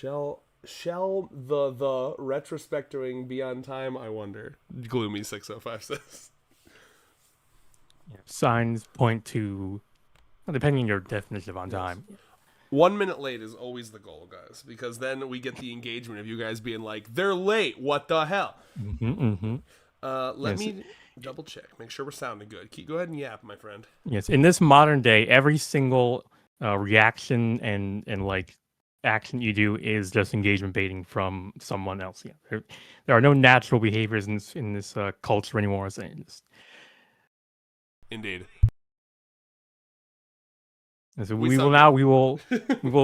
Shall the retrospecting be on time? I wonder. Gloomy 605 says. Signs point to, depending on your definition of on time. 1 minute late is always the goal, guys, because then we get the engagement of you guys being like, they're late. What the hell? Let me double check. Make sure we're sounding good. Go ahead and yap, my friend. Yes, in this modern day, every single reaction and like action you do is just engagement baiting from someone else. Yeah, there are no natural behaviors in this culture anymore. Indeed. And so we will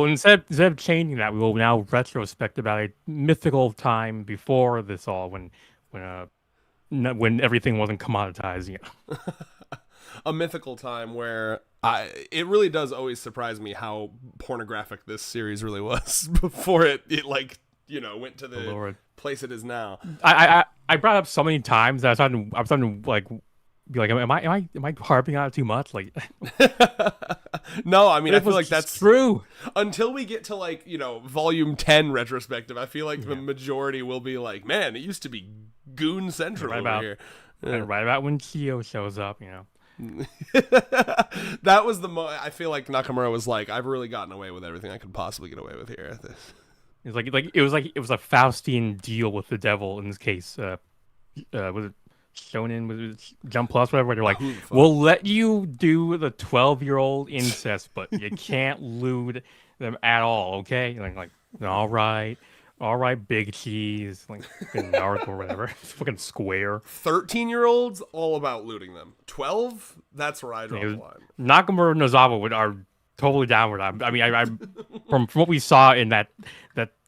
instead of changing that, we will now retrospect about a mythical time before this all, when everything wasn't commoditized. Yeah. A mythical time where it really does always surprise me how pornographic this series really was before it went to the place it is now. I brought up so many times that I'm starting to like be like, am I harping on it too much? Like, no, I mean, I feel like that's true. Until we get to volume 10 retrospective, I feel like the majority will be like, man, it used to be Goon Central over here. Yeah. Right about when Kyo shows up, That was I feel like Nakamura was like, I've really gotten away with everything I could possibly get away with here. It was a Faustian deal with the devil in this case. Was it Shonen, was it Jump Plus, whatever? They're like, we'll let you do the 12-year-old incest, but you can't lewd them at all, okay? Like, all right, big cheese, like Naruto or whatever. It's fucking square. 13-year-olds, all about looting them. 12, that's where I draw the line. Nakamura and Nozawa are totally down with that. I mean, I from what we saw in that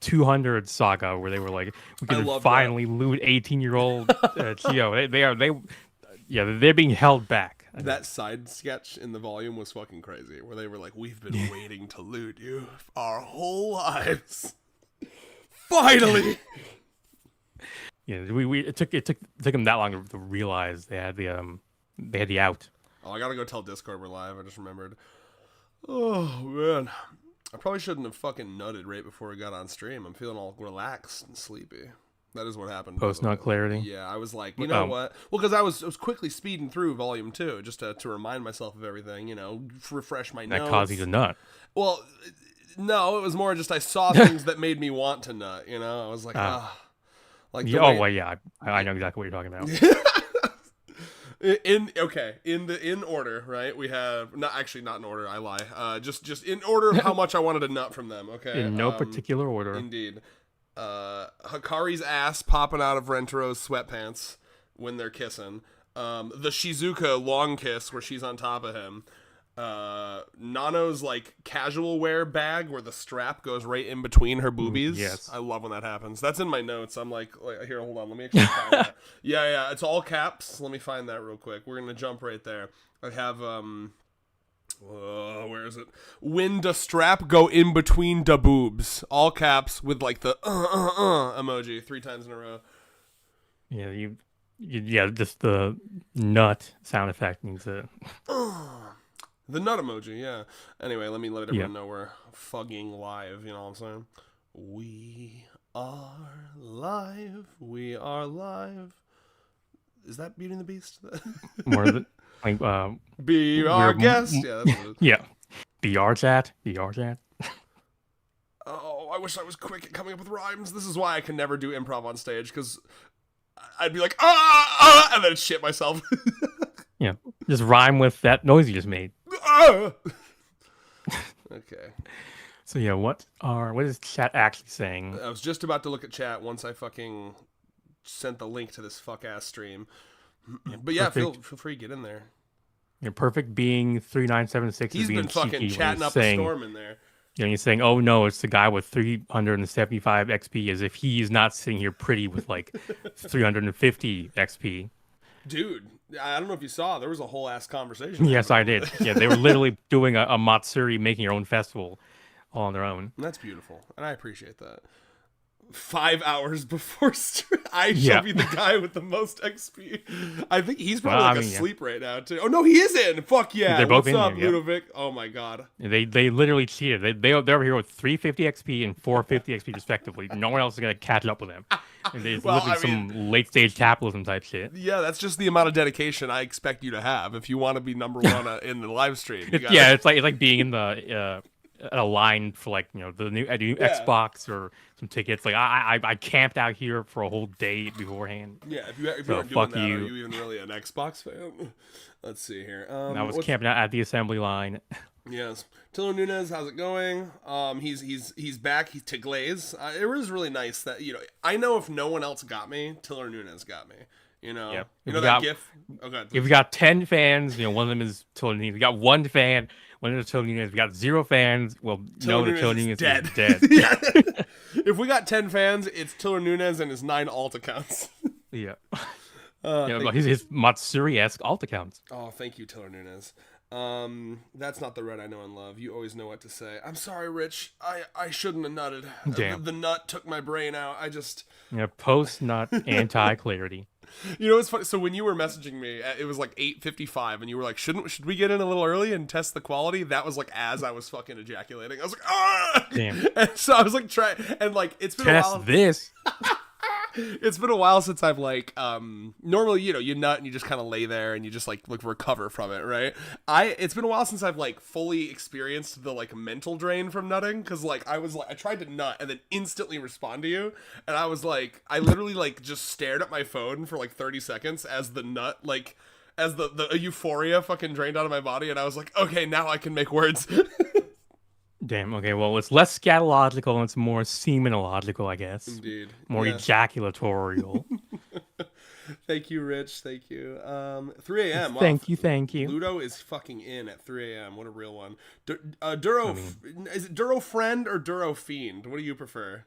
200 saga where they were like, we can finally loot 18-year-old Chiyo. They're being held back. That side sketch in the volume was fucking crazy, where they were like, we've been waiting to loot you our whole lives. Finally. Yeah, it took them that long to realize they had the out. Oh, I gotta go tell Discord we're live. I just remembered. Oh man, I probably shouldn't have fucking nutted right before we got on stream. I'm feeling all relaxed and sleepy. That is what happened. Post nut clarity. Yeah, I was like, you know what? Well, because I was quickly speeding through volume 2 just to remind myself of everything. Refresh my notes. That caused you to nut. Well, no, it was more just I saw things that made me want to nut. I was like, like. I know exactly what you're talking about. In order, right? We have not in order. I lie. Just in order of how much I wanted to nut from them. Okay. In no particular order. Indeed. Hikari's ass popping out of Rentero's sweatpants when they're kissing. The Shizuka long kiss where she's on top of him. Nano's casual wear bag where the strap goes right in between her boobies. Yes. I love when that happens. That's in my notes. I'm like here, hold on. Let me actually find that. Yeah. It's all caps. Let me find that real quick. We're going to jump right there. I have, where is it? When the strap go in between the boobs. All caps with the emoji 3 times in a row. Yeah, just the nut sound effect needs to... The nut emoji, yeah. Anyway, let everyone know we're fucking live, you know what I'm saying? We are live. We are live. Is that Beauty and the Beast? More of it. Be our guest. Yeah, that's what it is. Yeah. BR chat. Oh, I wish I was quick at coming up with rhymes. This is why I can never do improv on stage, because I'd be like, and then shit myself. Yeah. Just rhyme with that noise you just made. Okay. So yeah, what is chat actually saying? I was just about to look at chat once I fucking sent the link to this fuck ass stream. But yeah, feel free to get in there. Your perfect being 3976 He's is being been fucking chatting up a storm in there. He's saying, "Oh no, it's the guy with 375 XP," as if he's not sitting here pretty with 350 XP. Dude, I don't know if you saw, there was a whole ass conversation. Yes, I did. Yeah, they were literally doing a Matsuri, making your own festival all on their own. And that's beautiful, and I appreciate that. 5 hours before I shall be the guy with the most XP. I think he's probably asleep right now too. Oh no, he is in. Fuck yeah! They're both What's up, here, Ludovic? Oh my god. They literally cheated. They're over here with 350 XP and 450 XP respectively. No one else is gonna catch up with them. And there's literally some late stage capitalism type shit. Yeah, that's just the amount of dedication I expect you to have if you want to be number one in the live stream. Yeah, it's like being in the a line for like the new Xbox or some tickets. Like I camped out here for a whole day beforehand. Yeah, if you weren't doing that, are you even really an Xbox fan? Let's see here. I was camping out at the assembly line. Yes, Tiller Nunez, how's it going? He's back. He's to Glaze. It was really nice that I know if no one else got me, Tiller Nunez got me. Yep. That GIF. Oh god. If we got 10 fans, one of them is Tiller Nunez. We got one fan. When it's Tiller Nunez, we got 0 fans. Well, no, the Tiller Nunez is dead. If we got 10 fans, it's Tiller Nunez and his 9 alt accounts. Yeah. His Matsuri-esque alt accounts. Oh, thank you, Tiller Nunez. That's not the Red I know and love. You always know what to say. I'm sorry, Rich. I shouldn't have nutted. Damn. The nut took my brain out. Post-nut anti-clarity. It's funny. So when you were messaging me, it was like 8:55, and you were like, "Should we get in a little early and test the quality?" That was like as I was fucking ejaculating. I was like, "Ah!" Damn. And so I was like, "Try," and like it's been test a while. This. It's been a while since I've like normally you nut and you just kind of lay there and you just like recover from it, right? It's been a while since I've like fully experienced the like mental drain from nutting, because like I tried to nut and then instantly respond to you, and I was like, I literally like just stared at my phone for like 30 seconds as the nut like as the euphoria fucking drained out of my body, and I was like, okay, now I can make words. Damn, okay, well, it's less scatological and it's more semenological, I guess. Indeed. More ejaculatorial. Thank you, Rich. Thank you. 3 a.m. Wow. Thank you. Ludo is fucking in at 3 a.m. What a real one. Duro, is it Duro Friend or Duro Fiend? What do you prefer?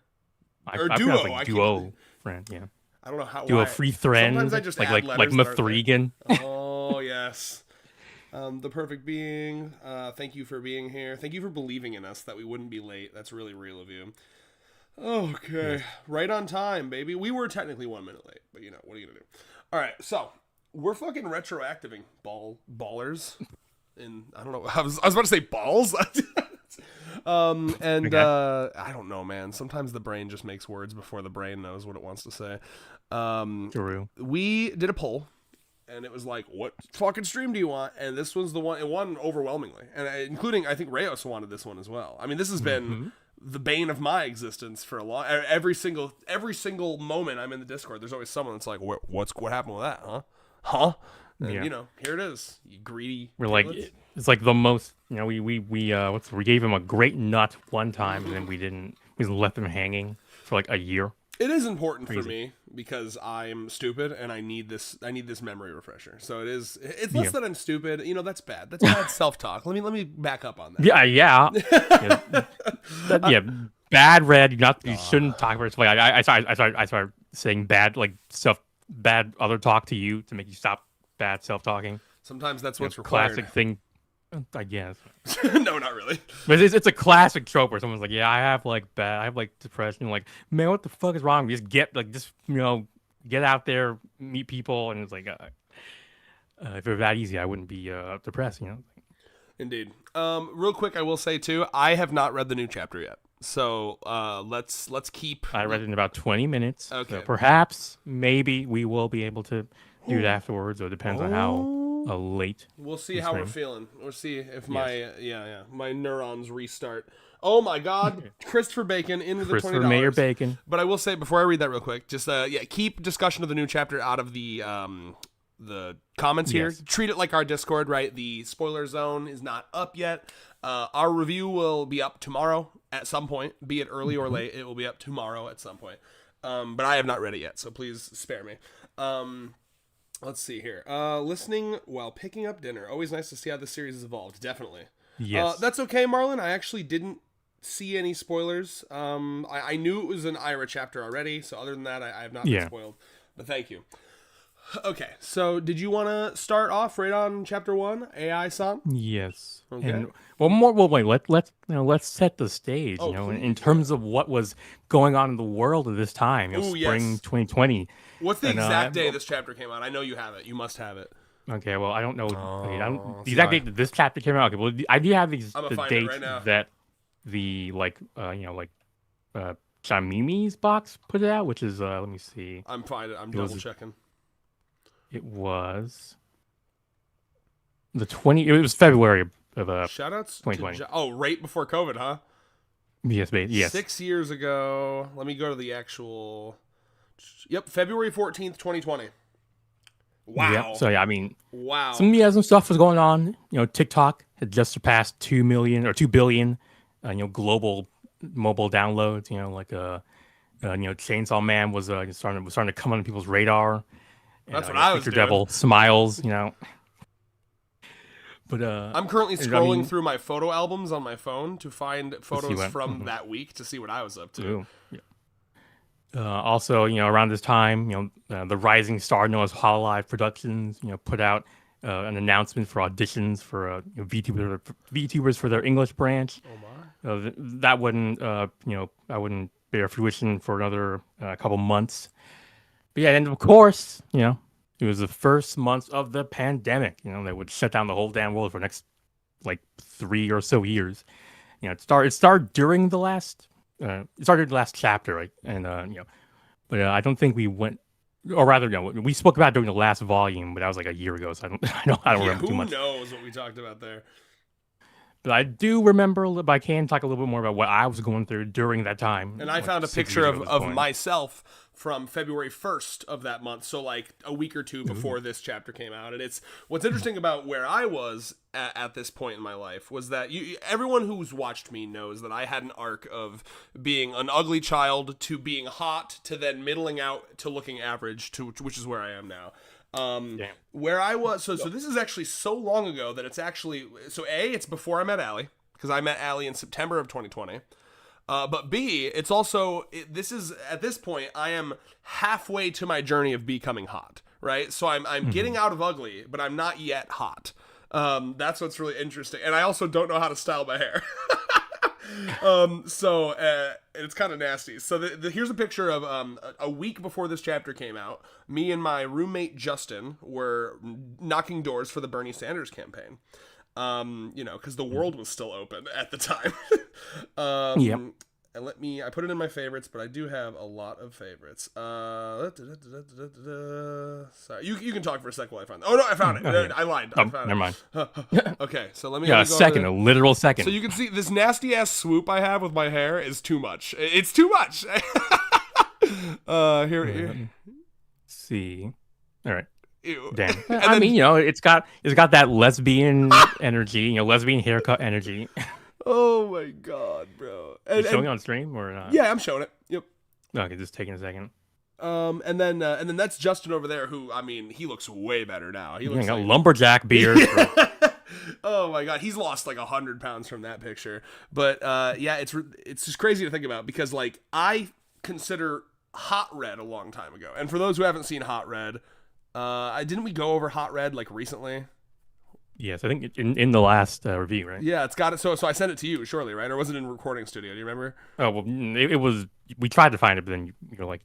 Or Duo. Like Duo Friend, yeah. I don't know how. Duo Free Friend. Sometimes I just like Mathregan. Oh, yes. The Perfect Being, thank you for being here. Thank you for believing in us that we wouldn't be late. That's really real of you. Okay. Yes. Right on time, baby. We were technically 1 minute late, but what are you gonna do? All right, so we're fucking retroactiving ballers. I don't know. I was about to say balls. I don't know, man. Sometimes the brain just makes words before the brain knows what it wants to say. True. We did a poll. And it was like, what fucking stream do you want? And this was the one. It won overwhelmingly, and including I think Rayos wanted this one as well. I mean, this has been the bane of my existence for a long. Every single moment I'm in the Discord, there's always someone that's like, what happened with that, huh? And here it is. You greedy. We're like, it's like the most. We gave him a great nut one time, and then we left him hanging for like a year. It is important for me because I'm stupid and I need this memory refresher. So it's less that I'm stupid. That's bad. That's bad self-talk. Let me back up on that. Yeah. Bad Red. You shouldn't talk about it. Like I started saying bad bad other talk to you to make you stop bad self-talking. Sometimes that's what's required. Classic thing. I guess. No, not really. But it's a classic trope where someone's like, "Yeah, I have depression." Like, man, what the fuck is wrong? Just get out there, meet people, and it's like, if it were that easy, I wouldn't be depressed. Indeed. Real quick, I will say too, I have not read the new chapter yet. So let's keep. I read it in about 20 minutes. Okay. So perhaps, maybe we will be able to do it afterwards. Or it depends on how. Late. We'll see how we're feeling. We'll see if my neurons restart. Oh my God, Christopher Bacon in with the $20. Christopher Mayor Bacon. But I will say before I read that real quick, just keep discussion of the new chapter out of the comments here. Treat it like our Discord, right? The spoiler zone is not up yet. Our review will be up tomorrow at some point, be it early or late. It will be up tomorrow at some point. But I have not read it yet, so please spare me. Let's see here. Listening while picking up dinner. Always nice to see how the series has evolved. Definitely. Yes. That's okay, Marlon. I actually didn't see any spoilers. I knew it was an Ira chapter already, so other than that, I have not been spoiled. But thank you. Okay, so did you want to start off right on chapter 1, AI-san? Yes. Okay. And well, wait. Let's set the stage. Oh, In please, terms of what was going on in the world at this time. Ooh, Spring yes. 2020. What's the And exact day this chapter came out? I know you have it. You must have it. okay, well, I don't know. I don't, the See, exact date that this chapter came out. Okay, well, I do have I'm gonna the find it date right now. that the uh Shamimi's box put it out, which is let me see. I'm fine. I'm It was- double checking. It was the 20. It was February of Shoutouts 2020. to right before COVID, huh? Yes. 6 years ago. Let me go to the actual. Yep, February 14th, 2020. Wow. Yep. So yeah, I mean, Wow. some stuff was going on. TikTok had just surpassed 2 million or 2 billion, global mobile downloads. Chainsaw Man was starting to come on people's radar. And, That's what I was Feature doing. Devil smiles. But I'm currently scrolling through my photo albums on my phone to find photos from that week to see what I was up to. Ooh, yeah. Also, around this time, the rising star known as Hololive Productions, put out an announcement for auditions for VTubers for their English branch. Oh my! That wouldn't bear fruition for another couple months. But yeah, and of course, it was the first months of the pandemic. That would shut down the whole damn world for the next 3 or so years. It started during the last. It started the last chapter, right? And but I don't think we went, or rather, we spoke about it during the last volume, but that was like a year ago, so I don't remember too much. Who knows what we talked about there? But I do remember, but I can talk a little bit more about what I was going through during that time. And I found a picture of myself from February 1st of that month, so a week or two before this chapter came out. And it's what's interesting about where I was at this point in my life was that everyone who's watched me knows that I had an arc of being an ugly child to being hot to then middling out to looking average, which is where I am now. Where I was, so this is actually so long ago that it's actually, it's before I met Allie, because I met Allie in September of 2020. But B, it's also, this is, at this point, I am halfway to my journey of becoming hot, right? So I'm getting out of ugly, but I'm not yet hot. That's what's really interesting. And I also don't know how to style my hair. It's kind of nasty. So here's a picture of a week before this chapter came out. Me and my roommate Justin were knocking doors for the Bernie Sanders campaign. Because the world was still open at the time. Yep. And I put it in my favorites, but I do have a lot of favorites. Sorry, you can talk for a second while I find it. Oh no, I found it. I lied. I found never mind. Okay, so let me. Yeah, a literal second. So you can see this nasty ass swoop I have with my hair is too much. It's too much. Here. Let's see. All right. Ew. Damn. I mean, it's got that lesbian energy, lesbian haircut energy. Oh my god, bro! You showing it on stream or not? Yeah, I'm showing it. Yep. Okay, just taking a second. And then that's Justin over there, who he looks way better now. He looks like like a lumberjack beard. Oh my god, he's lost 100 pounds from that picture. But it's just crazy to think about because I consider Hot Red a long time ago, and for those who haven't seen Hot Red, didn't we go over Hot Red recently? Yes, I think in the last review, right? Yeah, it's got it. So I sent it to you, surely, right? Or was it in recording studio? Do you remember? Oh well, it was. We tried to find it, but then you're like,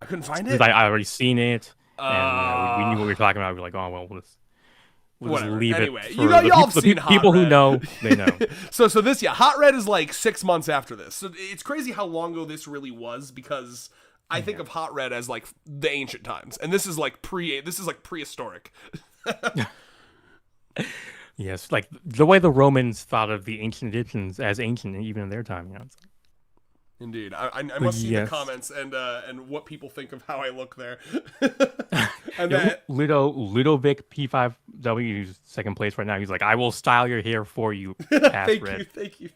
I couldn't find it. I already seen it, and we knew what we were talking about. We were like, oh well, we'll just leave anyway, it. Y'all have seen Hot people Red. who know, they know. so this, Hot Red is 6 months after this. So it's crazy how long ago this really was because I think of Hot Red as the ancient times, and this is prehistoric. Yes, the way the Romans thought of the ancient Egyptians as ancient, even in their time. Indeed, I must see the comments and what people think of how I look there. And Ludovic P5W, who's second place right now. He's like, I will style your hair for you. Thank you.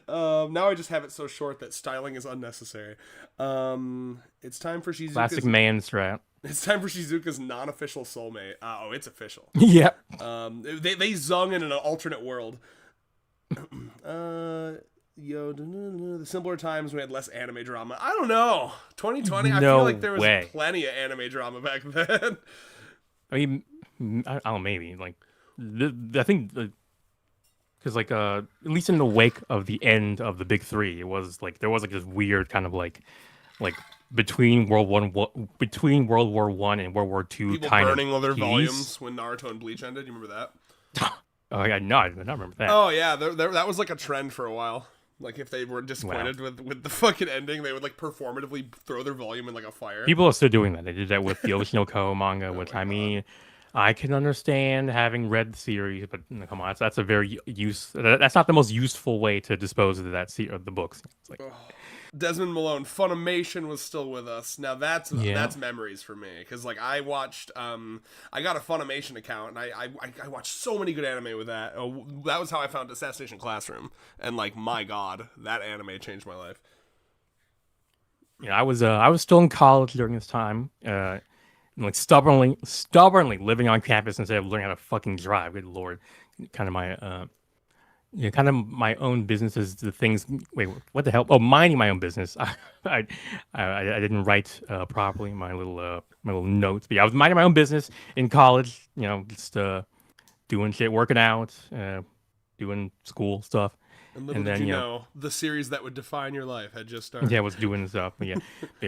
Now I just have it so short that styling is unnecessary. It's time for Shizuka's classic man strap. It's time for Shizuka's non-official soulmate. It's official. Yeah. They zung in an alternate world. The simpler times we had less anime drama. I don't know. 2020, I No feel like there was way. plenty of anime drama back then. I mean, I don't know, maybe like I think because like at least in the wake of the end of the big three, it was like there was like this weird kind of like between between World War One and World War Two People kind burning of all their peace. volumes when Naruto and Bleach ended. You remember that? Oh yeah, no, I don't remember that. Oh yeah, that was like a trend for a while. Like if they were disappointed with the fucking ending, they would like performatively throw their volume in like a fire. People are still doing that. They did that with the Oshinoko manga, which I mean, I can understand having read the series, but come on, that's a very that's not the most useful way to dispose of of the books. It's like, Desmond Malone, Funimation was still with us. Now that's memories for me, because like I watched, I got a Funimation account and I watched so many good anime with that. That was how I found Assassination Classroom, and like my god, that anime changed my life. Yeah, I was still in college during this time, like stubbornly living on campus instead of learning how to fucking drive. Good lord, kind of my kind of my own business is the things. Wait, what the hell? Oh, minding my own business. I didn't write properly my little notes. But yeah, I was minding my own business in college. You know, just doing shit, working out, doing school stuff. And little did you know, the series that would define your life had just started. Yeah, I was doing stuff. But yeah.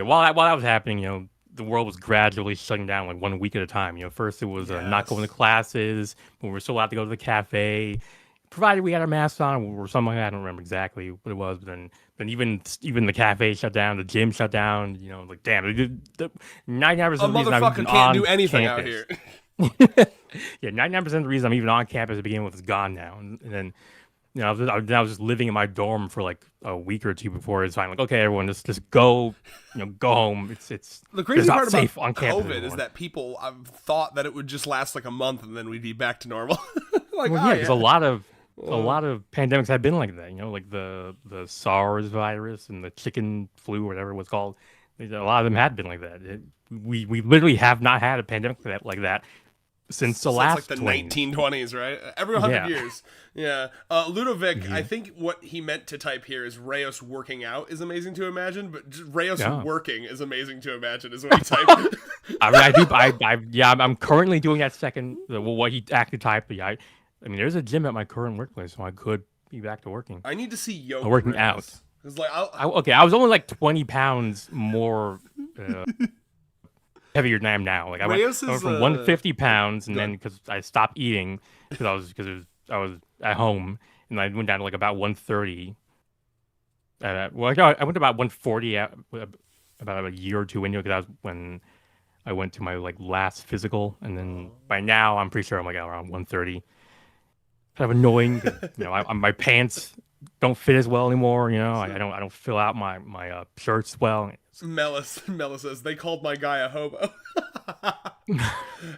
While that was happening, you know, the world was gradually shutting down like 1 week at a time. You know, first it was not going to classes, but we were still allowed to go to the cafe, provided we had our masks on or something. I don't remember exactly what it was, but then even the cafe shut down, the gym shut down. You know, like damn, 99% of the reason I'm even can't do on anything campus, out here. yeah, 99% of the reason I'm even on campus to begin with is gone now, and then. You know, I was just living in my dorm for like a week or two before it's finally like, okay, everyone, just go, go home. It's the crazy part about on campus COVID anymore. is that people thought that it would just last like a month and then we'd be back to normal. Like, because a lot of pandemics have been like that. You know, like the SARS virus and the chicken flu, whatever it was called. A lot of them had been like that. We literally have not had a pandemic like that. Since the last like the 1920s, right? Every 100 years. Yeah. Ludovic, I think what he meant to type here is Rayos working out is amazing to imagine, but just Rayos working is amazing to imagine is what he typed. I mean, I'm currently doing that second, what he actually typed. But I mean, there's a gym at my current workplace, so I could be back to working. I need to see yoga. Working out. Like, I was only like 20 pounds more heavier than I am now. Like I went from 150 pounds, and then because I stopped eating because I was at home, and I went down to like about 130. I went to about 140 about a year or two into it, because that was when I went to my like last physical, and then by now I'm pretty sure I'm like around 130. Kind of annoying, you know. My pants don't fit as well anymore. You know, I don't fill out my shirts well. Mela says they called my guy a hobo. And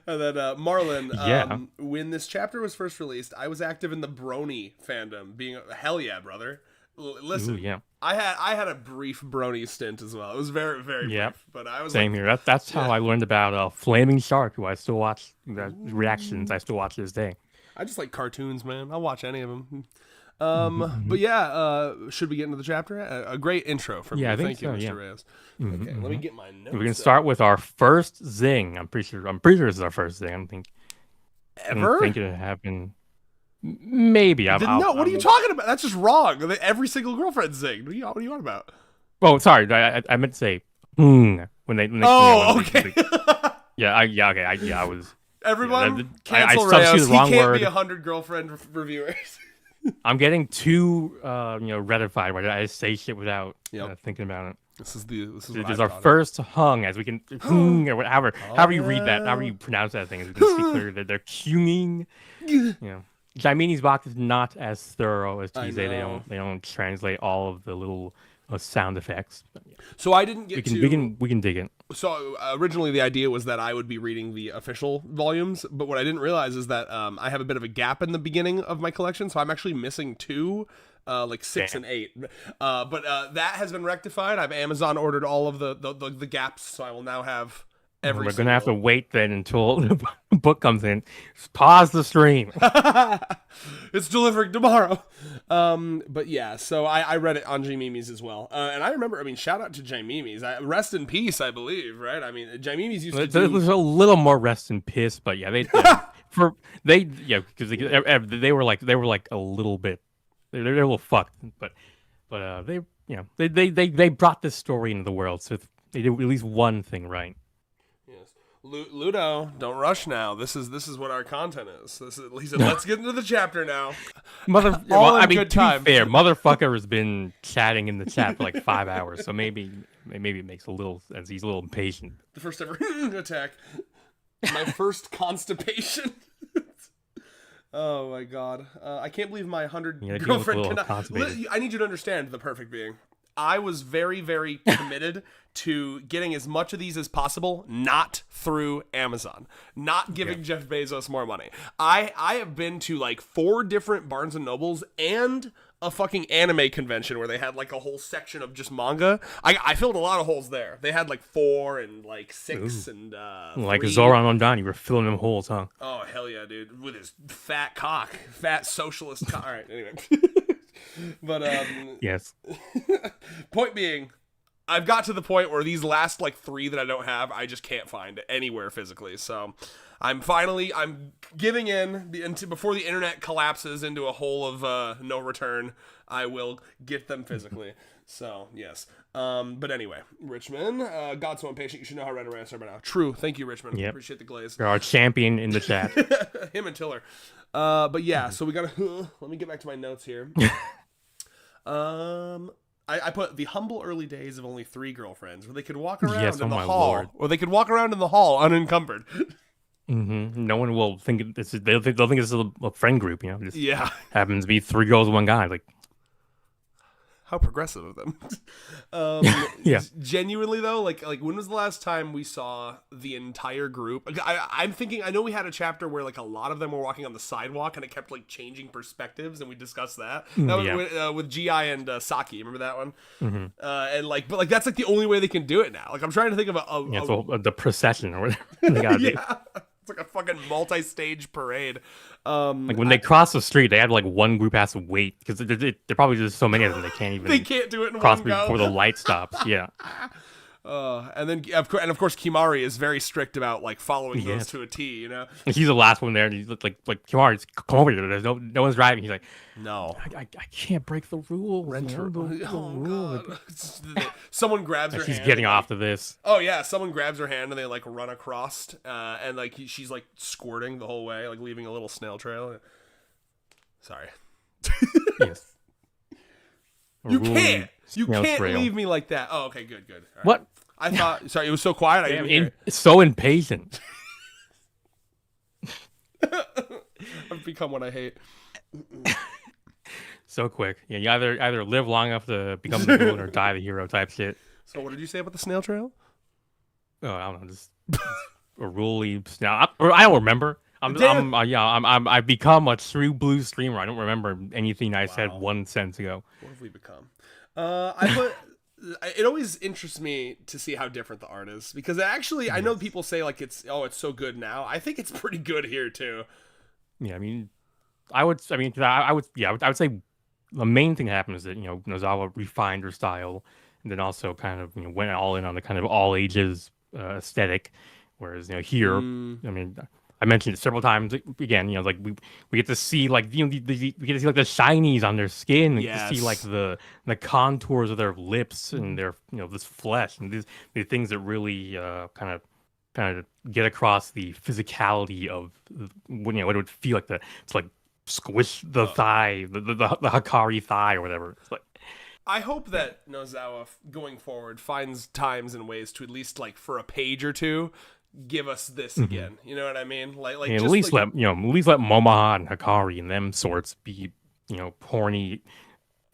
then Marlon, when this chapter was first released, I was active in the Brony fandom, being hell yeah, brother. Listen, I had a brief Brony stint as well. It was very, very brief, but I was same here. That's how I learned about Flaming Shark, who I still watch reactions. I still watch to this day. I just like cartoons, man. I'll watch any of them. But yeah, should we get into the chapter? A great intro from you. Thank you, Mr. Reyes. Okay, let me get my notes. We can start with our first zing. I'm pretty sure this is our first zing. I don't think it happened. Maybe. What are you talking about? That's just wrong. Every single girlfriend zinged. What are you on about? Oh, sorry. I meant to say when they. Okay. I was. Everyone, cancel Rayos. He can't be 100 girlfriend reviewers. I'm getting too retified where I say shit without thinking about it. This is our first hung, as we can or however you read that, however you pronounce that thing, as we can see clearly that they're hunging. Jaimini's box is not as thorough as TZ. They don't translate all of the little sound effects. So I didn't get we can dig it. So originally the idea was that I would be reading the official volumes, but what I didn't realize is that I have a bit of a gap in the beginning of my collection, so I'm actually missing 2, like 6 and 8. But that has been rectified. I've Amazon ordered all of the gaps, so I will now have We're gonna have to wait then until the book comes in. Just pause the stream. It's delivering tomorrow. But yeah, so I read it on J-Mimi's as well. And I remember, I mean, shout out to J-Mimi's. Rest in peace, I believe, right? I mean, J-Mimi's used to do... There's a little more rest in piss, but yeah, because they were like a little bit, they're a little fucked, but they, you know, they brought this story into the world, so they did at least one thing right. Yes, Ludo, don't rush now. This is what our content is. Let's get into the chapter now. I mean, to be fair, motherfucker has been chatting in the chat for like 5 hours, so maybe it makes a little sense. He's a little impatient. The first ever attack. My first constipation. Oh my god. I can't believe my 100 girlfriend cannot... I need you to understand the perfect being. I was very, very committed to getting as much of these as possible, not through Amazon, not giving Jeff Bezos more money. I have been to like 4 different Barnes and Nobles and a fucking anime convention where they had like a whole section of just manga. I filled a lot of holes there. They had like 4 and like 6 and like 3. Zoran Mondani, you were filling them holes, huh? Oh hell yeah, dude! With his fat cock, fat socialist cock. All right, anyway. But yes. Point being, I've got to the point where these last like 3 that I don't have, I just can't find anywhere physically. So I'm giving in before the internet collapses into a hole of no return. I will get them physically. So yes. But anyway, Richmond, God so impatient. You should know how read a answer by now. True. Thank you, Richmond. Yep. Appreciate the glaze. You're our champion in the chat. Him and Tiller. But yeah, so we gotta let me get back to my notes here. I put the humble early days of only 3 girlfriends, where they could walk around in the hall, Lord. or they could walk around in the hall unencumbered. Mm-hmm. No one will think this is. They'll think this is a friend group, you know. Just happens to be 3 girls and 1 guy. Like, how progressive of them. Yeah. Genuinely though, like when was the last time we saw the entire group? I'm thinking, I know we had a chapter where like a lot of them were walking on the sidewalk and it kept like changing perspectives, and we discussed that. That was with Gi and Saki. Remember that one? Mm-hmm. And like, but like that's like the only way they can do it now. Like I'm trying to think of the procession or whatever they gotta do. It's like a fucking multi-stage parade. Like when they cross the street, they have like one group has to wait because they're probably just so many of them they can't even. They can't do it in cross one go before the light stops. Yeah. And then of course Kimari is very strict about like following those to a T. You know, he's the last one there, and he's like Kimari, come over here. There's no one's driving. He's like, no, I can't break the rule. God. Someone grabs her hand. She's getting off of this. Oh yeah, someone grabs her hand and they like run across, and like she's like squirting the whole way, like leaving a little snail trail. Sorry. Yes. You can't leave me like that. Oh, okay, good. Right. What? I thought. Sorry, it was so quiet. I didn't hear it. So impatient. I've become what I hate. So quick. Yeah, you either live long enough to become the villain or die the hero type shit. So what did you say about the snail trail? Oh, I don't know. Just a ruly snail. I don't remember. I've become a true blue streamer. I don't remember anything I said 1 sentence ago. What have we become? It always interests me to see how different the art is, because actually I know people say like it's so good now. I think it's pretty good here too. Yeah, I would say the main thing that happened is that, you know, Nozawa refined her style, and then also kind of, you know, went all in on the kind of all ages aesthetic, whereas, you know, here, I mentioned it several times. Again, you know, like we get to see like, you know, we get to see like the shinies on their skin. We get to see like the contours of their lips and their, you know, this flesh and the things that really kind of get across the physicality of when, you know, what it would feel like it's like squish the thigh, the Hikari thigh or whatever. It's like, I hope that Nozawa going forward finds times and ways to at least like for a page or two give us this again. You know what I mean? Like at least let Momoha and Hikari and them sorts be, you know, horny,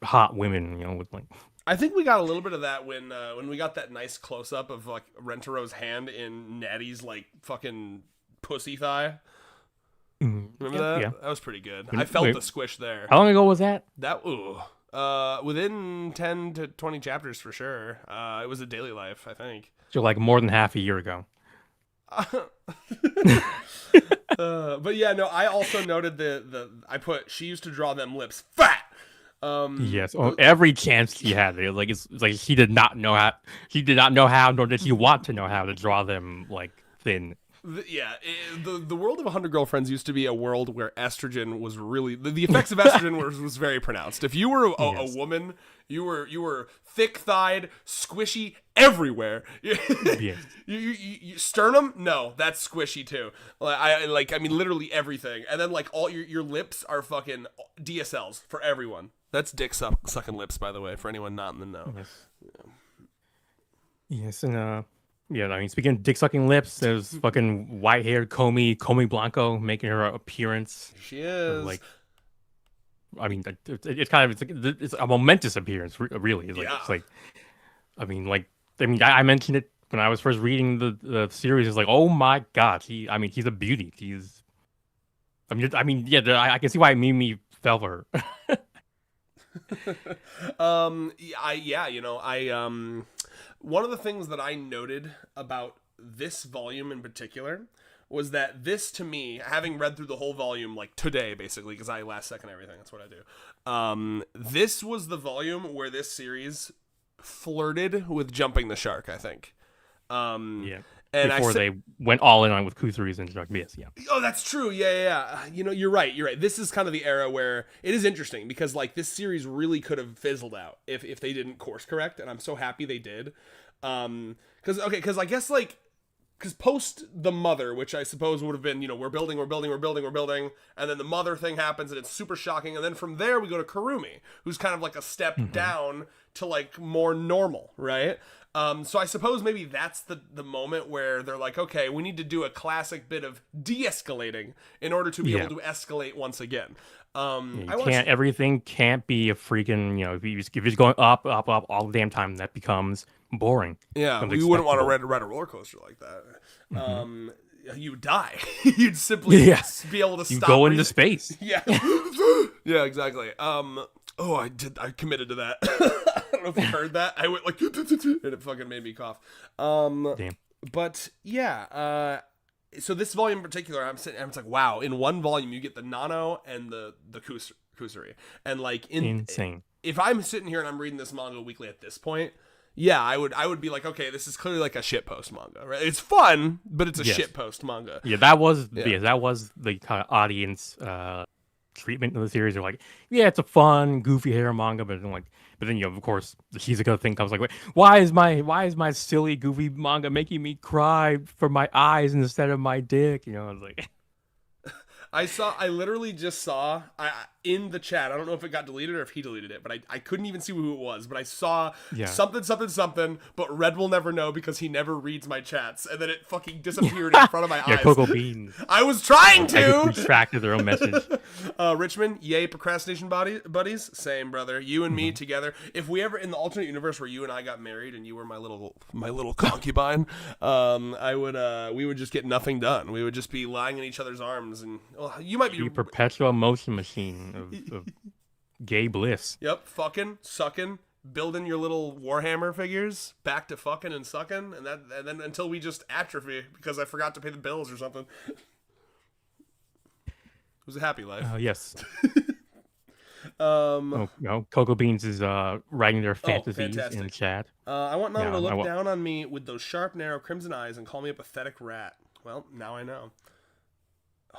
hot women. You know, with like. I think we got a little bit of that when we got that nice close up of like Rentaro's hand in Natty's like fucking pussy thigh. Remember that? Yeah. That was pretty good. I felt the squish there. How long ago was that? Within 10 to 20 chapters for sure. It was a daily life, I think. So like more than half a year ago. But yeah, no, I also noted I put she used to draw them lips fat. Yes, every chance she had, it's like she did not know how. She did not know how, nor did she want to know how to draw them like thin. The world of 100 Girlfriends used to be a world where estrogen was really the effects of estrogen was very pronounced. If you were a woman, you were thick thighed, squishy everywhere. Yes. you sternum, no, that's squishy too. I mean literally everything, and then like all your lips are fucking DSLs for everyone. That's dick sucking lips, by the way, for anyone not in the know. Yes. Yes, and yeah, I mean, speaking of dick-sucking lips, there's fucking white-haired Comey Blanco making her appearance. She is. Like, I mean, it's a momentous appearance, really. It's like, I mean, I mentioned it when I was first reading the series. It's like, oh my god, he's a beauty. I can see why Mimi fell for her. One of the things that I noted about this volume in particular was that this, to me, having read through the whole volume like today, basically, because I last second everything, that's what I do. This was the volume where this series flirted with jumping the shark, I think. Yeah. And before they went all in on with Kutheri's and yes, yeah. Oh, that's true. Yeah. You're right. This is kind of the era where it is interesting because like this series really could have fizzled out if they didn't course correct, and I'm so happy they did. Because I guess like because post the mother, which I suppose would have been we're building, and then the mother thing happens and it's super shocking, and then from there we go to Kurumi, who's kind of like a step down to like more normal, right? So I suppose maybe that's the moment where they're like, okay, we need to do a classic bit of de-escalating in order to be able to escalate once again. Everything can't be a freaking, if it's going up all the damn time, that becomes boring. Yeah, we wouldn't want to ride a roller coaster like that. You would die. You'd simply be able to stop. You go into space. Yeah. Yeah, exactly. I committed to that. I don't know if you heard that. I went like, and it fucking made me cough. Damn. But yeah, so this volume in particular, I'm like, wow, in one volume you get the Nano and the Kusari. And like insane. If I'm sitting here and I'm reading this manga weekly at this point, yeah, I would be like, okay, this is clearly like a shitpost manga, right? It's fun, but it's a shitpost manga. Yeah, that was the kind of audience treatment of the series. They're like, yeah, it's a fun, goofy hair manga, but then of course the Shizuka thing comes like, wait, why is my silly, goofy manga making me cry for my eyes instead of my dick? I was like, I literally just saw in the chat, I don't know if it got deleted or if he deleted it, but I couldn't even see who it was, but I saw something, but Red will never know because he never reads my chats, and then it fucking disappeared in front of my eyes. Cocoa Beans. I was trying to! I retracted their own message. Richmond, yay, procrastination buddies? Same, brother. You and me together. If we ever, in the alternate universe where you and I got married and you were my little concubine, we would just get nothing done. We would just be lying in each other's arms, and you might be... perpetual motion machine of gay bliss. Yep, fucking, sucking, building your little Warhammer figures, back to fucking and sucking, and then until we just atrophy because I forgot to pay the bills or something. It was a happy life. Yes. Cocoa Beans is writing their fantasies in the chat. I want Nano to look down on me with those sharp, narrow crimson eyes and call me a pathetic rat. Well, now I know.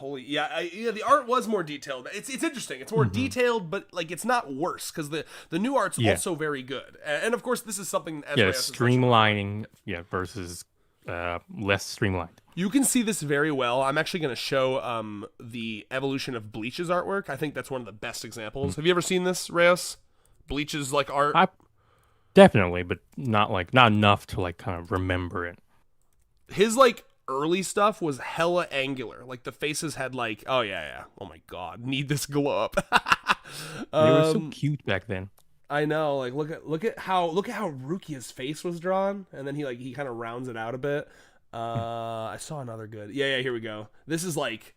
The art was more detailed. It's interesting. It's more detailed, but like it's not worse because the new art's also very good. And of course, this is something. Streamlining. Versus less streamlined. You can see this very well. I'm actually going to show the evolution of Bleach's artwork. I think that's one of the best examples. Have you ever seen this, Rayos? Bleach's like art. Definitely, but not enough to like kind of remember it. His like early stuff was hella angular. Like the faces had like, oh my god, need this glow up. They were so cute back then. I know. Like look at how Rukia's face was drawn, and then he kind of rounds it out a bit. I saw another good. Yeah, here we go. This is like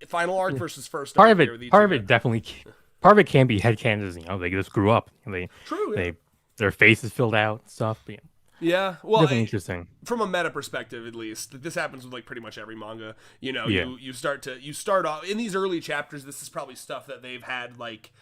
final arc versus first part arc. Part of it can be headcanons. They just grew up. Their faces filled out and stuff. But Yeah, well, Definitely interesting. From a meta perspective, at least, this happens with like pretty much every manga. You know, Yeah. you start off in these early chapters. This is probably stuff that they've had like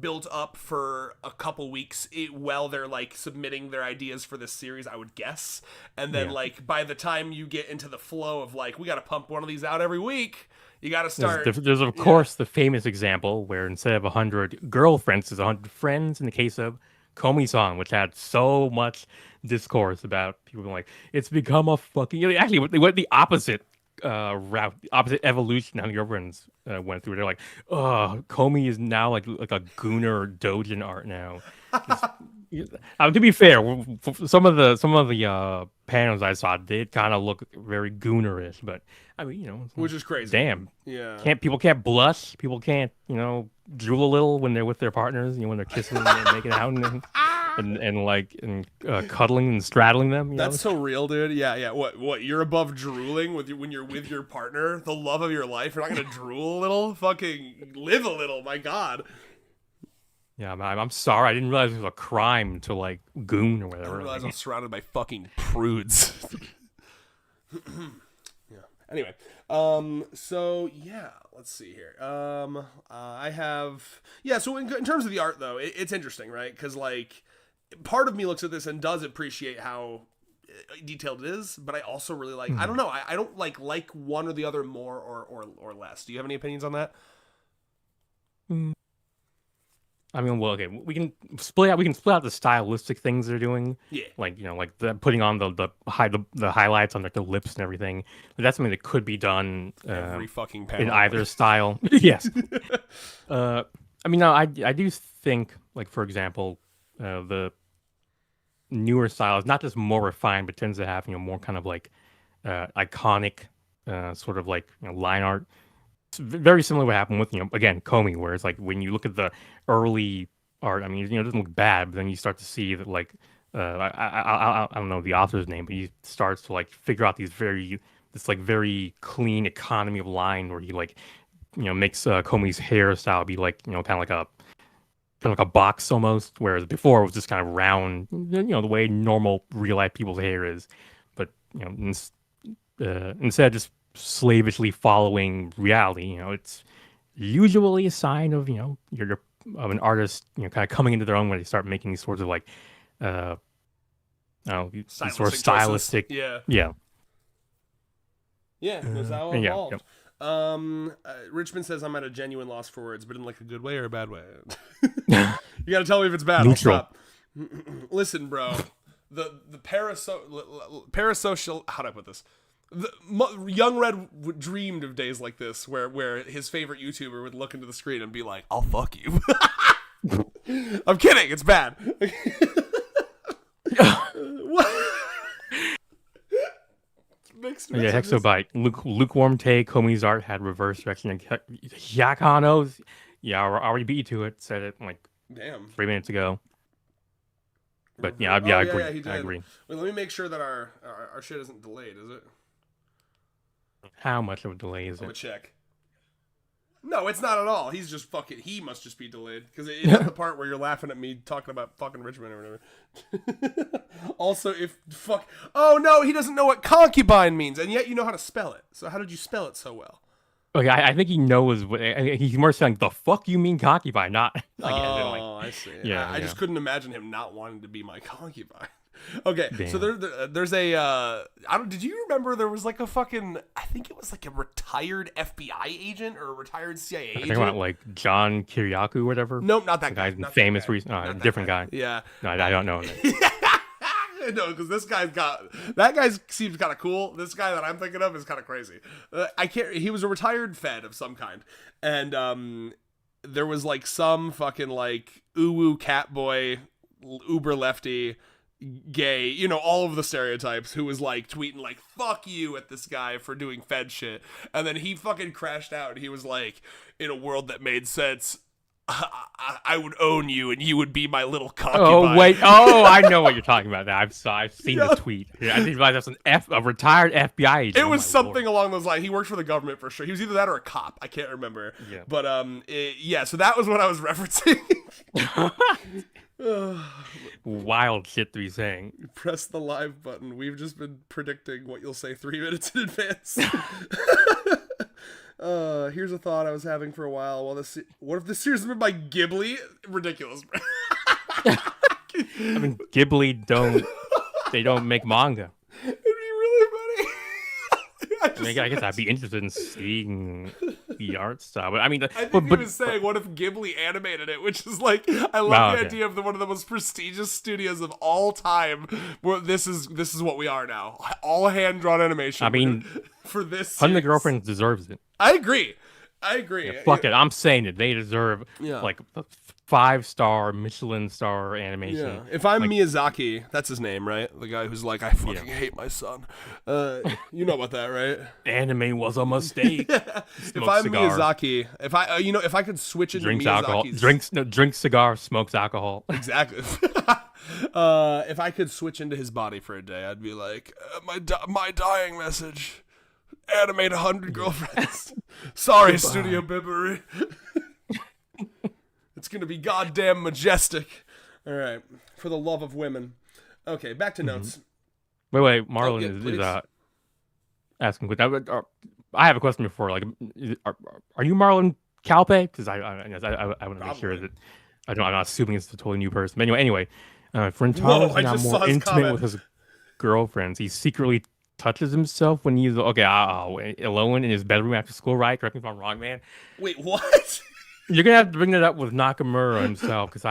built up for a couple weeks while they're like submitting their ideas for this series, I would guess. And then like by the time you get into the flow of like we got to pump one of these out every week, you got to start. There's of course the famous example where instead of 100 girlfriends, there's 100 friends. In the case of Komi-san, which had so much discourse about people being like, it's become a fucking. You know, actually, they went the opposite route, the opposite evolution how the girlfriends went through. They're like, oh, Komi is now like a Gooner or Dojin art now. To be fair, some of the panels I saw did kind of look very Goonerish, but I mean, you know, which is crazy. Damn, yeah. People can't blush. People can't, you know, drool a little when they're with their partners. You know, when they're kissing and making out and cuddling and straddling them. You That's know? so real, dude. Yeah. What? You're above drooling when you're with your partner, the love of your life. You're not gonna drool a little. Fucking live a little. My God. Yeah, I'm sorry. I didn't realize it was a crime to like goon or whatever. I didn't realize I'm surrounded by fucking prudes. Yeah. Anyway, so yeah, let's see here. I have So in terms of the art, though, it's interesting, right? Because like, part of me looks at this and does appreciate how detailed it is, but I also really like. I don't know. I don't like one or the other more or less. Do you have any opinions on that? I mean, well, okay, we can split out the stylistic things they're doing. Yeah. Like, you know, like putting on the highlights on like the lips and everything. That's something that could be done Every fucking panel. in either style. Yes. I mean, no, I do think, like, for example, the newer style is not just more refined, but tends to have, you know, more kind of like iconic sort of like, you know, line art. Very similar to what happened with, you know, again, Komi, where it's like when you look at the early art, I mean, you know, it doesn't look bad, but then you start to see that, like, I don't know the author's name, but he starts to like figure out this very clean economy of line where he like, you know, makes Komi's hairstyle be like, you know, kind of like a box almost, whereas before it was just kind of round, you know, the way normal real life people's hair is, but you know, instead of just slavishly following reality, you know, it's usually a sign of, you know, you're of an artist, you know, kind of coming into their own when they start making these sorts of like these sort of stylistic choices. yeah that's how it evolved. Yep. Richmond says I'm at a genuine loss for words, but in like a good way or a bad way. You gotta tell me if it's bad. Neutral. I'll stop. Listen, bro, the parasocial, how do I put this? Young Red dreamed of days like this where his favorite YouTuber would look into the screen and be like, I'll fuck you. I'm kidding, it's bad. Yeah, Hexobite. Lukewarm take. Komi's art had reverse direction. Hyakano's. Yeah, I already beat you to it. Said it like 3 minutes ago. But yeah, I agree. Yeah, he did. I agree. Wait, let me make sure that our shit isn't delayed, is it? How much of a delay is I'm gonna it? check. No, it's not at all. He's just fucking. He must just be delayed because it's at the part where you're laughing at me talking about fucking Richmond or whatever. Also, if fuck. Oh no, he doesn't know what concubine means, and yet you know how to spell it. So how did you spell it so well? Okay, I think he knows what he's more saying. The fuck you mean concubine, not. I see. Yeah, I just couldn't imagine him not wanting to be my concubine. Okay, damn. So there's a did you remember there was like a fucking, I think it was like a retired FBI agent or a retired CIA agent? I think about like John Kiriakou or whatever. Nope, not that guy. Not famous that guy. reason. Different guy. Yeah. No, I don't know him. No, because that guy seems kind of cool. This guy that I'm thinking of is kind of crazy. He was a retired Fed of some kind, and there was like some fucking like uwu cat boy, uber lefty, gay, you know, all of the stereotypes, who was like tweeting like fuck you at this guy for doing Fed shit, and then he fucking crashed out and he was like, in a world that made sense, I would own you and you would be my little concubine. Oh wait, I know what you're talking about now. I've seen the tweet. I didn't realize that's a retired FBI agent. It was something along those lines. He worked for the government for sure. He was either that or a cop. I can't remember. Yeah. But so that was what I was referencing. Wild shit to be saying. Press the live button. We've just been predicting what you'll say 3 minutes in advance. Here's a thought I was having for a while. What if this series is made by Ghibli? Ridiculous. I mean, Ghibli don't make manga. It'd be really funny. I guess I'd be interested in seeing the art style. But I mean, I think he was saying, what if Ghibli animated it? Which is like, I love the idea of one of the most prestigious studios of all time. Where this is what we are now. All hand drawn animation. I mean, for this, Hun the Girlfriend deserves it. I agree. Yeah, fuck it. I'm saying it. They deserve like 5-star Michelin star animation. Yeah. If I'm Miyazaki, that's his name, right? The guy who's like, I fucking hate my son. You know about that, right? Anime was a mistake. If I'm Miyazaki, if I could switch into drinks Miyazaki's... alcohol, drinks cigar, smokes alcohol. Exactly. If I could switch into his body for a day, I'd be like, my dying message. Animate 100 girlfriends. Sorry, Studio Bibbery. It's gonna be goddamn majestic. All right, for the love of women. Okay, back to notes. Wait, Marlon is asking. I have a question before. Like, are you Marlon Calpe? Because I want to make sure that I'm not assuming it's a totally new person. But anyway, Frentaro's now more intimate with his girlfriends. He secretly touches himself when he's alone in his bedroom after school, right? Correct me if I'm wrong, man. Wait, what? You're gonna have to bring that up with Nakamura himself, because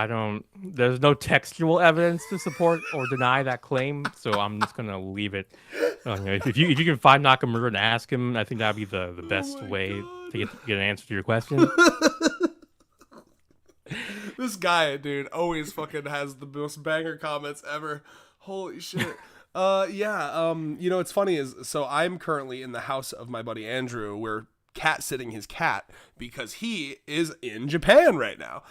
there's no textual evidence to support or deny that claim, so I'm just gonna leave it. If you can find Nakamura and ask him, I think that'd be the best way to get an answer to your question. This guy, dude, always fucking has the most banger comments ever. Holy shit. It's funny so I'm currently in the house of my buddy Andrew. We're cat sitting his cat because he is in Japan right now.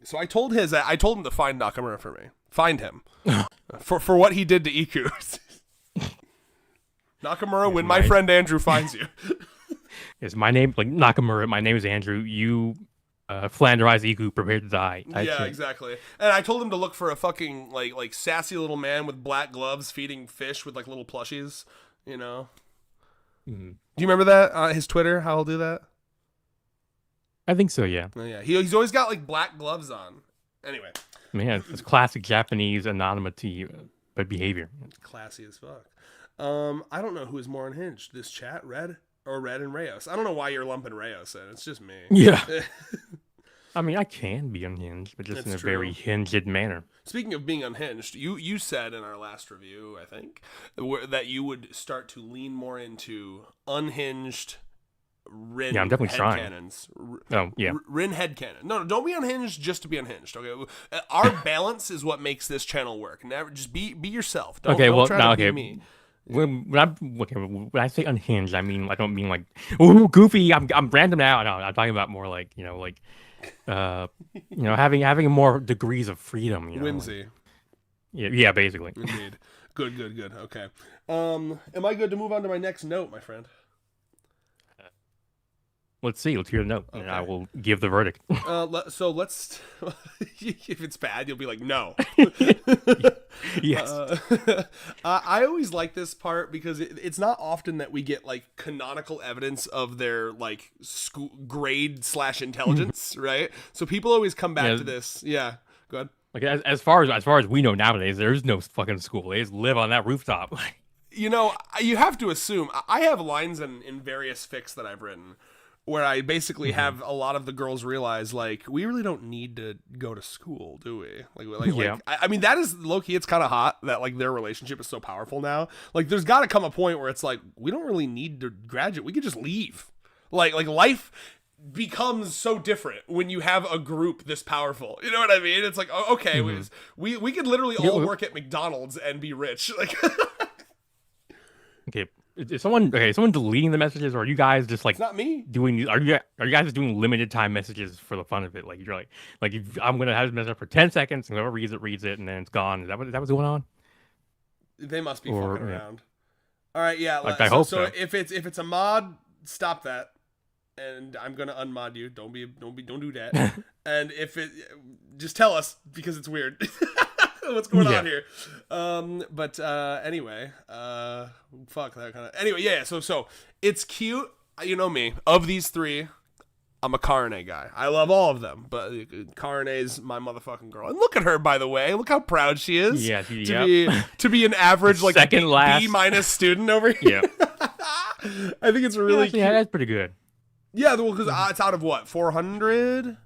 So I told him to find Nakamura for me. Find him for what he did to Iku. Nakamura, when my friend Andrew finds you. Yes, my name Nakamura. My name is Andrew. You Flanderize Iku, prepare to die. Yeah, exactly. And I told him to look for a fucking like sassy little man with black gloves feeding fish with like little plushies. You know. Mm-hmm. Do you remember that? His Twitter, how he'll do that? I think so, yeah. Oh, yeah. He's always got like black gloves on. Anyway. Man, it's classic Japanese anonymity but behavior. Classy as fuck. I don't know who is more unhinged. This chat, Red and Rayos. I don't know why you're lumping Rayos in. It's just me. Yeah. I mean, I can be unhinged, but just in a very hinged manner. Speaking of being unhinged, you said in our last review, I think, that you would start to lean more into unhinged Rin I'm definitely trying. Headcanons. Rin headcanon. No, don't be unhinged just to be unhinged. Okay, our balance is what makes this channel work. Never just be yourself. Don't try to be me. When I say unhinged, I don't mean like, ooh, goofy. I'm random now. No, I'm talking about more like having more degrees of freedom. Whimsy. Yeah, basically. Indeed. Good. Okay. Am I good to move on to my next note, my friend? Let's see. Let's hear the note, and I will give the verdict. So let's. If it's bad, you'll be like, no. Yes. I always like this part because it's not often that we get like canonical evidence of their like school grade/intelligence, right? So people always come back to this. Yeah. Go ahead. Like as far as we know nowadays, there's no fucking school. They just live on that rooftop. You have to assume. I have lines in various fics that I've written where I basically have a lot of the girls realize, like, we really don't need to go to school, do we? Like I mean, that is low-key, it's kind of hot that, like, their relationship is so powerful now. Like, there's got to come a point where it's like, we don't really need to graduate. We could just leave. Like life becomes so different when you have a group this powerful. You know what I mean? It's like, okay, we could literally all work at McDonald's and be rich. Like, okay. Is someone deleting the messages, or are you guys just like? It's not me. Are you guys just doing limited time messages for the fun of it? Like you're like I'm gonna have this message for 10 seconds, and whoever reads it, and then it's gone. Is that what's going on? They must be fucking around. All right, yeah. I hope so. If it's a mod, stop that. and I'm gonna unmod you. Don't do that. And if it, just tell us because it's weird. What's going on here? But anyway, fuck that kind of. Anyway, yeah. So it's cute. You know me. Of these three, I'm a Karane guy. I love all of them, but Karane's my motherfucking girl. And look at her, by the way. Look how proud she is. Yeah, to be an average like second last B- student over here. Yeah. I think it's really cute. Yeah, that's pretty good. Yeah, well, because it's out of what, 400?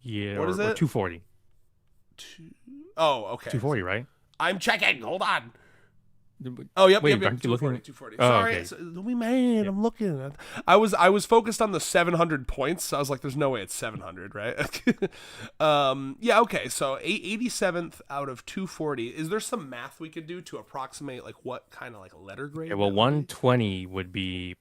Yeah, what is it? 240. Oh, okay. 240, right? I'm checking. Hold on. Oh, yep. Wait, yep, aren't you looking 240. Oh, Sorry, okay. don't be mad. I'm looking. I was focused on the 700 points. So I was like, "There's no way it's 700, right?" Yeah. Okay. So 87th out of 240. Is there some math we could do to approximate like what kind of like letter grade? Yeah, well, 120 would be.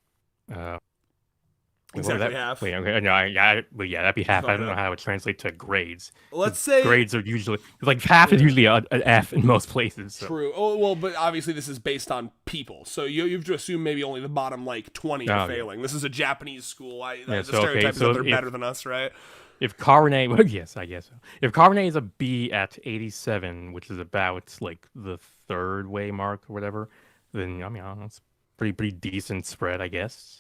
Exactly half. Wait, okay, no, but yeah, that'd be half. I don't know how it would translate to grades. Let's say grades are usually like half is usually an F in most places. So. True. Oh well, but obviously this is based on people, so you have to assume maybe only the bottom like 20 are failing. This is a Japanese school. The stereotype is that they're better than us, right? If Karane, well, yes, I guess so. If Karane is a B at 87, which is about like the third way mark or whatever, then I mean, that's pretty decent spread, I guess.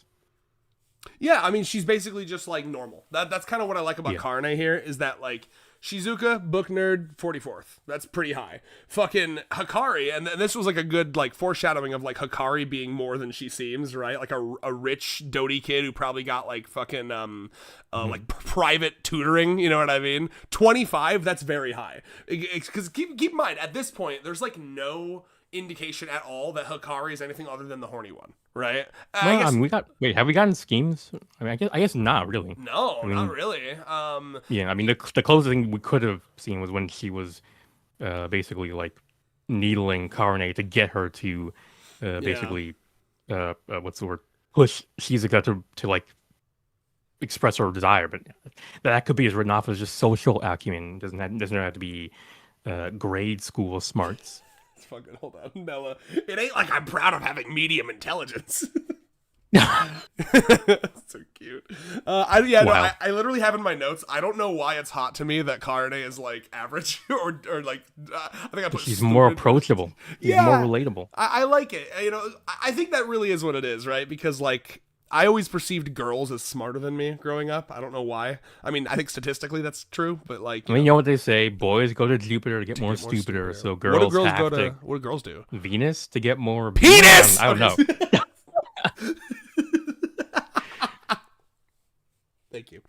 Yeah, I mean, she's basically just like normal. That's kind of what I like about Karane here is that like Shizuka, book nerd, 44th. That's pretty high. Fucking Hikari, and this was like a good like foreshadowing of like Hikari being more than she seems, right? Like a rich doty kid who probably got like fucking like private tutoring, you know what I mean? 25, that's very high. Because keep in mind, at this point, there's like no indication at all that Hikari is anything other than the horny one, right? Well, I guess, have we gotten schemes? I mean, I guess not really. No, I mean, not really. Yeah, I mean, the closest thing we could have seen was when she was basically like needling Karane to get her to basically what's the word, push Shizuka to like express her desire, but that could be as written off as just social acumen. Doesn't have to be grade school smarts. Fucking hold on, Mela. It ain't like I'm proud of having medium intelligence. So cute. I literally have in my notes. I don't know why it's hot to me that Karane is like average or like. I think I put. She's more approachable. Yeah, more relatable. I like it. You know, I think that really is what it is, right? Because like. I always perceived girls as smarter than me growing up. I don't know why. I mean, I think statistically that's true, but like... I mean, you know what they say? Boys go to Jupiter to get more stupider, so girls what do girls do? Venus to get more... Penis! I don't know. Thank you.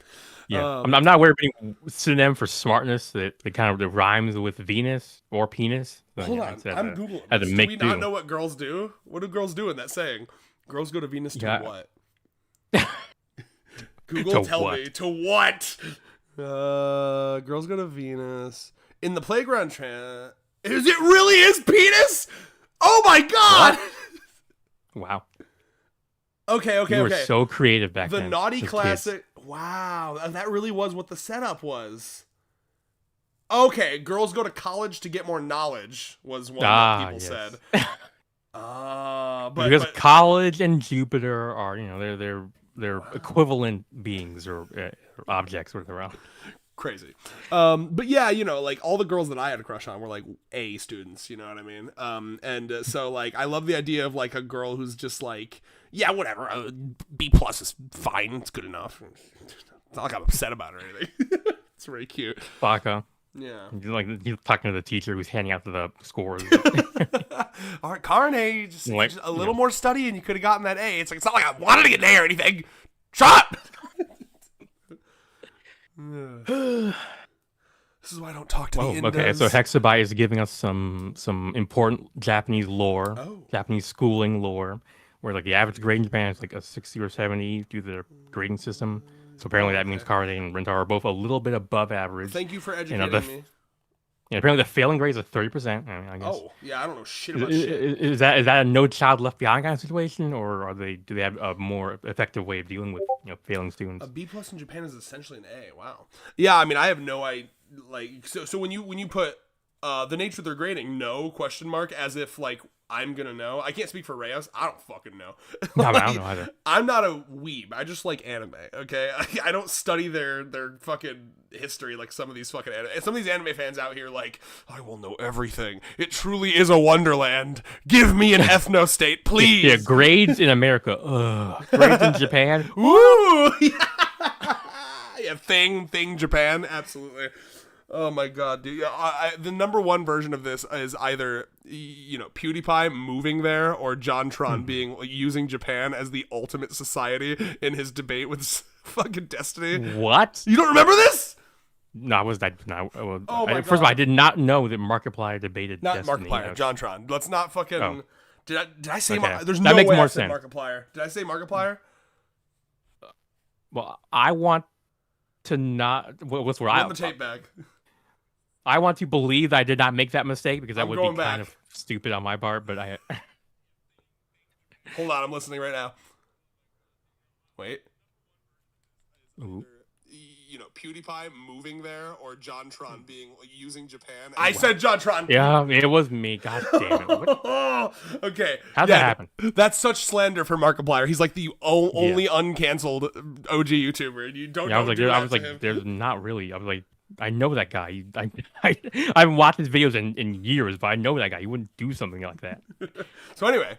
Yeah, I'm not aware of any synonym for smartness that kind of rhymes with Venus or penis. So, hold on, I'm Googling. Do we not know what girls do? What do girls do in that saying? Girls go to Venus to what? Google, tell me. To what? Girls go to Venus. In the playground Is it really his penis? Oh my god! What? Wow. Okay. You were so creative back then. The naughty classic. Kids. Wow. that really was what the setup was. Okay, girls go to college to get more knowledge was one that people said. Because college and Jupiter are, you know, they're equivalent beings or objects or around. Crazy. But yeah, you know, like all the girls that I had a crush on were like A students, you know what I mean? So like I love the idea of like a girl who's just like, yeah, whatever, B+ is fine, it's good enough. It's not like I'm upset about it or anything. It's very cute. Baka. Yeah. You're talking to the teacher who's handing out the scores. All right, Karane, just a little more study and you could have gotten that A. It's like, it's not like I wanted to get an A or anything. Shut up! This is why I don't talk to the Indas. Okay, so Hexabyte is giving us some important Japanese lore, Japanese schooling lore, where like the average grade in Japan is like a 60 or 70 due to their grading system. So apparently that means Karane and Rentaro are both a little bit above average. Thank you for educating me. Yeah, apparently the failing grade is a 30%. I guess. Oh, yeah, I don't know shit about shit. Is that a no child left behind kind of situation, or do they have a more effective way of dealing with failing students? A B+ in Japan is essentially an A. Wow. Yeah, I mean, I have no idea. Like, so when you put the nature of their grading, no question mark, as if like I'm gonna know. I can't speak for Rayos. I don't fucking know. No, I don't know either. I'm not a weeb. I just like anime. Okay, I don't study their fucking history like some of these fucking some of these anime fans out here. Like, I will know everything. It truly is a wonderland. Give me an ethno state, please. Yeah, grades in America. Ugh. Grades in Japan. Woo! Yeah, thing Japan. Absolutely. Oh my god, dude! The number one version of this is either PewDiePie moving there or JonTron being using Japan as the ultimate society in his debate with fucking Destiny. What? You don't remember this? No, I was that. No, God. First of all, I did not know that Markiplier debated Not Destiny. Markiplier, JonTron. Let's not fucking. Oh. Did I say? Okay. There's That no makes way more I said sense. Markiplier. Did I say Markiplier? Well, I want to not. What's where Run the tape back. I want to believe that I did not make that mistake because that I'm would going be kind back. of stupid on my part. But I. Hold on, I'm listening right now. Wait. Ooh. PewDiePie moving there or JonTron being using Japan. I said JonTron. Yeah, it was me. God damn it. What? Okay. How'd that happen? That's such slander for Markiplier. He's like the only uncanceled OG YouTuber. You don't. Yeah, I was like, there's not really. I was like, I know that guy. I haven't watched his videos in years, but I know that guy. He wouldn't do something like that. So anyway,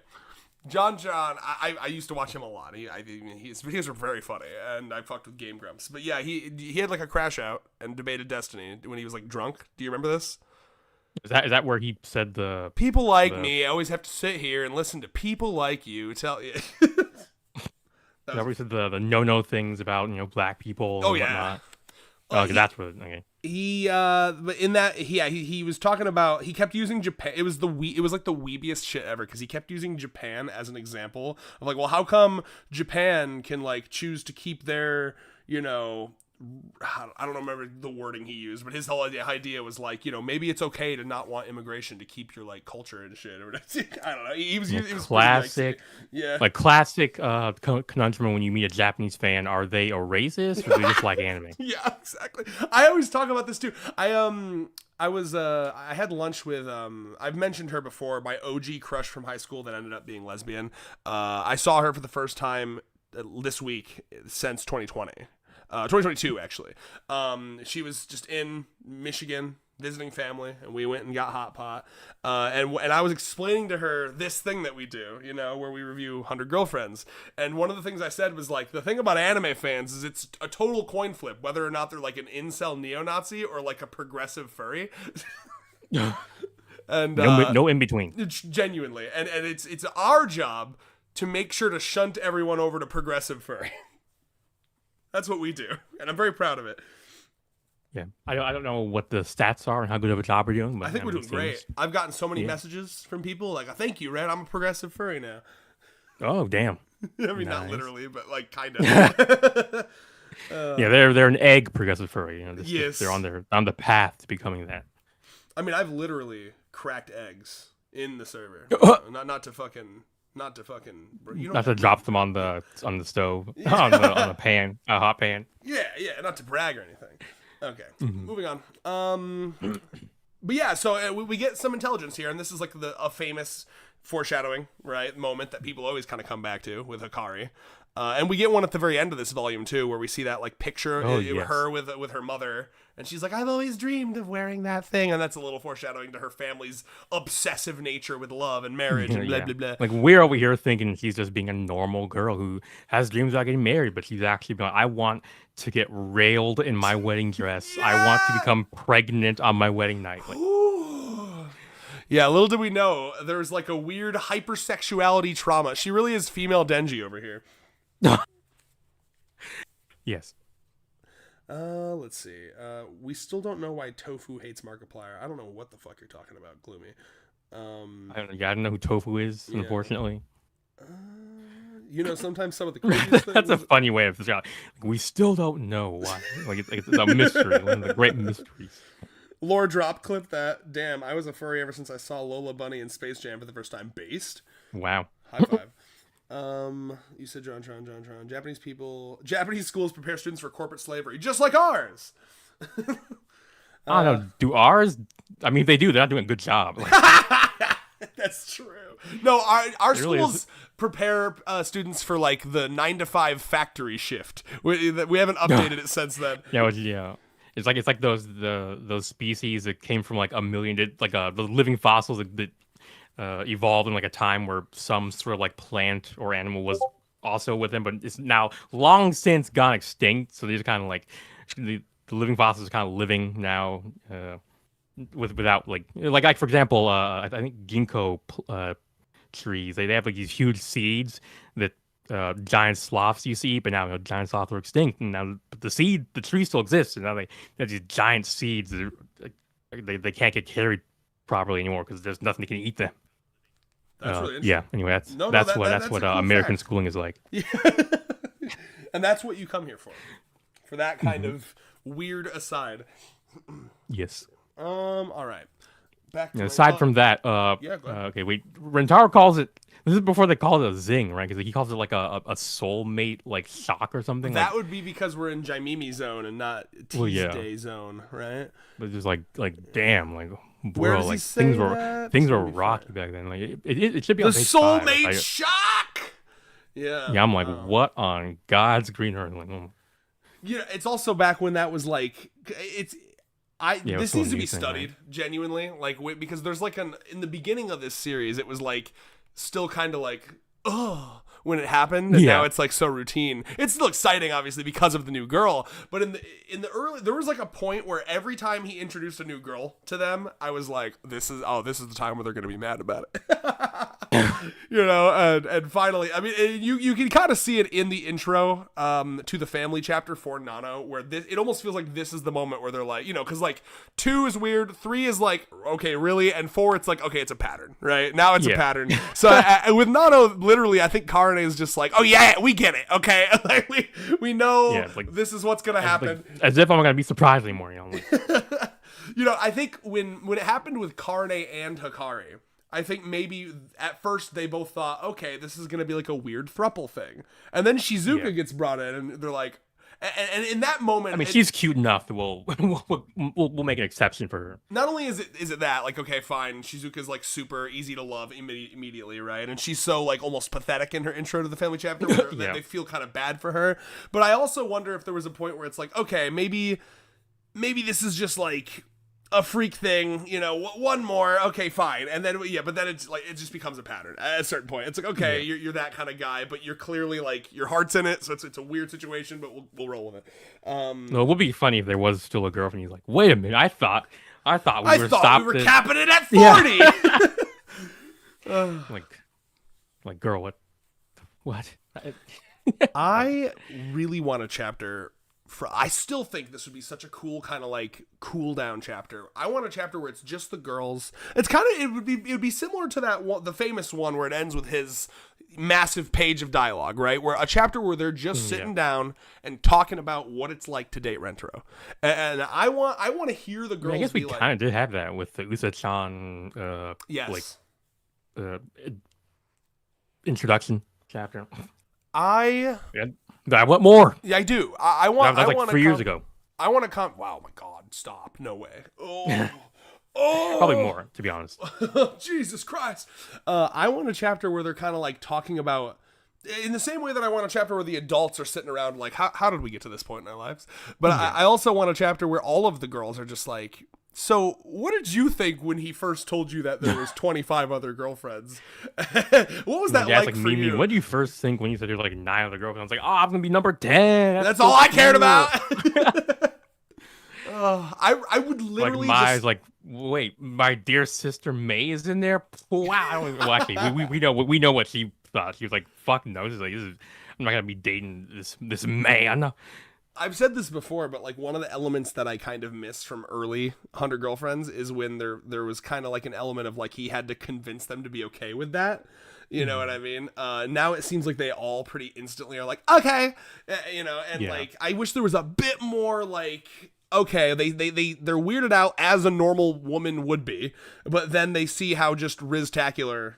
John, I used to watch him a lot. His videos were very funny, and I fucked with Game Grumps. But yeah, he had like a crash out and debated Destiny when he was like drunk. Do you remember this? Is that where he said the people like me? I always have to sit here and listen to people like you tell you. That where he said the no things about black people. Oh and yeah. Whatnot. Okay, that's what. Okay. But in that, he was talking about, he kept using Japan. It was like the weebiest shit ever because he kept using Japan as an example of like, well, how come Japan can like choose to keep their, I don't remember the wording he used, but his whole idea was like, maybe it's okay to not want immigration to keep your like culture and shit. Or I don't know. He was classic, yeah, like classic conundrum when you meet a Japanese fan. Are they a racist or do they just like anime? Yeah, exactly. I always talk about this too. I had lunch with I've mentioned her before, my OG crush from high school that ended up being lesbian. I saw her for the first time this week since 2020. 2022 actually. She was just in Michigan visiting family, and we went and got hot pot. And I was explaining to her this thing that we do, where we review 100 Girlfriends. And one of the things I said was like, the thing about anime fans is it's a total coin flip whether or not they're like an incel neo-Nazi or like a progressive furry. And no in between. Genuinely, and it's our job to make sure to shunt everyone over to progressive furry. That's what we do, and I'm very proud of it. Yeah, I don't know what the stats are and how good of a job we're doing. But I think we're doing great. I've gotten so many messages from people like, "Thank you, Red. I'm a progressive furry now." Oh, damn. I mean, not literally, but like kind of. Yeah, they're an egg progressive furry. Yes, they're on the path to becoming that. I mean, I've literally cracked eggs in the server. Not to drop them on the stove, on a pan, a hot pan. Yeah, not to brag or anything. Okay, moving on. But yeah, so we get some intelligence here, and this is like a famous foreshadowing, right, moment that people always kind of come back to with Hikari. And we get one at the very end of this volume too, where we see that like picture of her with her mother, and she's like, "I've always dreamed of wearing that thing," and that's a little foreshadowing to her family's obsessive nature with love and marriage and blah blah blah. Like we're over here thinking she's just being a normal girl who has dreams about getting married, but she's actually going, "I want to get railed in my wedding dress. Yeah! I want to become pregnant on my wedding night." Like, yeah, little did we know there's like a weird hypersexuality trauma. She really is female Denji over here. Yes. Let's see. We still don't know why Tofu hates Markiplier. I don't know what the fuck you're talking about, Gloomy. I don't know who Tofu is, unfortunately. Sometimes some of the craziest things... That's a funny way of describing. We still don't know why. Like it's a mystery, one of the great mysteries. Lore drop clip that. Damn, I was a furry ever since I saw Lola Bunny in Space Jam for the first time. Based. Wow. High five. You said JonTron. Japanese schools prepare students for corporate slavery, just like ours. I don't know. Do ours? I mean, they do. They're not doing a good job. That's true. No, our It really schools is. prepare students for like the 9 to 5 factory shift. We haven't updated it since then. Yeah. It's like those species that came from like a million, the living fossils that evolved in like a time where some sort of like plant or animal was also with them, but it's now long since gone extinct. So these are kind of like the living fossils are kind of living now without like for example, I think ginkgo trees. They have like these huge seeds that giant sloths used to eat, but now giant sloths are extinct, and now the tree still exists, and now they have these giant seeds that they can't get carried properly anymore because there's nothing that can eat them. That's really Yeah. interesting. Anyway, No, that's that's what a cool American fact. schooling is like. Yeah. And that's what you come here for that kind of weird aside. Yes. All right. Back to Aside from that, yeah, go ahead. okay, wait. Rentaro calls it. This is before they call it a zing, right? Because he calls it like a soulmate like shock or something. That like, would be because we're in Jaimimi zone and not Well, yeah. Tuesday zone, right? but just like damn, like Where bro, does he like say things that? were Let me rocky find back then. Like it should be The on page 5. soulmate Like, shock. Yeah. yeah, I'm like, what on God's green earth? Like, Yeah, it's also back when that was like Yeah, it was this still a needs to new be thing, studied genuinely, like because there's like in the beginning of this series it was like still kind of like when it happened, and Yeah. now it's like so routine. It's still exciting obviously because of the new girl, but in the early there was like a point where every time he introduced a new girl to them, I was like, this is the time where they're going to be mad about it. And finally, I mean, you can kind of see it in the intro to the family chapter for Nano, where it almost feels like this is the moment where they're like, because like 2 is weird, 3 is like, okay, really, and 4 it's like, okay, it's a pattern, right? Now it's a pattern. So with Nano, literally, I think Karane is just like, oh yeah, we get it, okay, like we know this is what's gonna happen. As if I'm gonna be surprised anymore, I think when it happened with Karane and Hikari, I think maybe at first they both thought, okay, this is going to be like a weird throuple thing. And then Shizuka gets brought in, and they're like, and in that moment... I mean, she's cute enough that we'll make an exception for her. Not only is it that, like, okay, fine, Shizuka's like super easy to love immediately, right? And she's so like almost pathetic in her intro to the family chapter where they feel kind of bad for her. But I also wonder if there was a point where it's like, okay, maybe this is just like... a freak thing, one more, okay, fine, and then but then it's like it just becomes a pattern at a certain point. It's like, okay, you're that kind of guy, but you're clearly like your heart's in it, so it's a weird situation, but we'll roll with it. No, it would be funny if there was still a girlfriend. He's like, wait a minute, I thought we were capping it at 40. Like girl, what? I really want a chapter. I still think this would be such a cool kind of like cool down chapter. I want a chapter where it's just the girls. It's kind of it would be similar to that one, the famous one where it ends with his massive page of dialogue, right? Where a chapter where they're just sitting down and talking about what it's like to date Rentaro. And I want to hear the girls. I guess we kind of did have that with the Usa-chan introduction chapter. I want more. Yeah, I do. I want. That was like 3 years ago. I want to come. Wow, my God! Stop! No way. Oh, probably more, to be honest. Jesus Christ! I want a chapter where they're kind of like talking about, in the same way that I want a chapter where the adults are sitting around like, how did we get to this point in our lives? But I also want a chapter where all of the girls are just like, so what did you think when he first told you that there was 25 other girlfriends? What was that like for you? What did you first think when you said there's like 9 other girlfriends? I was like, I'm gonna be number 10. That's all I cared about. I would literally like eyes like, wait, my dear sister May is in there. Wow. Well, actually, we know what she thought. She was like, fuck no, I'm not gonna be dating this man. I've said this before, but like one of the elements that I kind of miss from early 100 Girlfriends is when there was kind of like an element of like he had to convince them to be okay with that. You know what I mean? Now it seems like they all pretty instantly are like, okay, like I wish there was a bit more like, okay, they're weirded out as a normal woman would be, but then they see how just Riztacular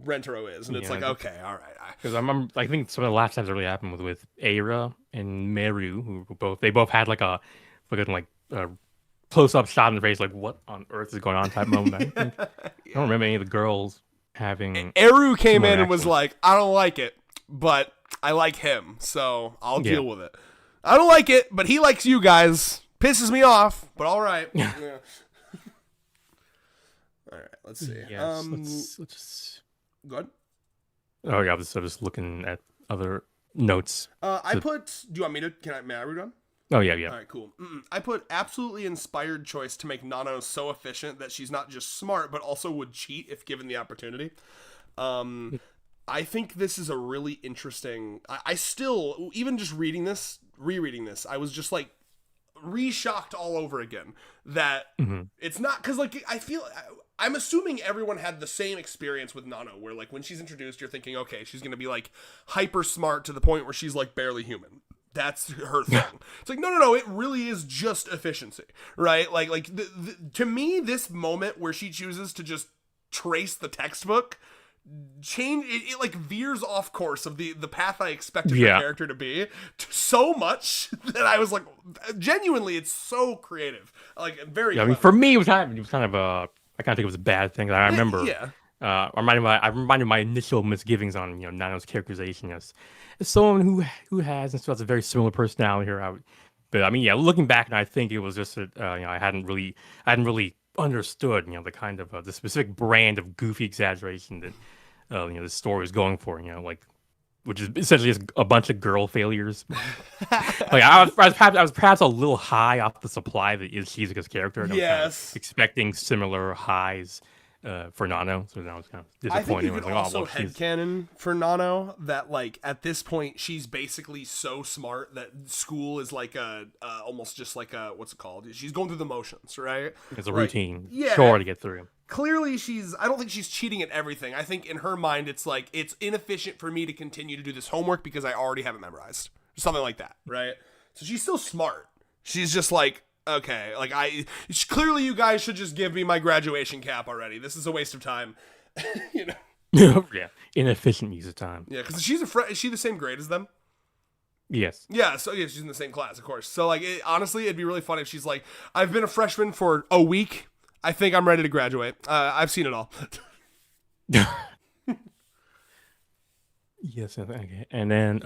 Rentaro is, and it's like, okay, all right. Because I think some of the last times that really happened with Eira and Meru, who both had like a fucking close up shot in the face, like what on earth is going on type moment. I don't remember any of the girls having Eru came in and actions. was like, I don't like it, but I like him, so I'll deal with it. I don't like it, but he likes you guys. Pisses me off, but all right. Yeah. All right, let's see. Yes, let's Go ahead. Oh yeah, I was just looking at other notes. I put. Do you want me to? May I read on? Oh yeah. All right, cool. I put absolutely inspired choice to make Nano so efficient that she's not just smart, but also would cheat if given the opportunity. I think this is a really interesting. I still, even just rereading this, I was just like re-shocked all over again that it's not, because like I'm assuming everyone had the same experience with Nano, where like when she's introduced, you're thinking, okay, she's gonna be like hyper smart to the point where she's like barely human. That's her thing. It's like, no, it really is just efficiency, right? Like to me, this moment where she chooses to just trace the textbook, change it like veers off course of the path I expected her character to be so much that I was like, genuinely, it's so creative, like very. Yeah, I mean, for me, it was kind of a. I kind of think it was a bad thing. I remember. I reminded my initial misgivings on Nano's characterization as someone who has and still has a very similar personality here. But I mean, looking back, and I think it was just that I hadn't really understood the kind of the specific brand of goofy exaggeration that the story was going for. Which is essentially just a bunch of girl failures. Like I was perhaps a little high off the supply that is Shizuka's character. And I was kind of expecting similar highs for Nano, so I was kind of disappointed. I think you could like, also headcanon for Nano that like at this point she's basically so smart that school is like a almost just like a, what's it called? She's going through the motions, right? It's a routine, chore to get through. Clearly I don't think she's cheating at everything. I think in her mind it's like, it's inefficient for me to continue to do this homework because I already have it memorized. Something like that, right? So she's still smart. She's just like, okay, like clearly you guys should just give me my graduation cap already. This is a waste of time. Yeah, inefficient use of time. Yeah, because is she the same grade as them? Yes. Yeah, so she's in the same class, of course. So like, honestly, it'd be really funny if she's like, I've been a freshman for a week. I think I'm ready to graduate. I've seen it all. Yes, okay. And then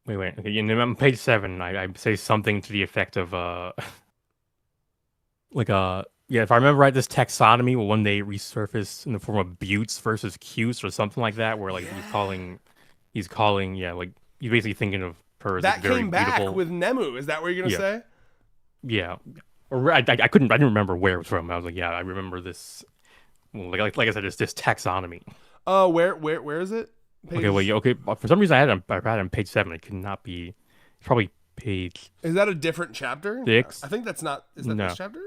wait. Okay, and then on page 7, I say something to the effect of if I remember right, this taxonomy will one day resurface in the form of buttes versus cutes or something like that, where like he's calling like he's basically thinking of her as that very came back beautiful. With Nemu. Is that what you're gonna say? Yeah. Or I didn't remember where it was from. I was like, I remember this. Well, like I said, it's this taxonomy. Where is it? Page... Okay. For some reason, I had it on page 7. It could not be. It's probably page. Is that a different chapter? 6. I think that's not. Is that this chapter?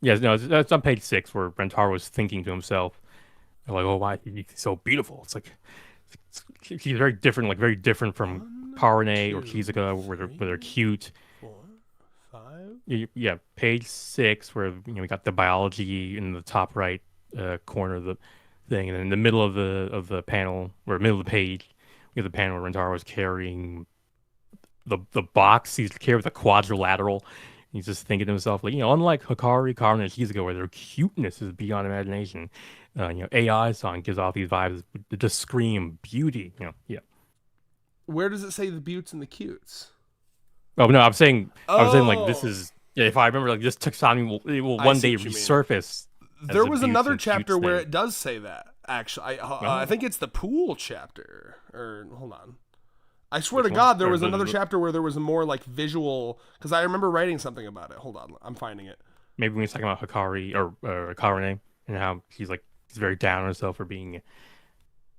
Yes, no, it's on page 6 where Rentaro was thinking to himself, like, oh, why he's so beautiful. It's like he's very different, like very different from Parane or Shizuka, where they're cute. 4, 5. Yeah, page 6 where we got the biology in the top right corner of the thing, and then in the middle of the panel or middle of the page, we have the panel where Rentaro is carrying the box. He's carrying the quadrilateral. He's just thinking to himself, like, unlike Hikari, Karin, and Shizuka, where their cuteness is beyond imagination, AI-san gives off these vibes that just scream beauty. Where does it say the buttes and the cutes? Oh no, I was saying like this is if I remember, like this taxonomy will one day resurface. There was another chapter where it does say that. Actually, I think it's the pool chapter. Or hold on. I swear to God, there was another chapter where there was a more like visual, because I remember writing something about it. Hold on, I'm finding it. Maybe when he's talking about Hikari or Karane and how he's very down on herself for being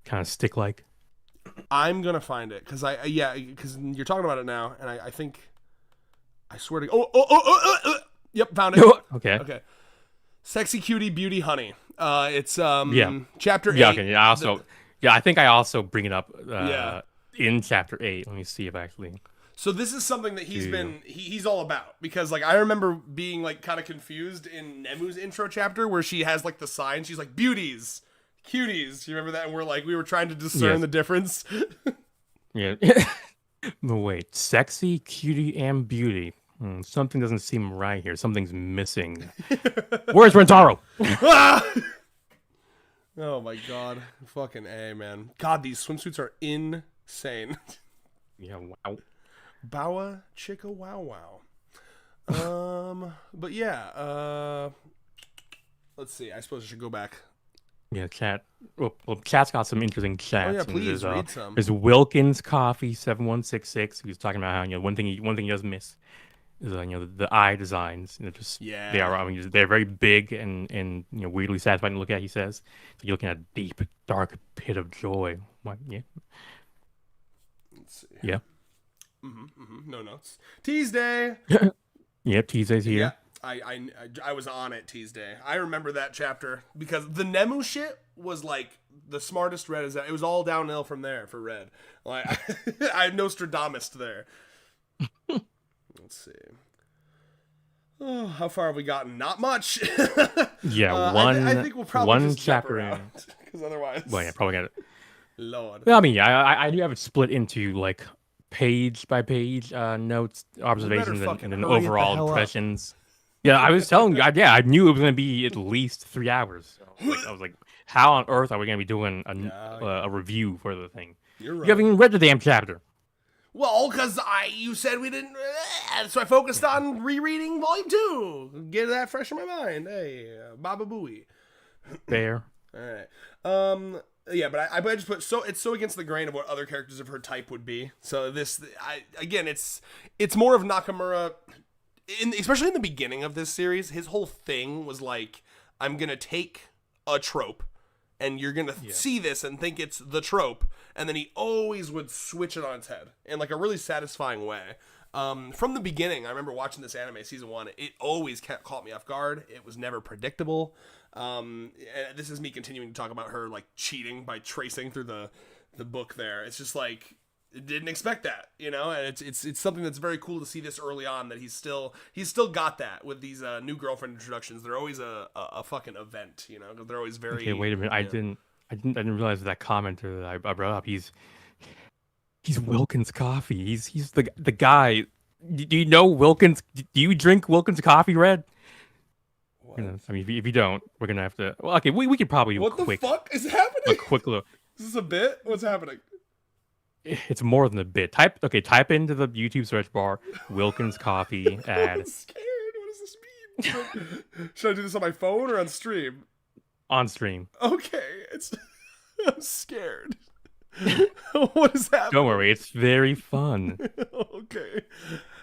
kind of stick-like. I'm gonna find it because because you're talking about it now, and I think I swear to yep, found it. Okay. Sexy cutie beauty honey. It's chapter 8. Yeah, okay. I think I also bring it up. In chapter 8. Let me see if actually. So this is something that he's all about, because like I remember being like kind of confused in Nemu's intro chapter where she has like the sign. She's like beauties, cuties. You remember that? And we were trying to discern the difference. Yeah. But wait, sexy, cutie, and beauty. Something doesn't seem right here. Something's missing. Where's Rentaro? Oh my god. Fucking A, man. God, these swimsuits are insane. Yeah, wow. Bowa chicka wow wow. But yeah, let's see. I suppose I should go back. Yeah, chat. Well, chat's got some interesting chats. Oh yeah, And please read some. There's Wilkins Coffee 7166. Who's talking about how one thing he does miss is the eye designs. Yeah. They are. I mean, they're very big and weirdly satisfying to look at. He says, so you're looking at a deep, dark pit of joy. What? Yeah. Let's see. Yeah. No notes. Tease Day. Yep, Tuesday's here. Yeah. I was on it Tuesday. I remember that chapter because the Nemu shit was like the smartest Red is. It was all downhill from there for Red. Like I Nostradamus there. Let's see. Oh, how far have we gotten? Not much. Yeah, I think we'll probably one just jump chapter around because otherwise. Well, yeah, probably got it. Lord. Well, I mean, yeah, I do have it split into like page by page notes, observations, and then overall impressions. Yeah, I was telling you, I knew it was going to be at least 3 hours. So, I was like, how on earth are we going to be doing a review for the thing? You're right. You haven't even read the damn chapter. Well, because you said we didn't, so I focused on rereading Volume 2. Get that fresh in my mind. Hey, Baba Booey. Fair. All right. Yeah, but I just put it's so against the grain of what other characters of her type would be. So it's more of Nakamura, especially in the beginning of this series. His whole thing was like, I'm gonna take a trope, and you're gonna see this and think it's the trope, and then he always would switch it on its head in like a really satisfying way. From the beginning, I remember watching this anime season 1. It always caught me off guard. It was never predictable. And this is me continuing to talk about her like cheating by tracing through the book there. It's just like, didn't expect that, and it's something that's very cool to see this early on, that he's still got that with these new girlfriend introductions. They're always a fucking event, because they're always very. Okay, wait a minute. I didn't realize that commenter that I brought up. He's Wilkins Coffee. He's the guy. Do you know Wilkins? Do you drink Wilkins Coffee, Red? I mean, if you don't, we're gonna have to. Well, okay, we could probably do what a quick. What the fuck is happening? A quick look. Is this a bit? What's happening? It's more than a bit. Type into the YouTube search bar Wilkins Coffee ad. I'm scared. What does this mean? Should I do this on my phone or on stream? On stream. Okay, I'm scared. What is happening? Don't worry, it's very fun. Okay.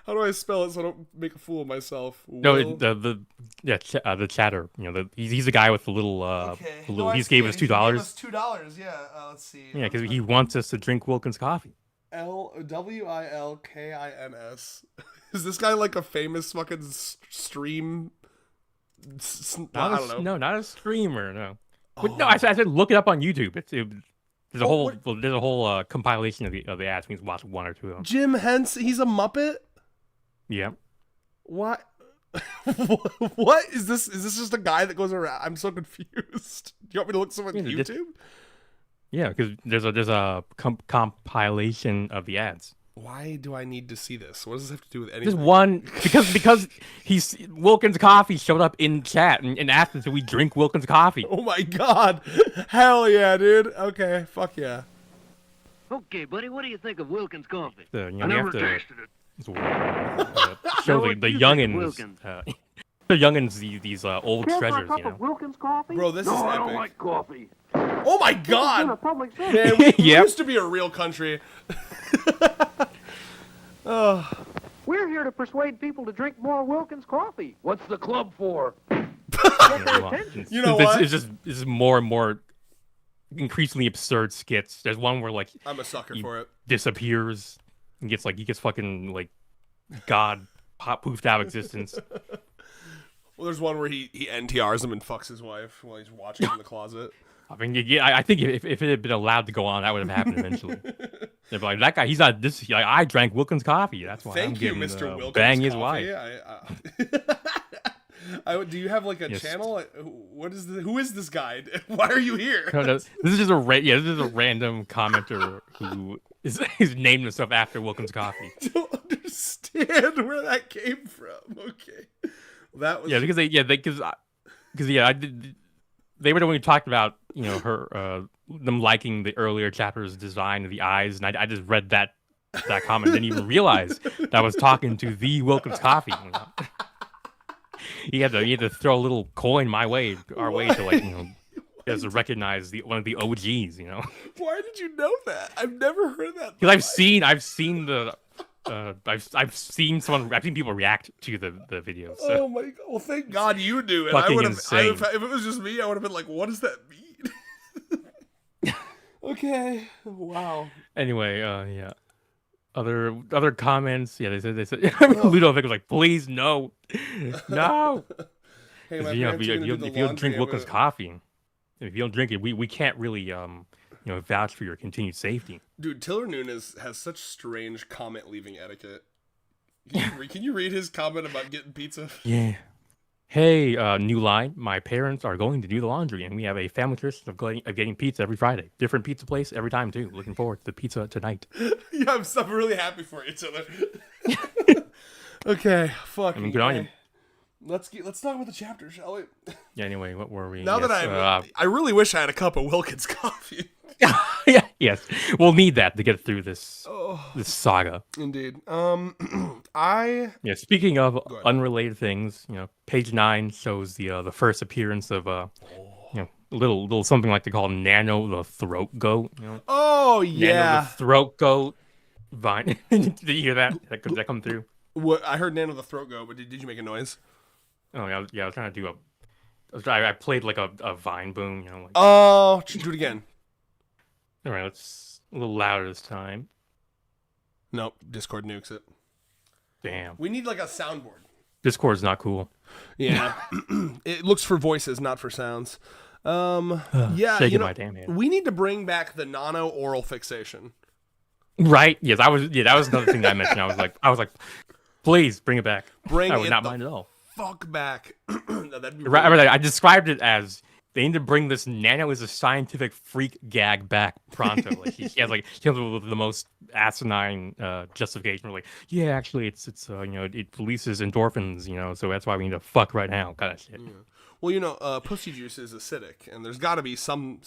How do I spell it so I don't make a fool of myself? No, the chatter. He's the guy with the little okay. He gave us $2. He gave us $2. Yeah. Let's see. Yeah, because he wants us to drink Wilkins Coffee. Wilkins. Is this guy like a famous fucking stream? I don't know. No, not a streamer. No. But no, I said look it up on YouTube. There's a whole compilation of the ads. We can watch 1 or 2 of them. Jim Hence, he's a Muppet. Yeah. What? What is this? Is this just a guy that goes around? I'm so confused. Do you want me to look some on YouTube? Yeah, because there's a compilation of the ads. Why do I need to see this? What does this have to do with anything? Just one because Wilkins Coffee showed up in chat and asked us if we drink Wilkins Coffee. Oh my god! Hell yeah, dude. Okay, fuck yeah. Okay, buddy, what do you think of Wilkins Coffee? I never tasted it. Show the youngins. The youngins, these old treasures, Wilkins Coffee? Bro, this is epic. I don't like coffee. Oh my god! Man, we used to be a real country. We're here to persuade people to drink more Wilkins Coffee. What's the club for? You know what? It's just more and more increasingly absurd skits. There's one where like I'm a sucker for it. Disappears and gets fucking like God poofed out of existence. Well, there's one where he NTRs him and fucks his wife while he's watching in the closet. I mean, yeah, I think if it had been allowed to go on, that would have happened eventually. They'd be like, that guy, he's not this. Like, I drank Wilkins Coffee. That's why I'm getting Mr. Wilkins bang his Coffee. wife. Do you have like a channel? Who is this guy? Why are you here? No, this is just a random commenter who is named himself after Wilkins Coffee. I don't understand where that came from. Okay, well, that was because they were the one who talked about her them liking the earlier chapter's design of the eyes, and I just read that comment, didn't even realize that I was talking to the Wilkins Coffee. He had to throw a little coin our way to as to recognize one of the OGs. Why did you know that? I've never heard that. Because I've seen people react to the videos. So. Oh my god! Well, thank God you do. And Fucking insane. insane. If it was just me, I would have been like, "What does that mean?" Okay. Wow. Anyway, yeah. Other comments. Yeah, they said. Ludovic was like, "Please, no." Hey, my If parents are gonna do the you don't drink laundry, Wilkins coffee, if you don't drink it, we can't really vouch for your continued safety. Dude, Tiller Nunes has such strange comment leaving etiquette. Can you read his comment about getting pizza? Yeah. Hey, new line. My parents are going to do the laundry, and we have a family tradition of getting pizza every Friday. Different pizza place every time too. Looking forward to the pizza tonight. Yeah, I'm really happy for you, Tiller. Okay, fuck. Good on you. Let's talk about the chapter, shall we? Yeah. Anyway, what were we? Now that I really wish I had a cup of Wilkins coffee. Yeah. Yes. We'll need that to get through this saga. Indeed. Yeah. Speaking of unrelated things, page 9 shows the first appearance of little something like they call Nano the throat goat. Oh yeah. Nano the throat goat. Vine. Did you hear that? Did that come through? What I heard Nano the throat go, but did you make a noise? Oh yeah, I was trying to do I played like a Vine boom, Oh, do it again. All right, let's a little louder this time. Nope, Discord nukes it. Damn. We need like a soundboard. Discord's not cool. Yeah, it looks for voices, not for sounds. Yeah, shaking my damn hand. We need to bring back the Nano oral fixation. Right? Yes, that was another thing that I mentioned. I was like, please bring it back. I would not mind at all. Fuck back. No, that'd be Right. I described it as they need to bring this Nano is a scientific freak gag back pronto. Like he has the most asinine justification. Like, yeah, actually, it's it releases endorphins, so that's why we need to fuck right now, kind of shit. Yeah. Well, pussy juice is acidic, and there's got to be some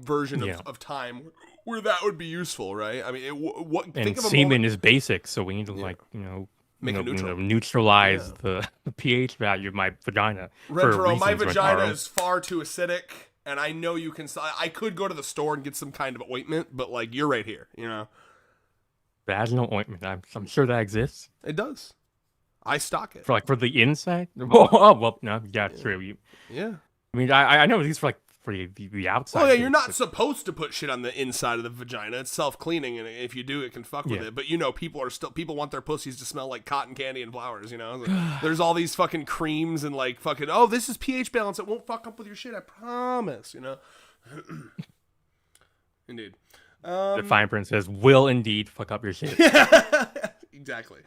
version of time where that would be useful, right? I mean, semen is basic, so we need to make it neutral. Neutralize the pH value of my vagina. Retro, my vagina is far too acidic, and I know you can. I could go to the store and get some kind of ointment, but you're right here, Vaginal ointment. I'm sure that exists. It does. I stock it for the inside. Oh well, no, yeah, true. Yeah. I mean, I know these for the outside. Oh yeah, you're not supposed to put shit on the inside of the vagina. It's self-cleaning, and if you do, it can fuck with it. But people want their pussies to smell like cotton candy and flowers. There's all these fucking creams and this is pH balance. It won't fuck up with your shit. I promise. Indeed. The fine print says, "Will indeed fuck up your shit." Exactly.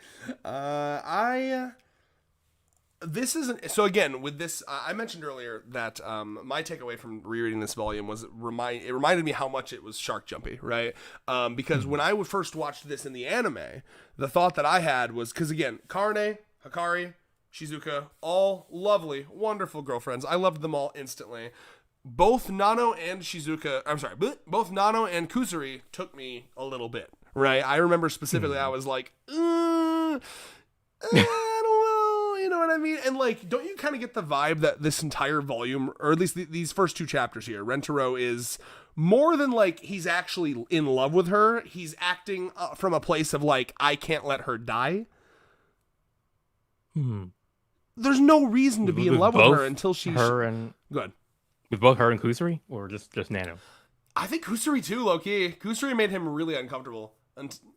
This isn't so. Again, with this, I mentioned earlier that my takeaway from rereading this volume was it reminded me how much it was shark jumpy, right? Because when I first watched this in the anime, the thought that I had was because again, Karne, Hikari, Shizuka, all lovely, wonderful girlfriends. I loved them all instantly. Both Nano and both Nano and Kusuri took me a little bit, right? I remember specifically, I was like, I don't know, you know what I mean? And don't you kind of get the vibe that this entire volume, or at least these first two chapters here, Rentaro is more than he's actually in love with her. He's acting from a place of I can't let her die. There's no reason to be in love with her until she's good. With both her and Kusuri, or just Nano? I think Kusuri too, low-key. Kusuri made him really uncomfortable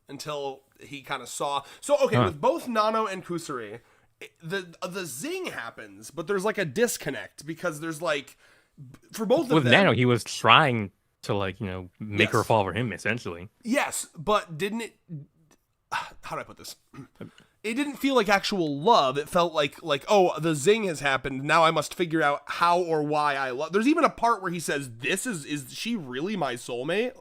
until he kind of saw. So, okay, with both Nano and Kusuri, the zing happens, but there's a disconnect because there's for both of them. With Nano, he was trying to make her fall for him, essentially. Yes, but didn't it? How do I put this? It didn't feel like actual love. It felt like oh, the zing has happened. Now I must figure out how or why I love. There's even a part where he says, "Is she really my soulmate?"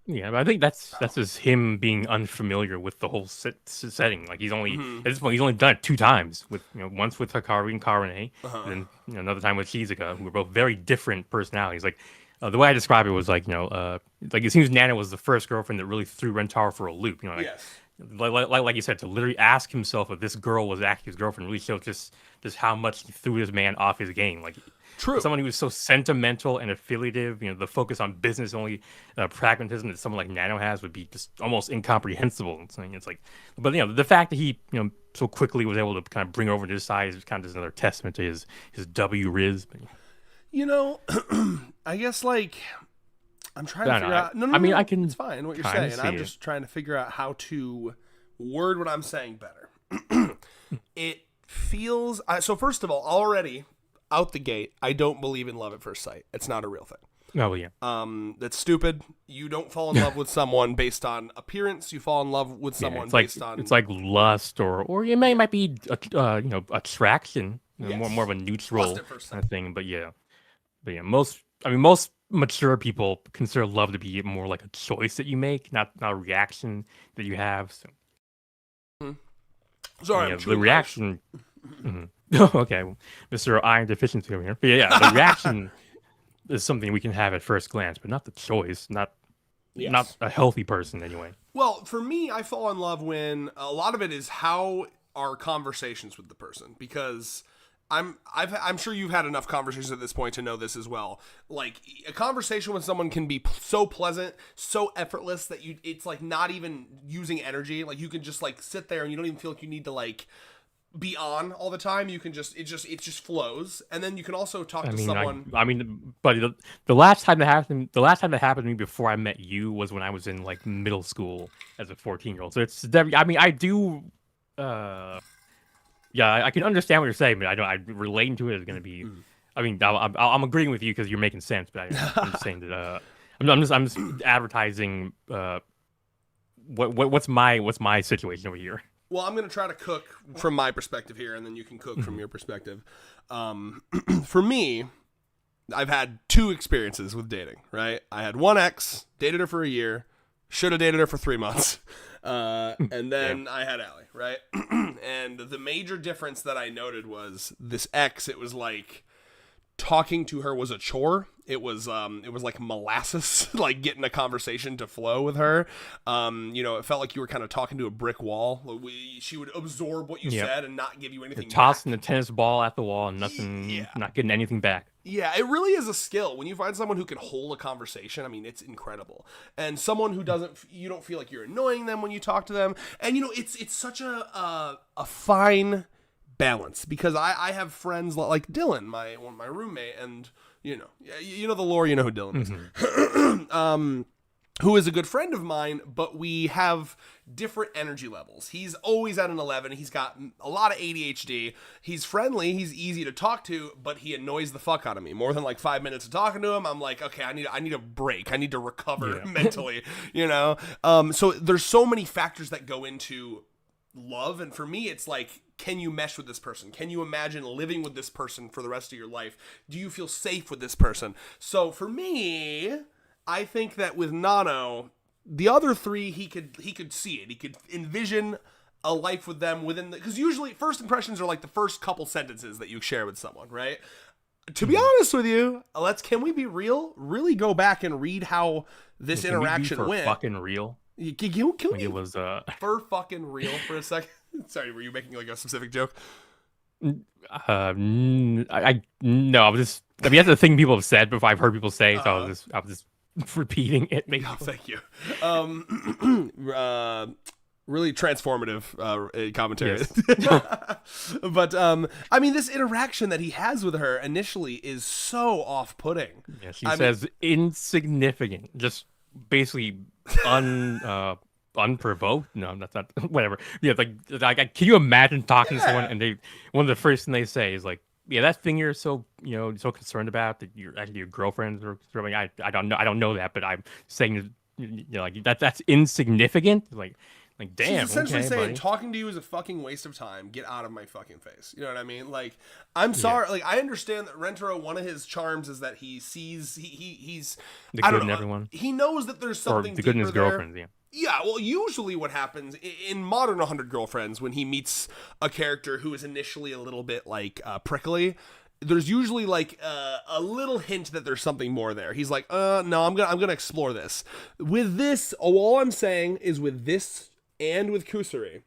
Yeah, but I think that's just him being unfamiliar with the whole setting. Like he's only at this point he's only done it 2 times with once with Hikari and Karane, and then another time with Shizuka, who were both very different personalities. Like the way I describe it was like like it seems Nano was the first girlfriend that really threw Rentaro for a loop. Like, Yes. like you said, to literally ask himself if this girl was actually his girlfriend really shows just how much he threw this man off his game. Like. True. Someone who was so sentimental and affiliative, the focus on business only, pragmatism that someone like Nano has would be just almost incomprehensible. It's like, but the fact that he so quickly was able to kind of bring over to his side is kind of just another testament to his W Riz. I guess like I'm trying to figure out. No, I mean, I can. It's fine what you're saying. I'm just trying to figure out how to word what I'm saying better. It feels so. First of all, already. Out the gate, I don't believe in love at first sight. It's not a real thing. Oh yeah. That's stupid. You don't fall in love with someone based on appearance. You fall in love with someone based on. It's like lust, or it might be attraction, more of a neutral kind of thing. But yeah, most mature people consider love to be more like a choice that you make, not a reaction that you have. So. Sorry, the reaction. Okay, Mr. Iron Deficiency over here. But yeah, the reaction is something we can have at first glance, but not the choice, not a healthy person anyway. Well, for me, I fall in love when a lot of it is how our conversations with the person, because I'm sure you've had enough conversations at this point to know this as well. Like a conversation with someone can be so pleasant, so effortless that it's like not even using energy. Like you can just like sit there and you don't even feel like you need to like be on all the time. You can it just flows, and then you can also talk to someone. But the last time that happened to me before I met you was when I was in like middle school as a 14-year-old. So it's I do. Yeah, I can understand what you're saying, but I relating to it is going to be. I mean, I'm agreeing with you because you're making sense, but I'm just saying that. I'm just advertising. What's my situation over here? Well, I'm going to try to cook from my perspective here, and then you can cook from your perspective. For me, I've had 2 experiences with dating, right? I had one ex, dated her for a year, should have dated her for 3 months, and then I had Allie, right? And the major difference that I noted was this ex, it was like talking to her was a chore. It was like molasses, like getting a conversation to flow with her. It felt like you were kind of talking to a brick wall. She would absorb what you said and not give you anything. You're tossing the tennis ball at the wall and nothing, not getting anything back. Yeah, it really is a skill. When you find someone who can hold a conversation, I mean, it's incredible. And someone who you don't feel like you're annoying them when you talk to them. And it's such a fine balance, because I have friends like Dylan, my roommate, and you know the lore, you know who Dylan is. Who is a good friend of mine, but we have different energy levels. He's always at an 11. He's got a lot of ADHD. He's friendly. He's easy to talk to, but he annoys the fuck out of me. More than like 5 minutes of talking to him, I'm like, okay, I need a break. I need to recover mentally, So there's so many factors that go into love, and for me, it's like, can you mesh with this person? Can you imagine living with this person for the rest of your life? Do you feel safe with this person? So for me, I think that with Nano, the other 3, he could see it. He could envision a life with them because usually first impressions are like the first couple sentences that you share with someone, right? To be honest with you, can we be real? Really go back and read how this interaction went. Fucking real. Can we it was for fucking real for a second? Sorry, were you making like a specific joke? No, I was just. I mean, that's the thing people have said before. I've heard people say, so I was just repeating it. Maybe. Oh, thank you. Really transformative commentary. Yes. But I mean, this interaction that he has with her initially is so off-putting. Yeah, she says insignificant, just basically unprovoked. No, that's not. Whatever. Yeah, like can you imagine talking to someone and one of the first thing they say is like, yeah, that thing you're so so concerned about that you're actually your girlfriend's or something. I don't know that, but I'm saying like that's insignificant. Like Like, damn. She's essentially okay, saying, buddy. talking to you is a fucking waste of time. Get out of my fucking face. You know what I mean? Like, I'm sorry. Like, I understand that Rentaro, one of his charms is that he sees, he's The good in everyone. He knows that there's something Or the good in his deeper there. girlfriends, yeah. Yeah, well, usually what happens in modern 100 Girlfriends, when he meets a character who is initially a little bit, like, prickly, there's usually, like, a little hint that there's something more there. He's like, no, I'm gonna explore this. With this, all I'm saying is with this and with Kusari,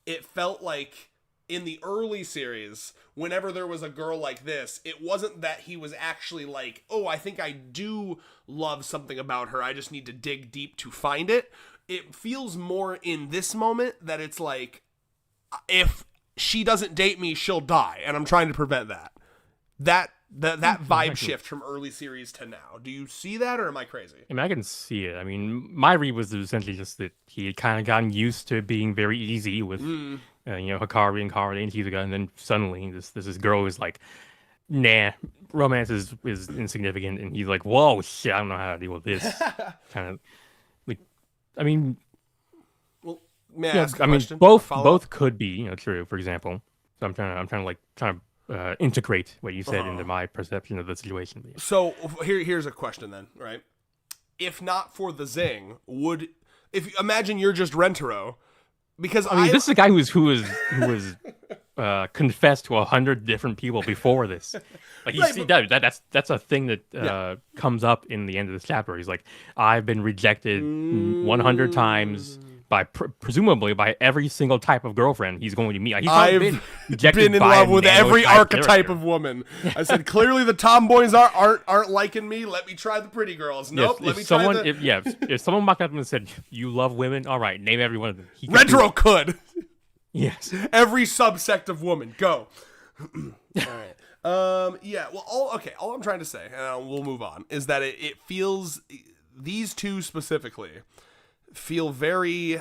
it felt like in the early series, whenever there was a girl like this, it wasn't that he was actually like, oh, I think I do love something about her, I just need to dig deep to find it. It feels more in this moment that it's like, if she doesn't date me, she'll die, and I'm trying to prevent that. That vibe shift from early series to now. Do you see that, or am I crazy? I mean, I can see it. I mean, my read was essentially just that he had kind of gotten used to being very easy with, Hikari and Kara and Shizuka, and then suddenly this girl is like, nah, romance is insignificant, and he's like, whoa, shit, I don't know how to deal with this. Kind of, like, I mean, well, may I ask a I mean, question? both could be, true. For example, so I'm trying to integrate what you said into my perception of the situation. So here's a question then, right? If not for the zing, imagine you're just Rentaro, because I mean, this is a guy who was confessed to 100 different people before this. Like that's a thing that comes up in the end of this chapter. He's like, I've been rejected 100 times by presumably by every single type of girlfriend he's going to meet. I've been in love with every archetype of woman. I said, clearly the tomboys aren't liking me. Let me try the pretty girls. Nope. If someone walked up and said, "You love women," all right, name every one of them. Rentaro could. Yes. Every subsect of woman. Go. All right. Yeah. Well. All I'm trying to say, and we'll move on, is that it feels, these two specifically feel very.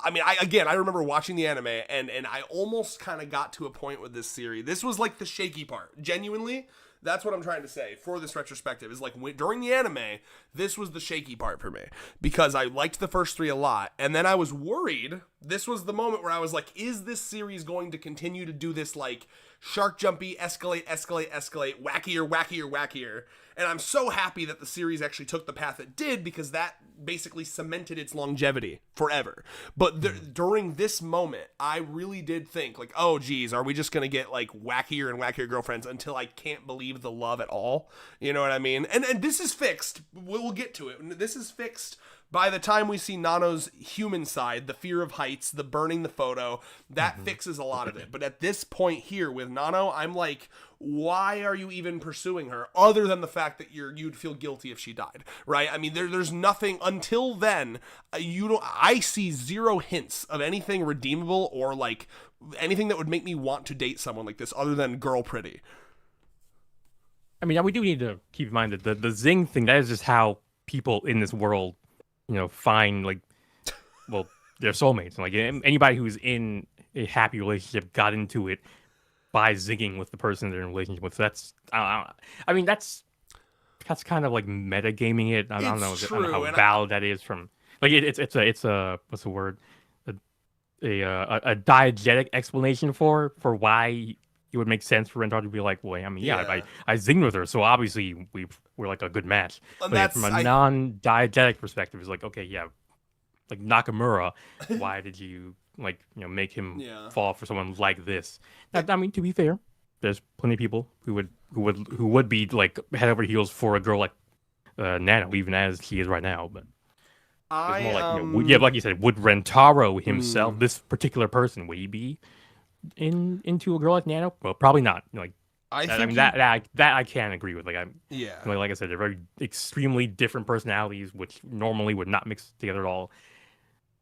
I mean, I remember watching the anime, and I almost kind of got to a point with this series. This was like the shaky part. Genuinely, that's what I'm trying to say for this retrospective. Is like during the anime, this was the shaky part for me, because I liked the first three a lot, and then I was worried. This was the moment where I was like, is this series going to continue to do this like shark jumpy, escalate, wackier? And I'm so happy that the series actually took the path it did, because that basically cemented its longevity forever. But during this moment, I really did think like, oh geez, are we just gonna get like wackier and wackier girlfriends until I can't believe the love at all? You know what I mean? And this is fixed. We'll get to it. This is fixed by the time we see Nano's human side, the fear of heights, the burning the photo, that fixes a lot of it. But at this point here with Nano, I'm like, why are you even pursuing her, other than the fact that you'd feel guilty if she died, right? I mean, there's nothing until then. I see zero hints of anything redeemable or like anything that would make me want to date someone like this, other than girl pretty. I mean, we do need to keep in mind that the zing thing, that is just how people in this world, find like, well, their soulmates. And like anybody who's in a happy relationship got into it by zigging with the person they're in a relationship with. So that's, I mean, that's kind of like metagaming it. I don't know how valid that is from, like, it's a what's the word? A diegetic explanation for why it would make sense for Rentaro to be like, well, I mean, I zinged with her, so obviously we're like a good match. But from a non-diegetic perspective, it's like, okay, yeah, like Nakamura, why did you make him fall for someone like this? Now, I mean, to be fair, there's plenty of people who would be like head over heels for a girl like Nano, even as she is right now. But it's more like, like you said, would Rentaro himself, this particular person, would he be into a girl like Nano? Well, probably not. That I can't agree with. Like I said, they're very extremely different personalities, which normally would not mix together at all.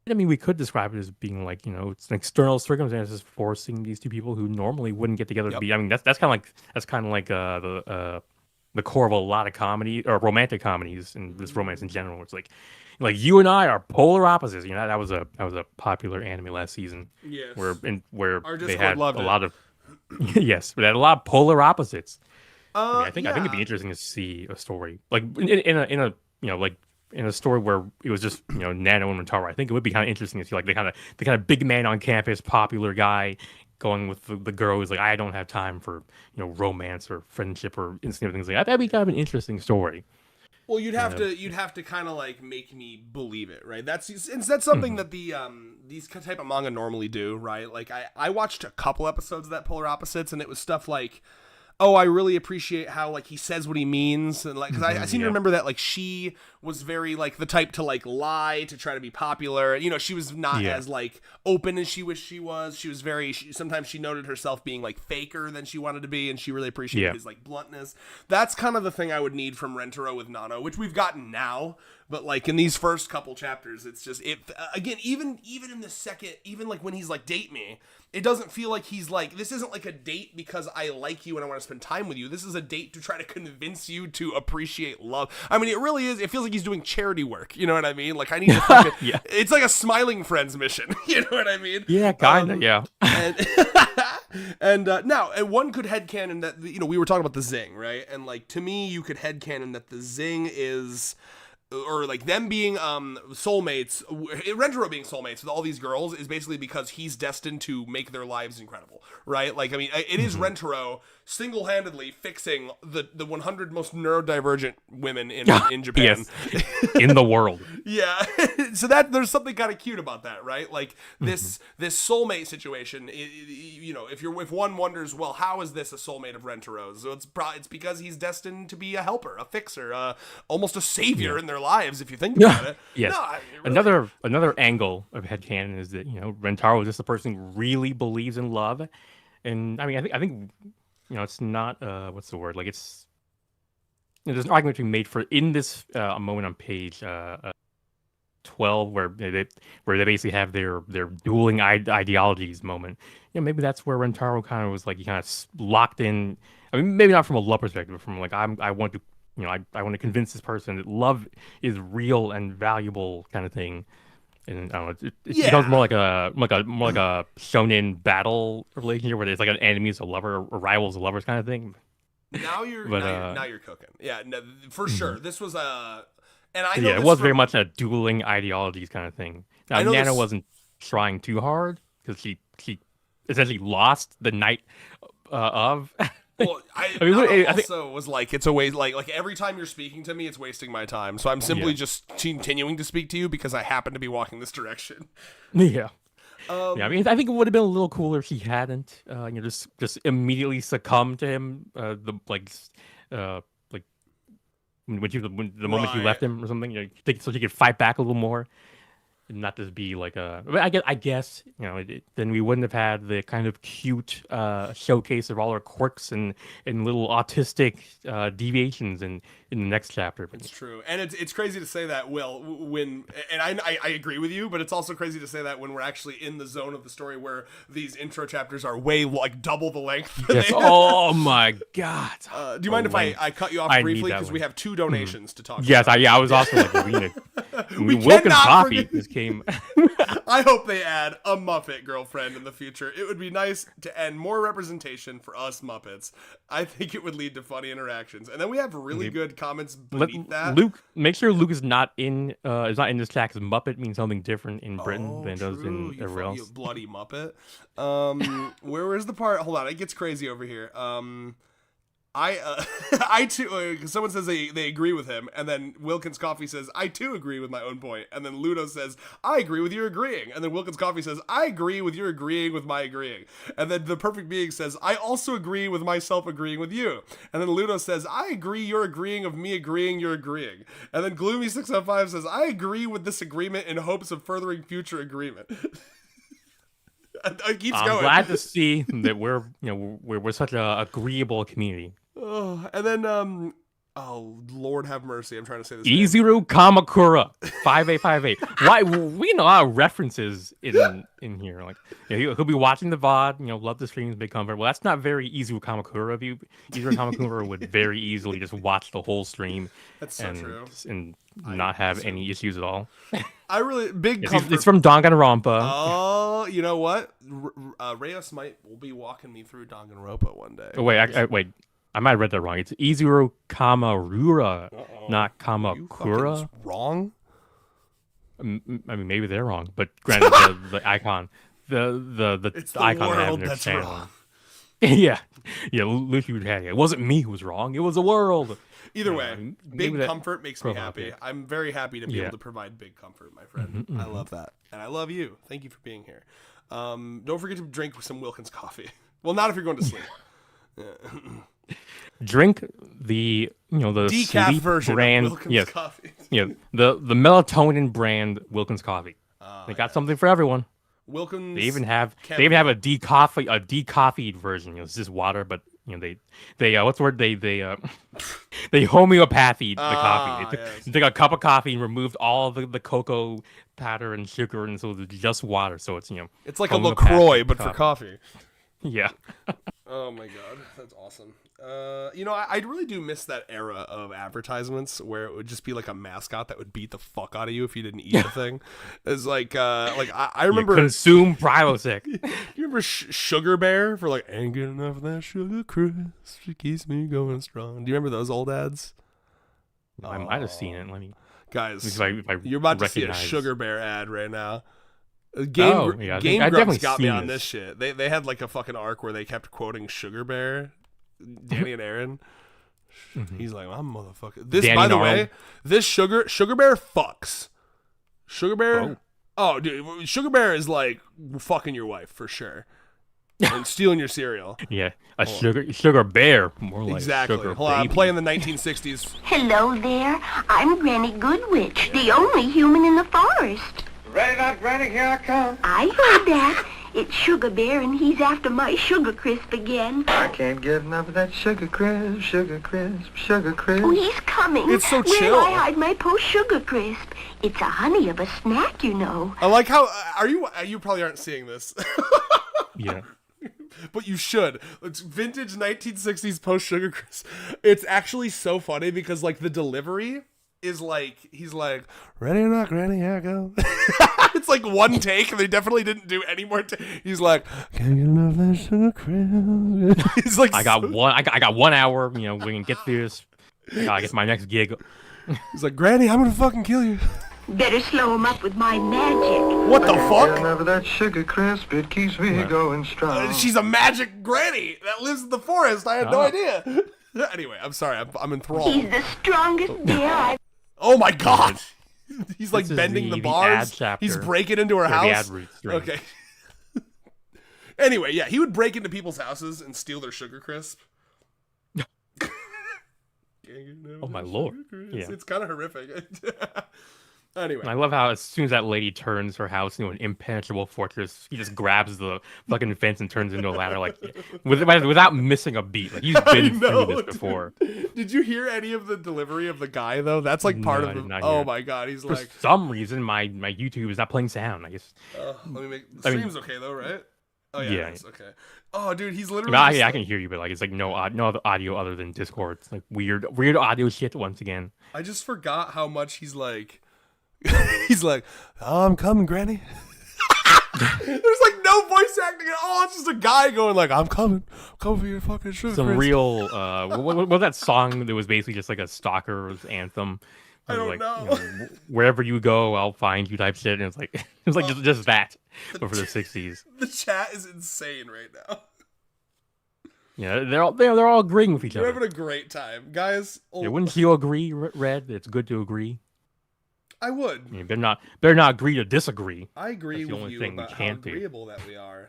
I mean, we could describe it as being like, it's an external circumstances forcing these two people who normally wouldn't get together to be. I mean, that's kind of like the core of a lot of comedy or romantic comedies and this romance in general. Where it's like you and I are polar opposites. That was a popular anime last season. Yes. Where Our they Discord had loved a it. lot of yes, but they had a lot of polar opposites. I think it'd be interesting to see a story like in a in a story where it was just Nano and Rentaro, I think it would be kind of interesting to see like the kind of big man on campus, popular guy going with the girl who's like, I don't have time for romance or friendship or instant things like that. That'd be kind of an interesting story. Well, you'd have to kind of like make me believe it, right? That's something that these type of manga normally do, right? Like I watched a couple episodes of that Polar Opposites, and it was stuff like, oh, I really appreciate how like he says what he means, and like because I seem to remember that like she was very like the type to like lie to try to be popular. She was not as like open as she wished she was. She was very. Sometimes she noted herself being like faker than she wanted to be, and she really appreciated his like bluntness. That's kind of the thing I would need from Rentaro with Nano, which we've gotten now. But like in these first couple chapters, it's just again, even in the second, even like when he's like date me, it doesn't feel like he's like, this isn't like a date because I like you and I want to spend time with you. This is a date to try to convince you to appreciate love. I mean, it really is. It feels like he's doing charity work. You know what I mean? Like I need to fucking, it's like a Smiling Friends mission. You know what I mean? Yeah, kind of. Yeah. And now, one could headcanon that we were talking about the Zing, right? And like to me, you could headcanon that the Zing is, or like them being soulmates, Rentaro being soulmates with all these girls is basically because he's destined to make their lives incredible, right? Like, I mean, it is Rentaro single-handedly fixing the 100 most neurodivergent women in Japan. Yes. In the world. Yeah. So that there's something kind of cute about that, right? Like this soulmate situation, if one wonders, well, how is this a soulmate of Rentaro's? So it's because he's destined to be a helper, a fixer, almost a savior in their lives, if you think about it. Yes. No, really... Another angle of headcanon is that Rentaro is just a person who really believes in love, and I mean I think it's not what's the word, like it's there's an argument to be made for in this a moment on page 12 where they basically have their dueling ideologies moment. Maybe that's where Rentaro kind of was like, he kind of locked in. I mean, maybe not from a love perspective, but from like I want to I want to convince this person that love is real and valuable kind of thing. And I don't know, it becomes more like a shonen battle relationship where it's like an enemy is a lover or rival is a lover kind of thing. Now you're cooking. Yeah, no, for sure. This was and I know it was very much a dueling ideologies kind of thing. Now Nano wasn't trying too hard because she essentially lost the night of. Well, I also was like, it's a way, like every time you're speaking to me, it's wasting my time. So I'm simply just continuing to speak to you because I happen to be walking this direction. Yeah. I mean, I think it would have been a little cooler if he hadn't, just immediately succumbed to him, the moment you left him or something, so he could fight back a little more. Not just be like I guess then we wouldn't have had the kind of cute showcase of all our quirks and little autistic deviations in the next chapter. It's true, and it's crazy to say that, Will, and I agree with you, but it's also crazy to say that when we're actually in the zone of the story where these intro chapters are way like double the length. Yes. Oh my god! Do you mind if I cut you off briefly because we have 2 donations to talk about? Yes, I was also like, Wilkins Coffee came. I hope they add a Muppet girlfriend in the future. It would be nice to add more representation for us Muppets. I think it would lead to funny interactions, and then we have really good comments beneath that. Luke, make sure Luke is not in this chat because Muppet means something different in Britain than it does in everywhere else. You bloody Muppet. Where's the part? Hold on, it gets crazy over here. I too, someone says they agree with him, and then Wilkins Coffee says, I too agree with my own point, and then Ludo says, I agree with your agreeing, and then Wilkins Coffee says, I agree with your agreeing with my agreeing, and then The Perfect Being says, I also agree with myself agreeing with you, and then Ludo says, I agree you're agreeing of me agreeing you're agreeing, and then Gloomy605 says, I agree with this agreement in hopes of furthering future agreement. It keeps going. I'm glad to see that we're such a agreeable community. Oh, and then oh Lord have mercy, I'm trying to say this. Izuru Kamakura 5858. Why we know our references in here. Like he'll be watching the VOD, love the streams, big comfort. Well, that's not very Izuru Kamakura of you. Izuru Kamakura would very easily just watch the whole stream. That's so true. And not have any issues at all. I really it's from Danganronpa. Oh, you know what? Rayos will be walking me through Danganronpa one day. Oh, wait. I might have read that wrong. It's Izuru Kamarura, not You Kamakura. fucking wrong. I mean, maybe they're wrong, but granted, the icon, the It's the icon they have in world their that's channel. wrong. yeah, Luffy would have it. It wasn't me who was wrong. It was the world. Either Yeah, way, maybe big that comfort makes me profile happy. pic. I'm very happy to be Yeah. able to provide big comfort, my friend. I love that. And I love you. Thank you for being here. Don't forget to drink some Wilkins coffee. Well, not if you're going to sleep. Drink the the Decaf sleep version brand. of Wilkins Yes, coffee. the melatonin brand Wilkins coffee. They got something for everyone. Wilkins. They even have Kev- a decoffeed version. It's just water, but they what's the word they homeopathied the coffee. They took a cup of coffee and removed all the cocoa powder and sugar, and so it's just water. So it's It's like a homeopathic LaCroix, but for coffee. Yeah. Oh my god, that's awesome. I really do miss that era of advertisements where it would just be like a mascot that would beat the fuck out of you if you didn't eat the thing. It's I remember Consume Prilosec. You remember Sugar Bear for like ain't good enough of that sugar crisp. It keeps me going strong. Do you remember those old ads? I might have seen it. Let me, Guys, if I you're about to see a recognize- Sugar Bear ad right now. I Game think I've Grumps definitely got me seen on this. this shit. They had like a fucking arc where they kept quoting Sugar Bear, Danny and Aaron. He's like, I'm motherfucker. This, Danny by the Gnarled. way, this Sugar Bear fucks. Sugar Bear. Oh, dude, Sugar Bear is like fucking your wife for sure, and stealing your cereal. Yeah, a sugar bear, more like Exactly. sugar Hold on, I'm baby. playing the 1960s. Hello there. I'm Granny Goodwitch, the only human in the forest. Ready not, Granny, here I come. I heard that. It's Sugar Bear, and he's after my sugar crisp again. I can't get enough of that sugar crisp, sugar crisp, sugar crisp. Oh, he's coming. It's so Where'd chill. I hide my post-sugar crisp? It's a honey of a snack, you know. I like how you probably aren't seeing this. Yeah. But you should. It's vintage 1960s post Sugar Crisp. It's actually so funny because like the delivery is like he's like, ready or not, Granny, here I go. It's like one take, and they definitely didn't do any more. He's like, can't get enough of that Sugar Crisp. He's like, I got 1 hour. We can get through this. I guess my next gig. He's like, Granny, I'm gonna fucking kill you. Better slow him up with my magic. What the Get fuck? enough of that sugar crisp, it keeps me going strong. She's a magic granny that lives in the forest. I had no idea. Anyway, I'm sorry. I'm enthralled. He's the strongest bear I've... Oh my god. He's like This is bending the the bars. ad chapter. He's breaking into her Or the house. ad route string. Okay. Anyway, yeah, he would break into people's houses and steal their sugar crisp. Oh my lord. Yeah. It's kind of horrific. Anyway, I love how as soon as that lady turns her house into an impenetrable fortress, he just grabs the fucking fence and turns into a ladder, like without missing a beat. Like he's been through this before. Did you hear any of the delivery of the guy though? That's like part No, of I the. did not Oh hear. my god, he's For like. some reason, my YouTube is not playing sound. I guess. Let me make. I mean- Stream's okay though, right? Oh yeah, Yeah. it is, okay. Oh dude, he's literally. I just I like- can hear you, but like it's like no other audio other than Discord. It's like weird audio shit once again. I just forgot how much he's like. He's like, oh, I'm coming, Granny. There's like no voice acting at all. It's just a guy going like, I'm coming for your fucking sugar Some crisp." real what was that song that was basically just like a stalker's anthem? I It was don't like, know. Wherever you go, I'll find you type shit. And it's like just that, but for the '60s. The chat is insane right now. Yeah, they're all agreeing with each We're other. having a great time, guys. Yeah, wouldn't you agree, Red? It's good to agree. I would. I mean, better not agree to disagree. I agree That's the with only you thing we about how can't do. agreeable that we are.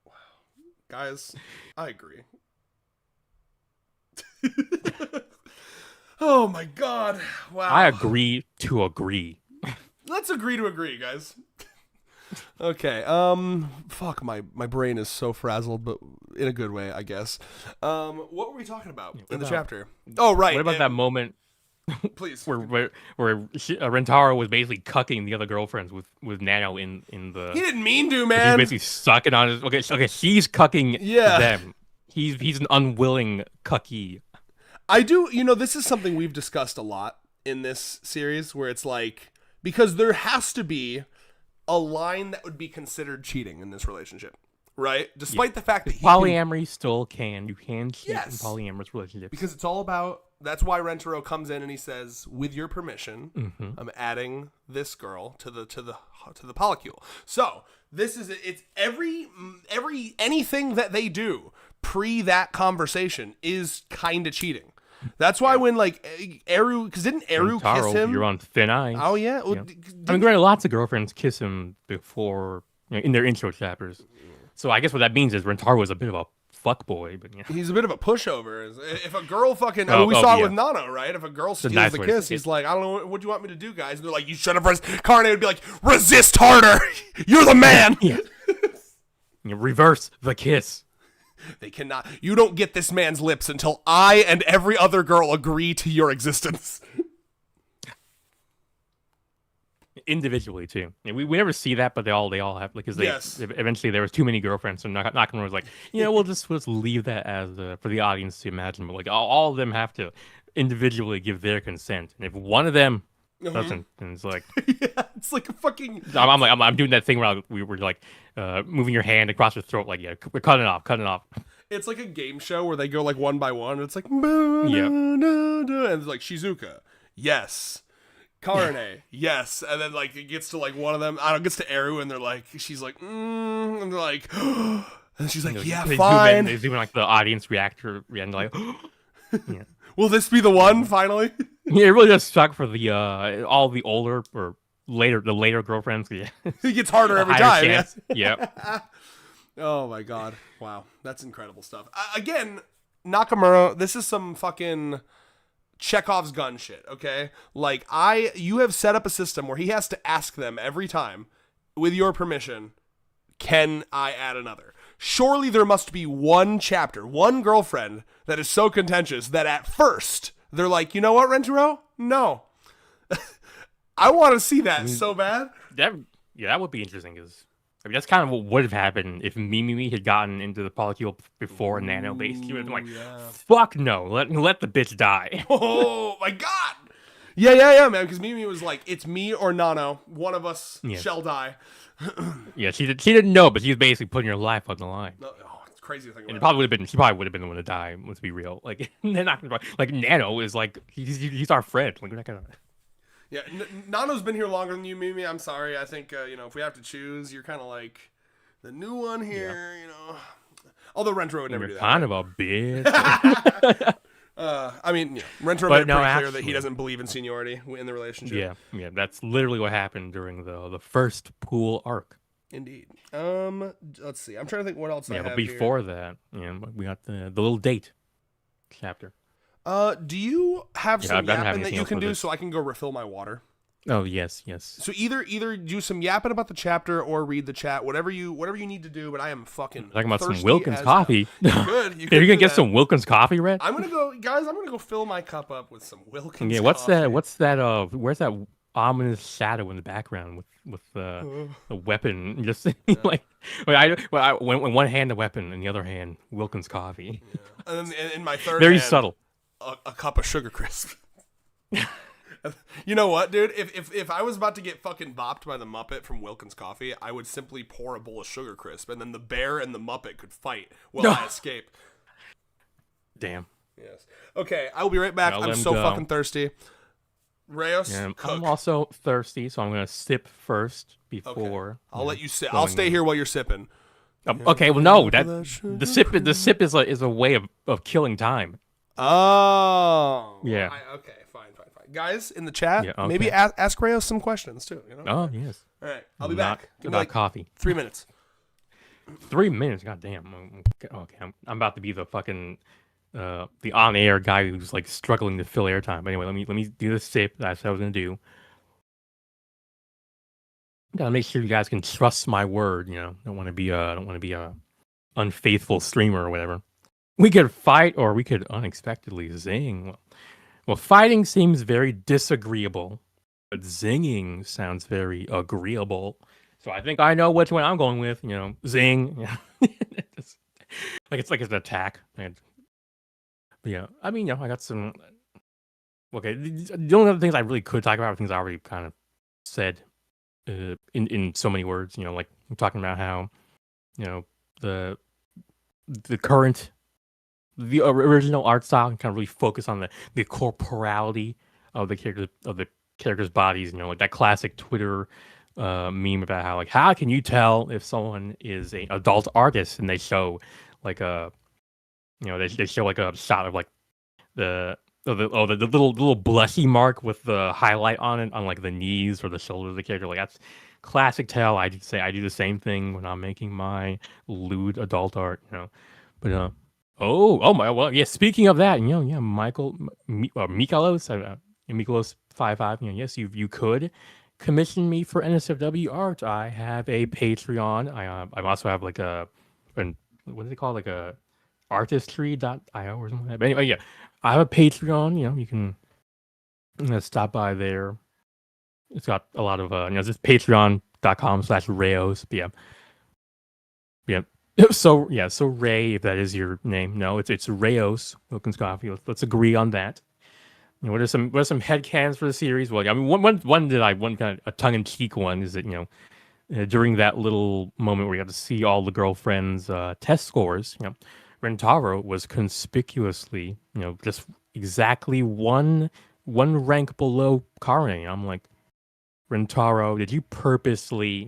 Wow, guys, I agree. Oh my god! Wow. I agree to agree. Let's agree to agree, guys. Okay. Fuck, my brain is so frazzled, but in a good way, I guess. What were we talking about in the about- chapter? Oh, right. What about that moment Please. where Rentaro was basically cucking the other girlfriends with Nano in the? He didn't mean to, He's man. basically sucking on his. Okay, she's cucking Yeah. them. He's an unwilling cucky. I do. This is something we've discussed a lot in this series, where it's like, because there has to be a line that would be considered cheating in this relationship. right? Despite the fact that polyamory still you can cheat in Yes. polyamorous relationships. because it's all about. That's why Rentaro comes in and he says, "With your permission, I'm adding this girl to the polycule." So this is it's every anything that they do pre that conversation is kind of cheating. That's why when like Eru, because didn't Eru Taro, kiss him? you're on thin ice. Oh yeah. Well, I mean, granted, lots of girlfriends kiss him before in their intro chapters. So I guess what that means is Rentaro was a bit of a fuckboy, but he's a bit of a pushover. If a girl fucking, we saw it with Nano, right? If a girl steals the kiss, he's like, I don't know, what do you want me to do, guys? And they're like, you should have Karne would be like, resist harder. You're the man. Yeah. Reverse the kiss. They cannot. You don't get this man's lips until I and every other girl agree to your existence. Individually too. Yeah, we never see that, but they all have because eventually there was too many girlfriends, so Nakamura was like, we'll just leave that as for the audience to imagine. But like all of them have to individually give their consent, and if one of them doesn't, then it's like it's like a fucking. I'm doing that thing where we were like moving your hand across your throat, like we're cutting it off. It's like a game show where they go like one by one. And it's like and it's like Shizuka, yes. Karne, yes, and then like it gets to like one of them. I don't know, it gets to Eru, and they're like, she's like, and they're like, and she's like, yeah, fine. They zoom in, like the audience reactor, and like, will this be the one finally? Yeah, it really does suck for the all the older or later girlfriends. Yeah, it gets harder every time. Chance. Yeah. Oh my god! Wow, that's incredible stuff. Again, Nakamura, this is some fucking Chekhov's gun shit, okay? Like, you have set up a system where he has to ask them every time, with your permission, can I add another? Surely there must be one chapter, one girlfriend that is so contentious that at first they're like, you know what, Rentaro? No. I want to see that so bad. That would be interesting because that's kind of what would have happened if Mimi had gotten into the polycule before Nano based. He would have been like, fuck no, let the bitch die. Oh my god. Yeah, man, because Mimi was like, it's me or Nano. One of us shall die. Yeah, she didn't know, but she was basically putting her life on the line. Oh, it's crazy to think about. And she probably would have been the one to die, let's be real. Like, they're not gonna, like, Nano is like, he's our friend. Like, we're not gonna... Yeah, Nano's been here longer than you, Mimi. I'm sorry. I think, if we have to choose, you're kind of like the new one here, Although Rentaro would never do that. Kind of a bitch. I mean, Rentaro made it pretty clear that he doesn't believe in seniority in the relationship. Yeah, that's literally what happened during the first pool arc. Indeed. Let's see. I'm trying to think what else I have but before that, we got the little date chapter. Do you have some yapping that you can do this. so I can go refill my water? Oh, yes. So either do some yapping about the chapter or read the chat, whatever you need to do. But I am fucking talking about thirsty some Wilkins coffee. You could. You gonna get some Wilkins coffee, Red? I'm gonna go fill my cup up with some Wilkins. Yeah. What's that? Where's that ominous shadow in the background with the weapon? Just like when one hand the weapon and the other hand Wilkins coffee. Yeah. And then in my third very hand, subtle. A cup of sugar crisp. You know what, dude? If I was about to get fucking bopped by the Muppet from Wilkins Coffee, I would simply pour a bowl of sugar crisp, and then the bear and the Muppet could fight while I escape. Damn. Yes. Okay, I will be right back. I'm so fucking thirsty. Rayos, cook. I'm also thirsty, so I'm gonna sip first before. Okay. I'll let you sip. I'll stay here while you're sipping. Okay. Well, no. The sip is a way of killing time. Oh. Yeah. Okay. Fine. Guys in the chat, maybe ask Rayos some questions too. Oh yes. All right. I'll be back. About coffee. 3 minutes. 3 minutes. God damn. Okay. I'm about to be the fucking the on-air guy who's like struggling to fill airtime. Anyway, let me do the sip. That's what I was gonna do. Gotta make sure you guys can trust my word. Don't want to be a unfaithful streamer or whatever. We could fight or we could unexpectedly zing. Well, fighting seems very disagreeable, but zinging sounds very agreeable. So I think I know which one I'm going with. Zing. It's like it's an attack. But yeah, I mean, I got some. Okay, the only other things I really could talk about are things I already kind of said in so many words. Like I'm talking about how, the current, the original art style, and kind of really focus on the corporality of the characters' bodies. You know, like that classic Twitter meme about how can you tell if someone is an adult artist, and they show like they show like a shot of like the little blushy mark with the highlight on it on like the knees or the shoulders of the character. Like that's classic tell. I do the same thing when I'm making my lewd adult art, But oh my, well, yeah. Speaking of that, Mikolos 55. Yes, you could commission me for NSFW art. I have a Patreon. I also have like what do they call it? Like a artistry.io or something like that. But anyway, yeah, I have a Patreon. You can stop by there. It's got a lot of just patreon.com/Rayos. But yeah. So Ray, if that is your name, no, it's Rayos Wilkins Coffee. Let's agree on that. What are some headcanons for the series? Well, I mean, one kind of a tongue-in-cheek one is that during that little moment where you got to see all the girlfriends' test scores, Rentaro was conspicuously, just exactly one rank below Karine. I'm like, Rentaro, did you purposely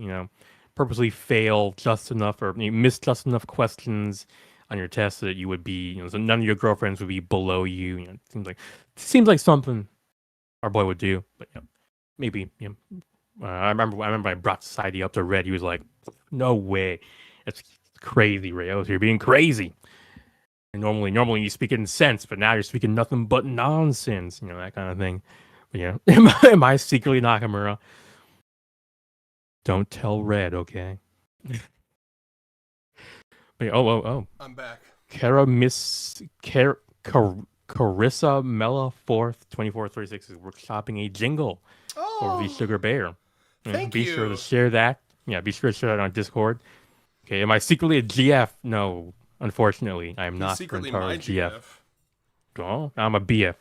fail just enough, or you miss just enough questions on your test so that you would be, so none of your girlfriends would be below you? It seems like something our boy would do, but maybe. I remember I brought Society up to Red. He was like, "No way, it's crazy, Rayos. You're being crazy." And normally you speak in sense, but now you're speaking nothing but nonsense. That kind of thing. But am I secretly Nakamura? Don't tell Red, okay? But, oh. I'm back. Carissa Mella 4th 2436 is workshopping a jingle for the Sugar Bear. Thank you. Be sure to share that. Yeah, be sure to share that on Discord. Okay, am I secretly a GF? No, unfortunately, I am not secretly my GF. Oh, I'm a BF.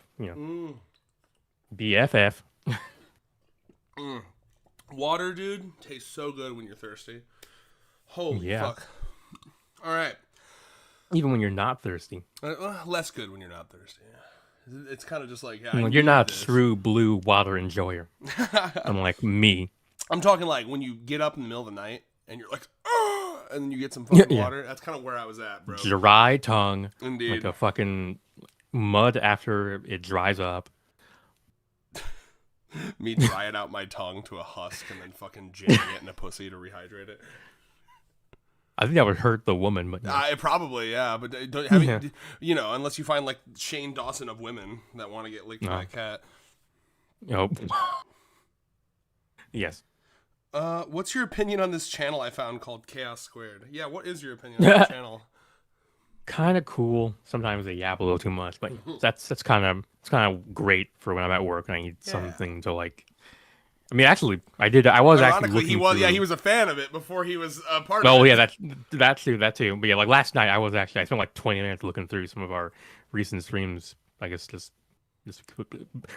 BFF. Water, dude, tastes so good when you're thirsty. Holy fuck. All right. Even when you're not thirsty. Less good when you're not thirsty. It's kind of just like... you're not a true blue water enjoyer. Unlike me. I'm talking like when you get up in the middle of the night and you're like, and then you get some fucking water. That's kind of where I was at, bro. Dry tongue. Indeed. Like a fucking mud after it dries up. Me drying out my tongue to a husk and then fucking jamming it in a pussy to rehydrate it. I think that would hurt the woman, but probably, yeah. But unless you find like Shane Dawson of women that want to get licked by a cat. Nope. Yes. What's your opinion on this channel I found called Chaos Squared? Yeah, what is your opinion on the channel? Kind of cool. Sometimes they yap a little too much, but that's kind of great for when I'm at work and I need something to like. I mean, actually, I was actually looking. He was a fan of it before he was a part of it. Oh yeah, that too. But yeah, like last night, I spent like 20 minutes looking through some of our recent streams. I guess just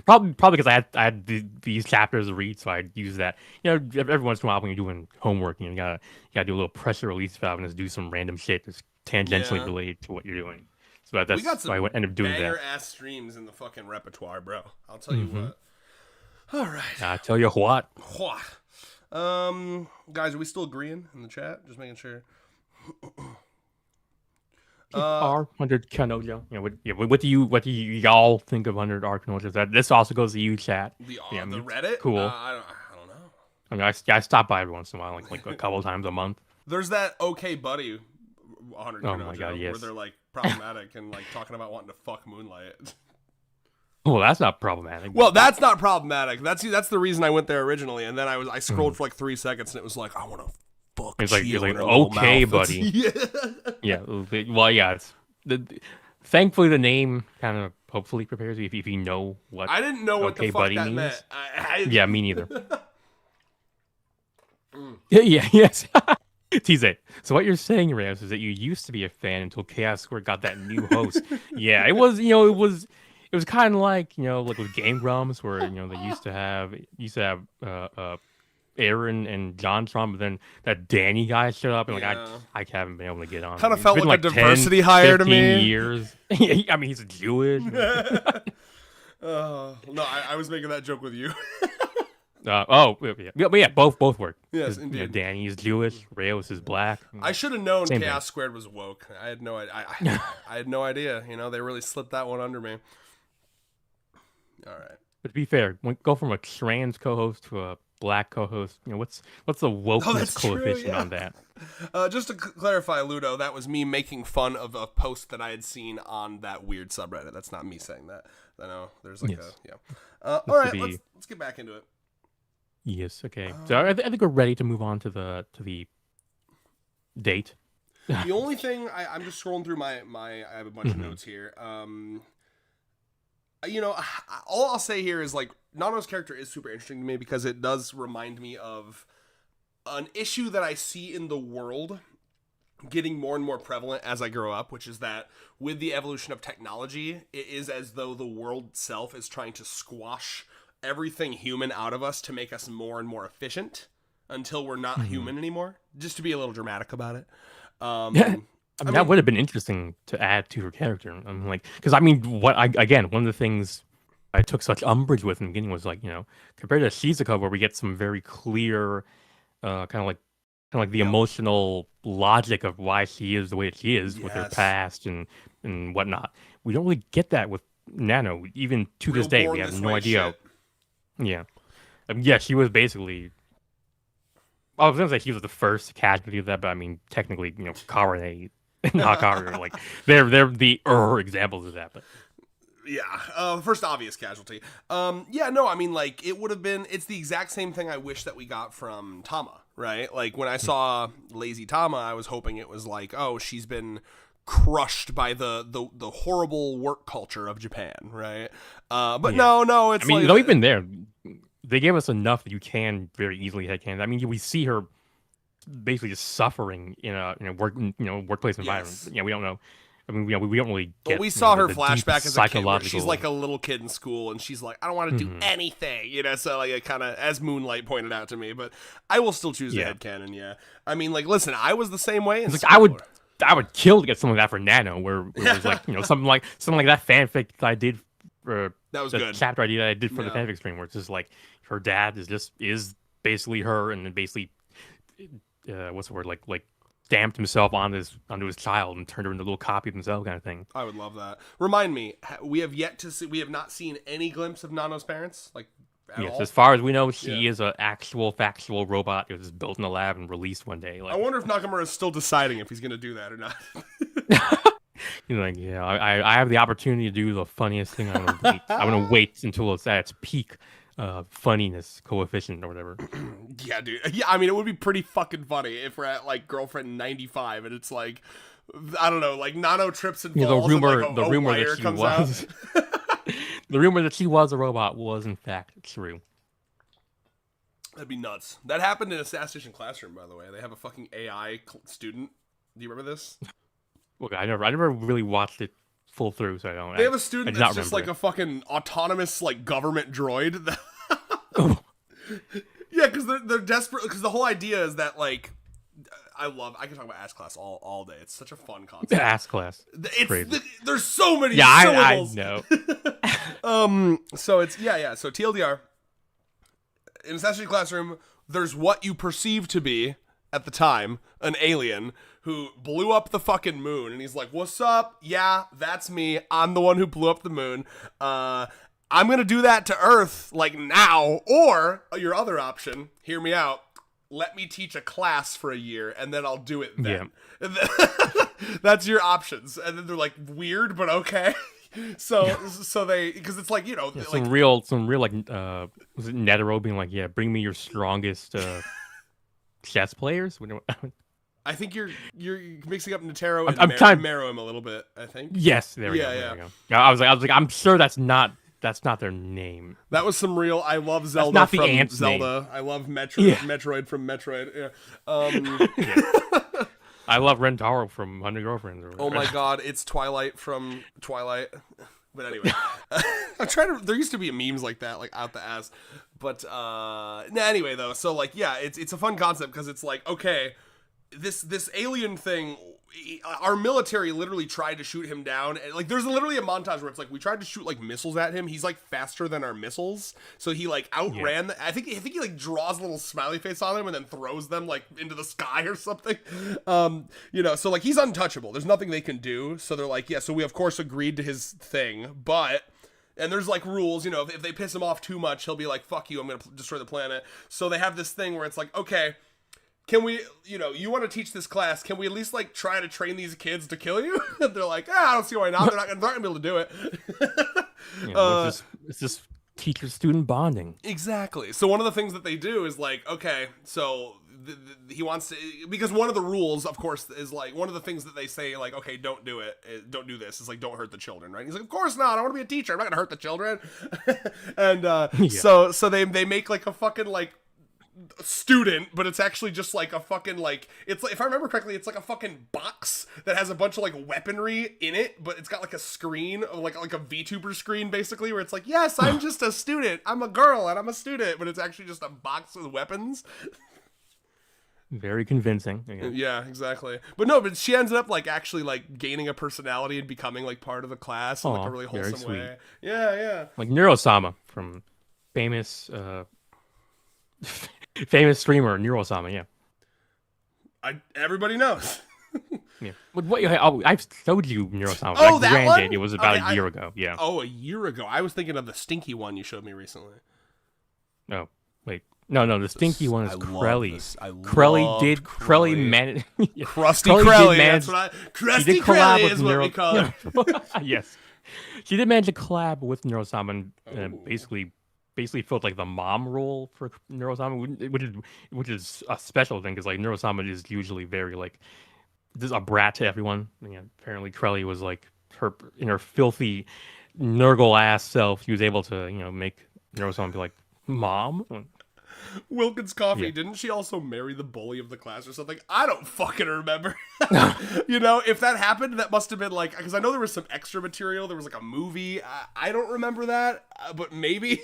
probably because I had these chapters to read, so I'd use that. Every once in a while when you're doing homework, you gotta do a little pressure release valve and just do some random shit that's tangentially related to what you're doing. So that's why I ended up doing that. Banger ass streams in the fucking repertoire, bro. I'll tell you what. All right. I tell you what. Guys, are we still agreeing in the chat? Just making sure. R100 Kanojo. What do you y'all think of 100 R Kanojo? This also goes to you, chat. The Reddit? Cool. I don't know. I mean, I stop by every once in a while, like a couple times a month. There's that okay buddy 100 Kanojo, my God, yes. where they're like problematic and like talking about wanting to fuck Moonlight. Well, that's not problematic. Well, that's not problematic. That's the reason I went there originally, and then I scrolled for like 3 seconds, and it was like, I want to fuck. It's like okay, buddy. Yeah. Well, yeah. Thankfully, the name kind of hopefully prepares you if you know what. I didn't know what the fuck that meant. Yeah, me neither. Yeah. Yes. Tease it. So what you're saying, Rams, is that you used to be a fan until Chaos Square got that new host. Yeah, it was. It was kind of like like with Game Grumps, where they used to have Aaron and Johnson, but then that Danny guy showed up, and Yeah. I haven't been able to get on. Kind of It's felt been like a 10, diversity hire to 15 me. Years. I mean, he's Jewish. No, I was making that joke with you. Yeah, both work. Yes, 'Cause, indeed. Danny is Jewish, Rayos is black. I should have known Same Chaos thing. Squared was woke. I had no idea. I had no idea. They really slipped that one under me. All right. But to be fair, go from a trans co-host to a black co-host. What's the wokeness that's true, coefficient yeah. on that? Just to clarify, Ludo, that was me making fun of a post that I had seen on that weird subreddit. That's not me saying that. I know there's like Yes. all right, let's get back into it. Yes. Okay. So I think we're ready to move on to the date. The only thing I'm just scrolling through my I have a bunch of notes here. All I'll say here is like Nano's character is super interesting to me because it does remind me of an issue that I see in the world getting more and more prevalent as I grow up, which is that with the evolution of technology, it is as though the world itself is trying to squash everything human out of us to make us more and more efficient until we're not human anymore, just to be a little dramatic about it. I mean, that would have been interesting to add to her character. I'm like, because one of the things I took such umbrage with in the beginning was like, compared to Shizuka, where we get some very clear, kind of like the emotional logic of why she is the way that she is with her past and whatnot. We don't really get that with Nano, even to this day. We have no idea. Shit. Yeah. She was basically. I was gonna say she was the first casualty of that, but I mean, technically, Karane and Hakaru, like they're the examples of that. But the first obvious casualty. It would have been. It's the exact same thing I wish that we got from Tama, right? Like when I saw Lazy Tama, I was hoping it was like, oh, she's been crushed by the horrible work culture of Japan, right? But no, it's like though even there, they gave us enough that you can very easily headcanon. I mean, we see her basically just suffering in a workplace environment. Yes. Yeah, we don't know. I mean, we don't really get. But we saw her the flashback deep as a kid, where she's psychological- like a little kid in school, and she's like, I don't want to do anything, So like, it kind of, as Moonlight pointed out to me, but I will still choose the headcanon. Yeah, I mean, like, listen, I was the same way. It's like I would kill to get something like that for Nano, where it was like something like that fanfic that I did. That was the good. Chapter idea that I did for the fanfic stream, where it's just like her dad is basically her, and then basically what's the word, like stamped himself onto his child and turned her into a little copy of himself, kind of thing. I would love that. Remind me, we have not seen any glimpse of Nano's parents, like at all? As far as we know, she is an actual factual robot. It was built in a lab and released one day. Like, I wonder if Nakamura is still deciding if he's going to do that or not. I have the opportunity to do the funniest thing. I'm gonna wait until it's at its peak funniness coefficient or whatever. Yeah, dude. Yeah, I mean, it would be pretty fucking funny if we're at like Girlfriend 95 and it's like, I don't know, like Nano trips and falls. The rumor and, like, a wire that she comes was the rumor that she was a robot was in fact true. That'd be nuts. That happened in Assassination Classroom, by the way. They have a fucking AI student. Do you remember this? Look, I never really watched it full through, so I don't. They have a student that's just like a fucking autonomous like government droid. Yeah, because they're desperate. Because the whole idea is that like, I can talk about Ass Class all day. It's such a fun concept. Ass Class. There's so many syllables. I know. So it's So TLDR. In Assassination Classroom, there's what you perceive to be at the time an alien who blew up the fucking moon, and he's like, what's up? Yeah, that's me. I'm the one who blew up the moon. I'm gonna do that to Earth like now, or your other option, hear me out, let me teach a class for a year and then I'll do it then. That's your options. And then they're like, weird but okay. So they, because it's like, some real like was it Netero being like, yeah, bring me your strongest chess players. I think you're mixing up Netero and Meruem a little bit, I think. Yes, there we go. I was like, I'm sure that's not their name. That was some real. I love Zelda not from the ant's Zelda. name. I love Metroid from Metroid. Yeah. I love Rentaro from 100 Girlfriends. Oh my god, it's Twilight from Twilight. But anyway, I'm trying to. There used to be memes like that, like out the ass. But anyway, though. So like, yeah, it's a fun concept because it's like, okay, this alien thing. Our military literally tried to shoot him down. And, like, there's literally a montage where it's like we tried to shoot like missiles at him. He's like faster than our missiles, so he like outran. I think he like draws a little smiley face on them and then throws them like into the sky or something. You know, so like he's untouchable. There's nothing they can do. So they're like, yeah. So we of course agreed to his thing, but. And there's like rules, you know, if they piss him off too much, he'll be like, fuck you, I'm gonna destroy the planet. So they have this thing where it's like, okay, can we, you know, you want to teach this class, can we at least like try to train these kids to kill you? And they're like, I don't see why not. They're not gonna be able to do it. It's just teacher-student bonding. Exactly. So one of the things that they do is like, okay, so he wants to, because one of the rules, of course, is like, one of the things that they say, like, okay, don't do it, don't do this, is like, don't hurt the children, right? He's like, of course not, I want to be a teacher, I'm not gonna hurt the children. And so they make like a fucking like student, but it's actually just like a fucking like, it's like, if I remember correctly, it's like a fucking box that has a bunch of like weaponry in it, but it's got like a screen of like a VTuber screen basically, where it's like, yes, I'm just a student, I'm a girl and I'm a student, but it's actually just a box with weapons. Very convincing. Yeah, exactly. But she ends up like actually like gaining a personality and becoming like part of the class in like a really wholesome way. Yeah. Like Neurosama from famous famous streamer Neurosama, yeah. Everybody knows. Yeah. But I've showed you Neurosama. Oh, that granted, one? It was about a year ago. Yeah. Oh, a year ago. I was thinking of the stinky one you showed me recently. No, wait. No. The stinky one is Krelly. Krelly managed. Crusty Krelly. That's what Crusty Krelly is what we call her. Yes. She did manage to collab with Neurosama and basically filled like the mom role for Neurosama, which is a special thing because like Neurosama is usually very like just a brat to everyone. Apparently Krelly was like in her filthy Nurgle ass self. She was able to make Neurosama be like, mom. Wilkins Coffee, didn't she also marry the bully of the class or something? I don't fucking remember. If that happened, that must have been like, because I know there was some extra material. There was like a movie. I don't remember that, but maybe.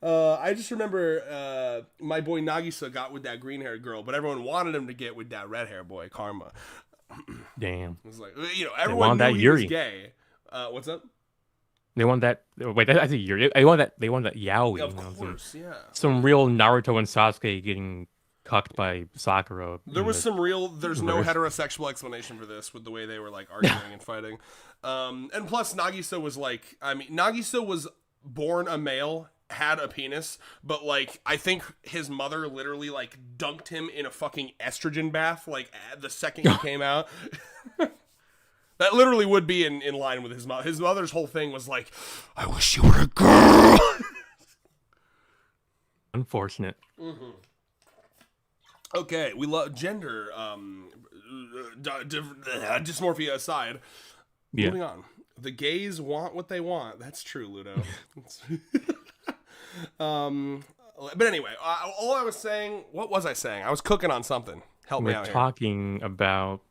I just remember my boy Nagisa got with that green haired girl, but everyone wanted him to get with that red hair boy, Karma. Damn. It was like, everyone knew he was gay. What's up? They want that. Wait, I think Yuri. They want that yaoi. Of course, yeah. Some real Naruto and Sasuke getting cucked by Sakura. There was some real. There's no heterosexual explanation for this with the way they were like arguing and fighting. And plus, Nagisa was like, Nagisa was born a male, had a penis, but like I think his mother literally like dunked him in a fucking estrogen bath like the second he came out. That literally would be in line with his mother. His mother's whole thing was like, I wish you were a girl. Unfortunate. Mm-hmm. Okay, we love gender dysmorphia aside. Yeah. Moving on. The gays want what they want. That's true, Ludo. But anyway, all I was saying, what was I saying? I was cooking on something. Help me out here. We're talking about,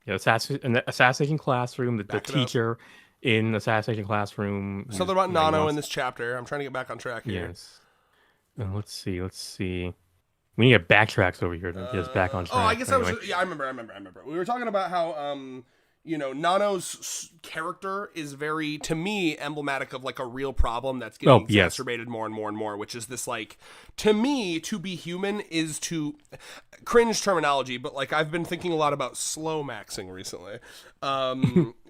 assassination classroom, the teacher in assassination classroom. Something about Nano in this chapter. I'm trying to get back on track here. Yes. Let's see. We need to get backtracks over here to get us back on track. Oh, I guess anyway. I remember. We were talking about how Nano's character is very, to me, emblematic of like a real problem that's getting exacerbated more and more and more, which is this like, to me, to be human is to, cringe terminology, but like I've been thinking a lot about slow maxing recently,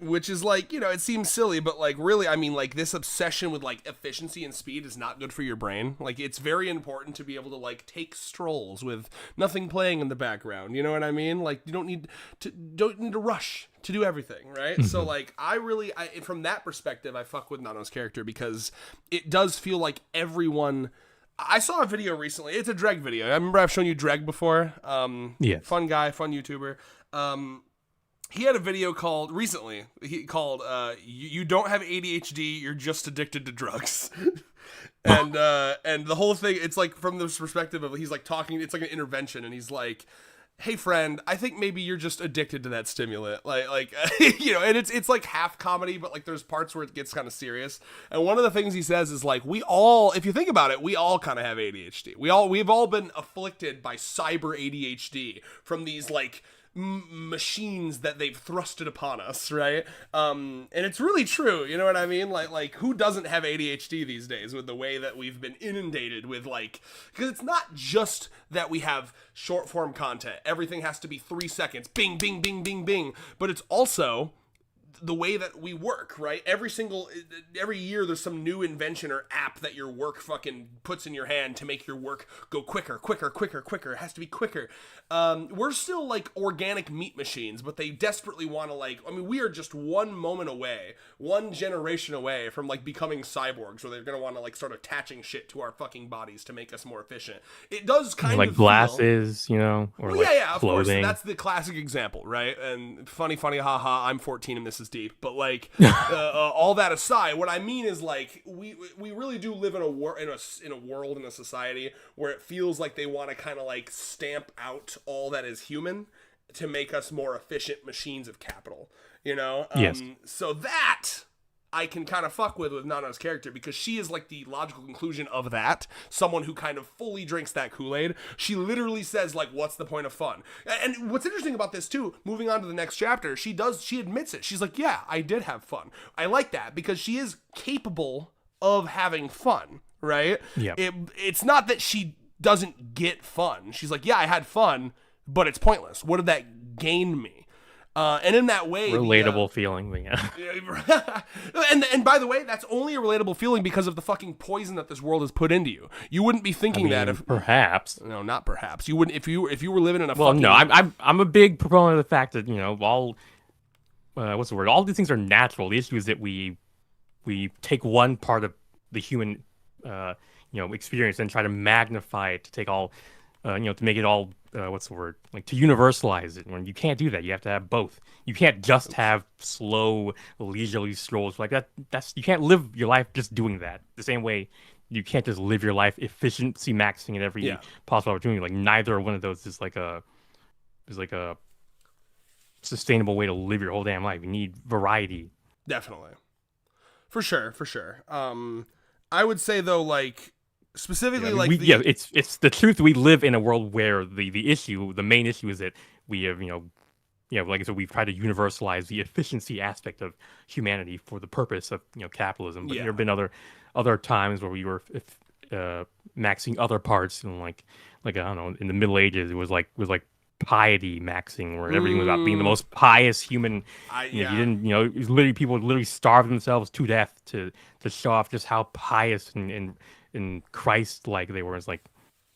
which is like, it seems silly, but like really, I mean, like this obsession with like efficiency and speed is not good for your brain. Like it's very important to be able to like take strolls with nothing playing in the background. You know what I mean? Like you don't need to rush to do everything, right? Mm-hmm. So like I from that perspective I fuck with Nano's character because it does feel like everyone. I saw a video recently. It's a Dreg video. I remember I've shown you Dreg before. Fun guy, fun YouTuber. He had a video called "You Don't Have ADHD, You're Just Addicted to Drugs." And the whole thing, it's like from this perspective of he's like talking. It's like an intervention, and he's like, hey friend, I think maybe you're just addicted to that stimulant. Like and it's like half comedy, but like there's parts where it gets kind of serious. And one of the things he says is like, we all, if you think about it, we all kind of have ADHD. We've all been afflicted by cyber ADHD from these like machines that they've thrusted upon us, right? And it's really true, you know what I mean? Like who doesn't have ADHD these days with the way that we've been inundated with, like, because it's not just that we have short form content, everything has to be 3 seconds, bing bing bing bing bing, but it's also the way that we work, right? Every year there's some new invention or app that your work fucking puts in your hand to make your work go quicker. It has to be quicker. We're still like organic meat machines, but they desperately want to we are just one moment away, one generation away from like becoming cyborgs, where they're going to want to like start attaching shit to our fucking bodies to make us more efficient. It does kind like of glasses, or well, like of course. clothing. That's the classic example, right? And funny, haha, I'm 14 and this is deep. But like, all that aside, what I mean is like, we really do live in a world, in a society where it feels like they want to kind of like stamp out all that is human to make us more efficient machines of capital, Yes. So that I can kind of fuck with Nano's character, because she is like the logical conclusion of that. Someone who kind of fully drinks that Kool-Aid. She literally says like, what's the point of fun? And what's interesting about this too, moving on to the next chapter, she admits it. She's like, yeah, I did have fun. I like that, because she is capable of having fun, right? Yeah. It's not that she doesn't get fun. She's like, yeah, I had fun, but it's pointless. What did that gain me? And in that way, relatable feeling, yeah. and by the way, that's only a relatable feeling because of the fucking poison that this world has put into you. You wouldn't be thinking that if perhaps. No, not perhaps. You wouldn't if you were living in a. Well, no, I'm a big proponent of the fact that all what's the word? All these things are natural. The issue is that we take one part of the human experience and try to magnify it to take all to make it all what's the word, like to universalize it. When you can't do that, you have to have both. You can't just have slow leisurely strolls like that. You can't live your life just doing that. The same way you can't just live your life efficiency maxing at every possible opportunity. Like neither one of those is like a sustainable way to live your whole damn life. You need variety. Definitely, for sure. I would say though, like specifically, it's the truth. We live in a world where the main issue is that we have like I said, we've tried to universalize the efficiency aspect of humanity for the purpose of capitalism. But there have been other times where we were maxing other parts, and like I don't know, in the Middle Ages it was like piety maxing, where everything was about being the most pious human. You didn't it was literally people would literally starve themselves to death to show off just how pious and Christ-like they were. It's like,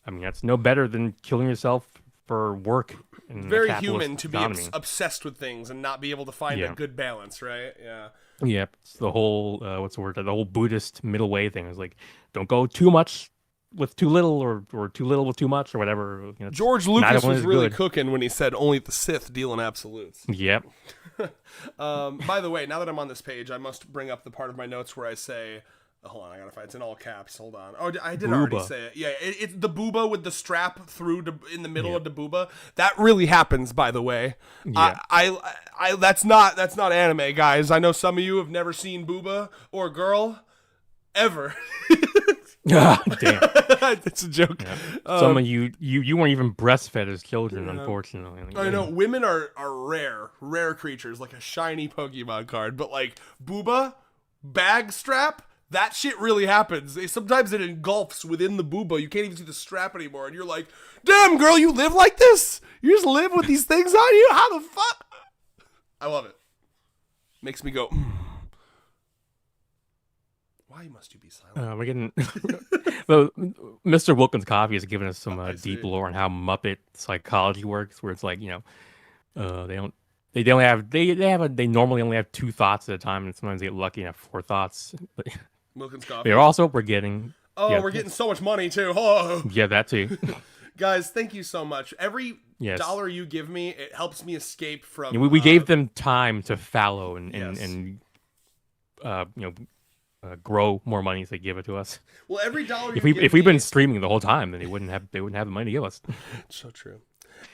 I mean, that's no better than killing yourself for work. Very human to be obsessed with things and not be able to find a good balance, right? Yeah. Yeah, it's the whole what's the word? The whole Buddhist middle way thing is like, don't go too much with too little, or too little with too much, or whatever. George Lucas was really cooking when he said only the Sith deal in absolutes. Yep. By the way, now that I'm on this page, I must bring up the part of my notes where I say, hold on, I gotta find it's in all caps. Hold on. Oh, I did already say it. Yeah, it's the booba with the strap through in the middle of the booba. That really happens, by the way. Yeah. I that's not anime, guys. I know some of you have never seen booba or girl ever. Damn. It's a joke. Yeah. Some of you weren't even breastfed as children, unfortunately. I know women are rare creatures, like a shiny Pokemon card, but like booba, bag strap, that shit really happens. Sometimes it engulfs within the booba. You can't even see the strap anymore, and you're like, damn girl, you live like this? You just live with these things on you? How the fuck? I love it. Makes me go, why must you be silent? We're getting well, Mr. Wilkins Coffee has given us some deep lore on how Muppet psychology works, where it's like, they normally only have 2 thoughts at a time, and sometimes they get lucky and have 4 thoughts. But Wilkins Coffee. we're getting we're getting so much money too. Oh. Yeah, that too. Guys, thank you so much. Every dollar you give me, it helps me escape from. We gave them time to fallow and grow more money if they give it to us. Well, every dollar if we've been streaming the whole time, then they wouldn't have the money to give us. So true.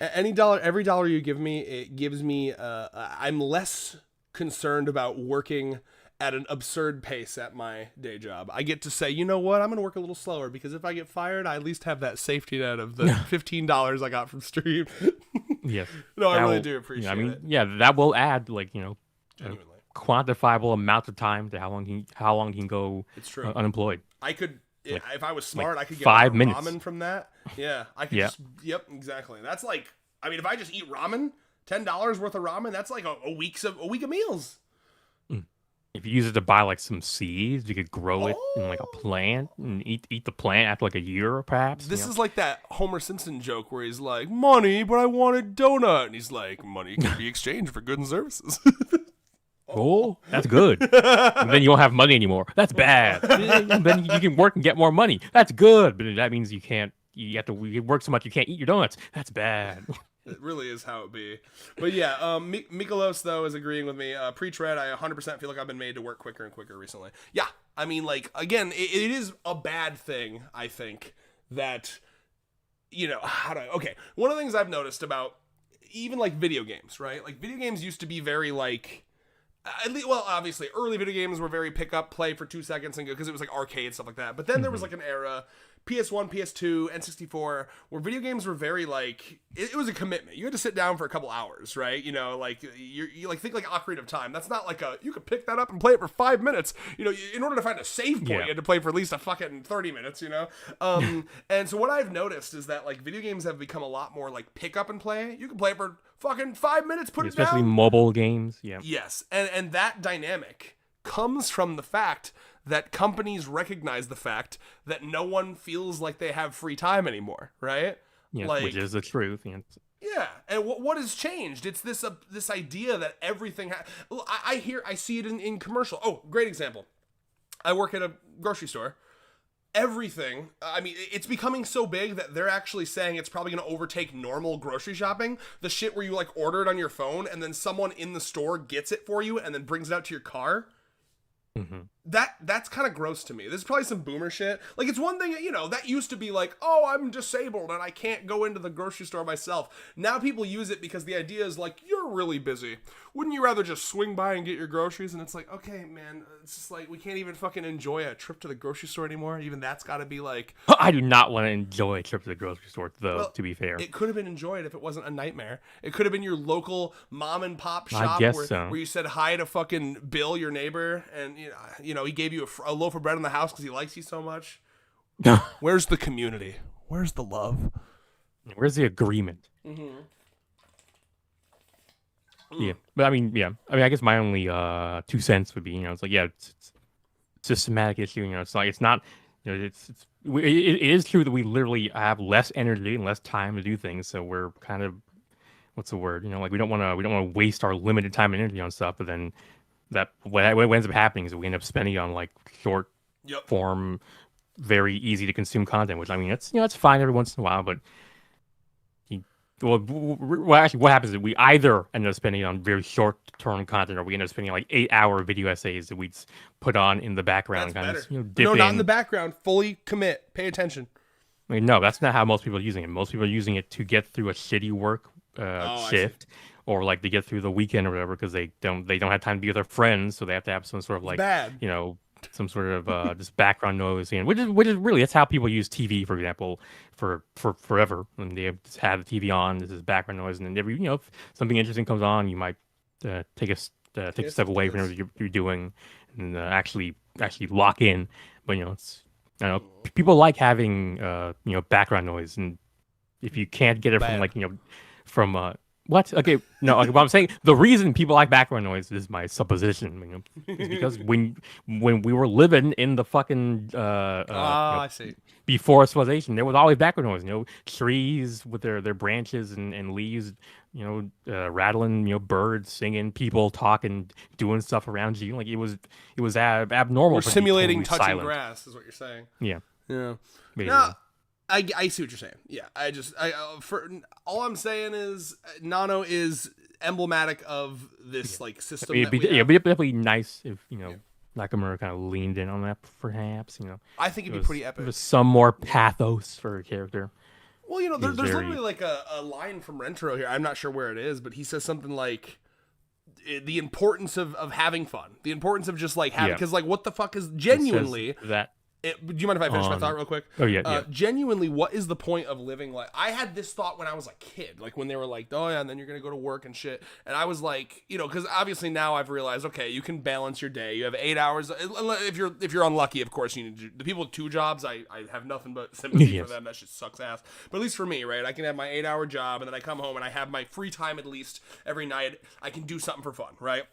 Every dollar you give me, it gives me. I'm less concerned about working at an absurd pace at my day job. I get to say, you know what, I'm going to work a little slower because if I get fired, I at least have that safety net of the $15 I got from stream. Yes. No, I really do appreciate it. Yeah, that will add like, a Genuinely. quantifiable amount of time to how long you can go It's true. Unemployed. I could, if I was smart, I could get 5 ramen minutes from that. Yeah, I could yep, exactly. That's like, I mean, if I just eat ramen, $10 worth of ramen, that's like a week of meals. If you use it to buy like some seeds, you could grow it in like a plant and eat the plant after like a year, perhaps. This is like that Homer Simpson joke where he's like, money, but I want a donut. And he's like, money can be exchanged for goods and services. Oh, that's good. And then you won't have money anymore. That's bad. And then you can work and get more money. That's good. But that means you have to work so much you can't eat your donuts. That's bad. It really is how it be. But yeah, Mikolos, though, is agreeing with me. Pre-tread, I 100% feel like I've been made to work quicker and quicker recently. Yeah, I mean, like, again, it is a bad thing, I think, that, okay, one of the things I've noticed about even, like, video games, right? Like, video games used to be very, like, obviously, early video games were very pick up, play for 2 seconds and go, because it was, like, arcade, stuff like that. But then there was, like, an era... PS1, PS2, N64, where video games were very like it was a commitment. You had to sit down for a couple hours, right? Like you like think like Ocarina of Time. That's not like you could pick that up and play it for 5 minutes. In order to find a save point, you had to play for at least a fucking 30 minutes. And so what I've noticed is that like video games have become a lot more like pick up and play. You can play it for fucking 5 minutes, put it down. Especially mobile games. Yeah. Yes, and that dynamic comes from the fact that companies recognize the fact that no one feels like they have free time anymore, right? Yeah, like, which is the truth. Yeah, and what has changed? It's this idea that everything. I see it in commercial. Oh, great example. I work at a grocery store. Everything. I mean, it's becoming so big that they're actually saying it's probably going to overtake normal grocery shopping. The shit where you like order it on your phone and then someone in the store gets it for you and then brings it out to your car. Mm-hmm. That's kind of gross to me. This is probably some boomer shit. Like, it's one thing, that used to be like, oh, I'm disabled and I can't go into the grocery store myself. Now people use it because the idea is like, you're really busy. Wouldn't you rather just swing by and get your groceries? And it's like, okay, man, it's just like, we can't even fucking enjoy a trip to the grocery store anymore. Even that's got to be like... I do not want to enjoy a trip to the grocery store, though, to be fair. It could have been enjoyed if it wasn't a nightmare. It could have been your local mom and pop shop where you said hi to fucking Bill, your neighbor, and, he gave you a loaf of bread in the house because he likes you so much. Where's the community? Where's the love? Where's the agreement? Mm-hmm. Yeah, but I mean, I guess my only 2 cents would be, it's like, it's a systematic issue. It's like it's not, it is true that we literally have less energy and less time to do things. So we're kind of, what's the word? Like we don't want to waste our limited time and energy on stuff. But then what ends up happening is that we end up spending on like short form, very easy to consume content. Which I mean, it's fine every once in a while, but. Actually, what happens is we either end up spending on very short-term content, or we end up spending like 8-hour video essays that we put on in the background. That's better. No, not in the background. Fully commit. Pay attention. I mean, no, that's not how most people are using it. Most people are using it to get through a shitty work shift, or like to get through the weekend or whatever, because they don't have time to be with their friends, so they have to have some sort of like some sort of just background noise, which is really that's how people use TV, for example, for forever. And they just have the TV on, this is background noise, and then every if something interesting comes on, you might take a step away from whatever you're doing and actually lock in. But it's people like having background noise, and if you can't get it from what? Okay, no. Okay, what I'm saying, the reason people like background noise is my supposition. Is because when we were living in the fucking I see. Before civilization, there was always background noise. Trees with their branches and leaves, rattling. Birds singing, people talking, doing stuff around you. Like it was abnormal. We're simulating touching silent. Grass, is what you're saying. Yeah. No, I see what you're saying. Yeah, all I'm saying is Nano is emblematic of this like system. It'd be definitely nice if Nakamura kind of leaned in on that, perhaps. I think it'd be pretty epic. With some more pathos for a character. Well, you know, there's very... literally like a line from Rentaro here. I'm not sure where it is, but he says something like the importance of having fun, the importance of just like having, because like what the fuck is genuinely that. do you mind if I finish my thought real quick? Oh yeah. Genuinely, what is the point of living like? I had this thought when I was a kid, like when they were like, "Oh yeah," and then you're gonna go to work and shit. And I was like, you know, because obviously now I've realized, okay, you can balance your day. You have 8 hours. If you're unlucky, of course, you need to do, the people with 2 jobs. I have nothing but sympathy for them. That shit sucks ass. But at least for me, right? I can have my 8-hour job, and then I come home and I have my free time at least every night. I can do something for fun, right?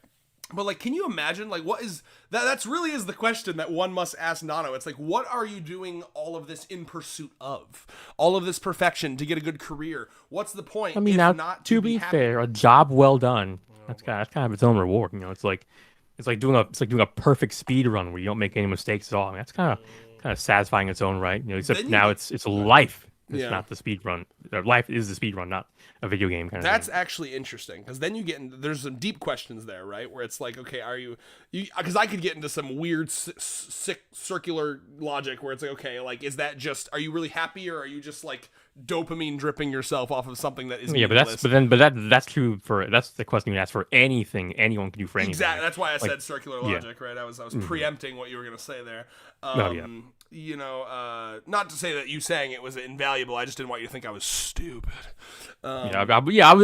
But like, can you imagine, like, what is that? That's really is the question that one must ask Nano. It's like, what are you doing all of this in pursuit of? All of this perfection to get a good career? What's the point? I mean, if now not to be fair, a job well done. That's kind of its own reward. You know, it's like doing a perfect speed run where you don't make any mistakes at all. I mean, that's kind of satisfying in its own right. You know, except now it's life. It's not the speed run. Life is the speed run, not a video game kind of That's thing. actually interesting, because then you get into, there's some deep questions there, right? Where it's like, okay, are you because I could get into some weird sick circular logic where it's like, okay, like, is that just, are you really happy, or are you just like dopamine dripping yourself off of something that is meaningless? That's true for, that's the question you ask for anything anyone can do for anything. Exactly. That's why I said circular logic, right? I was preempting what you were gonna say there. You know, not to say that you saying it was invaluable. I just didn't want you to think I was stupid. I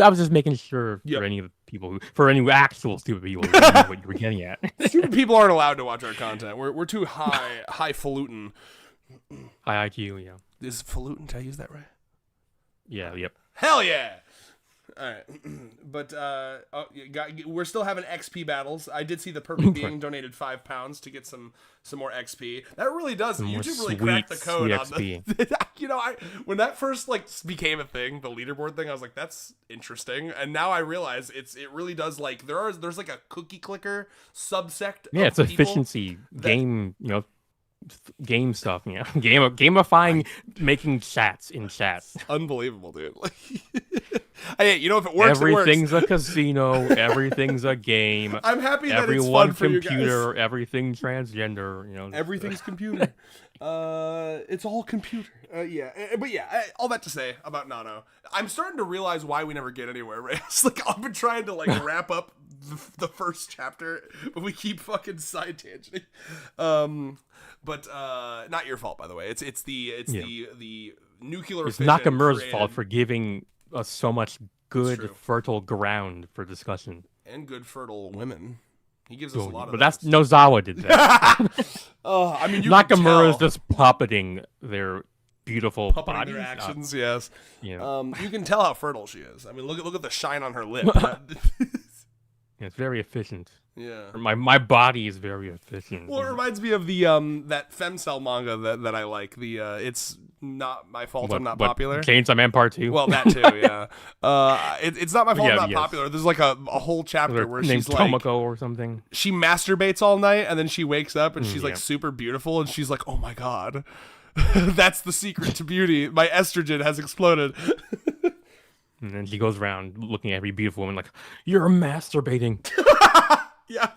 was just making sure for any of the people for any actual stupid people who knew what you were getting at. Stupid people aren't allowed to watch our content. We're too highfalutin. High IQ, yeah. Is falutin? Did I use that right? Yeah, yep. Hell yeah! All right, but we're still having XP battles. I did see the Perfect Being donated £5 to get some more XP. That really does. YouTube really cracked the code on the. You know, when that first like became a thing, the leaderboard thing, I was like, that's interesting. And now I realize it really does, like, there's like a cookie clicker subsect. Yeah, it's efficiency game. You know. Game stuff, you know, gamifying making chats in chats. Unbelievable, dude. Like, hey, you know, if it works, everything's it works. A casino. Everything's a game. I'm happy that it's fun for you guys. Computer. Everything's transgender. You know, everything's computer. It's all computer. But all that to say about Nano, I'm starting to realize why we never get anywhere. Right? It's like I've been trying to like wrap up the first chapter, but we keep fucking side tangenting. But not your fault, by the way. It's the nuclear. It's Nakamura's fault for giving us so much good fertile ground for discussion and good fertile women. He gives us a lot of. But that's Nozawa did that. I mean, Nakamura's just puppeting their beautiful bodies. Their actions. Yes. Yeah. You can tell how fertile she is. I mean, look at the shine on her lip. It's very efficient. Yeah. My body is very efficient. Well, it reminds me of the that femcel manga that I like. The it's not my fault I'm not popular. Chainsaw Man Part 2. Well, that too, yeah. It's not my fault I'm not popular. There's like a whole chapter where she's like Tomoko or something. She masturbates all night and then she wakes up and she's like super beautiful and she's like, oh my god, that's the secret to beauty. My estrogen has exploded. And then she goes around looking at every beautiful woman like, you're masturbating. Yeah.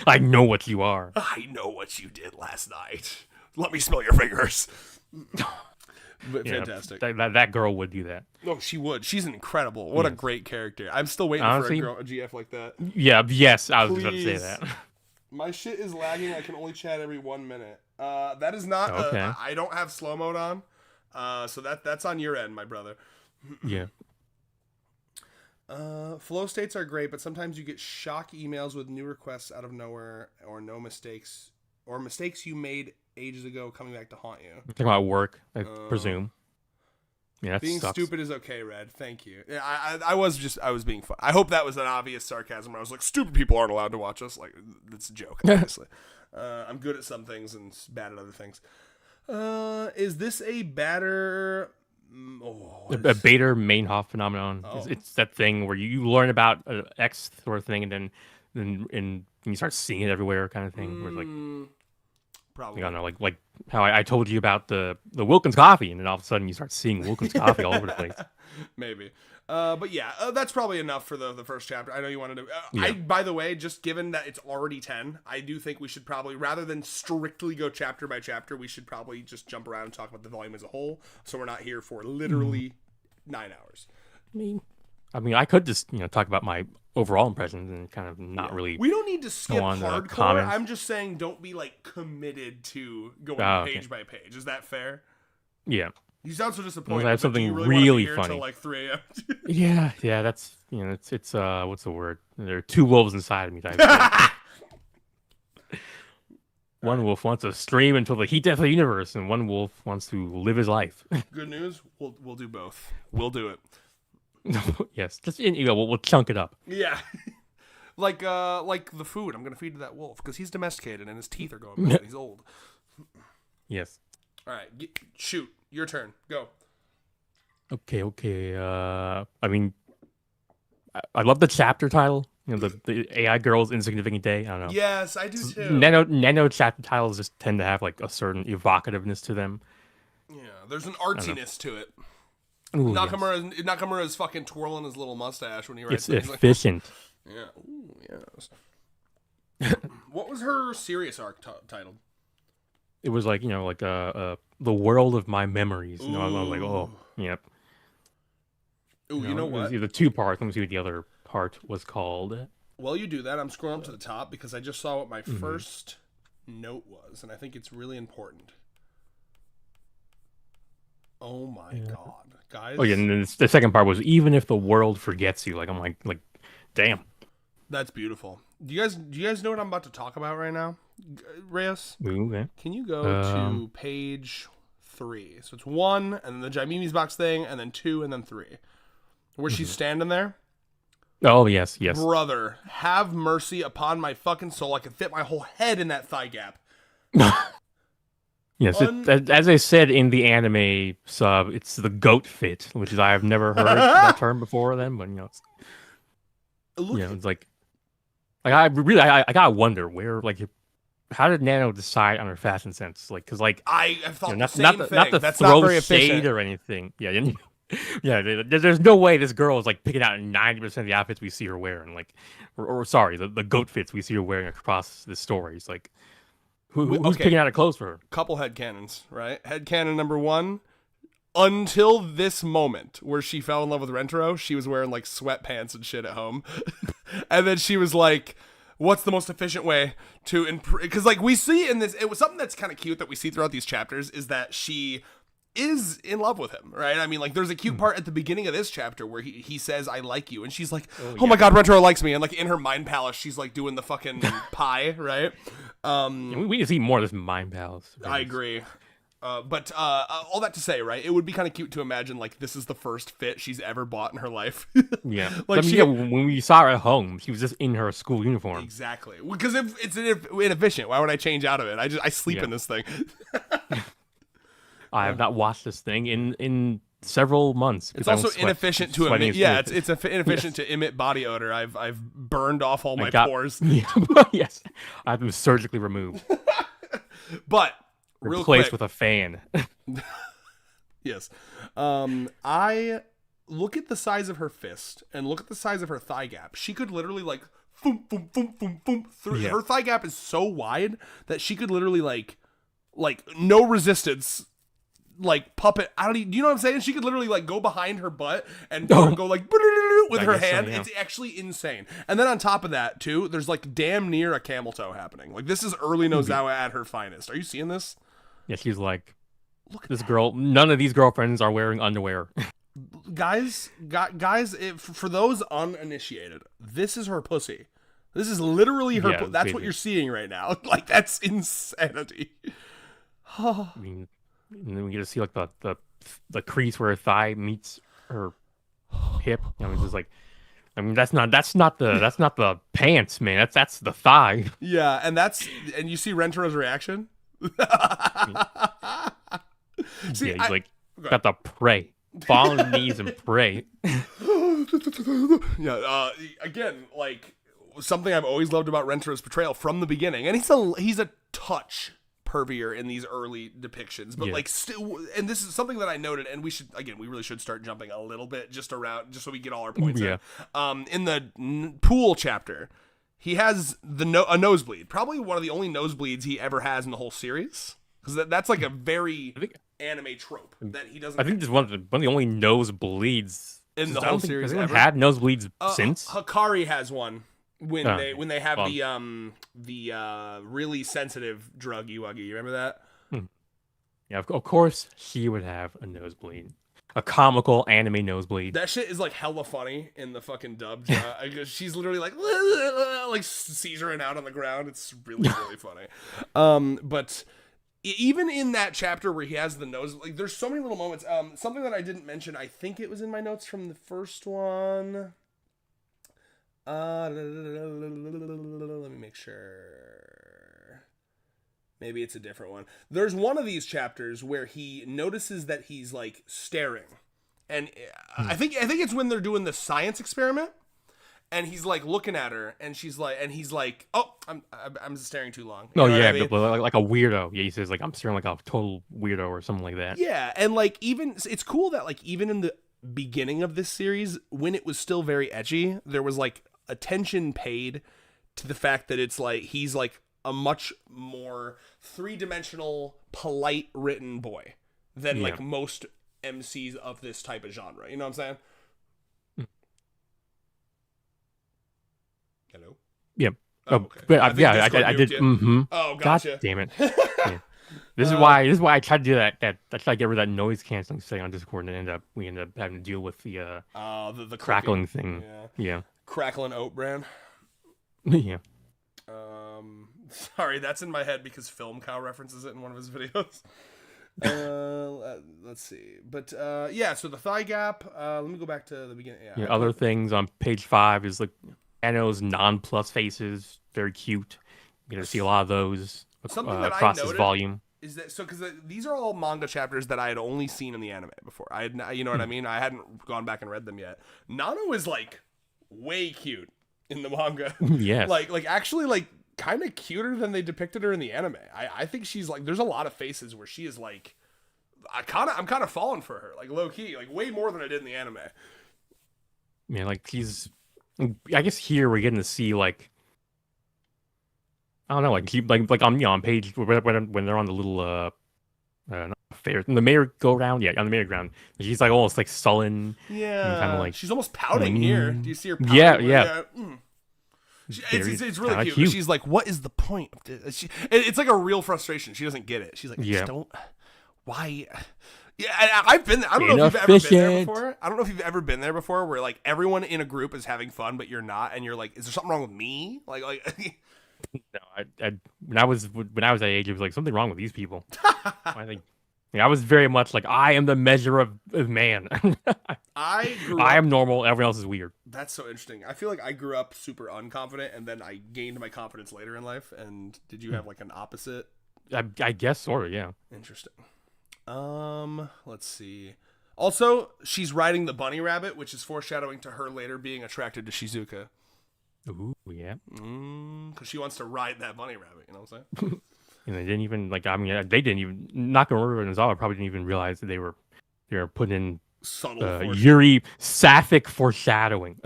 I know what you are. I know what you did last night. Let me smell your fingers. But fantastic. That girl would do that. No, she would. She's incredible. What a great character. I'm still waiting for a GF like that. Yeah, yes, I was about to say that. My shit is lagging. I can only chat every 1 minute. That is not... Okay. I don't have slow mode on. So that's on your end, my brother. Yeah. Flow states are great, but sometimes you get shock emails with new requests out of nowhere or no mistakes or mistakes you made ages ago coming back to haunt you. You're talking about work, I presume. Yeah, that being sucks. stupid is okay, Red. Thank you. I was being fun. I hope that was an obvious sarcasm where I was like, stupid people aren't allowed to watch us. Like, that's a joke, obviously. I'm good at some things and bad at other things. Is this a batter... a Bader Meinhof phenomenon. It's that thing where you learn about an X sort of thing, and then you start seeing it everywhere, kind of thing. Where it's like, Probably. I don't know, like how I told you about the Wilkins coffee, and then all of a sudden you start seeing Wilkins coffee all over the place. Maybe. But yeah, that's probably enough for the first chapter. I know you wanted to. Yeah. By the way, just given that it's already 10, I do think we should probably, rather than strictly go chapter by chapter, we should probably just jump around and talk about the volume as a whole. So we're not here for literally 9 hours. I mean, I could just talk about my overall impressions and kind of not really. We don't need to skip on to hardcore. comments. I'm just saying, don't be like committed to going Okay. page by page. Is that fair? Yeah. You sound so disappointed. Unless I have but do something you really really want to be here funny. Till like 3 a.m. Yeah. That's it's what's the word? There are two wolves inside of me. Type thing. One wolf wants to stream until the heat death of the universe, and one wolf wants to live his life. Good news. We'll do both. We'll do it. Yes, just we'll chunk it up. Yeah. like the food I'm gonna feed to that wolf because he's domesticated and his teeth are going bad. He's old. Yes. All right, shoot. Your turn. Go. Okay. I mean, I love the chapter title. The AI girl's insignificant day. I don't know. Yes, I do too. Nano chapter titles just tend to have like a certain evocativeness to them. Yeah, there's an artsiness to it. Ooh, Nakamura's fucking twirling his little mustache when he writes. It's efficient. Yeah. Ooh, yes. What was her serious arc titled? It was like the world of my memories. I was like, oh, yep. Ooh, you know it what? was either 2 parts. Let me see what the other part was called. While you do that, I'm scrolling up to the top because I just saw what my first note was, and I think it's really important. Oh my god, guys! Oh yeah, and then the second part was even if the world forgets you. Like I'm like, damn. That's beautiful. Do you guys know what I'm about to talk about right now, Rayos? Ooh, yeah. Can you go to page 3? So it's 1, and then the Jaimimi's box thing, and then 2, and then 3, where she's standing there. Oh yes. Brother, have mercy upon my fucking soul. I can fit my whole head in that thigh gap. Yes, as I said in the anime sub, it's the goat fit, which is I have never heard that term before. Then, but it's like I gotta wonder where how did Nano decide on her fashion sense? Like, because I have thought not the same thing. not to That's throw not very shade efficient. or anything. Yeah, there's no way this girl is like picking out 90% of the outfits we see her wearing. Like, or sorry, the goat fits we see her wearing across the stories. Like. Who's picking out her clothes for her? Couple headcanons, right? Headcanon number 1. Until this moment where she fell in love with Rentaro, she was wearing like sweatpants and shit at home. And then she was like, what's the most efficient way to because like we see in this, it was something that's kind of cute that we see throughout these chapters is that she is in love with him, right? I mean, like there's a cute part at the beginning of this chapter where he says I like you, and she's like, oh my god, Rentaro likes me, and like in her mind palace she's like doing the fucking pie, right? We need to see more of this mind palace. I agree. But all that to say, right? It would be kind of cute to imagine like this is the first fit she's ever bought in her life. Yeah, like when we saw her at home, she was just in her school uniform. Exactly, because if it's inefficient, why would I change out of it? I sleep in this thing. I have not watched this thing in several months. It's also inefficient to emit. Yeah, it's inefficient to emit body odor. I've burned off all my pores. Yes, I've been surgically removed. But replaced with a fan. Yes, I look at the size of her fist and look at the size of her thigh gap. She could literally like boom, boom, boom, boom, boom through. Yeah. Her thigh gap is so wide that she could literally like no resistance. Like puppet, do you know what I'm saying? She could literally like go behind her butt and go like with her hand. So, yeah. It's actually insane. And then on top of that too, there's like damn near a camel toe happening. Like this is early Nozawa at her finest. Are you seeing this? Yeah, she's like, look, this girl. None of these girlfriends are wearing underwear. guys, for those uninitiated, this is her pussy. This is literally her. That's basically what you're seeing right now. Like that's insanity. I mean. And then we get to see like the crease where her thigh meets her hip. It's just like, I mean, that's not the pants, man. That's the thigh. Yeah, and you see Rentaro's reaction. See, he's like got the pray, fall on his knees and pray. Yeah. Again, like something I've always loved about Rentaro's portrayal from the beginning, and he's a touch pervier in these early depictions, but like still, and this is something that I noted, and we really should start jumping a little bit just so we get all our points in. In the pool chapter, he has a nosebleed, probably one of the only nosebleeds he ever has in the whole series, because that's like a very anime trope that he doesn't. I think this is one of the only nosebleeds in the whole series ever. Ever Had nosebleeds since. Hikari has one when they have the really sensitive drug Iwagi. You remember that? Yeah, of course she would have a nosebleed. A comical anime nosebleed. That shit is like hella funny in the fucking dubbed. She's literally like seizuring out on the ground. It's really funny. But even in that chapter where he has the nose, like there's so many little moments. Something that I didn't mention. I think it was in my notes from the first one. Let me make sure. Maybe it's a different one. There's one of these chapters where he notices that he's like staring, and I think it's when they're doing the science experiment, and he's like looking at her, and he's like, oh, I'm staring too long. You know yeah, I mean? like a weirdo. Yeah, he says like I'm staring like a total weirdo or something like that. Yeah, and like even it's cool that like even in the beginning of this series, when it was still very edgy, there was like attention paid to the fact that it's like he's like a much more three-dimensional, polite written boy than like most MCs of this type of genre. You know what I'm saying? Hello? Yep. Oh, okay. But I did. Mm-hmm. Oh, gotcha. God damn it. Yeah. This is why I tried to do that. I tried to get rid of that noise canceling setting on Discord, and we ended up having to deal with the crackling thing. Yeah. Crackling oat bran. Yeah. Sorry, that's in my head because Film Cow references it in one of his videos. Let's see. But so the thigh gap, let me go back to the beginning. Yeah, other things on page 5 is like Nano's non-plus faces, very cute. You're going to see a lot of those across this volume. Is that so? Because these are all manga chapters that I had only seen in the anime before. I had, you know what I mean? I hadn't gone back and read them yet. Nano is like way cute in the manga. Yes. Like actually like kind of cuter than they depicted her in the anime. I think she's like, there's a lot of faces where she is like, I'm kind of falling for her, like low key, like way more than I did in the anime. Yeah, like I guess here we're getting to see like, I don't know, like on page when they're on the little fair, the merry-go-round, on the merry-go-round, she's like almost like sullen, kind of like she's almost pouting here. Do you see her pouting? Yeah. It's really cute. She's like, what is the point of this? It's like a real frustration. She doesn't get it. She's like, I just don't. Why? Yeah, I've been there. I don't know if you've ever been there before. I don't know if you've ever been there before, where like everyone in a group is having fun, but you're not, and you're like, is there something wrong with me? Like. No, when I was that age, it was like something wrong with these people. I think. I was very much like, I am the measure of man. I am normal. Everyone else is weird. That's so interesting. I feel like I grew up super unconfident, and then I gained my confidence later in life. And did you have like an opposite? I guess sort of, yeah. Interesting. Let's see. Also, she's riding the bunny rabbit, which is foreshadowing to her later being attracted to Shizuka. Ooh, yeah. Because she wants to ride that bunny rabbit. You know what I'm saying? And they didn't even they didn't even Nakamura and Zawa probably didn't even realize that they were putting in subtle Yuri sapphic foreshadowing.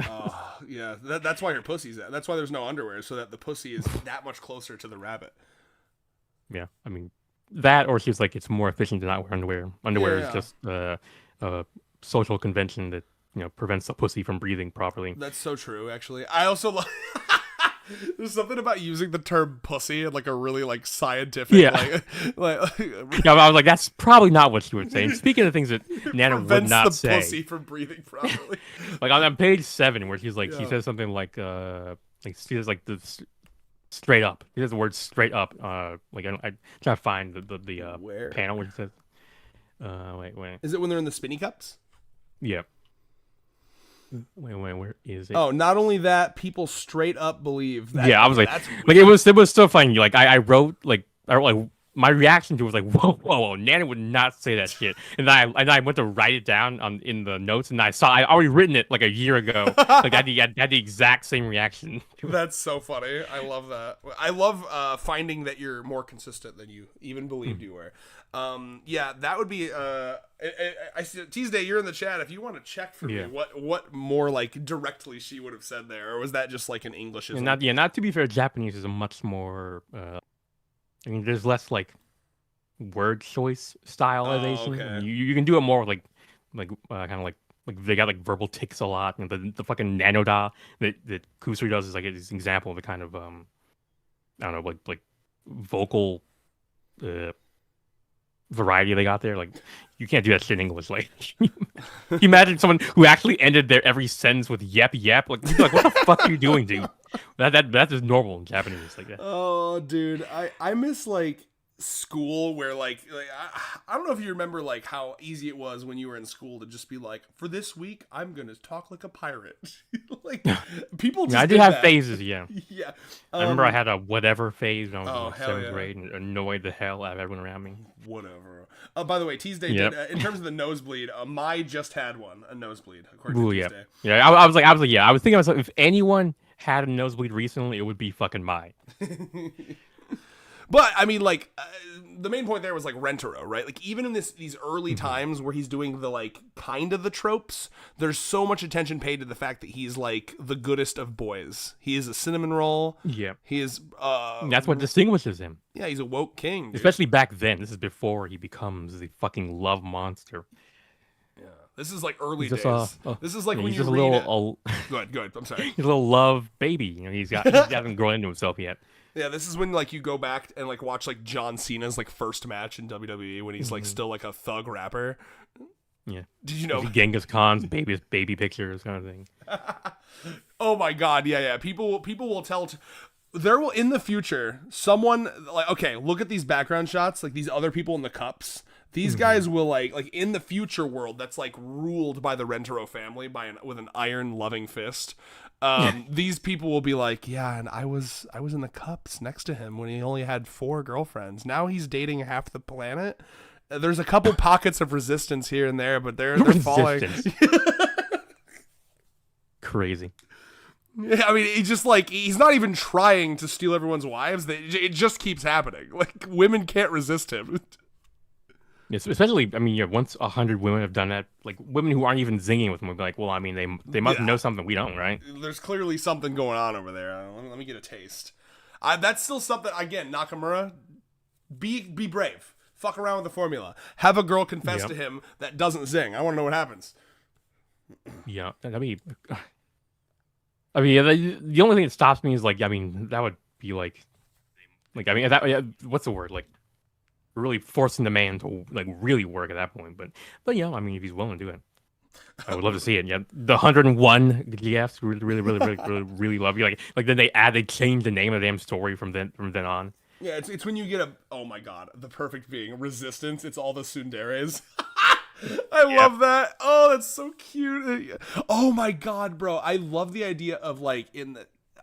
Yeah, that's why her pussy's that. That's why there's no underwear, so that the pussy is that much closer to the rabbit. Yeah, I mean that, or she was like, it's more efficient to not wear underwear. Underwear is just a social convention that prevents the pussy from breathing properly. That's so true. Actually, I also like. There's something about using the term pussy in like a really like scientific I was like, that's probably not what she would say. And speaking of things that Nana would not say, prevents the pussy from breathing properly. Like on page 7, where she's like, she says something like she says like the straight up. She says the word straight up. Like I try to find the where? Panel where it says. Wait. Is it when they're in the spinny cups? Yeah. Wait, where is it? Oh, not only that, people straight up believe that. Yeah, I was like it was still funny. Like I wrote my reaction to it was like, whoa, Nana would not say that shit. And I went to write it down in the notes, and I already written it like a year ago. Like I had the exact same reaction. That's so funny. I love that. I love finding that you're more consistent than you even believed you were. Yeah, that would be. I see Tuesday. You're in the chat. If you want to check for me, what more like directly she would have said there, or was that just like an Englishism? Not to be fair, Japanese is a much more. I mean, there's less like word choice stylization. Okay. You can do it more like kind of like they got like verbal tics a lot. And the fucking nanoda that Kusuri does is like an example of a kind of I don't know, like vocal variety they got there. Like you can't do that shit in English. Like you imagine someone who actually ended their every sentence with yep. Like what the fuck are you doing, dude? That's just normal in Japanese. Like that. Oh, dude, I miss like school where like I don't know if you remember like how easy it was when you were in school to just be like, for this week I'm gonna talk like a pirate. Like people just I did have phases. Yeah. I remember I had a whatever phase when I was in seventh grade and annoyed the hell out of everyone around me. Whatever. By the way, Tuesday did in terms of the nosebleed. Mai just had a nosebleed according to Tuesday. Yeah. I was thinking to myself, if anyone had a nosebleed recently, it would be fucking Mai. But I mean, like, the main point there was like Rentaro, right? Like, even in these early times where he's doing the like kind of the tropes, there's so much attention paid to the fact that he's like the goodest of boys. He is a cinnamon roll. Yeah, he is. That's what distinguishes him. Yeah, he's a woke king, dude. Especially back then. This is before he becomes the fucking love monster. Yeah, this is like early days. This is like when he's you just read a little. Go ahead. I'm sorry. He's a little love baby. You know, he hasn't grown into himself yet. Yeah, this is when like you go back and like watch like John Cena's like first match in WWE when he's like still like a thug rapper. Yeah. Did you know Genghis Khan's baby pictures kind of thing? Oh my god, yeah. People will tell. There will in the future someone like, okay, look at these background shots, like these other people in the cups. These guys will like in the future world that's like ruled by the Rentaro family with an iron loving fist. These people will be like, yeah, and I was in the cups next to him when he only had 4 girlfriends. Now he's dating half the planet. There's a couple pockets of resistance here and there, but they're falling. Crazy. Yeah, I mean, he's not even trying to steal everyone's wives. It just keeps happening. Like women can't resist him. Yes, especially, I mean, once 100 women have done that, like women who aren't even zinging with him would be like, well, I mean, they must know something we don't, right? There's clearly something going on over there. Let me get a taste. That's still something. Again, Nakamura, be brave. Fuck around with the formula. Have a girl confess to him that doesn't zing. I want to know what happens. Yeah, that'd be. I mean, the only thing that stops me is like, I mean, that would be like I mean, that what's the word like? Really forcing the man to like really work at that point, but yeah, I mean, if he's willing to do it, I would love to see it. Yeah, the 101 GFs really love you. Like then they change the name of the damn story from then on. Yeah, it's when you get oh my god, the perfect being resistance. It's all the tsunderes. I love that. Oh, that's so cute. Oh my god, bro, I love the idea of like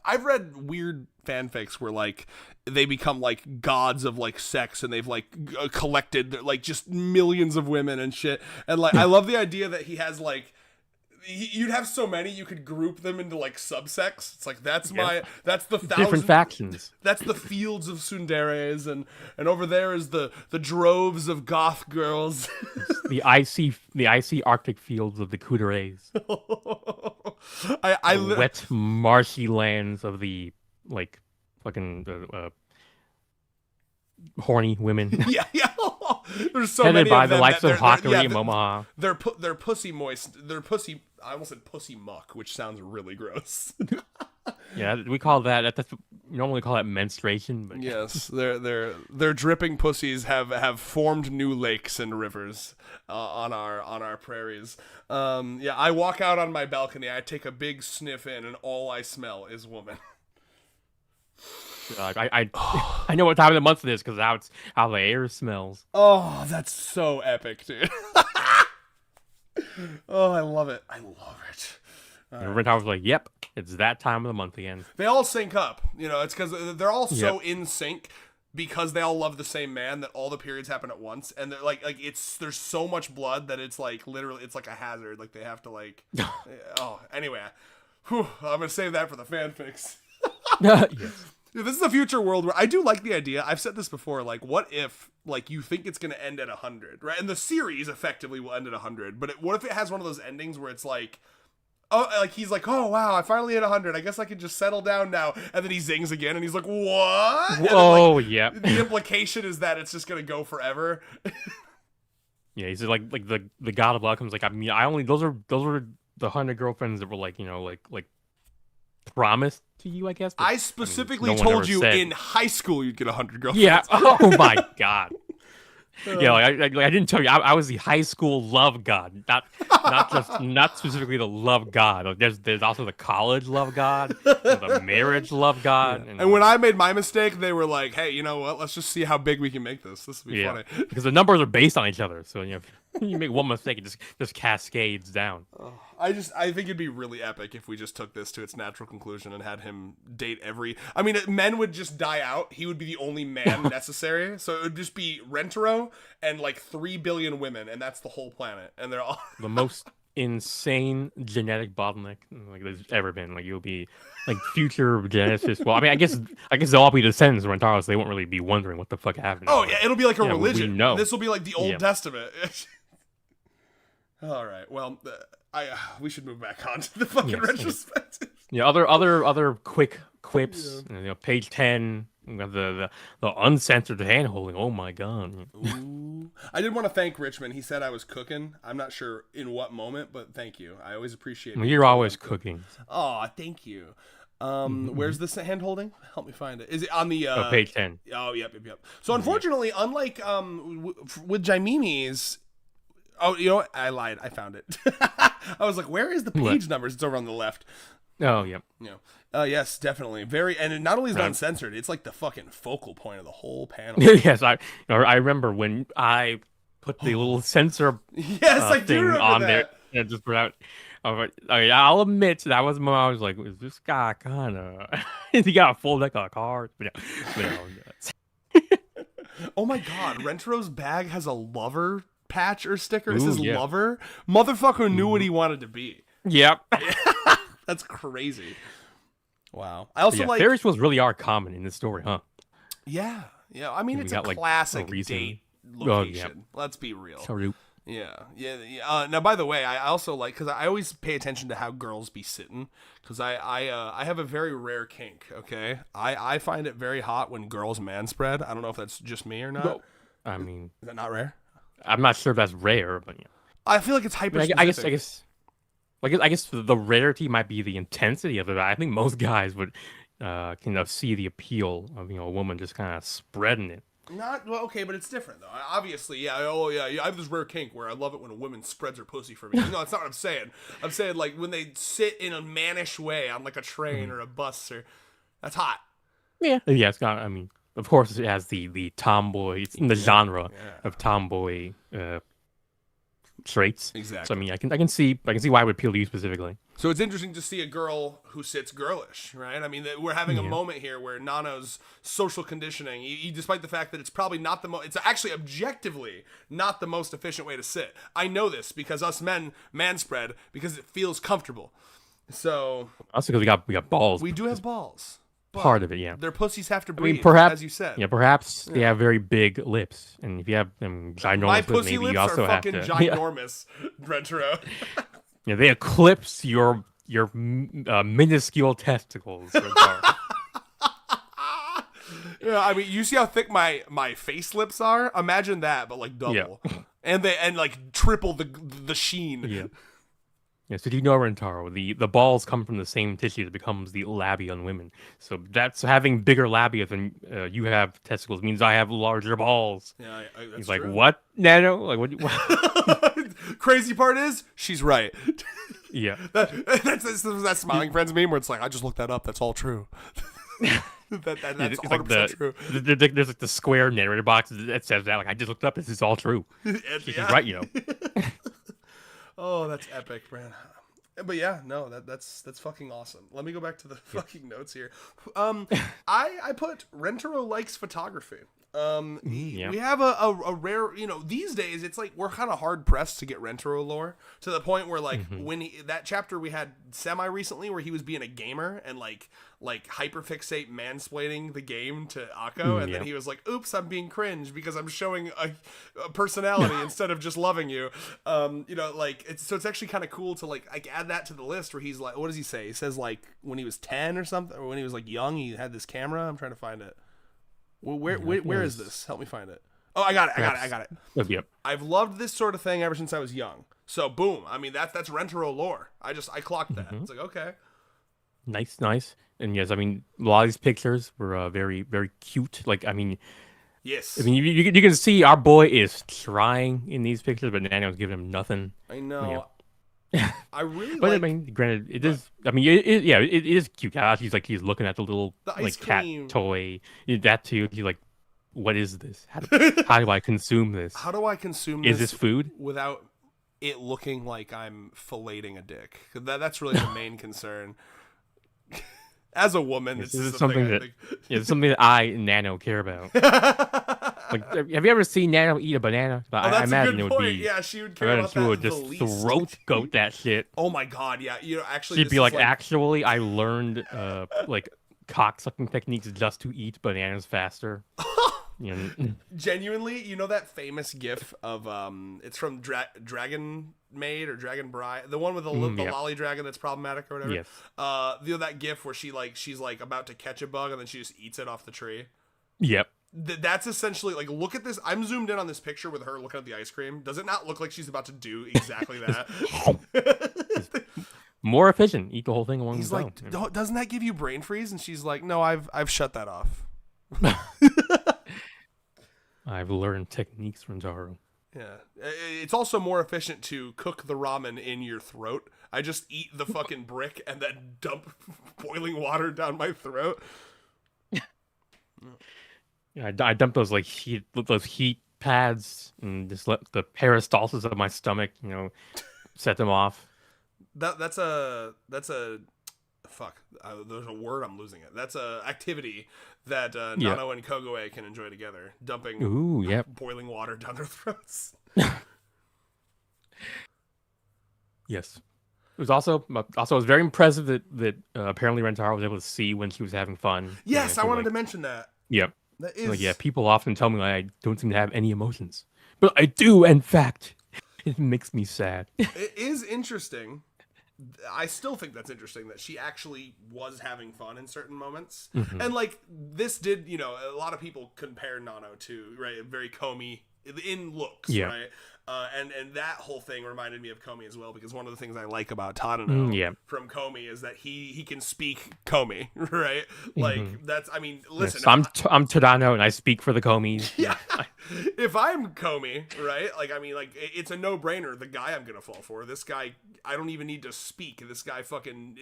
I've read weird fanfics where like they become like gods of like sex and they've like collected like just millions of women and shit, and like I love the idea that he has like you'd have so many you could group them into like subsects. It's like that's the different factions. That's the fields of tsunderes, and over there is the droves of goth girls. the icy Arctic fields of the Kuderes. The wet marshy lands of the like fucking horny women. Yeah. There's so headed many by of the them likes of Hakari and Momoha. They're pussy moist. They're pussy. I almost said pussy muck, which sounds really gross. Yeah, we call that. That's normally call that menstruation. But yes, their dripping pussies have formed new lakes and rivers on our prairies. Yeah, I walk out on my balcony. I take a big sniff in, and all I smell is woman. I know what time of the month it is because how the air smells. Oh, that's so epic, dude. Oh, I love it. Every time I was like, yep, it's that time of the month again. They all sync up. You know, it's because they're all so in sync. because they all love the same man that all the periods happen at once, and they're like there's so much blood that it's like literally it's like a hazard. Like they have to like. Anyway, I'm gonna save that for the fanfics. Yes. This is a future world where I do like the idea. I've said this before. Like, what if like you think it's gonna end at 100, right? And the series effectively will end at 100. But what if it has one of those endings where it's like. Oh, like he's like, oh wow, I finally hit 100. I guess I can just settle down now. And then he zings again, and he's like, what? And Oh, then, like, yeah. The implication is that it's just gonna go forever. Yeah, he's like the god of luck. I was like, I mean, I only those were the 100 girlfriends that were like like promised to you, I guess. I specifically no one told ever you said. in high school you'd get 100 girlfriends. Yeah. Oh my god. Yeah, like I didn't tell you. I was the high school love god, not specifically the love god. Like, there's also the college love god, the marriage love god. And when I made my mistake, they were like, "Hey, you know what? Let's just see how big we can make this. This will be funny." Because the numbers are based on each other. So you make one mistake, it just cascades down. I think it'd be really epic if we just took this to its natural conclusion and had him date every. I mean, men would just die out. He would be the only man necessary. So it would just be Rentaro and like 3 billion women, and that's the whole planet. And they're all The most insane genetic bottleneck like there's ever been. Like you'll be like future geneticists. Well, I mean, I guess they'll all be descendants of Rentaro, so they won't really be wondering what the fuck happened. Oh yeah, it'll be like a religion. No, this will be like the Old Testament. All right. Well, we should move back on to the fucking retrospective. Yeah. Other quick quips. Page 10. We got the uncensored hand holding. Oh my god. Ooh. I did want to thank Richmond. He said I was cooking. I'm not sure in what moment, but thank you. I always appreciate it. You're always cooking. Oh, thank you. Where's this hand holding? Help me find it. Is it on the page 10? Oh, yep. So unfortunately, unlike with Jaimimi's. Oh, you know what? I lied. I found it. I was like, where is the page numbers? It's over on the left. Oh, yep. Yeah. Yes, definitely. Very, and not only is it uncensored, it's like the fucking focal point of the whole panel. Yes, I remember when I put the little censor I do thing remember on that. there and just put out. I'll admit that was when I was like, is this guy kind of? He got a full deck of cards. But Oh my god, Rentro's bag has a lover patch or sticker. Ooh, This is yeah. lover. Motherfucker knew what he wanted to be. Yep. That's crazy. Wow. I also like fairy tales really are common in this story, huh? Yeah. I mean, We it's a got, like, classic a reason. date Oh, yeah. location. Let's be real. So Yeah. Now, by the way, I also like because I always pay attention to how girls be sitting because I have a very rare kink. Okay, I find it very hot when girls manspread. I don't know if that's just me or not. No. I mean, Is that not rare? I'm not sure if that's rare, but yeah. I feel like it's hyper. I guess the rarity might be the intensity of it. I think most guys would see the appeal of a woman just kind of spreading it. Not well, okay, but it's different though. Obviously, yeah. Oh, yeah. I have this rare kink where I love it when a woman spreads her pussy for me. No, that's not what I'm saying. I'm saying like when they sit in a mannish way on like a train or a bus, or that's hot. Yeah, it's got. I mean, of course, it has the tomboy. It's in the genre of tomboy traits. Exactly. So I mean, I can see why it would appeal to you specifically. So it's interesting to see a girl who sits girlish, right? I mean, we're having a moment here where Nano's social conditioning, despite the fact that it's probably not it's actually objectively not the most efficient way to sit. I know this because us men manspread because it feels comfortable. So Also because we got balls. we do have balls. but part of it, yeah. Their pussies have to breathe, perhaps, as you said. Yeah, perhaps they have very big lips, and if you have them ginormous My lips, pussy maybe lips you also are have fucking to. ginormous, Retro. Yeah, they eclipse your minuscule testicles. Yeah, I mean, you see how thick my face lips are? Imagine that, but like double, and like triple the sheen. Yeah. Yeah, so do you know, Rentaro, the balls come from the same tissue that becomes the labia on women. So that's having bigger labia than you have testicles means I have larger balls. Yeah, that's He's like, true. what, Nano? Like, what? Crazy part is, she's right. Yeah. That's that smiling friends meme where it's like, I just looked that up. That's all true. That's It's 100% like true. there's like the square narrator box that says that. Like, I just looked up. This is all true. She's right, you know. Oh, that's epic, man. But yeah, no, that's fucking awesome. Let me go back to the fucking notes here. I put Rentaro likes photography. We have a rare, these days it's like we're kind of hard pressed to get Rentaro lore to the point where like when that chapter we had semi recently where he was being a gamer and like hyperfixate mansplaining the game to Akko, and then he was like, oops, I'm being cringe because I'm showing a personality instead of just loving you. It's actually kind of cool to like add that to the list where he's like, what does he say? He says like when he was 10 or something, or when he was like young, he had this camera. I'm trying to find it. Well, where is this? Help me find it. Oh, I got it. Yep. I've loved this sort of thing ever since I was young. So boom. I mean, that's Rentaro lore. I clocked that. It's like, okay. Nice. And yes, I mean, a lot of these pictures were very, very cute. Like, I mean, yes. I mean, you can see our boy is trying in these pictures, but Nano's giving him nothing. I know. I really but like... I mean, granted, it is. I mean, it is cute. He's looking at the little like cat toy. That too. He's like, what is this? How do I consume this? How do I consume this? Is this food? Without it looking like I'm filleting a dick. That's really the main concern. As a woman, this is something that I, Nano, care about. Like, have you ever seen Nano eat a banana? I imagine it would be. Yeah, she would care about that. She would just throat goat that shit. Oh my god, yeah. Actually, she'd be like, actually, I learned like cock sucking techniques just to eat bananas faster. Genuinely, that famous GIF of it's from Dragon Maid or Dragon Bride, the one with the lolly dragon that's problematic or whatever. Yes. That GIF where she's like about to catch a bug and then she just eats it off the tree. Yep. That's essentially like, look at this. I'm zoomed in on this picture with her looking at the ice cream. Does it not look like she's about to do exactly that? More efficient. Eat the whole thing along. He's like, doesn't that give you brain freeze? And she's like, no, I've shut that off. I've learned techniques from Zaro. Yeah. It's also more efficient to cook the ramen in your throat. I just eat the fucking brick and then dump boiling water down my throat. Yeah, I dumped those heat pads and just let the peristalsis of my stomach, set them off. That's a fuck. There's a word, I'm losing it. That's a activity that Nano and Kogoe can enjoy together, dumping boiling water down their throats. Yes. It was also it was very impressive that apparently Rentaro was able to see when she was having fun. Yes, I wanted to mention that. Yep. That is... people often tell me I don't seem to have any emotions. But I do, in fact. It makes me sad. It is interesting. I still think that's interesting that she actually was having fun in certain moments. Mm-hmm. And like this did, a lot of people compare Nano to, right, very Komi in looks, right? And that whole thing reminded me of Komi as well, because one of the things I like about Tadano from Komi is that he can speak Komi, right? Like that's, I mean, listen, yes, I'm Tadano and I speak for the Komis. Yeah. If I'm Komi, right? Like, I mean, like it's a no-brainer. The guy I'm gonna fall for. This guy, I don't even need to speak. This guy fucking,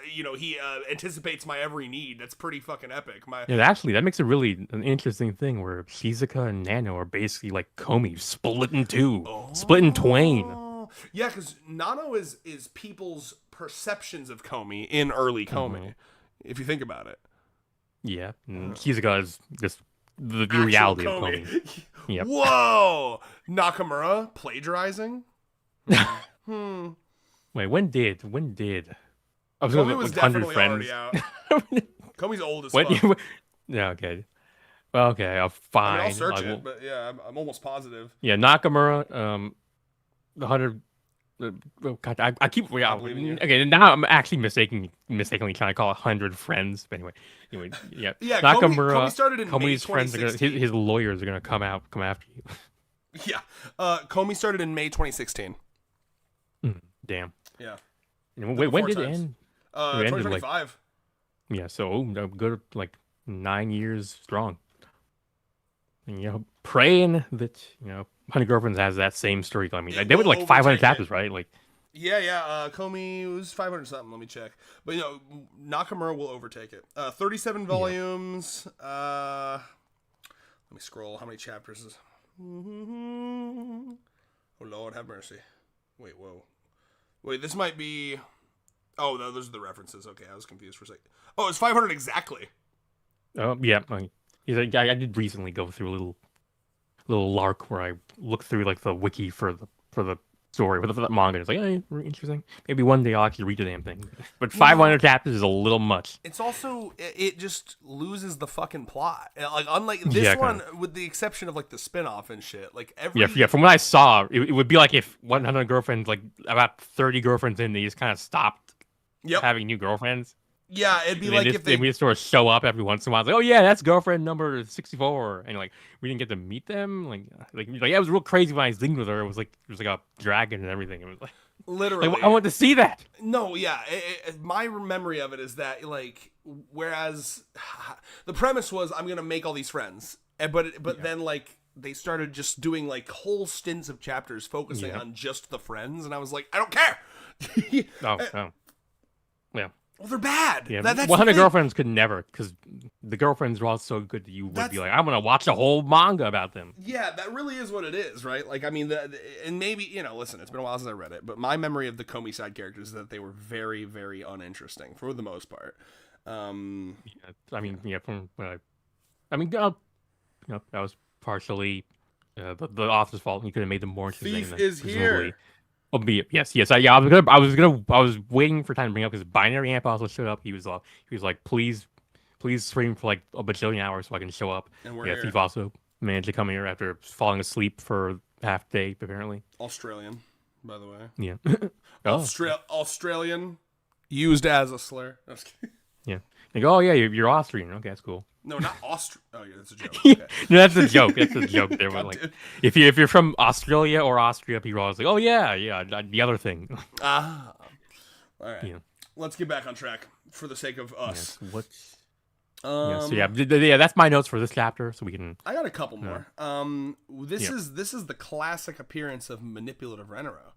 he anticipates my every need. That's pretty fucking epic. Actually, that makes it really an interesting thing where Shizuka and Nano are basically like Komi split in two. Split in twain. Yeah, because Nano is people's perceptions of Komi in early Komi, if you think about it. Yeah, Shizuka is just the reality of Komi. Yep. Whoa! Nakamura plagiarizing? Wait, when did? Komi was definitely already out. Komi's old as fuck. Yeah, okay. Well, okay, I'll fine. I'll search it, but yeah, I'm almost positive. Yeah, Nakamura, 100. God, I keep. Okay, now I'm actually mistakenly trying to call 100 friends. But anyway, yeah. Yeah, Nakamura. Komi started in Komi's May 2016. friends his lawyers are gonna come after you. Yeah, Komi started in May 2016. Damn. Yeah. When did it end? 2025. Yeah, so good, like 9 years strong. And, praying that 100 Girlfriends has that same story. I mean, they were like 500 chapters, right? Like, yeah. Komi was 500 something. Let me check. But Nakamura will overtake it. 37 volumes. Let me scroll. How many chapters is? Oh Lord, have mercy. Wait, whoa. Wait, this might be. Oh, no, those are the references. Okay, I was confused for a second. Oh, it's 500 exactly. Yeah. I did recently go through a little lark where I looked through like the wiki for the story, for the manga. It's like, hey, interesting. Maybe one day I'll actually read the damn thing. But 500 chapters is a little much. It's also it just loses the fucking plot. Like unlike this one, with the exception of like the spin-off and shit. Like every From what I saw, it would be like if 100 girlfriends, like about 30 girlfriends in, they just kind of stopped having new girlfriends. Yeah, it'd be like if they would just sort of show up every once in a while. It's like, oh yeah, that's girlfriend number 64, and like we didn't get to meet them. Like yeah, it was real crazy when I zinged with her. It was like a dragon and everything. It was like literally. Like, I want to see that. No, yeah, my memory of it is that like whereas the premise was I'm gonna make all these friends, but then like they started just doing like whole stints of chapters focusing on just the friends, and I was like, I don't care. Oh. Yeah. Well, they're bad. Yeah, that's 100 girlfriends could never, because the girlfriends were all so good that you would be like, I'm gonna watch a whole manga about them. Yeah, that really is what it is, right? Like, I mean, and maybe listen, it's been a while since I read it, but my memory of the Komi side characters is that they were very, very uninteresting for the most part. From what that was partially the author's fault. You could have made them more interesting. Thief is here. Yes. I was waiting for time to bring up because Binary Amp also showed up. He was like, please stream for like a bajillion hours so I can show up. And we're here. Thief also managed to come here after falling asleep for half day apparently. Australian, by the way. Yeah. Australian, used as a slur. I was kidding. Yeah. Like, oh yeah, you're Austrian. Okay, that's cool. No, not Austrian. Oh yeah, that's a joke. Okay. No, that's a joke. That's a joke. There, like, if you're from Australia or Austria, people are always like, oh yeah, the other thing. All right. Yeah. Let's get back on track for the sake of us. That's my notes for this chapter, so we can. I got a couple more. This is the classic appearance of manipulative Renero.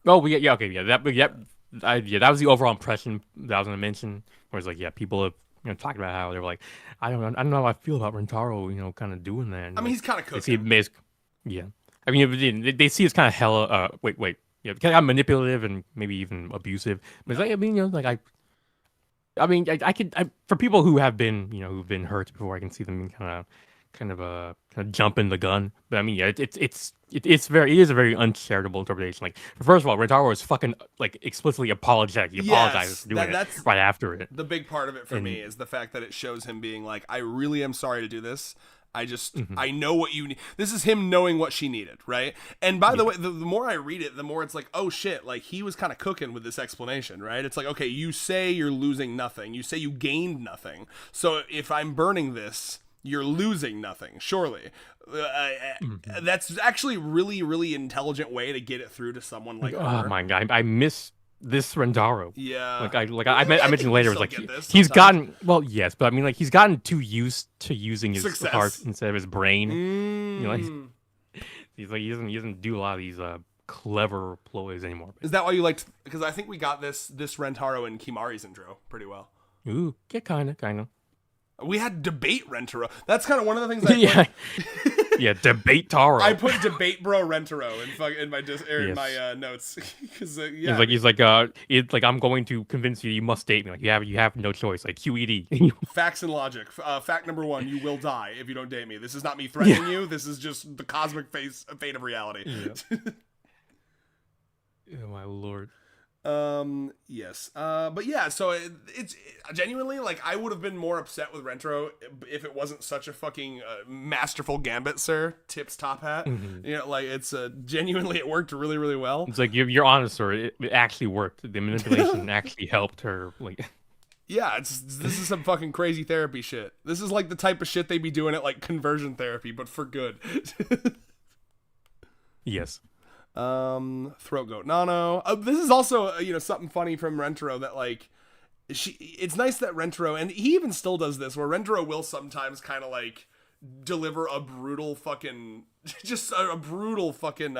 Oh, that was the overall impression that I was going to mention. Where it's like, people have talking about how they were like, I don't know how I feel about Rentaro, kind of doing that. And, I mean, he's kind of cooking. I mean, they see it's kind of hella. Kind of manipulative and maybe even abusive. But it's like, I could for people who have been who've been hurt before, I can see them kind of jumping the gun. But I mean, it is a very uncharitable interpretation. Like, first of all, Rentaro is fucking like explicitly apologetic. He apologizes for doing it right after it. The big part of it for me is the fact that it shows him being like, I really am sorry to do this. I just I know what you need. This is him knowing what she needed, right? And by the way, the more I read it, the more it's like, oh shit, like he was kind of cooking with this explanation, right? It's like, okay, you say you're losing nothing. You say you gained nothing. So if I'm burning this, you're losing nothing, surely. That's actually really, really intelligent way to get it through to someone like her. Oh my god, I miss this Rentaro. Yeah. I mentioned later, it was like he's gotten yes, but I mean, like, he's gotten too used to using his heart instead of his brain. He's like he doesn't do a lot of these clever ploys anymore. Is that why you liked? Because I think we got this Rentaro in Kimari's intro pretty well. Ooh, yeah, kind of. We had debate Rentaro. That's kind of one of the things I put. Debate Taro. I put debate bro Rentaro in my notes because he's like I'm going to convince you must date me. Like you have no choice. Like QED. Facts and logic. Fact number 1: you will die if you don't date me. This is not me threatening you. This is just the cosmic fate of reality. Yeah. Oh my lord. Yes. But yeah, so it's genuinely like I would have been more upset with Rentaro if it wasn't such a fucking masterful gambit, sir. Tips top hat. Mm-hmm. Like it's genuinely it worked really, really well. It's like you're honest, sir. It actually worked. The manipulation actually helped her. Like, yeah, this is some fucking crazy therapy shit. This is like the type of shit they be doing at like conversion therapy, but for good. Yes. Throat goat Nano. This is also something funny from Rentaro that like it's nice that Rentaro, and he even still does this, where Rentaro will sometimes kind of like deliver a brutal fucking just a brutal fucking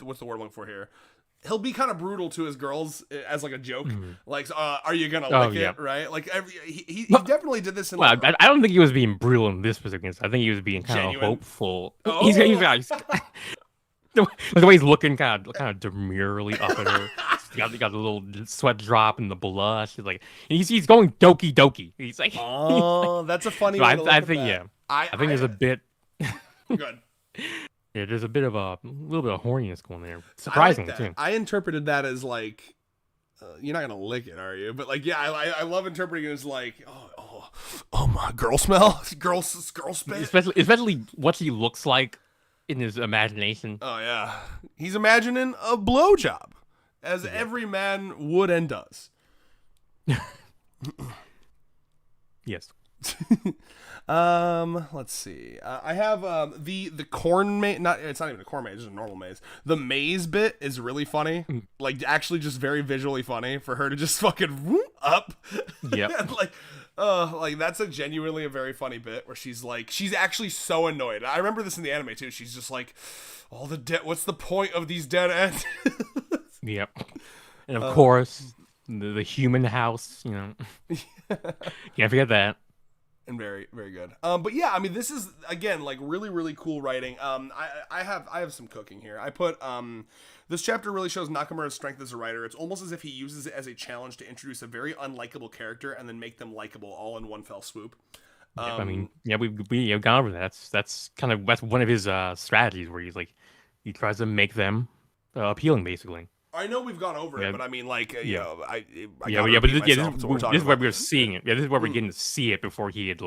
what's the word I'm looking for here? He'll be kind of brutal to his girls as like a joke, like are you gonna lick it, right? Like he definitely did this in. Well, I don't think he was being brutal in this particular instance. I think he was being kind of hopeful. Oh. He's the way he's looking, kind of demurely up at her, got the little sweat drop and the blush. He's going doki doki. He's like, Oh, that's a funny so way to look I at think that. yeah. I think there's a bit. Good. Yeah, there's a little bit of horniness going there. I like Surprisingly that. too. I interpreted that as like, you're not gonna lick it, are you? But like, yeah, I love interpreting it as like, oh my girl smell, girl spit. Especially what he looks like in his imagination. Oh yeah, he's imagining a blowjob, as every man would and does. Yes. Let's see. I have the corn maze. It's not even a corn maze; it's just a normal maze. The maze bit is really funny. Like, actually, just very visually funny for her to just fucking whoop up. Yep. And like that's genuinely a very funny bit where she's actually so annoyed. I remember this in the anime too. She's just like, all the dead. What's the point of these dead ends? Yep. And of course, the human house. Can't forget that. And very, very good. But yeah, I mean, this is again like really, really cool writing. I have some cooking here. I put this chapter really shows Nakamura's strength as a writer. It's almost as if he uses it as a challenge to introduce a very unlikable character and then make them likable all in one fell swoop. I mean, yeah, we've gone over that. That's one of his strategies where he tries to make them appealing, basically. I know we've gone over it, but I mean, like, but this is where we're seeing it. Yeah, this is where we're getting to see it before he had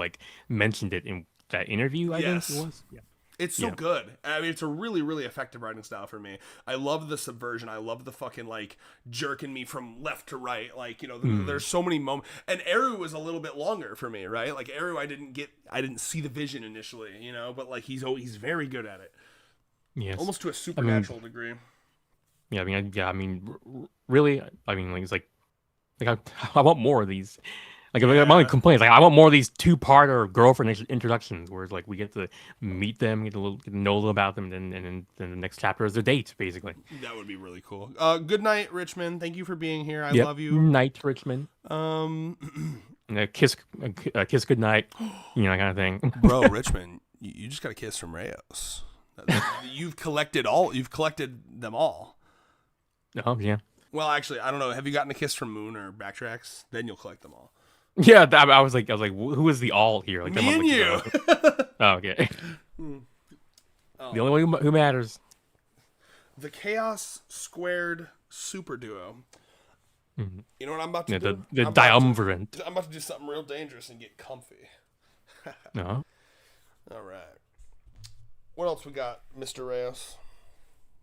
mentioned it in that interview. I think it was. Yeah. It's so good. I mean, it's a really, really effective writing style for me. I love the subversion. I love the fucking jerking me from left to right. There's so many moments. And Eru was a little bit longer for me, right? Like Eru, I didn't see the vision initially, but he's very good at it. Yes. Almost to a supernatural degree. Yeah, really, it's I want more of these. My only complaint is I want more of these two-part or girlfriend introductions where we get to meet them, get to know a little about them, and then the next chapter is their date, basically. That would be really cool. Good night, Richmond. Thank you for being here. I love you. Night, Richmond. And a kiss good night, kind of thing. Bro, Richmond, you just got a kiss from Rayos. You've collected them all. Oh yeah. Well, actually, I don't know. Have you gotten a kiss from Moon or Backtracks? Then you'll collect them all. Yeah, I was like, who is the all here? Me and you. Oh, okay. The only one who matters. The Chaos Squared Super Duo. Mm-hmm. You know what I'm about to do? The triumvirate. I'm about to do something real dangerous and get comfy. No. All right. What else we got, Mr. Rayos?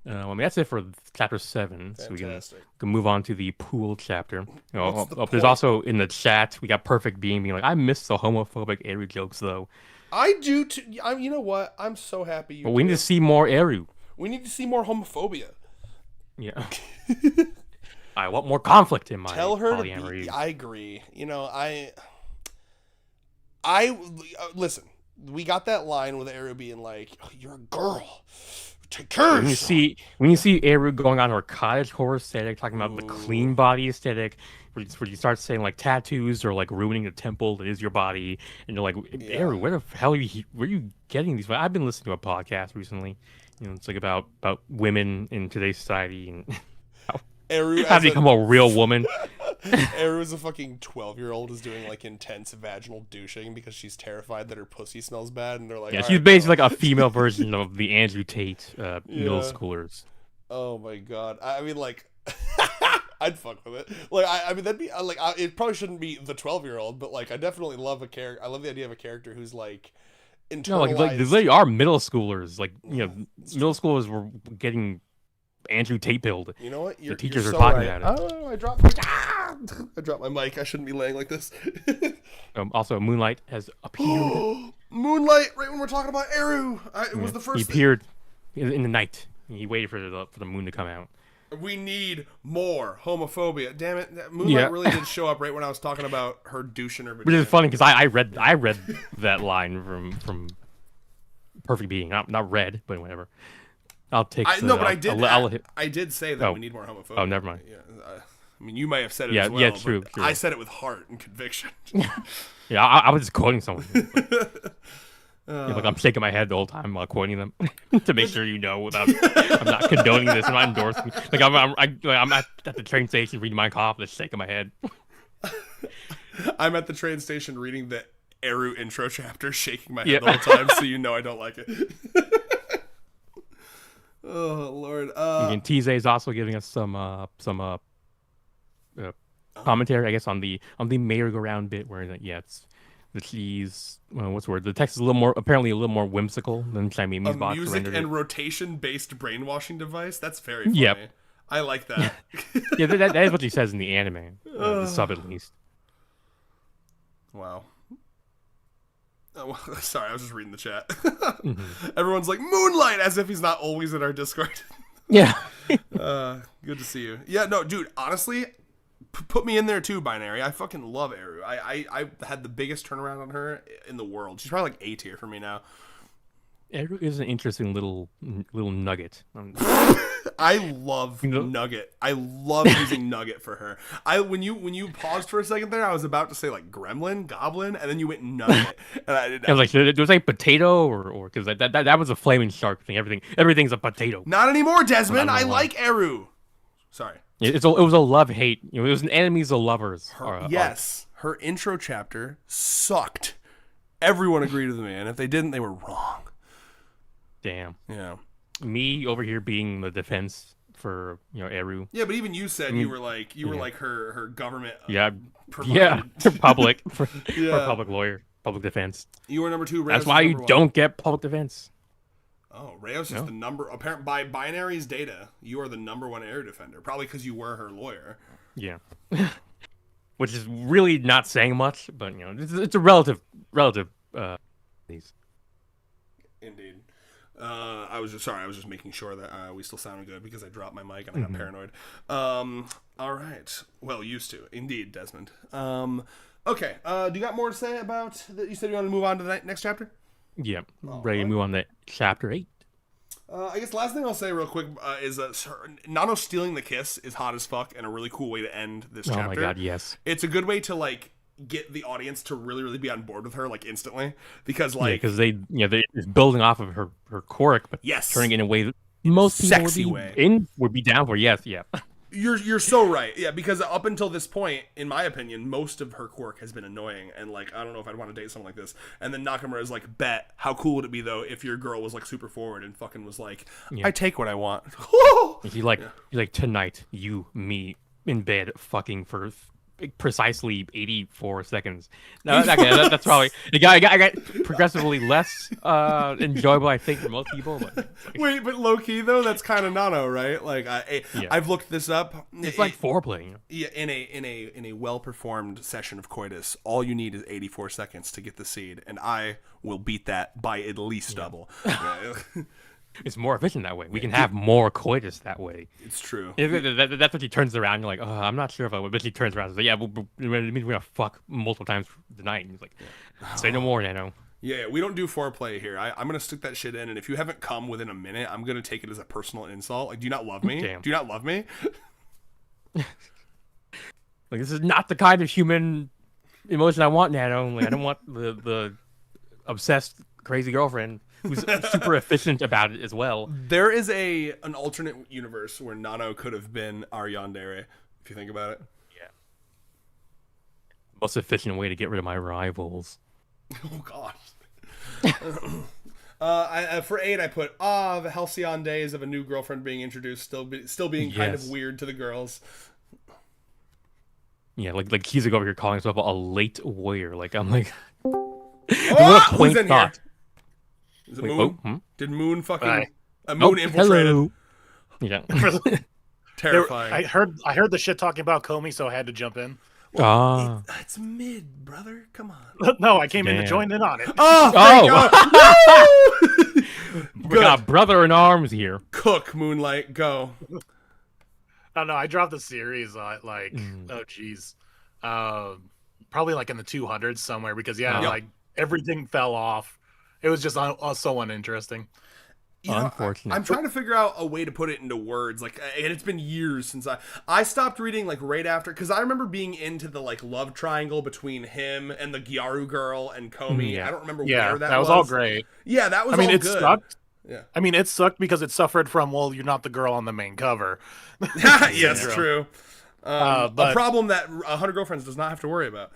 That's it for chapter 7. Fantastic. So we can move on to the pool chapter. The there's also in the chat, we got Perfect Being being like, I miss the homophobic Eru jokes, though. I do, too. You know what? I'm so happy But we need to see more Eru. We need to see more homophobia. Yeah. I want more conflict in my Tell her polyamory. to be, I agree. I listen, we got that line with Eru being like, oh, you're a girl. Take care. When you see Eru going on her cottage horse aesthetic, talking about the clean body aesthetic, where you start saying tattoos or ruining the temple that is your body, and you're like, Eru, where the hell were you getting these? I've been listening to a podcast recently. It's about women in today's society and how to become a real woman. Eru as a fucking 12-year-old is doing intense vaginal douching because she's terrified that her pussy smells bad, and they're like, she's basically a female version of the Andrew Tate middle schoolers. Oh my god! I mean, I'd fuck with it. I mean, that'd be it probably shouldn't be the 12-year-old, but I definitely love a character. I love the idea of a character who's internalized. They are middle schoolers. Middle schoolers were getting Andrew Tate pilled. You know what? The teachers you're are so talking right. about it. Oh, I dropped my mic. I shouldn't be laying like this. Also, Moonlight has appeared. Moonlight, right when we're talking about Eru. It was the first. He appeared in the night. He waited for the moon to come out. We need more homophobia. Damn it, Moonlight really did show up right when I was talking about her douching her vagina. Which is funny because I read that line from Perfect Being. Not read, but whatever. I'll take. I did say that we need more homophobia. Oh, never mind. Yeah, I mean, you may have said it as well. Yeah, true. I said it with heart and conviction. Yeah, I was just quoting someone. Like I'm shaking my head the whole time while quoting them to make sure you know without I'm not condoning this. I'm not endorsing. Like I'm at the train station reading my cop, just shaking my head. I'm at the train station reading the Eru intro chapter, shaking my head the whole time, so you know I don't like it. Oh Lord. And Tze is also giving us some commentary, I guess, on the merry-go-round bit where it's the cheese. What's the word? The text is apparently a little more whimsical than Shamimi's box. Music and rotation-based brainwashing device. That's very funny. Yep. I like that. Yeah, that is what she says in the anime, the sub at least. Wow. Oh, sorry, I was just reading the chat. Everyone's like, Moonlight, as if he's not always in our Discord. Yeah. Good to see you. Yeah, no, dude, honestly, put me in there too, Binary. I fucking love Eru. I had the biggest turnaround on her in the world. She's probably like A tier for me now. Eru is an interesting little nugget. I love Nugget. I love using Nugget for her. When you paused for a second there, I was about to say like Gremlin, Goblin, and then you went Nugget, and I didn't. I was like, was like potato or because that was a flaming shark thing. Everything's a potato. Not anymore, Desmond. I like Eru. Sorry. It was a love-hate. It was an enemies of lovers. Yes, her intro chapter sucked. Everyone agreed with me, and if they didn't, they were wrong. Damn. Yeah. Me over here being the defense for Eru. Yeah, but even you said you were like her government. Public for public lawyer, public defense. You were number 2. Rayos That's why you don't get public defense. Oh, Rayos is the number. Apparent by Binary's data, you are the number 1 Eru defender. Probably because you were her lawyer. Yeah. Which is really not saying much, but it's a relative. These. Indeed. I was just making sure that we still sounded good because I dropped my mic and I got paranoid. All right. Well, used to. Indeed, Desmond. Okay. Do you got more to say about that? You said you want to move on to the next chapter? Yeah. Ready to move on to chapter 8. I guess last thing I'll say real quick is Nano stealing the kiss is hot as fuck and a really cool way to end this chapter. Oh my god, yes. It's a good way to get the audience to really, really be on board with her instantly because because they're building off of her quirk, but turning it in a way that most people would be down for. Yes, yeah. You're so right. Yeah, because up until this point, in my opinion, most of her quirk has been annoying and I don't know if I'd want to date someone like this. And then Nakamura is like, bet, how cool would it be though if your girl was super forward and fucking was like, I take what I want. He's like tonight, you, me, in bed fucking for precisely 84 seconds. No, that's probably I got progressively less enjoyable, I think, for most people. But wait, but low key though, that's kind of Nano, right? I've looked this up. It's like foreplay. Yeah, in a well performed session of coitus, all you need is 84 seconds to get the seed, and I will beat that by at least double. It's more efficient that way. We can have more coitus that way. It's true. That's what he turns around. You're like, oh, I'm not sure if I would. But he turns around and says, yeah, it means we're going to fuck multiple times tonight. And he's like, say no more, Nano. Yeah, we don't do foreplay here. I'm going to stick that shit in. And if you haven't come within a minute, I'm going to take it as a personal insult. Like, do you not love me? Damn. Do you not love me? This is not the kind of human emotion I want, Nano. I don't want the obsessed crazy girlfriend who's super efficient about it as well. There is an alternate universe where Nano could have been our yandere, if you think about it. Yeah. Most efficient way to get rid of my rivals. Oh gosh. For 8, I put the halcyon days of a new girlfriend being introduced, still being kind of weird to the girls. Yeah, like he's over here calling himself a late warrior. I'm like, who's in here? Is it Moon? Did Moon fucking Moon infiltrated? Hello. Yeah. Terrifying. I heard the shit talking about Comey, so I had to jump in. It's mid, brother. Come on. No, I came in to join in on it. We got brother in arms here. Cook, Moonlight, go. Oh no, I dropped the series oh geez, probably in the 200s somewhere because everything fell off. It was just so uninteresting. Unfortunate. I'm trying to figure out a way to put it into words. Like, and it's been years since I stopped reading like right after, because I remember being into the like love triangle between him and the Gyaru girl and Komi. I don't remember where that was. was all great. Yeah, that was. I mean, all it good. sucked. Yeah. I mean, it sucked because it suffered from, well, you're not the girl on the main cover. Yes, true. But a problem that 100 Girlfriends does not have to worry about.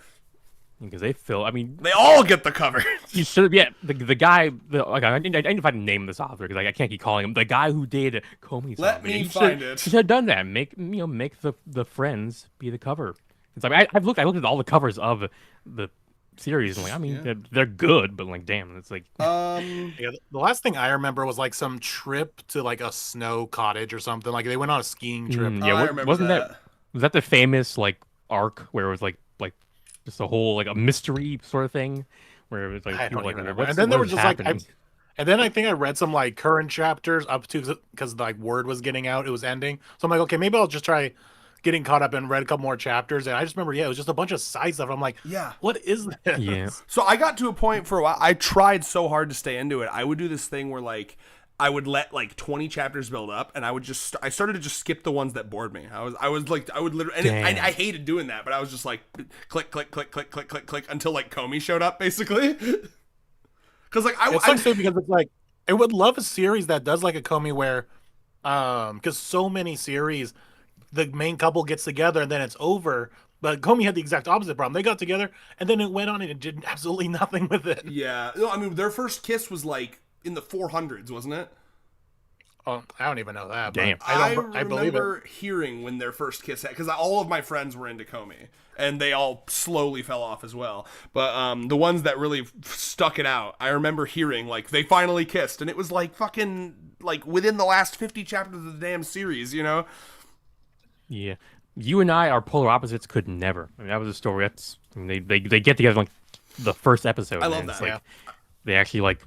Because they fill. I mean, they all get the cover. You should. Yeah, the guy. Like, I need to name this author because I can't keep calling him the guy who did Komi's. Let me find it. He should have done that. Make the friends be the cover. It's like I looked at all the covers of the series and like, I mean, they're good, but like, damn, it's like. The last thing I remember was like some trip to like a snow cottage or something. Like they went on a skiing trip. I remember wasn't that. Was that the famous like arc where it was like just a whole like a mystery sort of thing where it was like, I don't like, even remember. And then there was just happening? like, and then I think I read some like current chapters up to, because like word was getting out, it was ending. So I'm like, okay, maybe I'll just try getting caught up and read a couple more chapters. And I just remember, it was just a bunch of side stuff. I'm like, what is this? Yeah. So I got to a point for a while. I tried so hard to stay into it. I would do this thing where like I would let like 20 chapters build up, and I would just I started to just skip the ones that bored me. I would literally, and I hated doing that, but I was just like click click click click click click click until like Komi showed up basically. Because like it sucks too, because it's like I would love a series that does like a Komi where, because so many series, the main couple gets together and then it's over. But Komi had the exact opposite problem. They got together and then it went on and it did absolutely nothing with it. Yeah, no, I mean their first kiss was like in the 400s, wasn't it? Oh, I don't even know that. Damn. I believe remember it. hearing when their first kiss, because all of my friends were into Komi, and they all slowly fell off as well. But the ones that really stuck it out, I remember hearing like they finally kissed, and it was like fucking like within the last 50 chapters of the damn series, you know? Yeah, you and I, our polar opposites, could never. I mean, that was a story. That's they get together like the first episode. I love that. Like, they actually like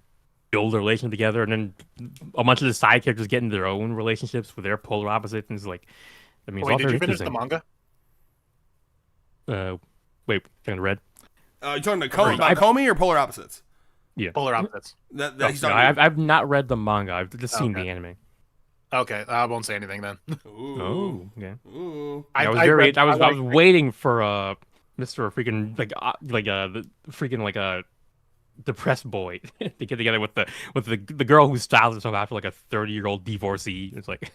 build a relationship together, and then a bunch of the side characters get into their own relationships with their polar opposites, and it's like, I mean, wait, did you finish the manga? Wait, talking to Red. You talking about Komi or polar opposites? Yeah, polar opposites. I've not read the manga. I've just seen the anime. Okay, I won't say anything then. Ooh. Oh, yeah. Ooh. I was waiting for Mr. Freaking the freaking like a depressed boy to get together with the girl who styles herself after like a 30-year-old divorcee. It's like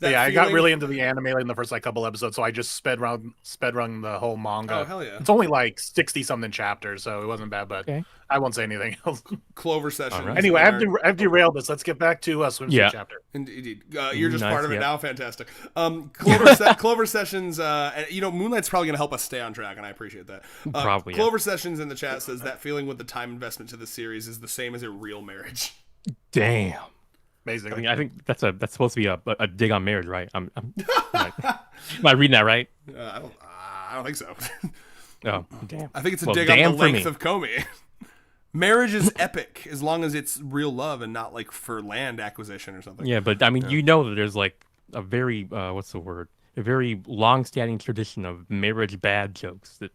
I got really into the anime in the first like couple episodes, so I just sped run the whole manga. Oh hell yeah! It's only like 60-something chapters, so it wasn't bad. But I won't say anything else. Clover sessions. Right. Anyway, I've derailed this. Let's get back to swimsuit chapter. Indeed, you're just part of it now. Fantastic. Clover Clover sessions. Moonlight's probably going to help us stay on track, and I appreciate that. Probably. Clover sessions in the chat says that feeling with the time investment to the series is the same as a real marriage. Damn. Basically. I mean, I think that's supposed to be a dig on marriage, right? Am I reading that right? I don't think so. Oh, damn. I think it's a dig on the length of Komi. Marriage is epic as long as it's real love and not like for land acquisition or something. Yeah, but I mean, you know that there's like a very what's the word? A very long-standing tradition of marriage bad jokes that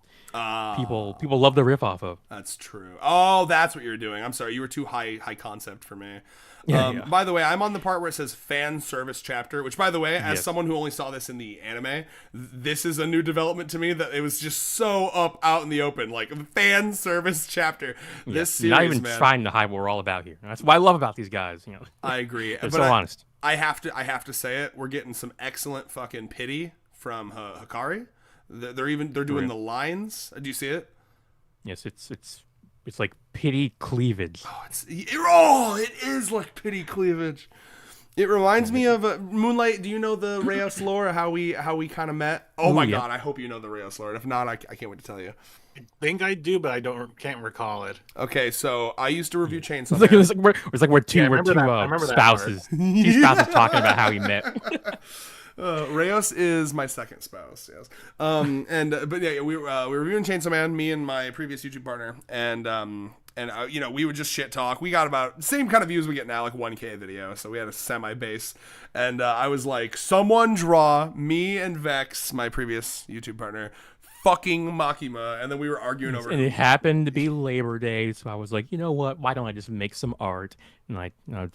people love to riff off of. That's true. Oh, that's what you're doing. I'm sorry, you were too high concept for me. By the way, I'm on the part where it says fan service chapter, which, by the way, as someone who only saw this in the anime, this is a new development to me that it was just so out in the open, like fan service chapter. This series, not even trying to hide what we're all about here. That's what I love about these guys. You know, I agree. They're so honest. I have to say it. We're getting some excellent fucking pity from Hikari. They're doing the lines. Do you see it? Yes, it's like pity cleavage. It is like pity cleavage. It reminds me of Moonlight. Do you know the Rayos lore? How we kind of met? Oh my god! I hope you know the Rayos lore. If not, I can't wait to tell you. I think I do, but I can't recall it. Okay, so I used to review Chainsaw Man. It was like we're two spouses. Two spouses talking about how we met. Rayos is my second spouse, yes. But yeah, we were reviewing Chainsaw Man, me and my previous YouTube partner, and we would just shit talk. We got about the same kind of views we get now, like 1K video, so we had a semi-base. And I was like, someone draw me and Vex, my previous YouTube partner, fucking Makima, and then we were arguing over And it. it happened to be Labor Day, so I was like, you know what? Why don't I just make some art? And I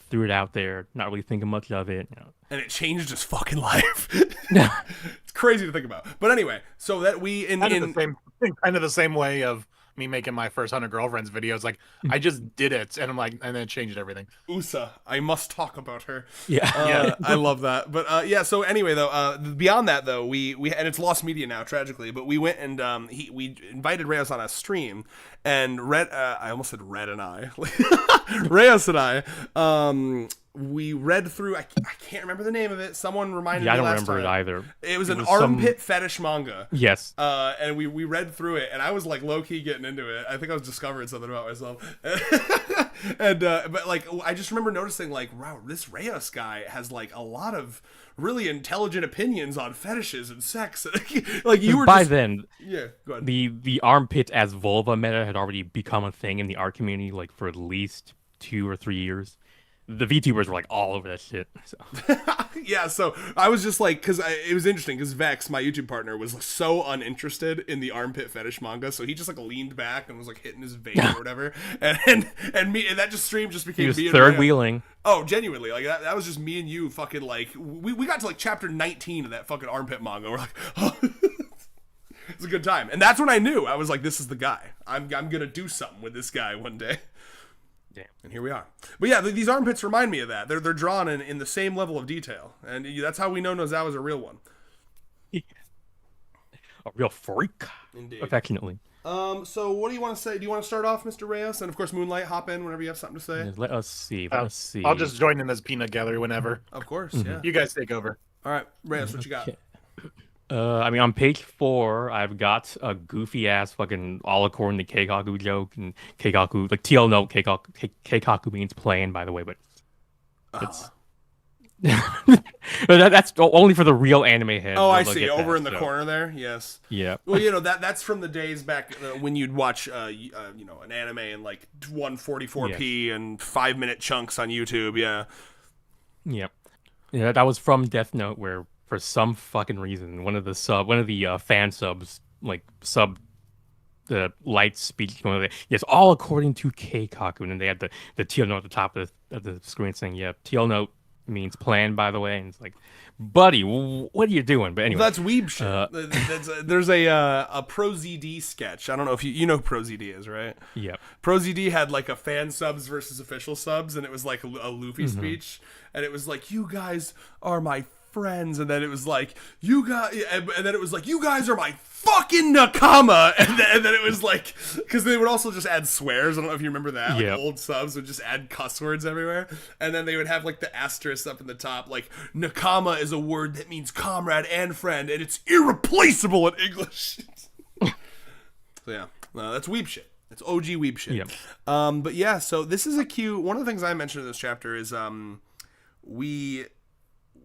threw it out there, not really thinking much of it. And it changed his fucking life. It's crazy to think about. But anyway, so that we kind of the same way of me making my first 100 girlfriends videos. Like I just did it, and I'm like, and then it changed everything. Usa, I must talk about her. Yeah. I love that. But yeah, so anyway though, beyond that though, we and it's lost media now tragically, but we went and we invited Rayos on a stream, and I almost said Red and I, Rayos and I, we read through. I can't remember the name of it. Someone reminded me. I don't last remember time. it either. It was an armpit fetish manga. Yes. And we read through it, and I was like low key getting into it. I think I was discovering something about myself. And but like I just remember noticing like, wow, this Rayos guy has like a lot of really intelligent opinions on fetishes and sex. Like you were by then. Yeah, go ahead. The armpit as vulva meta had already become a thing in the art community, like for at least 2 or 3 years. The VTubers were like all over that shit. So. Yeah, so I was just like, because it was interesting, because Vex, my YouTube partner, was so uninterested in the armpit fetish manga, so he just like leaned back and was like hitting his vein or whatever, and me, and that just stream just became He was me and third Rhea. Wheeling. Oh, genuinely, like that was just me and you, fucking like we got to like chapter 19 of that fucking armpit manga. We're like, oh. It's a good time, and that's when I knew I was like, this is the guy. I'm gonna do something with this guy one day. Damn. And here we are. But yeah, these armpits remind me of that. They're drawn in the same level of detail, and that's how we know Nozawa's a real one. A real freak. Indeed. Affectionately. So what do you want to say? Do you want to start off, Mr. Reyes? And of course, Moonlight, hop in whenever you have something to say. Let us see. Let us see. I'll just join in this peanut gallery whenever. Of course, yeah. You guys take over. All right, Reyes, what you got? Okay. I mean, on page 4, I've got a goofy ass fucking all according to Keikaku joke, and Keikaku, like TL note, Keikaku means playing, by the way, but it's but that's only for the real anime heads. Oh, I They'll see. get Over that, in the so. corner there, yes. Yeah. Well, you know that's from the days back when you'd watch, you know, an anime in like 144p and 5-minute chunks on YouTube. Yeah. Yep. Yeah, that was from Death Note, where for some fucking reason one of the fan subs the light speech one of the yes, all according to Keikaku, and then they had the TL note at the top of the screen saying, yeah, TL note means plan, by the way, and it's like, buddy, what are you doing? But anyway, Well, that's weeb shit. There's a ProZD sketch. I don't know if you know who ProZD is, right? yeah. ProZD had like a fan subs versus official subs, and it was like a Luffy speech, and it was like, you guys are my friends, and then it was like, you guys, and then it was like, you guys are my fucking nakama, and then it was like, because they would also just add swears. I don't know if you remember that. Like old subs would just add cuss words everywhere, and then they would have like the asterisk up in the top, like nakama is a word that means comrade and friend, and it's irreplaceable in English. So yeah, that's weeb shit. It's OG weeb shit. Yep. But yeah, so this is a cute. One of the things I mentioned in this chapter is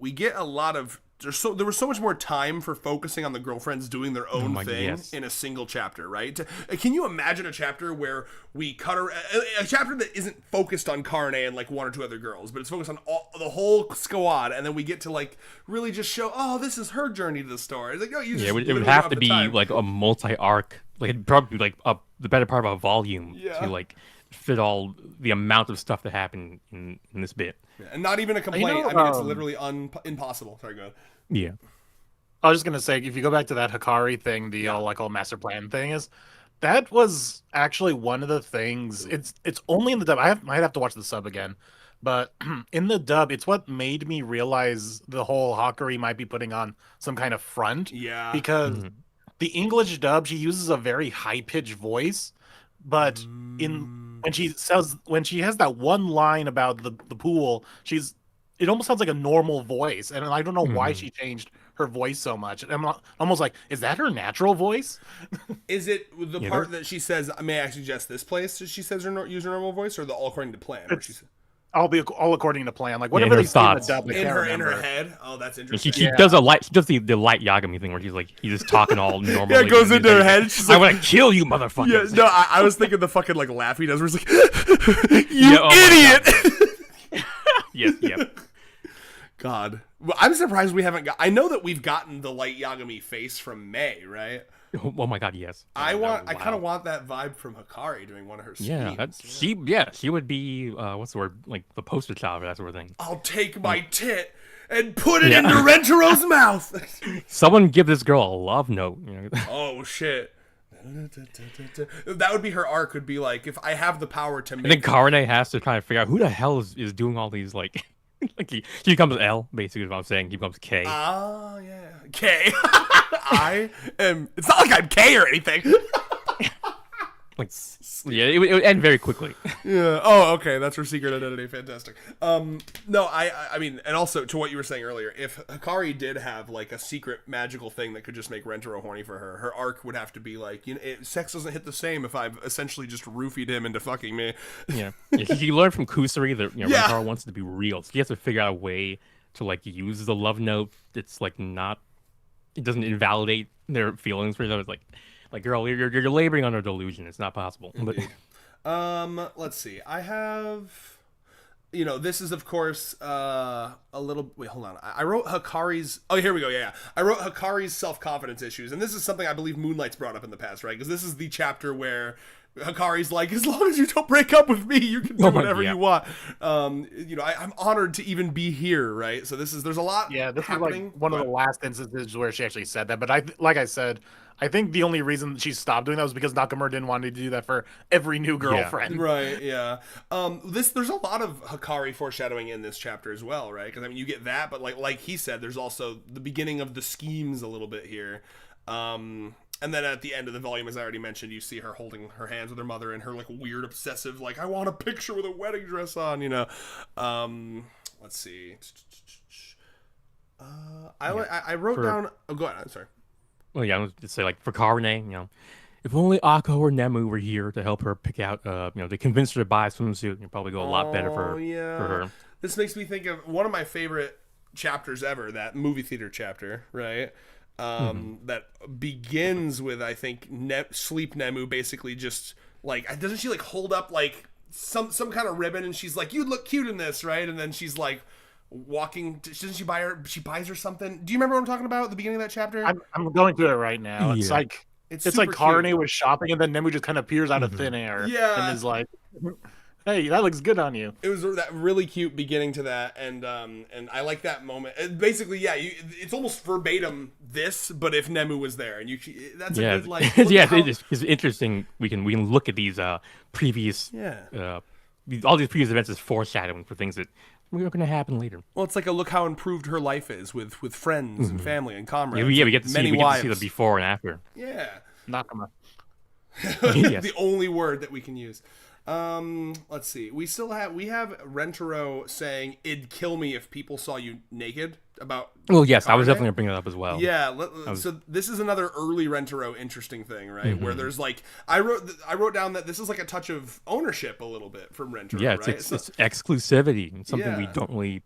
we get a lot of there was so much more time for focusing on the girlfriends doing their own thing in a single chapter, right? Can you imagine a chapter where we cut a chapter that isn't focused on Karne and like 1 or 2 other girls, but it's focused on the whole squad, and then we get to like really just show, oh, this is her journey to the story. It's like, no, It would have to be like a multi-arc, like it'd probably be like the better part of a volume to like fit all the amount of stuff that happened in this bit. Yeah, and not even a complaint. I mean, it's literally impossible. Sorry, go ahead. Yeah. I was just gonna say, if you go back to that Hikari thing, the all master plan thing that was actually one of the things. It's only in the dub. I might have to watch the sub again, but in the dub, it's what made me realize the whole Hikari might be putting on some kind of front. Yeah, because the English dub, she uses a very high pitched voice, but when she has that one line about the pool, it almost sounds like a normal voice, and I don't know why she changed her voice so much. I'm almost like, is that her natural voice? Is it the part that she says, "May I suggest this place"? She says use her normal voice, or the all according to plan? I'll be all according to plan. Like whatever they say in the dub, in her head. Oh, that's interesting. She does the light Yagami thing where she's just talking all normal. Yeah, it goes into her head. She's like, I want to kill you, motherfucker. Yeah, no, I was thinking the fucking like laugh he does, where he's like, you idiot. Yes, yep. God. Well, I'm surprised we haven't got. I know that we've gotten the Light Yagami face from May, right? Oh my god, yes. I Wow. kind of want that vibe from Hikari doing one of her schemes. She would be what's the word, like the poster child for that sort of thing. I'll take my tit and put it into Rentaro's mouth. Someone give this girl a love note. Oh shit. That would be her arc. Would be like, if I have the power to make. And then Karne has to try to figure out who the hell is doing all these like. Like he becomes L, basically is what I'm saying. He becomes K. Oh yeah, K. I am. It's not like I'm K or anything. Like, yeah, it would end very quickly. Yeah. Oh, okay. That's her secret identity. Fantastic. No, I mean, and also to what you were saying earlier, if Hikari did have like a secret magical thing that could just make Rentaro horny for her, her arc would have to be like, sex doesn't hit the same if I've essentially just roofied him into fucking me. Yeah. She learned from Kusari that Rentaro wants to be real. So he has to figure out a way to like use the love note. It's like not. It doesn't invalidate their feelings for each other. It's like, girl, you're laboring under delusion. It's not possible. But let's see. I have, this is of course a little. Wait, hold on. I wrote Hikari's. Oh, here we go. Yeah. I wrote Hikari's self-confidence issues, and this is something I believe Moonlight's brought up in the past, right? Because this is the chapter where Hikari's like, as long as you don't break up with me, you can do whatever you want. I'm honored to even be here, right? So there's a lot. Yeah, this happening. is like one of the last instances where she actually said that. But like I said, I think the only reason she stopped doing that was because Nakamura didn't want to do that for every new girlfriend. Yeah. Right, yeah. There's a lot of Hikari foreshadowing in this chapter as well, right? Because, I mean, you get that, but like he said, there's also the beginning of the schemes a little bit here. And then at the end of the volume, as I already mentioned, you see her holding her hands with her mother and her, like, weird, obsessive, like, I want a picture with a wedding dress on, Let's see. I wrote down... Oh, go ahead. I'm sorry. Well, yeah, I was just say like for Karne, if only Akko or Nemu were here to help her pick out, to convince her to buy a swimsuit, it'd probably go a lot better for her. This makes me think of one of my favorite chapters ever, that movie theater chapter, right? That begins with, I think, Sleep Nemu basically just like, doesn't she like hold up like some kind of ribbon and she's like, you'd look cute in this, right? And then she's like walking, doesn't she buys her something? Do you remember what I'm talking about at the beginning of that chapter? I'm going through it right now. It's like it's like Karne was shopping and then Nemu just kind of appears out of thin air and is like, hey, that looks good on you. It was that really cute beginning to that, and I like that moment. Basically, it's almost verbatim this, but if Nemu was there, and that's a good like. It's interesting. We can look at these previous all these previous events as foreshadowing for things that are going to happen later. Well, it's like a look how improved her life is with friends and family and comrades. Yeah, we get to see the before and after. Yeah, Nakama. The only word that we can use. Let's see. We have Rentaro saying it'd kill me if people saw you naked about. Well, yes, Karne. I was definitely gonna bring that up as well. Yeah. So this is another early Rentaro interesting thing, right? Where there's like I wrote down that this is like a touch of ownership a little bit from Rentaro. Yeah, it's exclusivity, something we don't really.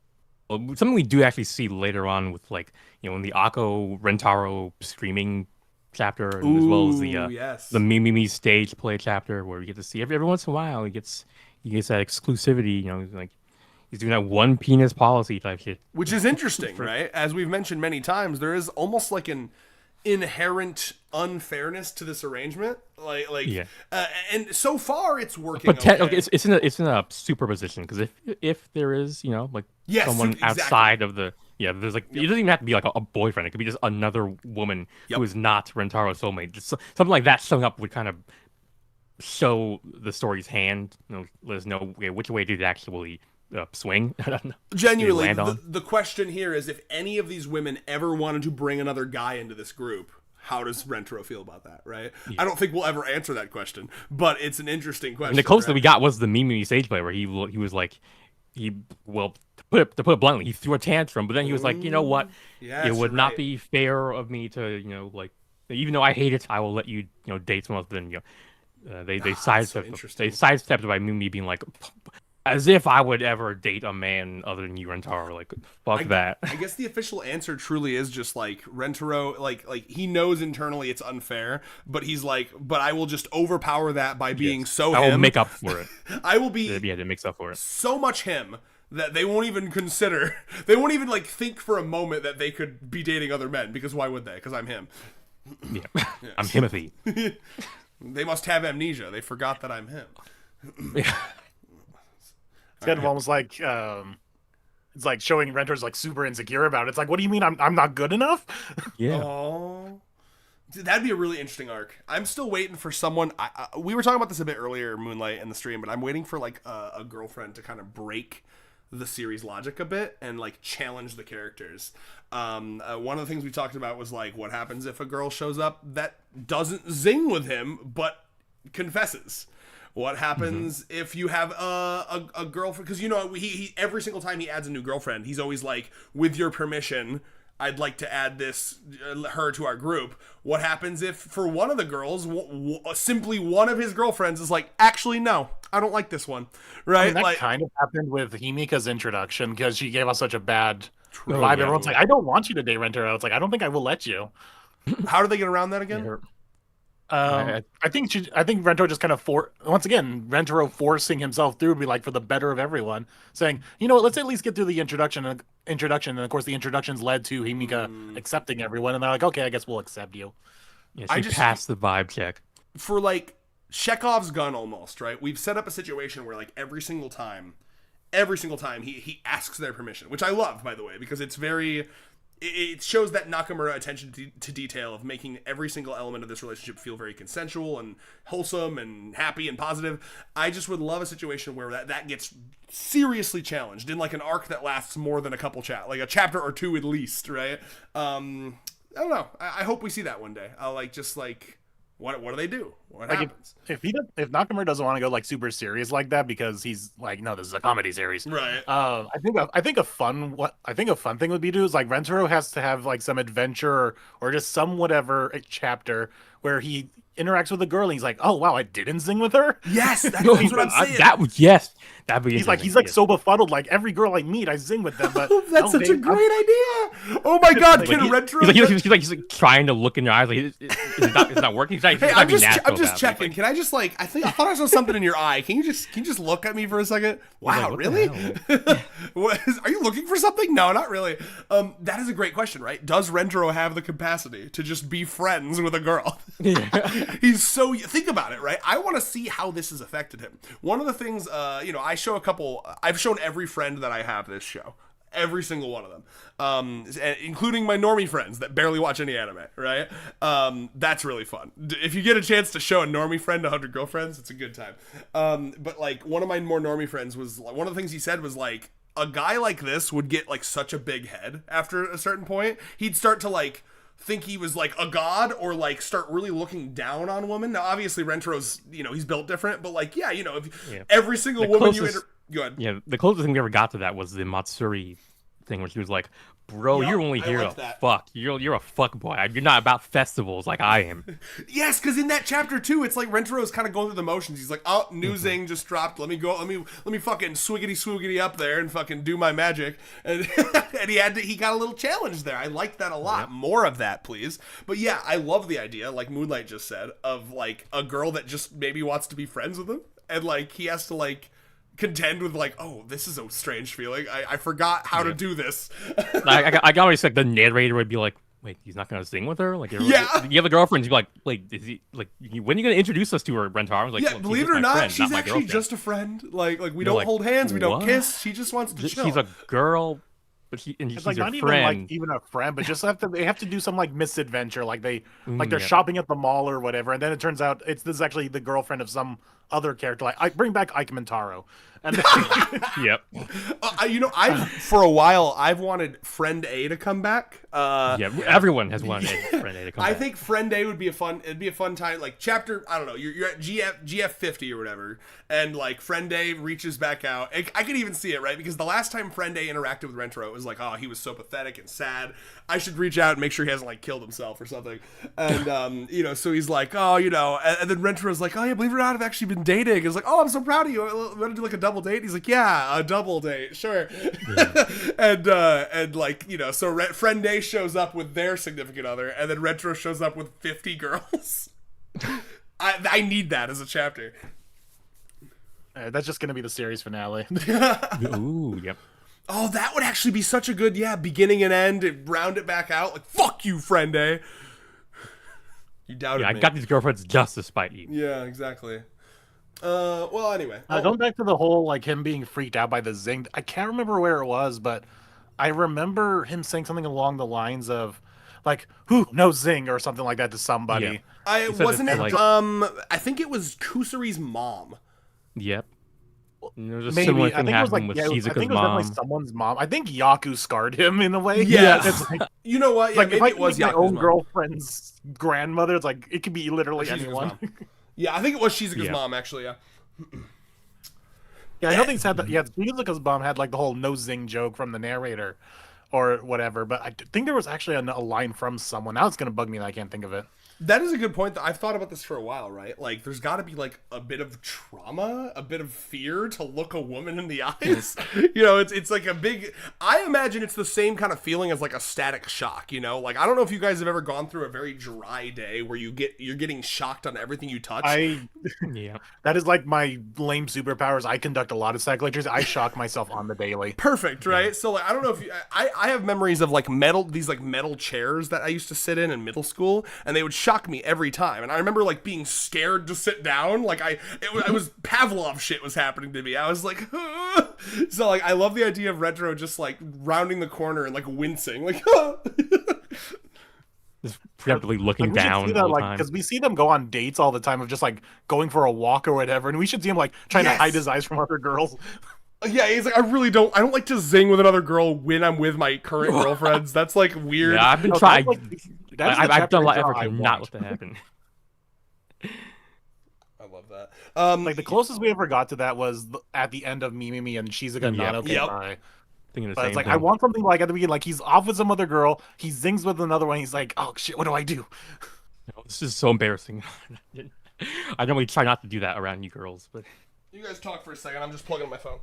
Something we do actually see later on with like in the Akko Rentaro screaming chapter, as well as the Mimimi stage play chapter, where we get to see every once in a while he gets that exclusivity. Like he's doing that one penis policy type shit, which is interesting, right? As we've mentioned many times, there is almost like an inherent unfairness to this arrangement, and so far it's working. But it's in a superposition, because if there is someone outside of the. Yeah, there's like it doesn't even have to be like a boyfriend. It could be just another woman who is not Rentaro's soulmate. Just something like that showing up would kind of show the story's hand. Let us know which way did it actually swing. I don't know. Genuinely, the question here is if any of these women ever wanted to bring another guy into this group, how does Rentaro feel about that, right? Yeah. I don't think we'll ever answer that question, but it's an interesting question. And the closest that we got was the Mimi stage play, where he was like, to put it bluntly, he threw a tantrum, but then he was like, you know what? Yes, it would not be fair of me to, even though I hate it, I will let you, date someone else. Then, they sidestepped it by me being like, as if I would ever date a man other than you, Rentaro. Like, fuck that. I guess the official answer truly is just like Rentaro, like he knows internally it's unfair, but he's like, but I will just overpower that by being so him. I will make up for it. I will be to make up for it. So much him that they won't even consider. They won't even like think for a moment that they could be dating other men, because why would they? Because I'm him. Yeah. I'm Timothy. They must have amnesia. They forgot that I'm him. Yeah. It's kind of almost like it's like showing Rentro's like super insecure about it. It's like, what do you mean I'm not good enough? Yeah. Oh, that'd be a really interesting arc. I'm still waiting for someone. We were talking about this a bit earlier, Moonlight, in the stream, but I'm waiting for like a girlfriend to kind of break the series logic a bit and like challenge the characters. One of the things we talked about was like, what happens if a girl shows up that doesn't zing with him but confesses? What happens if you have a girlfriend? Because, you know, he every single time he adds a new girlfriend, he's always like, with your permission, I'd like to add her to our group. What happens if for one of the girls, simply one of his girlfriends is like, actually, no, I don't like this one, right? I mean, that like, kind of happened with Himika's introduction because she gave us such a bad Yeah. vibe. Everyone's like, I don't want you to date Rentaro. It's like, I don't think I will let you. how do they get around that again? I think Rentaro just kind of once again, Rentaro forcing himself through, be like, for the better of everyone, saying, you know what, let's at least get through the introduction, and of course the introductions led to Himika accepting everyone, and they're like, okay, I guess we'll accept you. Yeah, she passed the vibe check. For like Chekhov's gun almost, right? We've set up a situation where like every single time he asks their permission, which I love, by the way, because it shows that Nakamura attention to detail of making every single element of this relationship feel very consensual and wholesome and happy and positive. I just would love a situation where that gets seriously challenged in like an arc that lasts more than a couple like a chapter or two at least, right? I don't know. I hope we see that one day. I'll like just like what do they do? What Like happens? if Nakamura doesn't want to go like super serious like that because he's like, no, this is a comedy series, Right. I think a fun thing would be to do is like Rentaro has to have like some adventure or just some whatever chapter where he interacts with a girl and he's like, oh wow, I didn't sing with her. Yes, that's what I'm saying. That'd be He's like so befuddled, like every girl I meet I sing with them, but That's such a great idea. Oh my god, can Retro? He's like trying to look in your eyes, like it's not working. He's Hey, I'm just checking. Can I just like I thought I saw something in your eye. Can you just look at me for a second? Wow, like, really? Are you looking for something? No, not really. That is a great question, right? Does Rentaro have the capacity to just be friends with a girl? He's so think about it, right? I want to see how this has affected him. One of the things, I've shown every friend that I have this show. Every single one of them, including my normie friends that barely watch any anime, right? That's really fun. If you get a chance to show a normie friend 100 girlfriends, it's a good time. But like one of my more normie friends was, one of the things he said was like, a guy like this would get like such a big head after a certain point. He'd start to like think he was like a god or like start really looking down on women. Now obviously Rentro's, he's built different, but like, every single woman go ahead. Yeah, the closest thing we ever got to that was the Matsuri thing, where she was like, "Bro, you're only here to fuck. You're a fuck boy. You're not about festivals like I am." Yes, because in that chapter too, it's like Rentro's kind of going through the motions. He's like, "Oh, new zing just dropped. Let me go. Let me fucking swiggity swoogity up there and fucking do my magic." And and he got a little challenge there. I liked that a lot. Yep. More of that, please. But yeah, I love the idea, like Moonlight just said, of like a girl that just maybe wants to be friends with him, and like he has to like contend with like, oh, this is a strange feeling. I forgot how to do this. I got always like the narrator would be like, wait, he's not gonna sing with her? Like, yeah. You have a girlfriend. You'd be like, wait, is he like? When are you gonna introduce us to her, Rentaro? I was like, yeah, believe it or not, friend, she's not actually just a friend. Like we don't hold hands, we don't kiss. She just wants to chill. She's a girl. But she's like not even a friend, but just they have to do some like misadventure, like they're shopping at the mall or whatever, and then it turns out this is actually the girlfriend of some other character. Like, I bring back Ike Mintaro. And then, yep. For a while I've wanted Friend A to come back. Everyone has wanted Friend A to come back. I think Friend A would be a fun time, like chapter, I don't know, you're at GF 50 or whatever, and like Friend A reaches back out. I could even see it, right? Because the last time Friend A interacted with Rentaro, it was like, oh, he was so pathetic and sad. I should reach out and make sure he hasn't like killed himself or something. And so he's like, oh, and then Rentro's like, oh yeah, believe it or not, I've actually been dating. It's like, oh, I'm so proud of you. Want to do like a double date? He's like, yeah, a double date, sure. Yeah. and like, so Friend A shows up with their significant other, and then Rentaro shows up with 50 girls. I need that as a chapter. That's just gonna be the series finale. Ooh, yep. Oh, that would actually be such a good, beginning and end, and round it back out. Like, fuck you, friend, eh? You doubted Yeah, I me. got these girlfriends just to spite you. Yeah, exactly. Well, anyway. Going back to the whole like him being freaked out by the zing, I can't remember where it was, but I remember him saying something along the lines of, like, "Who no zing" or something like that to somebody. Yeah. He said Wasn't it, like- I think it was Kusari's mom. Yep. There's a Maybe similar I thing think it was happening like with I think Shizuka's it was definitely mom. someone's mom. I think Yaku scarred him in a way. Yeah. It's like, You know what? Yeah, like if maybe I it was my Yaku's own mom. girlfriend's grandmother, it's like it could be literally Shizuka's anyone. mom. Yeah, I think it was Shizuka's Yeah. mom, actually, yeah. Yeah, I know they said that. Yeah, Shizuka's mom had like the whole no zing joke from the narrator, or whatever. But I think there was actually a line from someone. Now it's gonna bug me that I can't think of it. That is a good point. I've thought about this for a while, right? Like, there's got to be, like, a bit of trauma, a bit of fear to look a woman in the eyes. You know, it's like a big... I imagine it's the same kind of feeling as, like, a static shock, you know? Like, I don't know if you guys have ever gone through a very dry day where you're getting shocked on everything you touch. Yeah. That is like my lame superpowers. I conduct a lot of static lectures. I shock myself on the daily. Perfect, right? So, like, I don't know if you... I have memories of, like, these metal chairs that I used to sit in middle school, and they would shock me every time. And I remember, like, being scared to sit down. Like, it was Pavlov shit was happening to me. I was like, so, like, I love the idea of Retro just, like, rounding the corner and, like, wincing. Like, Just preemptively looking Like, we should down see that, all the like, time. because we see them go on dates all the time of just like going for a walk or whatever, and we should see him like trying Yes. to hide his eyes from other girls. yeah, he's like, I don't like to zing with another girl when I'm with my current girlfriends. That's, like, weird. Yeah, I've been No, trying. that's, like, that's the I've done a lot of chapter effort I to not want. let that happen. I love that. Like the closest we ever got to that was at the end of Mimimi and Shizuka and Yep. Nano came Yep. by. Thinking the But same it's like thing. I want something like at the beginning, like he's off with some other girl, he zings with another one, he's like, oh shit, what do I do? No, this is so embarrassing. I normally try not to do that around you girls, but You guys talk for a second. I'm just plugging my phone.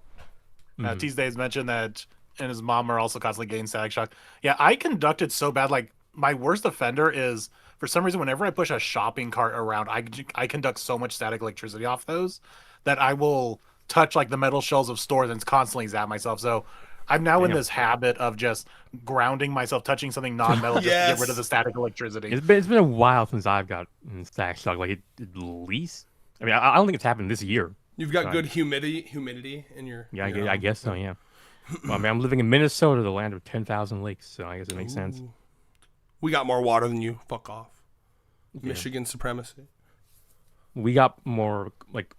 Tuesday's mentioned that and his mom are also constantly getting static shock. Yeah, I conducted so bad. Like my worst offender is for some reason whenever I push a shopping cart around, I conduct so much static electricity off those that I will touch like the metal shelves of stores and constantly zap myself. So I'm now in Damn. this habit of just grounding myself, touching something non-metal just to Yes. get rid of the static electricity. it's been a while since I've got stack shock. Like at least, I mean, I don't think it's happened this year. You've got Right. good humidity in your... Yeah, in your I home. guess so. Yeah. Well, I mean, I'm living in Minnesota, the land of 10,000 lakes, so I guess it makes sense. We got more water than you. Fuck off. Michigan supremacy. We got more like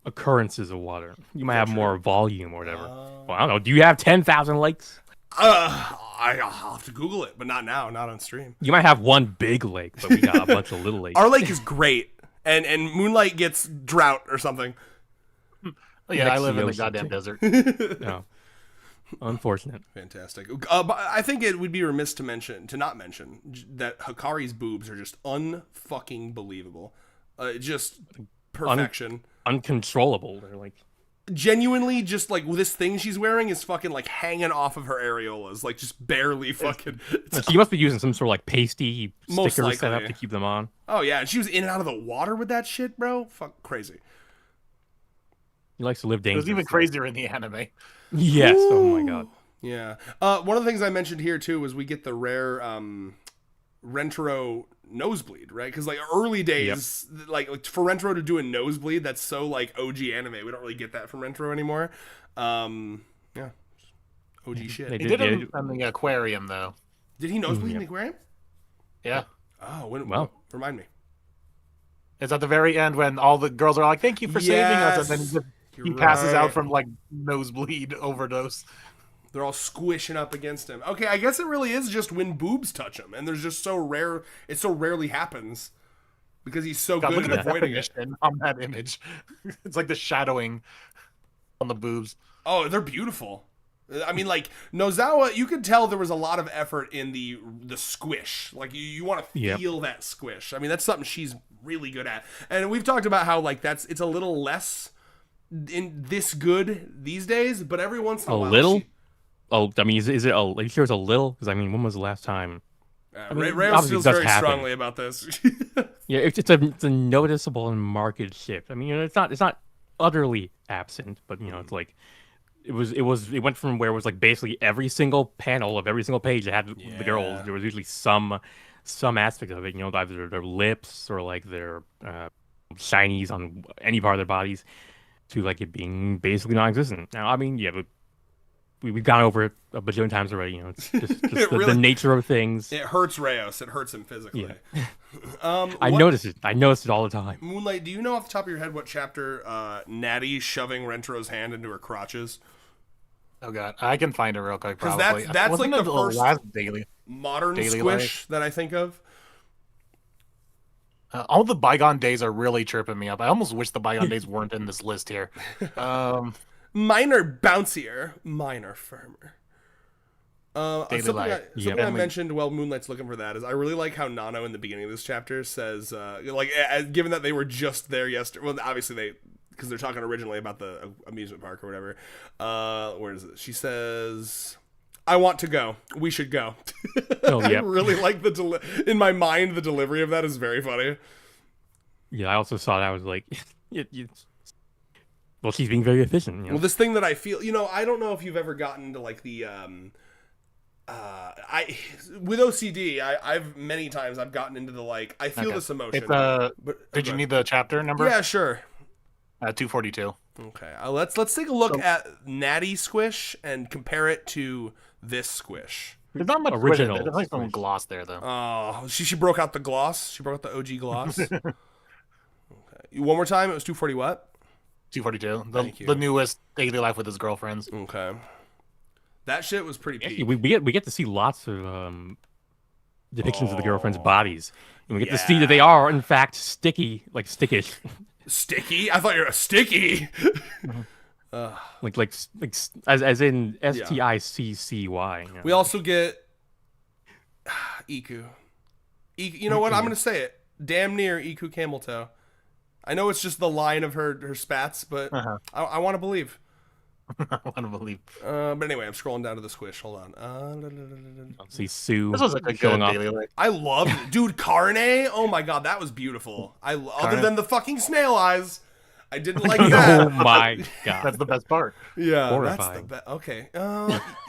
occurrences of water. You might have more volume or whatever. Well, I don't know. Do you have 10,000 lakes? I'll have to Google it, but not now, not on stream. You might have one big lake, but we got a bunch of little lakes. Our lake is great, and Moonlight gets drought or something. Yeah, I Next live in the Yoshi. goddamn desert. No. Unfortunate. Fantastic. But I think it would be remiss to not mention that Hikari's boobs are just unfucking believable. Just perfection. Uncontrollable. They're like, Genuinely, just like this thing she's wearing is fucking like hanging off of her areolas, like just barely fucking. she must be using some sort of like pasty Most sticker setup likely. to keep them on. Oh yeah, and she was in and out of the water with that shit, bro. Fuck, crazy. He likes to live It dangerously. was even crazier in the anime. Yes. Oh my god. Yeah. One of the things I mentioned here too was we get the rare Rentaro nosebleed, right? Because like early days, like for Rentaro to do a nosebleed, that's so like OG anime. We don't really get that from Rentaro anymore. Yeah. OG shit. They He did yeah, it in the aquarium though. Did he nosebleed in the aquarium? Yeah. Oh, Well. remind me. It's at the very end when all the girls are like, "Thank you for saving us," and then he passes out from like nosebleed overdose. They're all squishing up against him. Okay, I guess it really is just when boobs touch him, and there's just so rare. It so rarely happens because he's so God, good look at at the avoiding it. definition on that image. It's like the shadowing on the boobs. Oh, they're beautiful. I mean, like Nozawa, you could tell there was a lot of effort in the squish. Like you want to Yep. feel that squish. I mean, that's something she's really good at. And we've talked about how like it's a little less in this good these days, but every once in a while, little? Oh, I mean, is it? Are you sure it's a little? Because I mean, when was the last time? mean, Rayos obviously feels it does very happen. strongly about this. Yeah, it's a noticeable and marked shift. I mean, it's not utterly absent, but it's like it went from where it was like basically every single panel of every single page that had the girls. There was usually some aspect of it, either their lips or like their shinies on any part of their bodies, to like it being basically non-existent. Now, I mean, yeah, but we've gone over it a bajillion times already. It's just the nature of things. It hurts Rayos. It hurts him physically. Yeah. I notice it. I notice it all the time. Moonlight, do you know off the top of your head what chapter Natty shoving Rentro's hand into her crotches? Oh god, I can find it real quick. Because Probably that's like the first last modern daily squish life that I think of. All the bygone days are really tripping me up. I almost wish the bygone days weren't in this list here. Minor bouncier, minor firmer. Daily Something life. I mentioned while Moonlight's looking for that is I really like how Nano in the beginning of this chapter says, given that they were just there yesterday, well, obviously because they're talking originally about the amusement park or whatever. Where is it? She says, "I want to go. We should go." Oh, yeah. I really like in my mind, the delivery of that is very funny. Yeah, I also saw that. I was like, well, she's being very efficient. Well, this thing that I feel, I don't know if you've ever gotten into like the, with OCD, I've many times I've gotten into the like, I feel this emotion. Did you need the chapter number? Yeah, sure. 242. Okay, let's take a look at Natty Squish and compare it to this Squish. There's not much original. There's like some gloss there though. Oh, she broke out the gloss. She broke out the OG gloss. Okay, one more time. It was 240 what? 242. The newest daily life with his girlfriends. Okay, that shit was pretty peak. We get to see lots of depictions of the girlfriends' bodies, and we get to see that they are in fact sticky, like stickish. Sticky? I thought you were a sticky. like as in STICCY. We also get Iku. You know what? I'm gonna say it. Damn near Iku Camel Toe. I know it's just the line of her spats, but I want to believe. I want to believe. But anyway, I'm scrolling down to the Squish. Hold on. See Sue. This was like a good daily life. I loved it. Dude, Carne. Oh my god, that was beautiful. Other than the fucking snail eyes, I didn't like that. Oh my god. That's the best part. Yeah, horrifying. That's the best. Okay.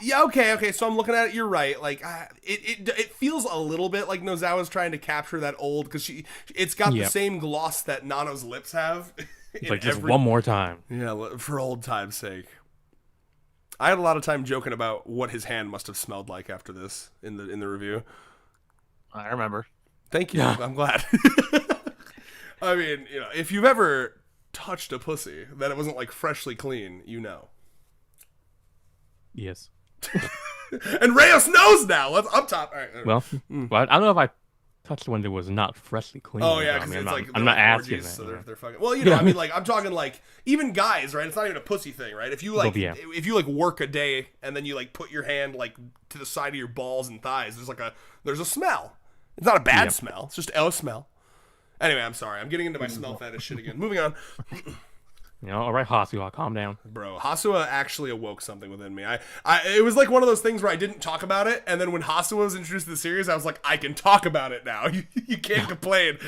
Yeah. Okay. So I'm looking at it. You're right. Like, it feels a little bit like Nozawa's trying to capture that old because it's got the same gloss that Nano's lips have. Like just one more time. Yeah, for old time's sake. I had a lot of time joking about what his hand must have smelled like after this in the review. I remember. Thank you. Yeah. I'm glad. I mean, if you've ever touched a pussy that it wasn't like freshly clean, Yes. And Rayos knows now. Let's up top. All right. Well, I don't know if I touched one that was not freshly clean. Oh yeah, because I'm not asking that. So they're fucking. Well, I mean, like I'm talking like even guys, right? It's not even a pussy thing, right? If you like, if you like work a day and then you like put your hand like to the side of your balls and thighs, there's a smell. It's not a bad smell. It's just a smell. Anyway, I'm sorry. I'm getting into my smell fetish shit again. Moving on. All right, Hasua, calm down. Bro, Hasua actually awoke something within me. It was like one of those things where I didn't talk about it, and then when Hasua was introduced to the series, I was like, I can talk about it now. You can't complain.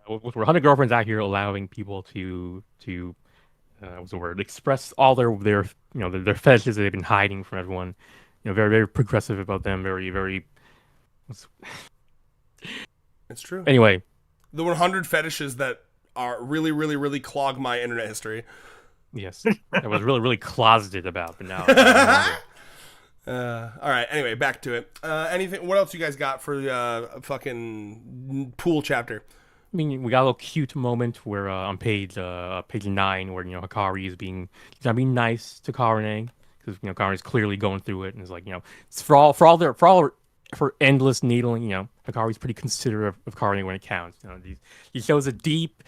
With 100 girlfriends out here allowing people to what's the word? Express all their their fetishes that they've been hiding from everyone. Very, very progressive about them. Very, very. It's true. Anyway. The 100 fetishes that are really, really, really clog my internet history. Yes. I was really, really closeted about, but now. All right. Anyway, back to it. Anything? What else you guys got for the fucking pool chapter? I mean, we got a little cute moment where on page 9, where Hikari is being nice to Karine because Karine is clearly going through it and is like it's for endless needling, Hikari's pretty considerate of Karine when it counts. He shows a deep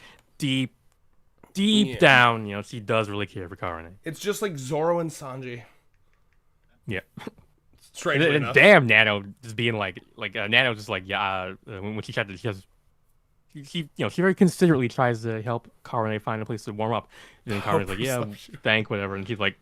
down, she does really care for Karine. It's just like Zoro and Sanji. Yeah. Strangely enough. Damn, Nano just being like Nano just like when she tried to she very considerately tries to help Karine find a place to warm up. And then Karine's like, thank whatever, and she's like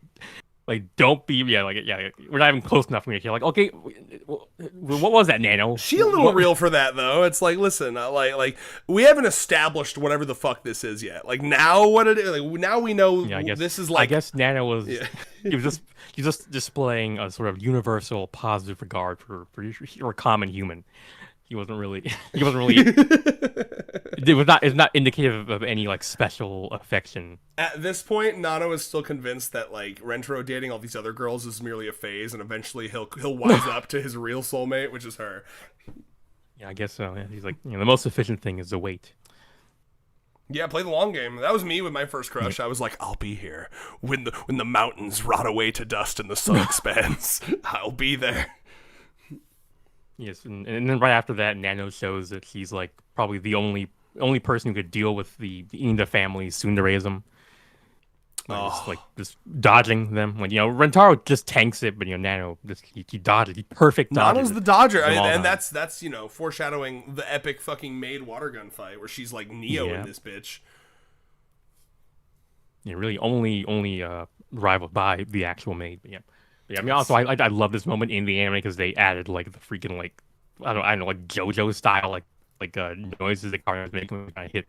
don't be we're not even close enough for me to like, okay, what was that, Nano? She a little real for that though. It's like, listen, like we haven't established whatever the fuck this is yet. Like now what it is, like now we know this is like. I guess Nano was he was just displaying a sort of universal positive regard for a common human. He wasn't really it's not indicative of any like special affection. At this point, Nano is still convinced that like Rentaro dating all these other girls is merely a phase, and eventually he'll wise up to his real soulmate, which is her. Yeah, I guess so. Yeah. He's like, the most efficient thing is the wait. Yeah, play the long game. That was me with my first crush. I was like, I'll be here when the mountains rot away to dust and the sun expands. I'll be there. Yes, and then right after that, Nano shows that he's like probably the only person who could deal with the Inda family tsundere-ism. Just dodging them. When Rentaro just tanks it, but Nano he dodges. He perfect dodges. Nano's the dodger, and that's foreshadowing the epic fucking maid water gun fight where she's like Neo in this bitch. Yeah, really only rivaled by the actual maid. But yeah. Yeah, I mean, also, I love this moment in the anime because they added like the freaking I don't know like JoJo style like noises that cars make when I hit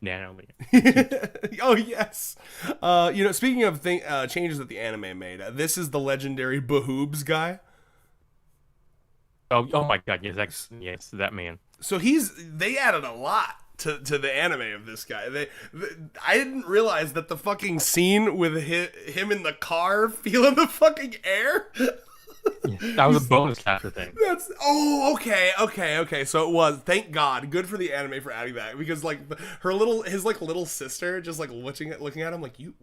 Nano. Oh yes, speaking of changes that the anime made, this is the legendary Bahoobs guy. Oh my god, yes, that man. So they added a lot to the anime of this guy. I didn't realize that the fucking scene with him in the car feeling the fucking air. That was a bonus chapter thing. Okay. So it was. Thank God. Good for the anime for adding that, because like his little sister just like looking at him like, you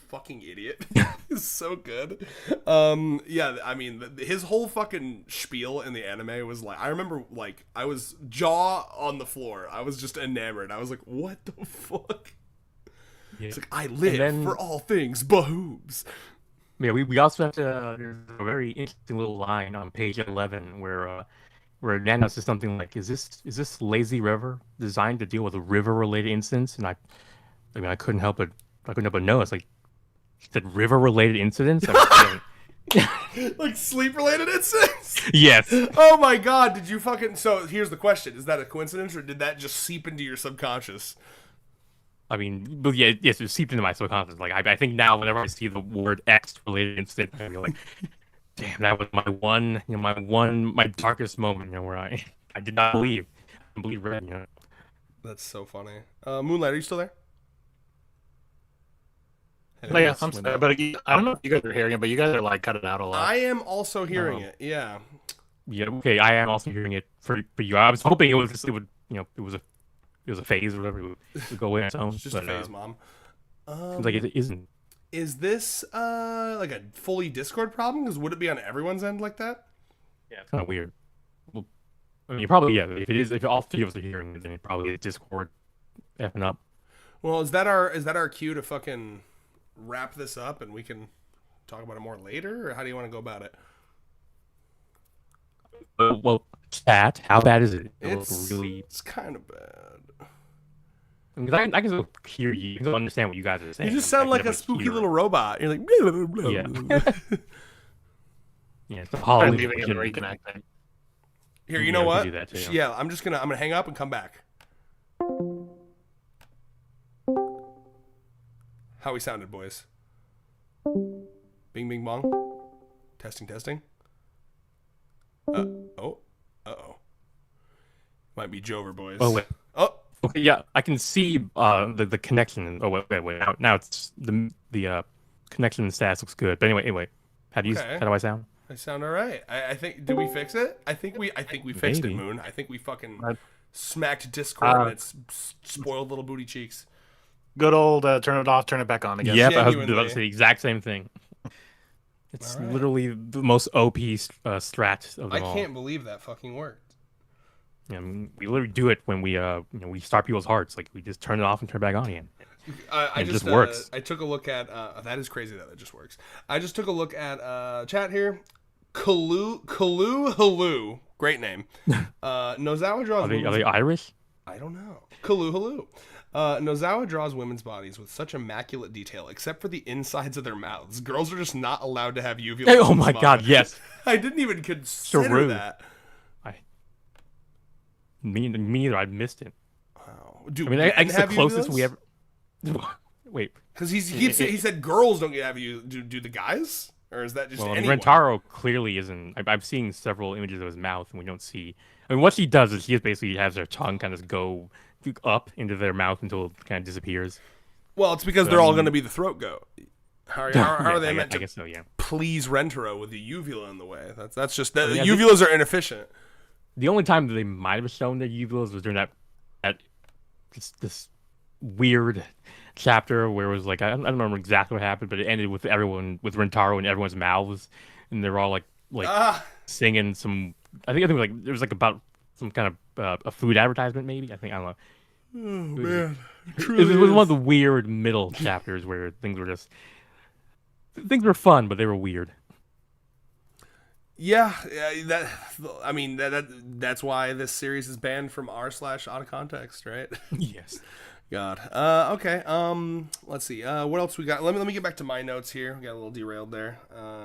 fucking idiot. It's so good. Yeah, I mean his whole fucking spiel in the anime was like, I remember like I was jaw on the floor. I was just enamored. I was like, what the fuck? Yeah. It's like, I live for all things Bahoobs. Yeah, we also have to. There's a very interesting little line on page 11 where Nano says something like, "Is this lazy river designed to deal with river-related incidents?" And I couldn't help but know. It's like, he said river-related incidents. Like sleep-related incidents. Yes. Oh my god! Did you fucking? So here's the question: is that a coincidence, or did that just seep into your subconscious? I mean, but yeah, yes, it seeped into my subconscious. Like, I think now, whenever I see the word X-related incident, I'm like, damn, that was my darkest moment, where I did not believe red, That's so funny. Moonlight, are you still there? Yeah, I'm sorry, but I don't know if you guys are hearing it, but you guys are like cutting out a lot. I am also hearing it. Yeah. Yeah. Okay. I am also hearing it for you. I was hoping it was it was a phase or whatever. It would go away on its own. It's just a phase, Mom. Seems like it isn't. Is this like a fully Discord problem? Because would it be on everyone's end like that? Yeah, it's kind of weird. Well, I mean, probably, yeah. If all three of us are hearing it, then it probably is Discord effing up. Well, is that our cue to fucking wrap this up and we can talk about it more later, or how do you want to go about it? Well, chat. How bad is it? It's kind of bad. Because I can still hear you. I can still understand what you guys are saying. You just sound like a spooky little robot. You're like, blah, blah, blah. Yeah. Yeah, it's a Halloween. Reconnecting. Here, you know what? Do that too. Yeah, I'm gonna hang up and come back. How we sounded, boys? Bing, bing, bong. Testing. Uh-oh. Might be Jover, boys. Oh, wait. Oh. Okay, yeah, I can see the connection. Oh, wait. Now it's the connection and stats looks good. But anyway, how do I sound? I sound all right. I think. Did we fix it? I think we fixed it, Moon. I think we fucking smacked Discord and its spoiled little booty cheeks. Good old turn it off, turn it back on again. Yep, I was about to say the exact same thing. It's literally the most OP strat of them all. I can't believe that fucking worked. Yeah, I mean, we literally do it when we we start people's hearts. Like, we just turn it off and turn it back on again. It just works. I took a look at that is crazy that it just works. I just took a look at chat here. Kalu Halu, great name. Nozawa draws. Are they Irish? I don't know. Kalu Halu. Nozawa draws women's bodies with such immaculate detail, except for the insides of their mouths. Girls are just not allowed to have uvula. Oh my god, yes. I didn't even consider rude. that. Me neither. I missed it. Wow. Dude, I mean, I guess the closest we ever. Wait. Because he said girls don't get have you. Do the guys? Or is that just anyone? Rentaro clearly isn't. I've seen several images of his mouth, and we don't see. I mean, what she does is she just basically has their tongue kind of go up into their mouth until it kind of disappears. Well, it's because they're all going to be the throat goat. How are they meant to I guess so, yeah. please Rentaro with the uvula in the way? That's just that. Uvulas are inefficient. The only time that they might have shown their uvulas was during that this weird chapter where it was like I don't remember exactly what happened, but it ended with Rentaro in everyone's mouths, and they're all like singing some. I think like there was like about some kind of a food advertisement, maybe. I don't know. Oh man, it was one of the weird middle chapters where things were fun, but they were weird. Yeah, that's why this series is banned from r/out of context, right? Yes. God. Okay. Let's see. What else we got? Let me get back to my notes here. We got a little derailed there.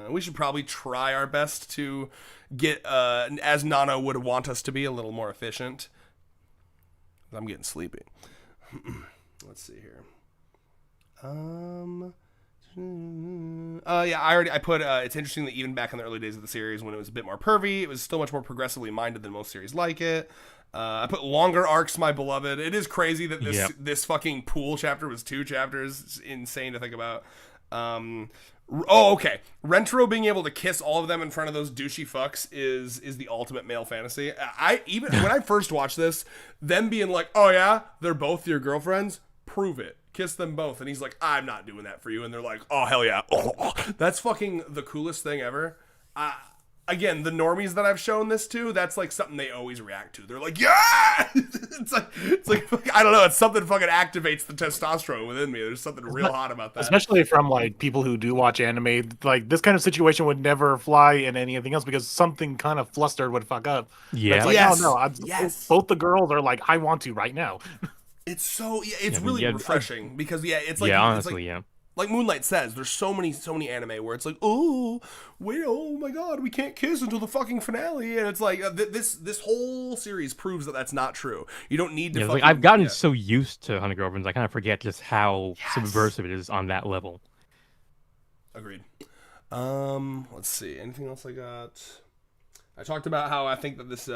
We should probably try our best to get as Nano would want us to be, a little more efficient. I'm getting sleepy. Let's see here. Yeah, I put it's interesting that even back in the early days of the series when it was a bit more pervy, it was still much more progressively minded than most series like it. I put longer arcs, my beloved. It is crazy that this fucking pool chapter was 2 chapters. It's insane to think about. Okay. Rentaro being able to kiss all of them in front of those douchey fucks is the ultimate male fantasy. Even when I first watched this, them being like, "Oh yeah, they're both your girlfriends. Prove it. Kiss them both." And he's like, "I'm not doing that for you." And they're like, "Oh hell yeah." That's fucking the coolest thing ever. Again, the normies that I've shown this to, that's like something they always react to. They're like, "Yeah!" It's like I don't know. It's something fucking activates the testosterone within me. There's something real hot about that. Especially from like people who do watch anime. Like this kind of situation would never fly in anything else because something kind of flustered would fuck up. Yeah. It's like, both the girls are like, "I want to right now." It's so really refreshing because it's like honestly, like Moonlight says, there's so many anime where it's like, oh my god, we can't kiss until the fucking finale, and it's like this whole series proves that that's not true. You don't need to. Like I've gotten so used to 100 Girlfriends, I kind of forget just how subversive it is on that level. Agreed. Let's see. Anything else I got? I talked about how I think that this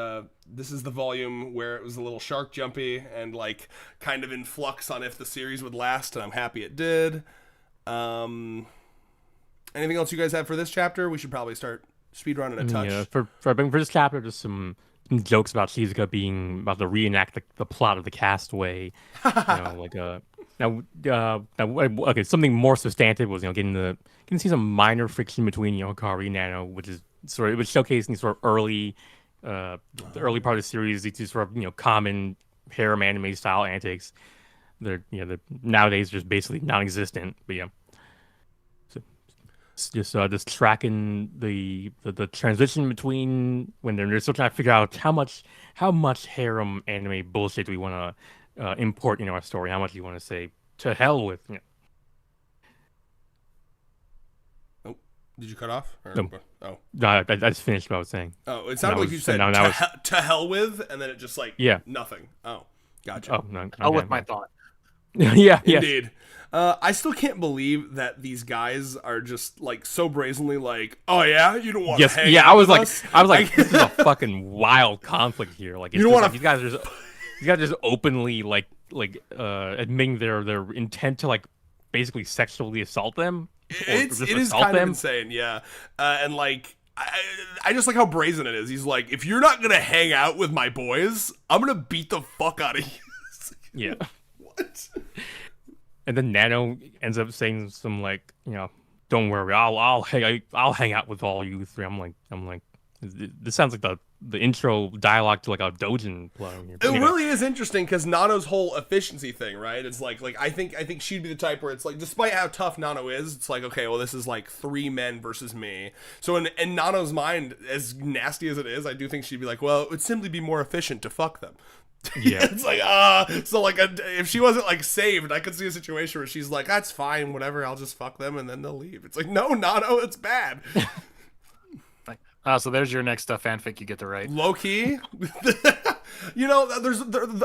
is the volume where it was a little shark jumpy and like kind of in flux on if the series would last, and I'm happy it did. Anything else you guys have for this chapter? We should probably start speedrunning a touch. Yeah, for this chapter, just some jokes about Shizuka being about to reenact the plot of the Castaway. Okay, something more substantive was getting to see some minor friction between Hikari and Nano, which is it was showcasing sort of early, the early part of the series, these sort of common harem anime style antics. They're nowadays just basically non-existent. But yeah, so just tracking the transition between when they're still trying to figure out how much harem anime bullshit do we want to import our story. How much do you want to say to hell with? Oh, did you cut off? No, I just finished what I was saying. Oh, it sounded like you said to hell with, and then it just nothing. Oh, gotcha. Oh no, with my thought. Yeah, indeed. I still can't believe that these guys are just like so brazenly like, "Oh yeah, you don't want to hang out with us?" I was like, this is a fucking wild conflict here. Like, it's you don't want these guys just openly admitting their intent to basically sexually assault them. It is kind of insane, yeah. And I just like how brazen it is. He's like, if you're not gonna hang out with my boys, I'm gonna beat the fuck out of you. Yeah. What? And then Nano ends up saying some don't worry, I'll hang out with all you three. I'm like, this sounds like the intro dialogue to a Dojin play. It really is interesting because Nano's whole efficiency thing, right? It's like I think she'd be the type where it's like, despite how tough Nano is, it's like, okay, well, this is like 3 men versus me. So in Nano's mind, as nasty as it is, I do think she'd be like, well, it would simply be more efficient to fuck them. Yeah. It's like so like if she wasn't like saved, I could see a situation where she's like, that's fine, whatever, I'll just fuck them and then they'll leave. It's like, no, Nano, it's bad. So there's your next fanfic you get to write. Low key. You know,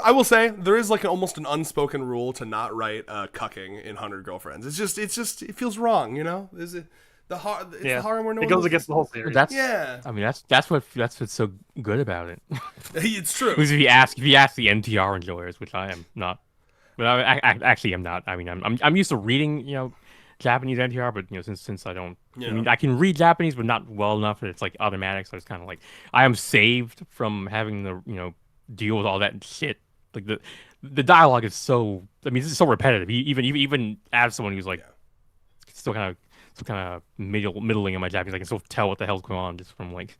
I will say there is like almost an unspoken rule to not write cucking in 100 Girlfriends. It's just it feels wrong, you know? Is it the harem where no it one goes knows against the whole series. yeah. I mean, that's what's so good about it. It's true. Because if you ask the NTR enjoyers, which I am not, but I actually am not. I mean, I'm used to reading, Japanese NTR, but since I don't, I mean, I can read Japanese, but not well enough that it's like automatic. So it's kind of like I am saved from having to deal with all that shit. Like the dialogue is so. I mean, this is so repetitive. Even as someone who's like still kind of middling in my Japanese, I can still tell what the hell's going on just from like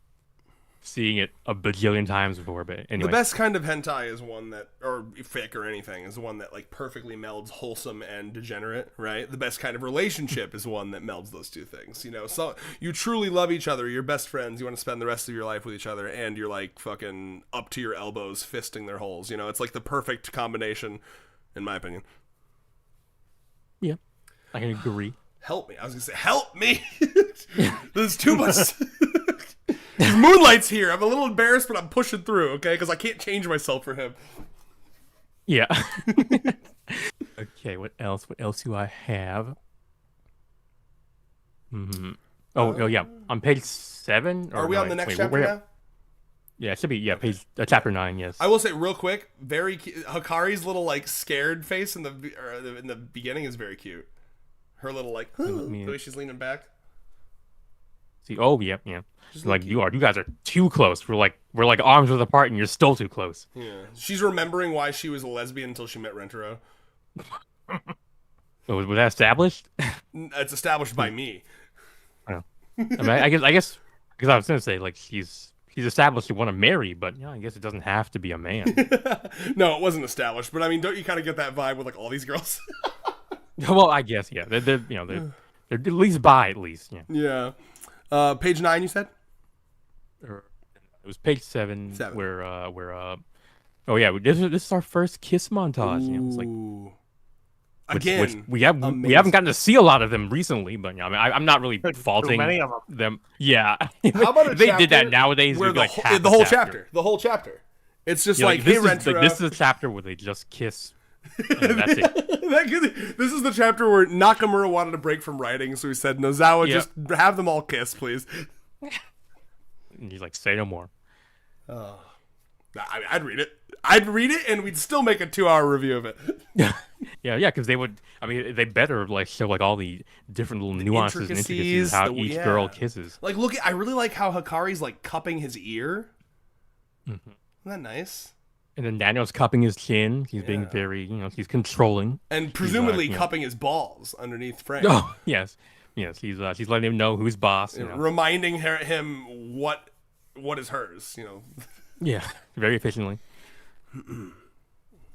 seeing it a bajillion times before. But anyway, the best kind of hentai is one that, or fic or anything, is one that like perfectly melds wholesome and degenerate, right? The best kind of relationship is one that melds those two things. So you truly love each other, you're best friends, you want to spend the rest of your life with each other, and you're like fucking up to your elbows fisting their holes. It's like the perfect combination, in my opinion. yeah, I can agree. Help me. I was gonna say, help me. There's too much. Moonlight's here. I'm a little embarrassed, but I'm pushing through, okay? Because I can't change myself for him. Yeah. Okay, what else? What else do I have? Oh, yeah. On page 7? Are we on the next chapter now? Yeah, it should be, page chapter 9, yes. I will say real quick, very Hikari's little like scared face in the beginning is very cute. Her little like the way she's leaning back. See, yeah. Like you guys are too close. We're like arms width apart, and you're still too close. Yeah, she's remembering why she was a lesbian until she met Rentaro. Was that established? It's established by me. I mean, I guess because I was gonna say like she's established to want to marry, but I guess it doesn't have to be a man. No, it wasn't established, but I mean, don't you kind of get that vibe with like all these girls? Well, I guess they're at least bi at least. Yeah. Page 9, you said? It was page 7. Where oh yeah, this is our first kiss montage. It's like again, which we haven't gotten to see a lot of them recently, but I mean, I'm not really faulting many of them. Yeah, how about if they did that nowadays? Where the whole chapter. It's just like, hey, Rentaro. This is a chapter where they just kiss. And that's it. This is the chapter where Nakamura wanted a break from writing, so he said, Nozawa, just have them all kiss, please. And he's like, say no more. I'd read it. And we'd still make a 2-hour review of it. Yeah, because they would. I mean, they better like show like all the different little nuances and intricacies of how each girl kisses. Like, I really like how Hikari's like cupping his ear. Isn't that nice? And then Nano's cupping his chin. He's being very, he's controlling. And presumably cupping his balls underneath Frank. Oh, yes. He's letting him know who's boss. Reminding him what is hers, Yeah, very efficiently.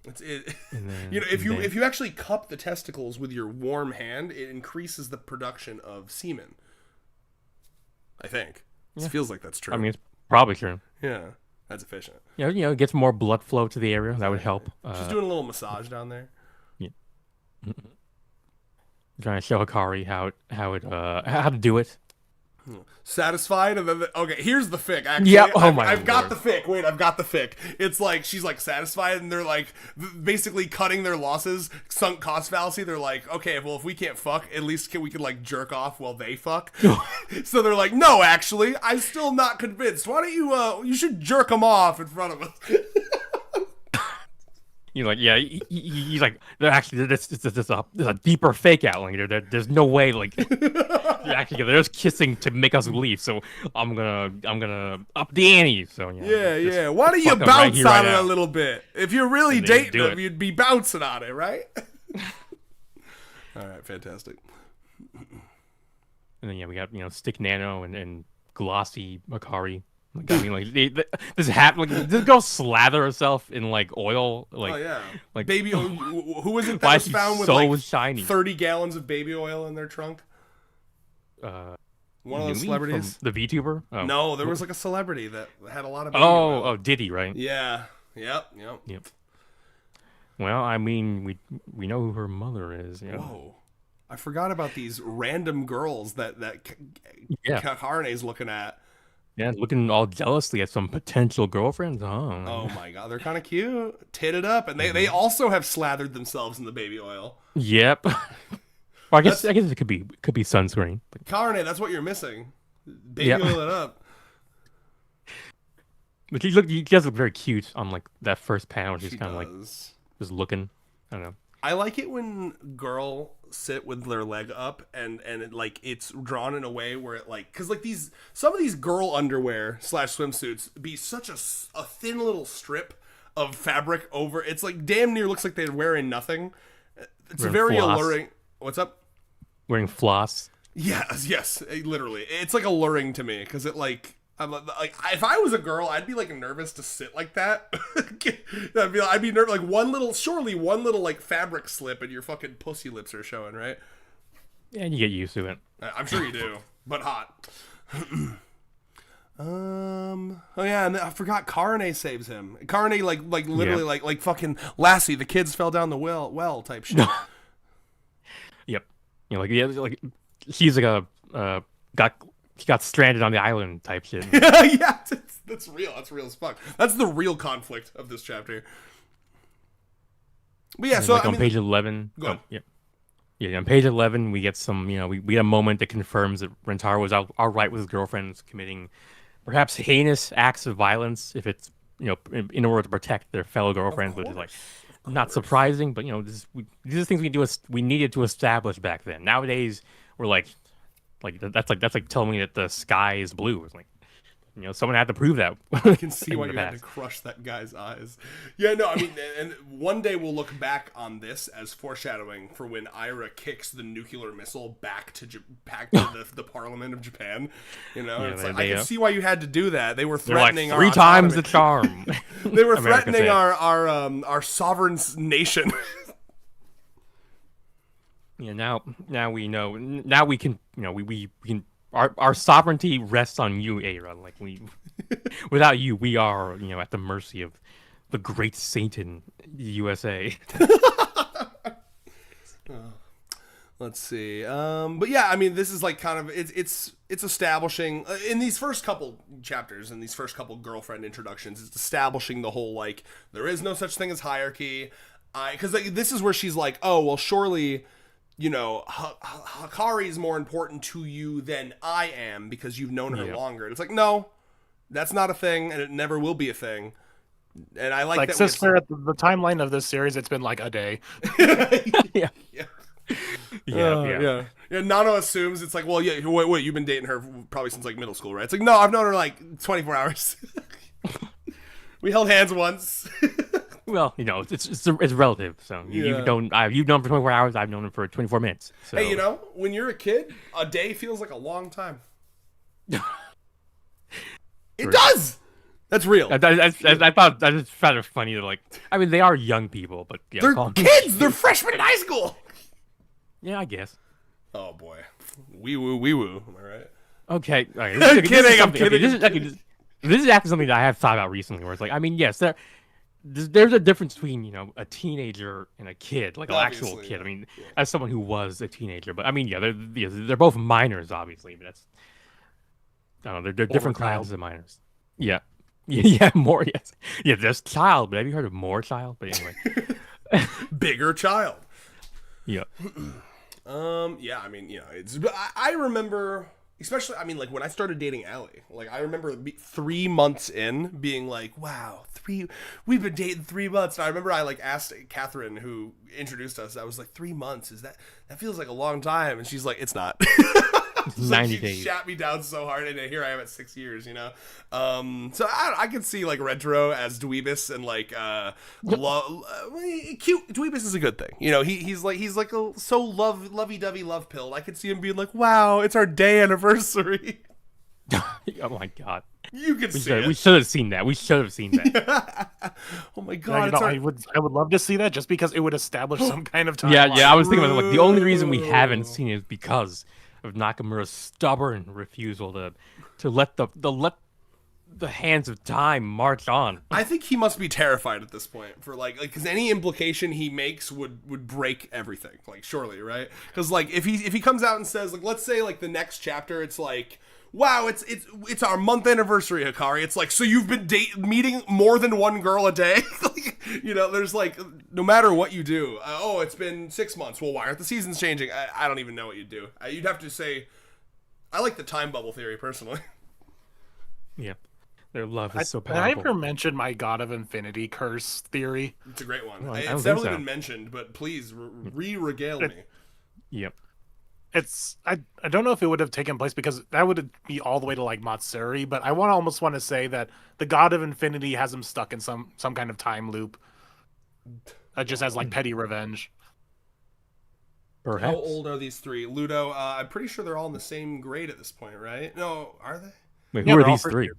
If you actually cup the testicles with your warm hand, it increases the production of semen. I think. It feels like that's true. I mean, it's probably true. Yeah. That's efficient. It gets more blood flow to the area. That would help. She's doing a little massage down there. Yeah. Trying to show Hikari how to do it. Satisfied, and then okay, here's the fic. Actually, yeah. Oh I've got the fic. Wait, I've got the fic. It's like she's like satisfied, and they're like basically cutting their losses, sunk cost fallacy. They're like, okay, well, if we can't fuck, at least we could like jerk off while they fuck. So they're like, no, actually, I'm still not convinced. Why don't you should jerk them off in front of us. You're like, yeah, he's like, actually, there's a deeper fake out. Like, there's no way, like, actually, they're just kissing to make us leave. So I'm gonna up the ante. So yeah. Why don't you bounce on it a little bit? If you're really dating them, you'd be bouncing on it, right? All right, fantastic. And then we got stick Nano and glossy Hikari. Like, I mean, like this girl slather herself in like oil, like like baby oil. Who was it that was found with like shiny 30 gallons of baby oil in their trunk? One of those celebrities, the VTuber. No, there was like a celebrity that had a lot of baby oil. Diddy, right? Yeah, Yep. Yep. Well, I mean, we know who her mother is. You know? Whoa. I forgot about these random girls that Yeah. Karane's looking at. Yeah, looking all jealously at some potential girlfriends. Oh my god, they're kind of cute. Titted up, and they also have slathered themselves in the baby oil. Yep. Well, I guess it could be sunscreen. But... Karane, that's what you're missing. Baby oil it up. But she does look very cute on like that first panel. She's kind of like just looking. I don't know. I like it when girl sit with their leg up and it's drawn in a way where it because some of these girl underwear / swimsuits be such a thin little strip of fabric over. It's like damn near looks like they're wearing nothing. It's very alluring. What's up? Wearing floss. Yes, literally. It's like alluring to me because I'm like, if I was a girl, I'd be like nervous to sit like that. I'd be nervous. Like one little like fabric slip and your fucking pussy lips are showing, right? Yeah, you get used to it. I'm sure you do, but hot. Oh yeah, and I forgot Karane saves him. Karane like literally like fucking Lassie. The kids fell down the well type shit. Yep. You know, like he's like he got stranded on the island type shit. Yeah, that's real. That's real as fuck. That's the real conflict of this chapter. But yeah, so like on page 11. Go on. Yeah, on page 11 we get some, you know, we get a moment that confirms that Rentaro was all right with his girlfriends committing perhaps heinous acts of violence if it's, you know, in order to protect their fellow girlfriends, which is like not surprising, but you know, these are things we needed to establish back then. Nowadays we're like that's like telling me that the sky is blue. It's like, you know, someone had to prove that. I can see why you had to crush that guy's eyes. Yeah, no, I mean, and one day we'll look back on this as foreshadowing for when Ira kicks the nuclear missile back to the Parliament of Japan. You know, yeah, it's like I can see why you had to do that. They were threatening like 3 times the charm. They were threatening our sovereign nation. Yeah, now we know. Now we can, you know, we can. Our sovereignty rests on you, Aira. Like without you, we are, you know, at the mercy of the great Satan, USA. Let's see. But yeah, I mean, this is like kind of it's establishing in these first couple chapters and these first couple girlfriend introductions. It's establishing the whole like there is no such thing as hierarchy. Because this is where she's like, oh well, surely. You know, Hakari's more important to you than I am because you've known her longer. And it's like, no, that's not a thing, and it never will be a thing. And I like that. Sister, at the timeline of this series, it's been like a day. Yeah. Nano assumes it's like, well, yeah, wait, you've been dating her probably since like middle school, right? It's like, no, I've known her like 24 hours. We held hands once. Well, you know, it's relative. So you've known for 24 hours. I've known him for 24 minutes. So. Hey, you know, when you're a kid, a day feels like a long time. It does. That's real. I thought I just found it funny that like, I mean, they are young people, but yeah, they're kids. They're freshmen in high school. Yeah, I guess. Oh boy, wee woo. Am I right? Okay. All right. I'm kidding. This is actually something that I have thought about recently. Where it's like, I mean, yes, there's a difference between, you know, a teenager and a kid, like an actual kid. I mean, as someone who was a teenager, but I mean, yeah, they're both minors, obviously, but that's, I don't know, they're different classes of minors. Yeah, more, yes, yeah. There's child, but have you heard of more child? But anyway, bigger child. Yeah. Yeah. I mean, you know, I remember. Especially, I mean, like, when I started dating Allie, like, I remember 3 months in being like, wow, we've been dating 3 months. And I remember I, like, asked Catherine, who introduced us, I was like, 3 months, that feels like a long time. And she's like, it's not. It's 90 days. She shot me down so hard, and here I am at 6 years, you know? So I could see, like, Retro as Dweebus and, like, cute. Dweebus is a good thing. You know, he's like a so lovey-dovey love-pilled. I could see him being like, wow, it's our day anniversary. Oh, my God. You could see it. We should have seen that. Oh, my God. Yeah, you know, I would love to see that just because it would establish some kind of timeline. Yeah, I was thinking about it. Like, the only reason we haven't seen it is because of Nakamura's stubborn refusal to let the hands of time march on. I think he must be terrified at this point for because any implication he makes would break everything. Like, surely, right? Because like if he comes out and says, like, let's say like the next chapter, it's like, wow, it's our month anniversary, Hikari. It's like, so you've been meeting more than one girl a day. Like, there's like, no matter what you do, oh, it's been 6 months. Well, why aren't the seasons changing? I don't even know what you'd do. You'd have to say, I like the time bubble theory personally. Yeah. Their love is so Did I powerful. ever mention my God of Infinity curse theory? It's a great one. Well, I don't It's think definitely so. been mentioned, but please regale me. Yep. I don't know if it would have taken place because that would be all the way to like Matsuri, but I almost want to say that the God of Infinity has him stuck in some kind of time loop. Just as like petty revenge. Perhaps. How old are these three? Ludo, I'm pretty sure they're all in the same grade at this point, right? No, are they? Wait, Yeah, who are they're all these first three? year.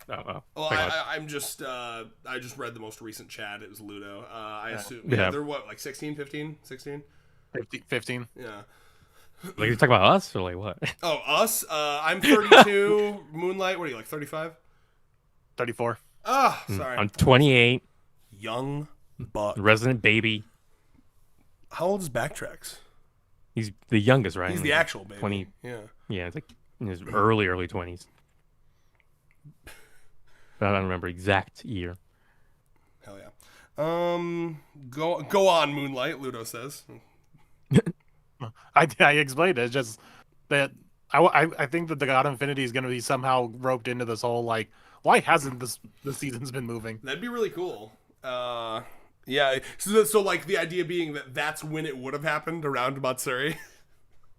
Oh. Well, Thank God. I'm just I just read the most recent chat. It was Ludo. I assume Yeah. they're what, like 16, 15, 16? 15. Yeah. Like, you talk about us or like what? Oh, us? I'm 32. Moonlight, what are you, like 35? 34. Ah, sorry. I'm 28, Young buck. resident baby. How old is Backtracks? He's the youngest, right? He's the actual baby. 20. Yeah. Yeah, it's like in his early 20s. But I don't remember exact year. Hell yeah. Go on, Moonlight, Ludo says. I explained it. It's just that I think that the God of Infinity is going to be somehow roped into this whole like, why hasn't the season's been moving? That'd be really cool. Yeah. So like the idea being that that's when it would have happened around Matsuri.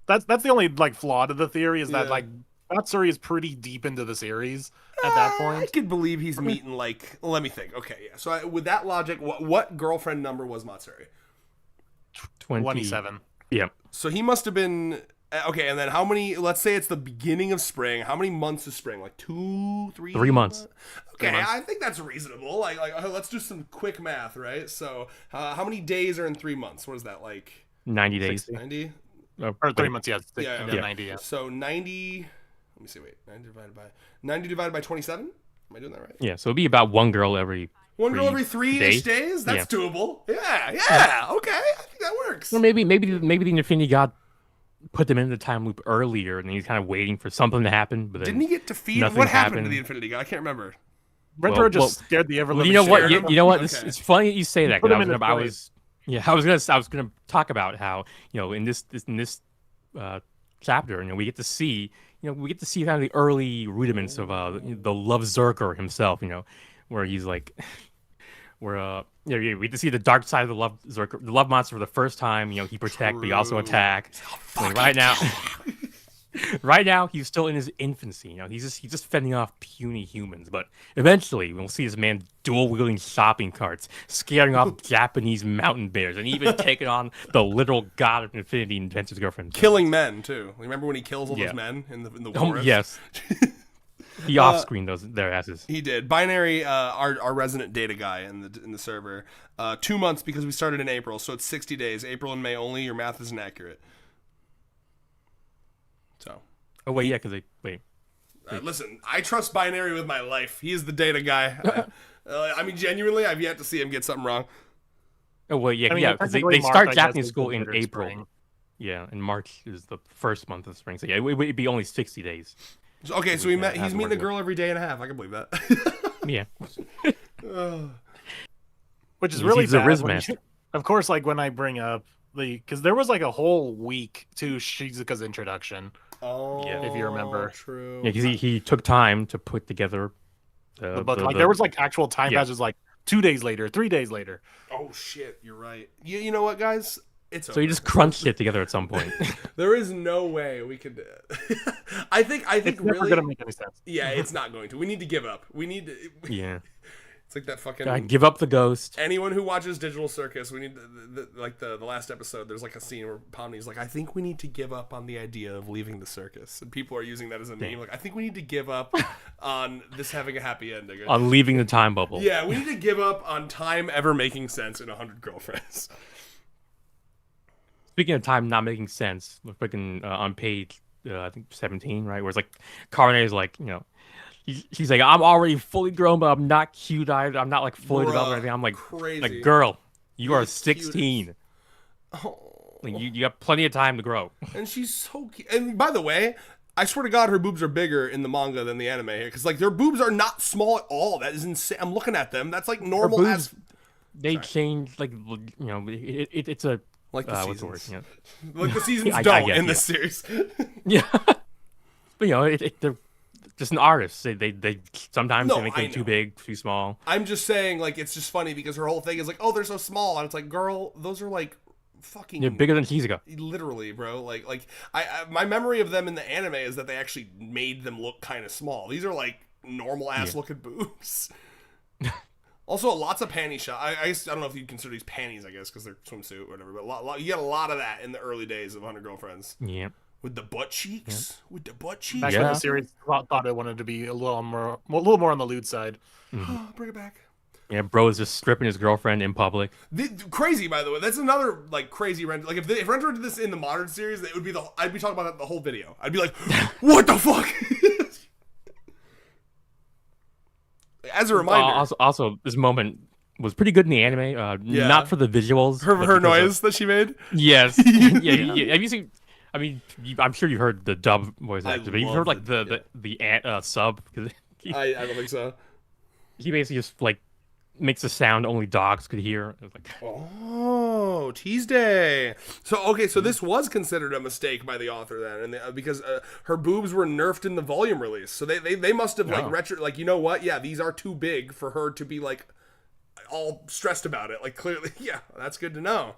That's the only like flaw to the theory is that Yeah. like Matsuri is pretty deep into the series at that I point. could believe he's meeting like. Let me think. Okay, yeah. So with that logic, what girlfriend number was Matsuri? 27. Yeah. So he must have been okay. And then how many? Let's say it's the beginning of spring. How many months is spring? Like 2, 3. 3 months. Okay, 3 months. I think that's reasonable. Like let's do some quick math, right? So how many days are in 3 months? What is that like? 90 days. 60. 90. Oh, Or 3 wait. months, yeah. Yeah, Yeah, yeah. 90, yeah. So 90. Let me see. Wait, 90 divided by 27. Am I doing that right? Yeah, so it'd be about one girl every. One girl every 3-ish days? days. That's Yeah. doable. Yeah. Okay, I think that works. Or maybe the Infinity God put them in the time loop earlier, and he's kind of waiting for something to happen. But then Didn't he get defeated? nothing What happened to happened. the Infinity God? I can't remember. Retro just well, scared the ever Well, living you know what? shit out of him. You know what? Okay. It's funny that you say that. Put 'Cause him in his I was gonna talk about how in this chapter, we get to see kind of the early rudiments of the Love Zerker himself. Where he's like, where we get to see the dark side of the Love Zerker, the Love Monster for the first time. He protect, but he also attack. Like, right now he's still in his infancy. He's just fending off puny humans. But eventually we'll see this man dual wielding shopping carts, scaring off Japanese mountain bears, and even taking on the literal God of Infinity and Venture's girlfriend. Killing men too. Remember when he kills all Yeah. those men in the Oh, forest? yes. He off screen their asses. He did. Binary, our resident data guy in the server. 2 months because we started in April, so it's 60 days. April and May only. Your math isn't accurate. So, Oh wait, yeah, because listen, I trust Binary with my life. He is the data guy. I mean, genuinely, I've yet to see him get something wrong. I mean, technically they March, start I guess, Japanese is school in considered April. spring. Yeah, and March is the first month of spring. So yeah, it'd be only 60 days. So, okay, so Yeah, he's has meeting a worked girl every day and a half. I can believe that. Yeah. Which is He's- really he's a bad. Riz when master. of course, like when I bring up because there was like a whole week to Shizuka's introduction. Oh, Yeah. If you remember. True. Yeah, because he took time to put together The book, there was like actual time Yeah. passes, like 2 days later, 3 days later. Oh shit, you're right. You know what, guys? It's So over. he just crunched it together at some point. There is no way we could. I think It's never really. gonna make any sense. Yeah, it's not going to. We need to give up. We need to. Yeah. It's like that fucking. God, give up the ghost. Anyone who watches Digital Circus, we need the last episode. There's like a scene where Pomni's like, I think we need to give up on the idea of leaving the circus, and people are using that as a meme. Like, I think we need to give up on this having a happy ending. On leaving the time bubble. Yeah, we need to give up on time ever making sense in 100 Girlfriends. Speaking of time not making sense, we're freaking on page I think 17, right? Where it's like Carne is like, she's like, I'm already fully grown, but I'm not cute either. I'm not like fully developed or anything. I'm like, crazy. girl, you You're are the 16. Oh. Like you got plenty of time to grow. And she's so cute. And by the way, I swear to God, her boobs are bigger in the manga than the anime here. Because, like, their boobs are not small at all. That is insane. I'm looking at them. That's, like, normal boobs, as... They change, like, it's a... Like the what's the word? seasons. Yeah. Like the seasons I don't guess, in this series. Yeah. But, they're just an artist. They sometimes they make them too big, too small. I'm just saying, like, it's just funny because her whole thing is like, oh, they're so small. And it's like, girl, those are, like... fucking They're bigger than Shizuka. Literally, bro. Like I my memory of them in the anime is that they actually made them look kind of small. These are like normal ass looking boobs. Also, lots of panty shot. I don't know if you consider these panties, I guess, because they're swimsuit or whatever. But you get a lot of that in the early days of 100 Girlfriends. Yeah. With the butt cheeks. With the butt cheeks. Back when the series thought it wanted to be a little more on the lewd side. Bring it back. Yeah, bro is just stripping his girlfriend in public. Crazy, by the way. That's another like crazy Renter. Like if Renter did this in the modern series, it would be I'd be talking about that the whole video. I'd be like, what the fuck? As a reminder, also, this moment was pretty good in the anime. Not for the visuals. Her noise that she made. Yes. Yeah. Have you seen? I mean, I'm sure you heard the dub voice actor, but you've heard like the sub. I don't think so. He basically just like makes a sound only dogs could hear. It was like, oh, Tuesday. So this was considered a mistake by the author then, and because her boobs were nerfed in the volume release, so they must have like you know what? Yeah, these are too big for her to be like all stressed about it. Like clearly, yeah, that's good to know.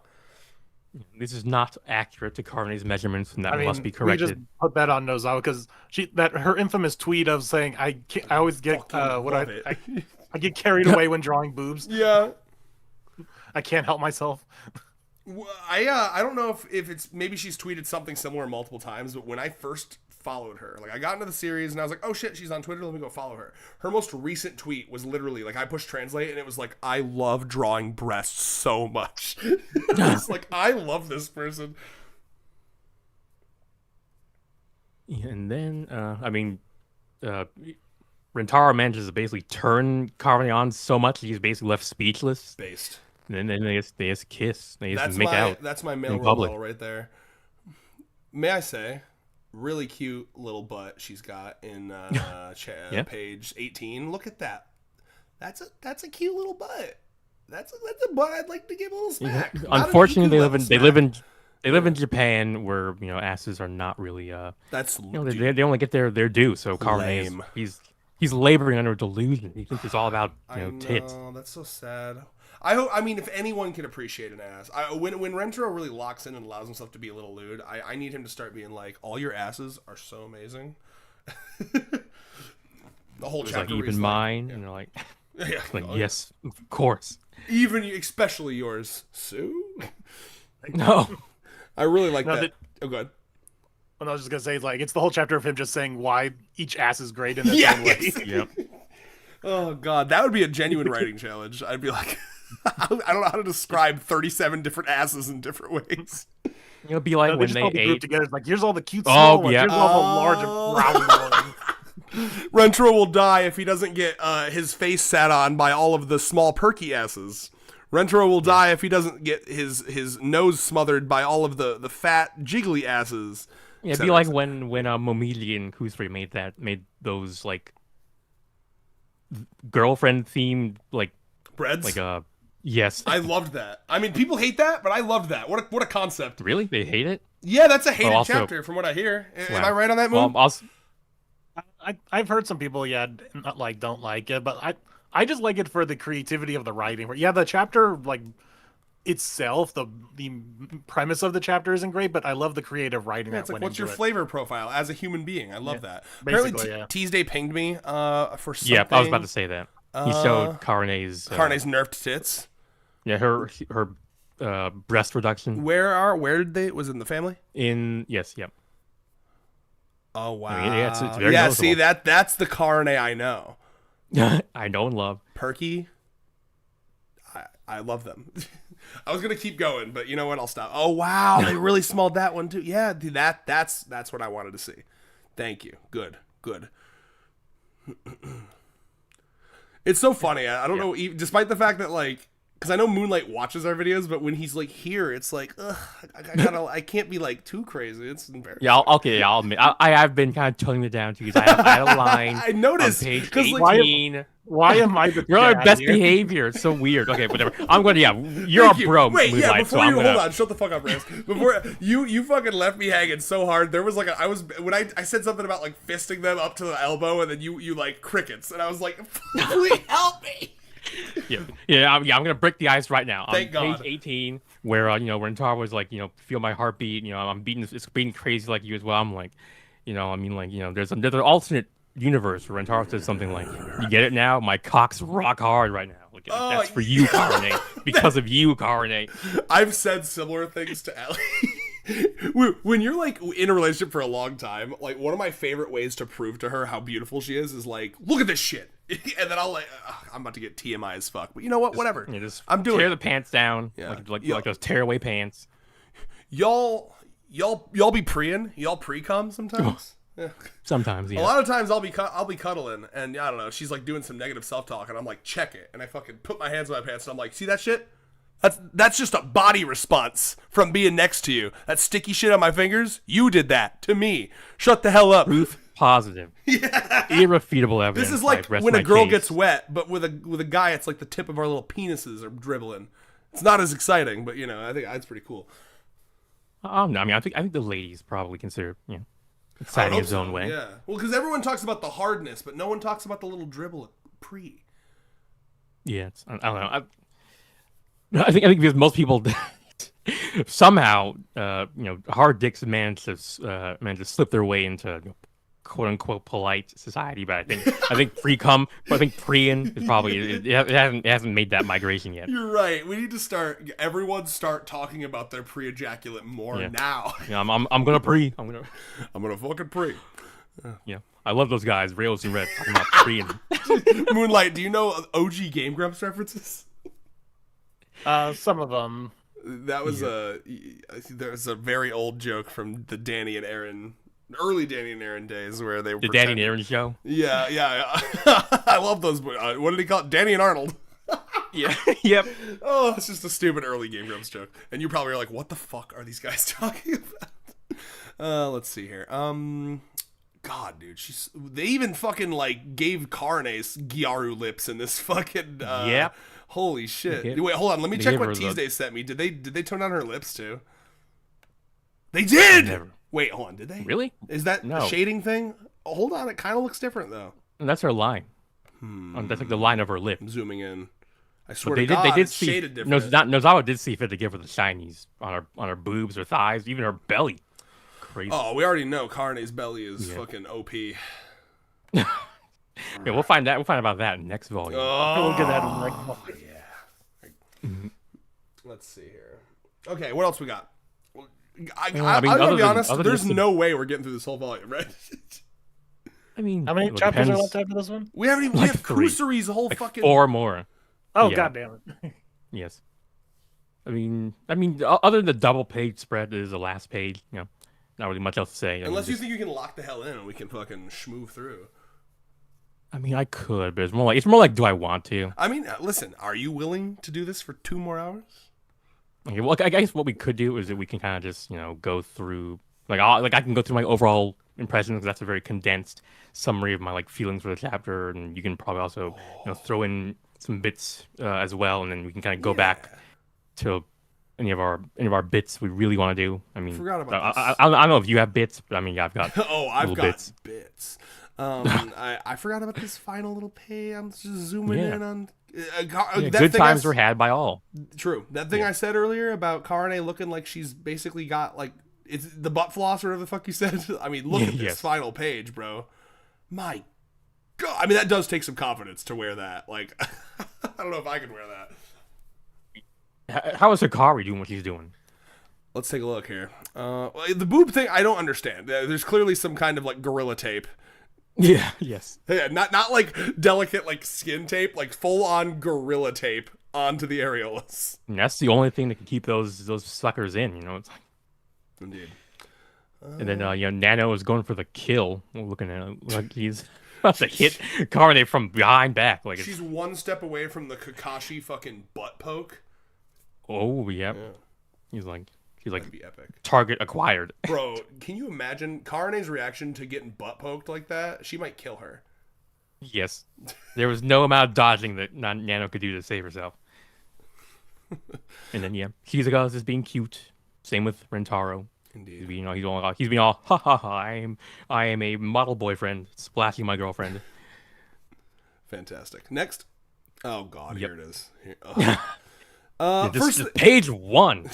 This is not accurate to Carney's measurements, and that must be corrected. We just put that on Nozawa because her infamous tweet of saying I always get I get carried away when drawing boobs. Yeah. I can't help myself. I don't know if it's maybe she's tweeted something similar multiple times, but when I first followed her, like I got into the series and I was like, oh shit, she's on Twitter, let me go follow her. Her most recent tweet was literally like I pushed translate and it was like, I love drawing breasts so much. It's like I love this person. And then Rentaro manages to basically turn Carvey on so much he's basically left speechless. Based. And then they just kiss. They just make out. That's my male role model right there. May I say, really cute little butt she's got in page 18. Look at that. That's a cute little butt. That's a butt I'd like to give a little smack. Yeah. Unfortunately, they live in Japan where asses are not really they only get their due. So Carvey he's laboring under a delusion. He thinks it's all about tits. Oh, that's so sad. I mean, if anyone can appreciate an ass, when Rentaro really locks in and allows himself to be a little lewd, I need him to start being like, all your asses are so amazing. The whole chapter. Like, even mine, and they're like, yes, of course. Even especially yours, Sue. No, I really like that. Oh, go ahead. Well, I was just gonna say, like, it's the whole chapter of him just saying why each ass is great in their own way. Yep. Oh god, that would be a genuine writing challenge. I'd be like, I don't know how to describe 37 different asses in different ways. It'll be like when they ate together. It's like, here's all the cute small ones. Here's all the large round ones. Rentaro will die if he doesn't get his face sat on by all of the small perky asses. Rentaro will die if he doesn't get his nose smothered by all of the fat jiggly asses. Yeah, it'd be like when Momiji and Kusri made those like girlfriend themed like breads. Like yes. I loved that. I mean, people hate that, but I loved that. What a concept. Really? They hate it? Yeah, that's a hated chapter from what I hear. Wow. Am I right on that move? I've heard some people don't like it, but I just like it for the creativity of the writing. Yeah, the chapter itself, the premise of the chapter isn't great, but I love the creative writing. Yeah, it's like, what's your flavor profile as a human being? I love that. Basically, apparently, Tuesday pinged me for something. Yeah, I was about to say that. He showed Karene's nerfed tits. Yeah, her breast reduction. Where did they? Was it in the family? Yep. Oh wow. I mean, it's very noticeable. See that's the Karene I know. I know and love. Perky. I love them. I was gonna keep going, but you know what? I'll stop. Oh wow, they really smalled that one too. Yeah, that's what I wanted to see. Thank you. Good. It's so funny. I don't know, despite the fact that like, because I know Moonlight watches our videos, but when he's like here, it's like, ugh, I can't be like too crazy. It's embarrassing. Yeah, I'll admit, I have been kind of toning it down too, because I had a line. I noticed on page because 18. Why am I the You're on dad best here? behavior. It's so weird. Okay, whatever. I'm going to, you're Thank a you. bro, Wait, Moonlight, before so I'm you gonna... hold on, shut the fuck up, Rayos. Before you fucking left me hanging so hard. There was like when I said something about like fisting them up to the elbow, and then you like crickets, and I was like, please help me. I'm gonna break the ice right now. Thank on God. Page 18, where where Tara was like, feel my heartbeat. I'm beating, it's beating crazy like you as well. I'm like, there's another alternate universe where Rentaro says something like, "You get it now? My cock's rock hard right now. Like, that's for you, Carne, because of you, Carne." I've said similar things to Ellie. When you're like in a relationship for a long time, like one of my favorite ways to prove to her how beautiful she is like, look at this shit, and then I'll like, I'm about to get TMI as fuck, but you know what? Whatever. Just I'm doing tear it. the pants down, like those tearaway pants. Y'all be preing? Y'all pre-cum sometimes? Yeah. Sometimes, yeah. A lot of times I'll be cuddling, and I don't know, she's like doing some negative self-talk, and I'm like, check it, and I fucking put my hands in my pants, and I'm like, see that shit? That's just a body response from being next to you. That sticky shit on my fingers, you did that to me. Shut the hell up. Proof positive. Yeah. Irrefutable evidence. This is like rest when my a girl case. gets wet, but with a guy, it's like the tip of our little penises are dribbling. It's not as exciting, but I think that's pretty cool. No, I mean, I think the ladies probably consider, exciting in his own way. Yeah. Well, because everyone talks about the hardness, but no one talks about the little dribble at pre. Yeah, I don't know. I think because most people somehow, hard dicks manage to slip their way into quote unquote polite society. But I think pre-in is probably it hasn't made that migration yet. You're right. We need to everyone start talking about their pre-ejaculate more now. Yeah, I'm gonna pre. I'm gonna fucking pre. Yeah, I love those guys, Rayos and Red, talking about pre and Moonlight. Do you know OG Game Grumps references? Some of them. That was there's a very old joke from the Danny and Aaron, early Danny and Aaron days where they were Danny and Aaron show. Yeah. I love those. What did he call it? Danny and Arnold. Yeah. Yep. Oh, it's just a stupid early Game Grumps joke, and you probably are like, "What the fuck are these guys talking about?" Let's see here. God, dude, they even fucking like gave Carnes Gyaru lips in this fucking. Yep. Holy shit! Wait, hold on. Let me They check gave what her Tuesday sent me. Did they tone down her lips too? They did. Never. Wait, hold on. Did they? Really? Is that No. a shading thing? Oh, hold on. It kind of looks different though. And that's her line. That's like the line of her lip. I'm zooming in. I swear But to God, they did it's see. shaded different. Nozawa did see fit to give her the shinies on her boobs, her thighs, even her belly. Crazy. Oh, we already know Carne's belly is fucking OP. Yeah, we'll find out about that in next volume. We'll get that in Let's see here. Okay, what else we got? I'm I mean, gonna be other honest. than There's this- no way we're getting through this whole volume, right? I mean, How many it chapters are depends. left after this one? We haven't even. Like we have three. Kusari's whole Like fucking. 4 more. Oh, Yeah. God damn it. Yes. I mean, other than the double page spread is the last page. Not really much else to say. Unless you think you can lock the hell in and we can fucking schmooze through. I could, but it's more like, do I want to? I mean, listen. Are you willing to do this for 2 more hours? Okay, well, I guess what we could do is that we can kind of just go through I can go through my overall impressions, because that's a very condensed summary of my feelings for the chapter, and you can probably also throw in some bits as well, and then we can kind of go back to any of our bits we really want to do. I mean, Forgot about I don't know if you have bits, but I've got I've little got bits. I forgot about this final little pay. I'm just zooming in on. That good thing times were had by all. True. That thing I said earlier about Karane looking like she's basically got it's the butt floss or whatever the fuck you said. I mean, look at this Yes. final page, bro. My God. I mean, that does take some confidence to wear that. I don't know if I could wear that. How is Hikari doing what she's doing? Let's take a look here. The boob thing, I don't understand. There's clearly some kind of gorilla tape. Yeah. Yes. Yeah, not delicate skin tape, full on gorilla tape onto the areolas. And that's the only thing that can keep those suckers in. It's Indeed. and then Nano is going for the kill. We're looking at it like he's about to hit Carne from behind back. Like, She's one step away from the Kakashi fucking butt poke. oh, yep. Yeah. He's like That'd be epic. target acquired. Bro, can you imagine Karne's reaction to getting butt poked like that? She might kill her. Yes. There was no amount of dodging that Nano could do to save herself. And then, yeah, Shizuka is just being cute. Same with Rentaro. Indeed. He's being all, ha ha ha, I am a model boyfriend, splashing my girlfriend. Fantastic. Next. Oh, God, Yep. here it is. Here. This is page 1.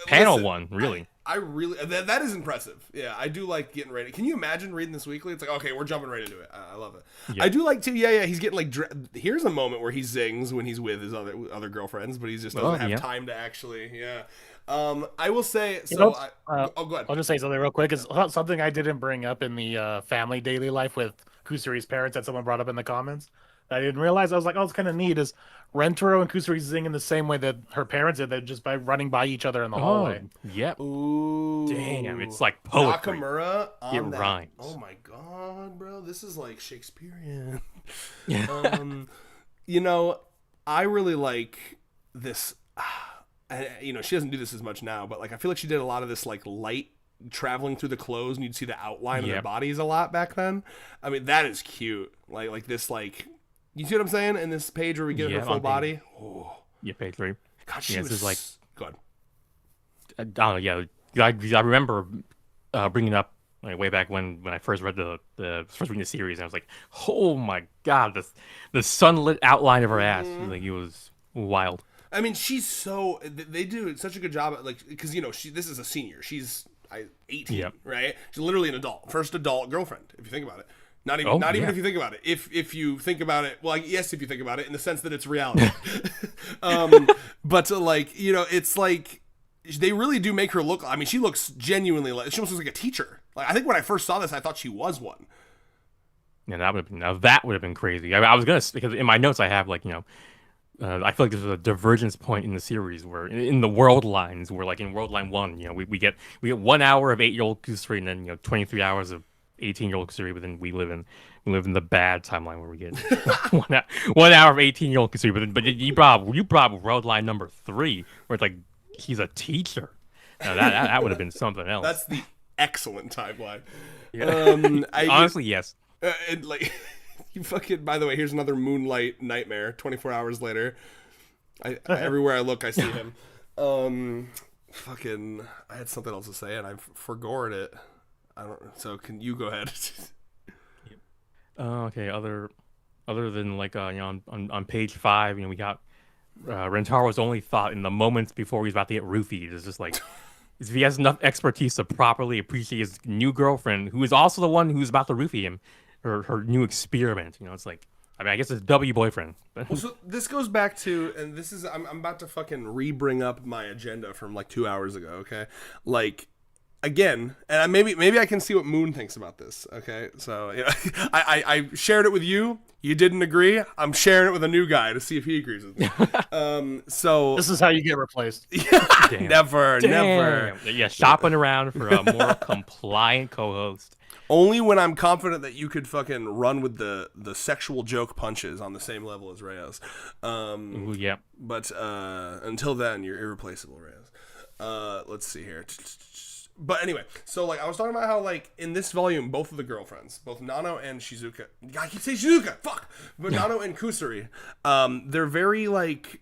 Panel 1, really. I really that is impressive. Yeah, I do like getting ready. Can you imagine reading this weekly? It's like, okay, we're jumping right into it. I love it. Yeah. I do like to. Yeah. He's getting like. Here's a moment where he zings when he's with his other girlfriends, but he just doesn't have time to actually. Yeah. I will say. So. Go ahead. I'll just say something real quick. It's something I didn't bring up in the family daily life with Kusuri's parents that someone brought up in the comments. I didn't realize. I was like, oh, it's kind of neat. Is Rentaro and Kusuri zing in the same way that her parents did? They're just by running by each other in the hallway. Yep. Ooh. Damn, it's like poetry. Nakamura on It that. rhymes. Oh my God, bro, this is like Shakespearean. Yeah. You know, I really like this. You know, she doesn't do this as much now, but like I feel like she did a lot of this like light traveling through the clothes, and you'd see the outline of their bodies a lot back then. I mean, that is cute. Like this, like. You see what I'm saying? In this page where we get her full body? Oh. Yeah, page 3. God, she was like... Go ahead. I don't know, yeah. I remember bringing up like, way back when I first read the first reading the series, and I was like, oh my God, the sunlit outline of her ass. Like, it was wild. I mean, she's so... They do such a good job at, like... Because, you know, this is a senior. She's 18, right? She's literally an adult. First adult girlfriend, if you think about it. Not even if you think about it. If you think about it, well, yes, if you think about it, in the sense that it's reality. But like, you know, it's like they really do make her look. I mean, she looks genuinely like she almost looks like a teacher. Like I think when I first saw this, I thought she was one. Yeah, that would have been crazy. I was gonna, because in my notes I have like, you know, I feel like there's a divergence point in the series where in the world lines where like in world line 1, you know, we get 1 hour of 8-year-old Kusuri and then, you know, 23 hours of 18-year-old Kusuri, but then we live in the bad timeline where we get 1 hour of 18-year-old Kusuri. But you brought road line number 3 where it's like he's a teacher. Now that would have been something else. That's the excellent timeline. Yeah. Honestly, yes. And like you fucking. By the way, here's another Moonlight nightmare. 24 hours later, everywhere I look, I see him. Fucking. I had something else to say and I forgot it. I don't. So can you go ahead? Okay. Other than like you know, on page 5, you know, we got Rentaro's only thought in the moments before he's about to get roofied is just like if he has enough expertise to properly appreciate his new girlfriend, who is also the one who's about to roofie him, her new experiment. You know, it's like, I mean, I guess it's W boyfriend. Well, so this goes back to, and this is I'm about to fucking re-bring up my agenda from like 2 hours ago. Okay, like. Again, and maybe I can see what Moon thinks about this. Okay, so you know, I shared it with you. You didn't agree. I'm sharing it with a new guy to see if he agrees with me. So this is how you get replaced. Never. Yeah, shopping around for a more compliant co-host. Only when I'm confident that you could fucking run with the sexual joke punches on the same level as Rayos. Ooh, yeah. But until then, you're irreplaceable, Rayos. Let's see here. But anyway, so like I was talking about how like in this volume, both of the girlfriends, both Nano and Shizuka, I keep saying Shizuka, fuck, but Nano and Kusuri, they're very like,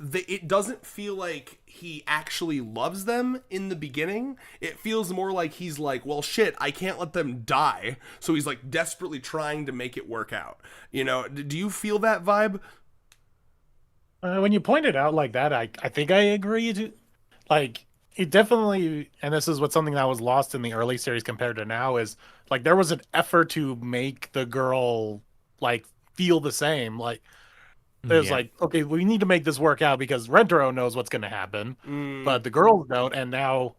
it doesn't feel like he actually loves them in the beginning. It feels more like he's like, well, shit, I can't let them die, so he's like desperately trying to make it work out. You know, do you feel that vibe? When you point it out like that, I think I agree. Like. It definitely, and this is something that was lost in the early series compared to now, is like there was an effort to make the girl like feel the same. Like there's like, okay, we need to make this work out because Rentaro knows what's going to happen, but the girls don't. And now,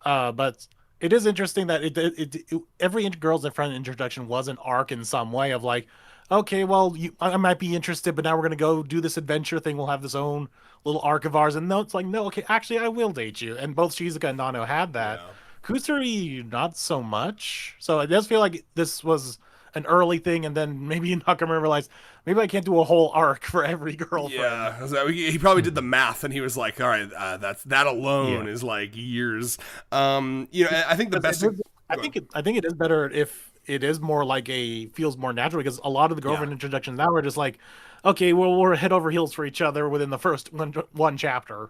but it is interesting that every girl's friend introduction was an arc in some way of like, okay, well, I might be interested, but now we're going to go do this adventure thing. We'll have this own little arc of ours. And no, it's like, no, okay, actually, I will date you. And both Shizuka and Nano had that. Yeah. Kusuri, not so much. So it does feel like this was an early thing, and then maybe Nakamura realized maybe I can't do a whole arc for every girlfriend. Yeah, so he probably did the math, and he was like, "All right, that alone is like years." I think the best. I think it is better if it is more like feels more natural, because a lot of the girlfriend introductions now are just like, okay, well, we're head over heels for each other within the first one chapter.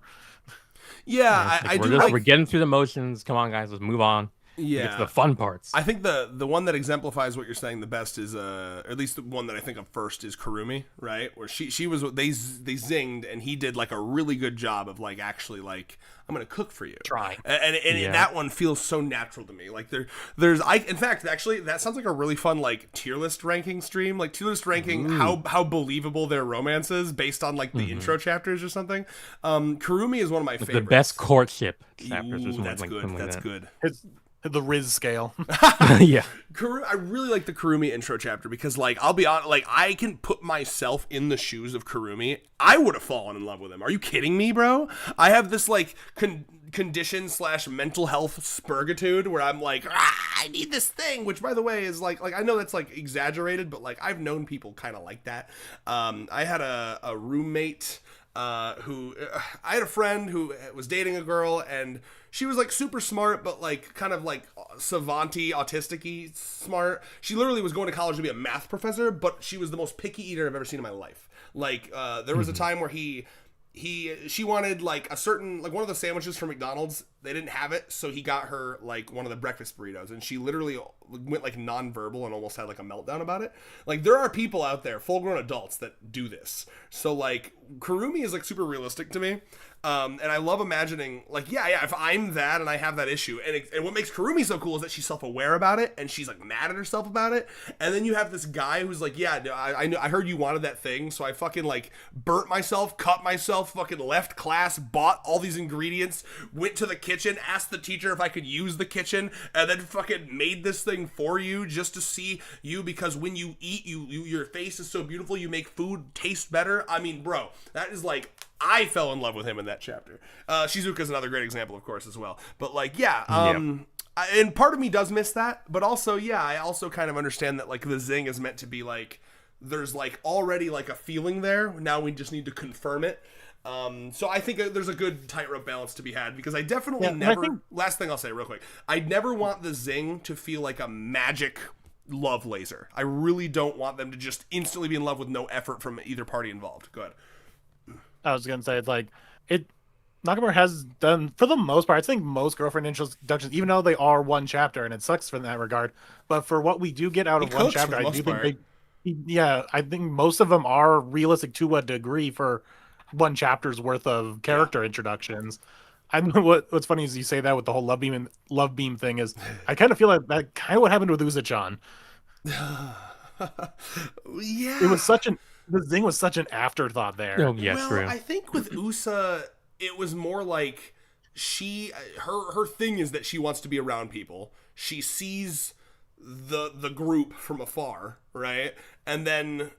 Yeah, I do. We're getting through the motions. Come on, guys, let's move on. Yeah, get to the fun parts. I think the one that exemplifies what you're saying the best is or at least the one that I think of first is Kurumi, right? Where she was they zinged, and he did like a really good job of like actually like, I'm gonna cook for you. Try. And that one feels so natural to me. Like in fact, actually, that sounds like a really fun like tier list ranking stream. Like tier list ranking how believable their romance is based on like the intro chapters or something. Kurumi is one of my favorites. The best courtship chapters. That's good. That's good. It's the Riz scale. Yeah. I really like the Kurumi intro chapter because, like, I'll be honest, like, I can put myself in the shoes of Kurumi. I would have fallen in love with him. Are you kidding me, bro? I have this, like, condition / mental health spurgitude where I'm like, I need this thing, which, by the way, is, like I know that's, like, exaggerated, but, like, I've known people kind of like that. I had a roommate who I had a friend who was dating a girl, and she was like super smart, but like kind of like savant-y, autistic-y smart. She literally was going to college to be a math professor, but she was the most picky eater I've ever seen in my life. Like there was a time where she wanted like a certain, like one of the sandwiches from McDonald's. They didn't have it, so he got her like one of the breakfast burritos, and she literally went like nonverbal and almost had like a meltdown about it. Like there are people out there, full-grown adults, that do this. So like Kurumi is like super realistic to me. And I love imagining, like, yeah, if I'm that and I have that issue, and what makes Kurumi so cool is that she's self-aware about it, and she's, like, mad at herself about it, and then you have this guy who's like, yeah, I heard you wanted that thing, so I fucking, like, burnt myself, cut myself, fucking left class, bought all these ingredients, went to the kitchen, asked the teacher if I could use the kitchen, and then fucking made this thing for you just to see you, because when you eat, your face is so beautiful, you make food taste better. I mean, bro, that is, like... I fell in love with him in that chapter. Shizuka's another great example, of course, as well. But, like, and part of me does miss that. But also, I also kind of understand that, like, the zing is meant to be, like, there's, like, already, like, a feeling there. Now we just need to confirm it. So I think there's a good tightrope balance to be had, because I definitely last thing I'll say real quick. I never want the zing to feel like a magic love laser. I really don't want them to just instantly be in love with no effort from either party involved. Go ahead. I was gonna say, it's like Nakamura has done, for the most part, I think most girlfriend introductions, even though they are one chapter, and it sucks in that regard, but for what we do get out of one chapter, I do think I think most of them are realistic to a degree for one chapter's worth of character introductions. I know what's funny is you say that with the whole love beam thing is, I kind of feel like that kind of what happened with Uza-chan. Yeah, it was the zing was such an afterthought there. Oh, yeah, well, true. I think with Usa, it was more like her thing is that she wants to be around people. She sees the group from afar, right? And then,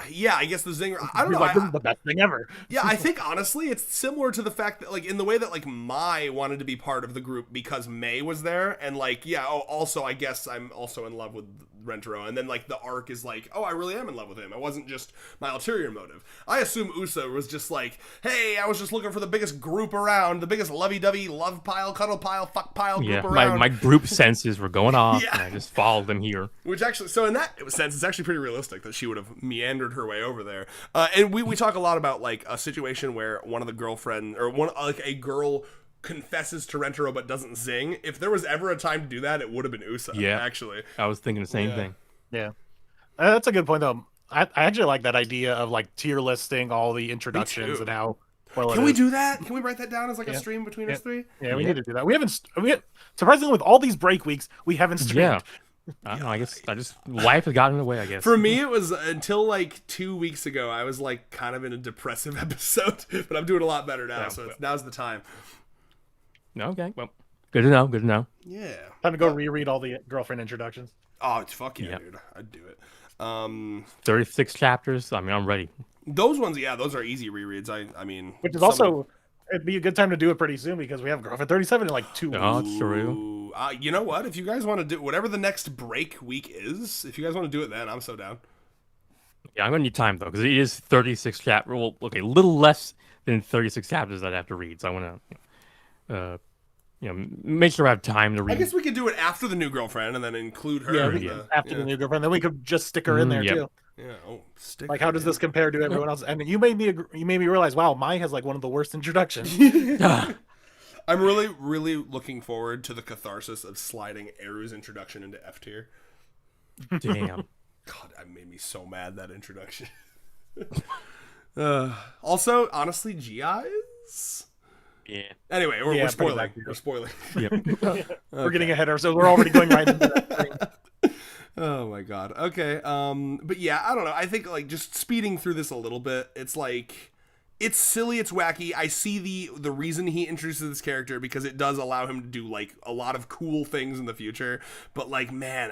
yeah, I guess the zinger. I don't know. Like, this is the best thing ever. Yeah, I think honestly, it's similar to the fact that, like, in the way that like Mai wanted to be part of the group because May was there, and like, yeah. Oh, also, I guess I'm also in love with Rentaro, and then like the arc is like, oh, I really am in love with him. It wasn't just my ulterior motive. I assume Usa was just like, hey, I was just looking for the biggest group around, the biggest lovey-dovey love pile, cuddle pile, fuck pile group around. My group senses were going off, and I just followed them here. Which actually, so in that sense, it's actually pretty realistic that she would have meandered her way over there. And we talk a lot about like a situation where one of the girlfriend or a girl confesses to Rentaro but doesn't zing. If there was ever a time to do that, it would have been Usa. Yeah, actually, I was thinking the same thing. Yeah, that's a good point though. I actually like that idea of like tier listing all the introductions and how well. Can we do that? Can we write that down as like a stream between us three? Yeah, we need to do that. We haven't. Surprisingly, with all these break weeks, we haven't streamed. Yeah. I don't know. I guess life has gotten in the way. I guess for me, it was until like 2 weeks ago. I was like kind of in a depressive episode, but I'm doing a lot better now. So now's the time. Okay, well, good to know. Good to know. Yeah, time to go reread all the girlfriend introductions. Oh, it's fuck yeah, dude! I'd do it. 36 chapters. I mean, I'm ready. Those ones, yeah, those are easy rereads. I mean, which is also it'd be a good time to do it pretty soon because we have Girlfriend 37 in like 2 weeks. Oh, true. You know what? If you guys want to do whatever the next break week is, if you guys want to do it then, I'm so down. Yeah, I'm gonna need time though, because it is 36 chapters. Well, okay, a little less than 36 chapters that I have to read. So I want to, make sure I have time to read. I guess we could do it after the new girlfriend and then include her. After the new girlfriend, then we could just stick her in there Yep. too. Yeah. Oh, stick. Like, how does this compare to everyone else? And you made me realize, wow, Mai has like one of the worst introductions. I'm really looking forward to the catharsis of sliding Eru's introduction into F tier. Damn. God, that made me so mad, that introduction. Also, honestly, GIs. Yeah. Anyway, we're spoiling. We're spoiling. Yep. We're getting ahead of ourselves. We're already going right into that thing. Oh my god. Okay. But yeah, I don't know. I think like just speeding through this a little bit, it's like it's silly, it's wacky. I see the reason he introduces this character because it does allow him to do like a lot of cool things in the future. But like, man,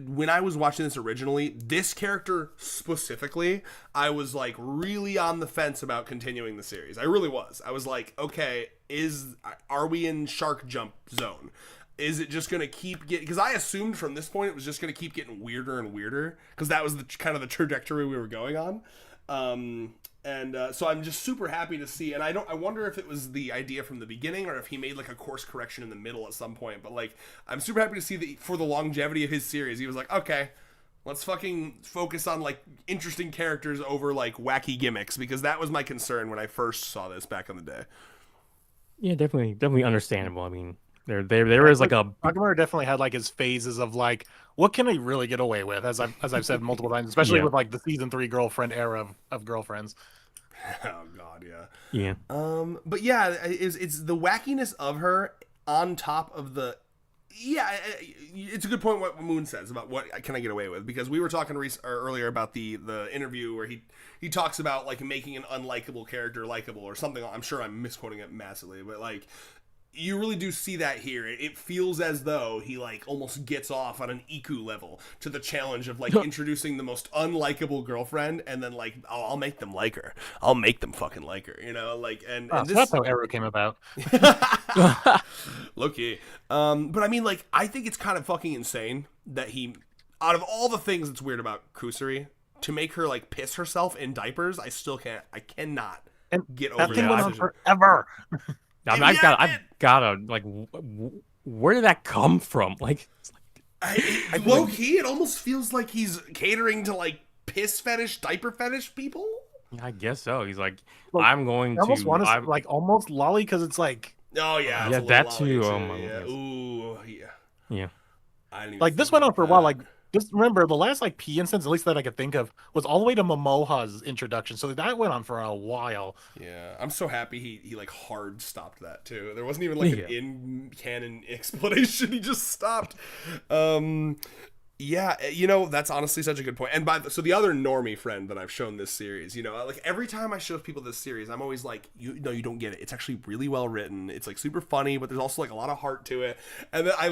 when I was watching this originally, this character specifically, I was like really on the fence about continuing the series. I really was. I was like, okay, are we in shark jump zone? Is it just going to keep getting... Because I assumed from this point it was just going to keep getting weirder and weirder. Because that was the kind of the trajectory we were going on. So I'm just super happy to see. And I wonder if it was the idea from the beginning or if he made like a course correction in the middle at some point. But like, I'm super happy to see that for the longevity of his series, he was like, okay, let's fucking focus on like interesting characters over like wacky gimmicks. Because that was my concern when I first saw this back in the day. Yeah, definitely understandable. I mean... There is like a Nakamura definitely had like his phases of like, what can he really get away with? As I've said multiple times, especially with like the season 3 girlfriend era of girlfriends. Oh god, yeah. Yeah. But yeah, it's the wackiness of her on top of the. Yeah, it's a good point what Moon says about what can I get away with, because we were talking earlier about the interview where he talks about like making an unlikable character likable or something. I'm sure I'm misquoting it massively, but like. You really do see that here. It feels as though he like almost gets off on an Iku level to the challenge of like introducing the most unlikable girlfriend and then like, oh, I'll make them like her. I'll make them fucking like her, you know, like and So that's how Eru came about. Low-key. But I mean, like, I think it's kind of fucking insane that he, out of all the things that's weird about Kusari, to make her like piss herself in diapers, I cannot get over that thing that went on decision. forever. I've gotta like, where did that come from? Like, Low key, it almost feels like he's catering to like piss fetish, diaper fetish people. I guess so. He's like, Look, I'm going to. I almost want to like almost lolly because it's like. Oh yeah, yeah, that too. Oh my yeah. goodness. Ooh, yeah. Yeah. I didn't even Like this think went on about for a while. that. Like just remember the last like P instance, at least that I could think of, was all the way to Momoha's introduction. So that went on for a while. Yeah, I'm so happy he like hard stopped that too. There wasn't even like an in canon explanation. He just stopped. Yeah, you know, that's honestly such a good point. And so the other normie friend that I've shown this series, you know, like every time I show people this series, I'm always like, you don't get it. It's actually really well written. It's like super funny, but there's also like a lot of heart to it. And then I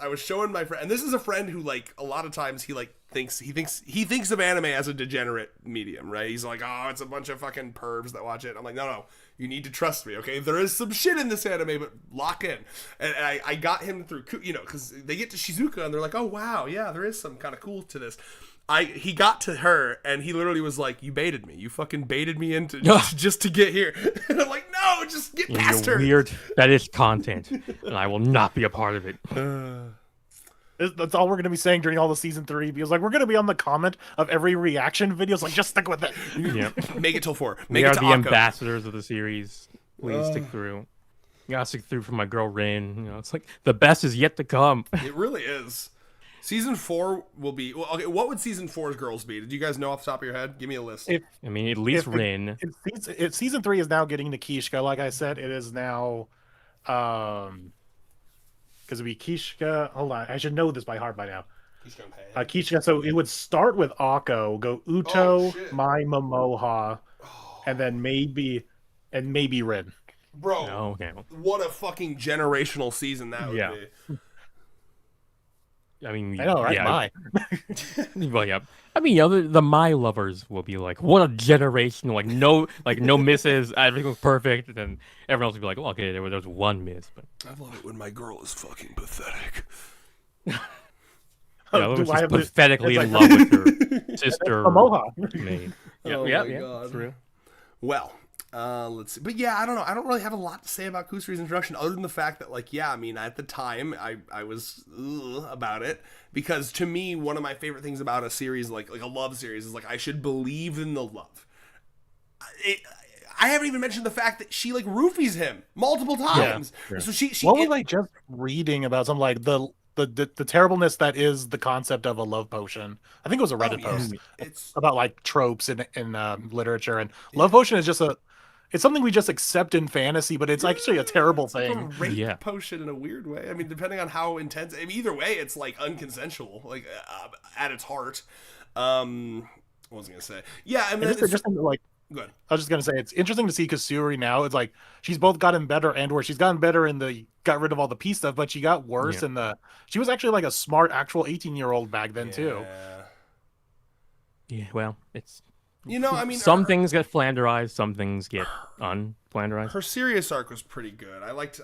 was showing my friend, and this is a friend who like a lot of times he thinks of anime as a degenerate medium, right? He's like, oh, it's a bunch of fucking pervs that watch it. I'm like, no, you need to trust me, okay? There is some shit in this anime, but lock in. And I got him through, you know, because they get to Shizuka and they're like, oh wow, yeah, there is some kind of cool to this. He got to her and he literally was like, you baited me. You fucking baited me into just to get here. And I'm like, no, just get past her. Weird. That is content, and I will not be a part of it. That's all we're going to be saying during all the season 3, because like we're going to be on the comment of every reaction video. So like, just stick with it. Yeah. Make it till 4. We Make are it to the Akko. ambassadors of the series. Please stick through. You gotta stick through for my girl Rin. You know, it's like the best is yet to come. It really is. Season 4 will be... Well, okay, what would Season 4's girls be? Did you guys know off the top of your head? Give me a list. I mean, at least Rin. Season 3 is now getting to Kishka. Like I said, it is now... Because it'd be Kishka... Hold on, I should know this by heart by now. Kishka, so it would start with Akko, go Uto, Mai, Momoha, and then maybe Rin. Bro, Oh, okay. what a fucking generational season that would be. I mean, I know, right? yeah, My. well, yeah. I mean, the my lovers will be like, what a generation! Like no misses, everything was perfect. And then everyone else will be like, well, okay, there was one miss, but I love it when my girl is fucking pathetic. yeah, Do was I just have to- pathetically it's in like- love with her sister. A mohawk. Maid. Yeah, Oh yeah, my yeah. God. It's real. Well, let's see. But yeah, I don't know. I don't really have a lot to say about Kusari's introduction other than the fact that, like, yeah, I mean, at the time, I was about it. Because to me, one of my favorite things about a series, like a love series, is, like, I should believe in the love. I haven't even mentioned the fact that she, like, roofies him multiple times. Yeah. So she What was I just reading about? Something like the terribleness that is the concept of a love potion. I think it was a Reddit post It's about like tropes in literature, and love potion is just it's something we just accept in fantasy, but it's actually a terrible like a thing. rape potion in a weird way. I mean, depending on how intense. I mean, either way, it's like unconsensual, like at its heart. What was I gonna say? Yeah, I mean, It's just like. Good. I was just gonna say it's interesting to see Kusuri now. It's like she's both gotten better and worse. She's gotten better in the got rid of all the peace stuff, but she got worse in the. She was actually like a smart, actual 18-year-old back then too. Yeah, well, it's I mean, some things get flanderized, some things get unflanderized. her serious arc was pretty good. I liked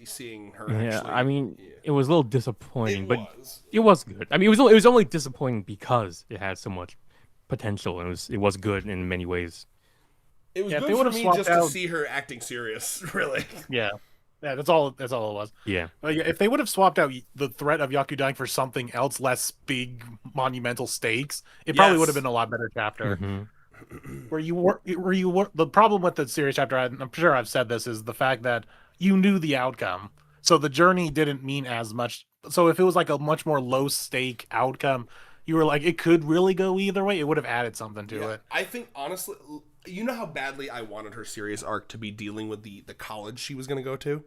seeing her. Yeah, Actually, I mean, it was a little disappointing, it but was. it was good. I mean, it was only disappointing because it had so much potential and it was good in many ways. It was Yeah, good they for would've me swapped just to out- see her acting serious. Really. Yeah, that's all. That's all it was. Yeah. But yeah, if they would have swapped out the threat of Yaku dying for something else, less big monumental stakes, it probably would have been a lot better chapter. Mhm. Where you were the problem with the series chapter, I'm sure I've said this, is the fact that you knew the outcome, so the journey didn't mean as much. So if it was like a much more low stake outcome, you were like, it could really go either way. It would have added something to it. I think honestly, you know how badly I wanted her serious arc to be dealing with the college she was going to go to.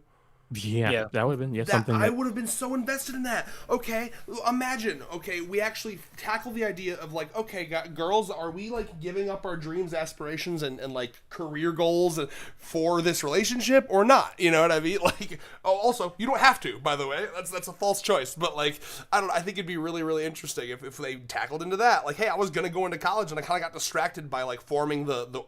Yeah, that would have been That something. I would have been so invested in that. Okay, imagine. Okay, we actually tackle the idea of like, okay, girls, are we like giving up our dreams, aspirations, and like career goals for this relationship or not? You know what I mean? Like, also, you don't have to. By the way, that's a false choice. But like, I don't know. I think it'd be really, really interesting if they tackled into that. Like, hey, I was gonna go into college and I kind of got distracted by like forming the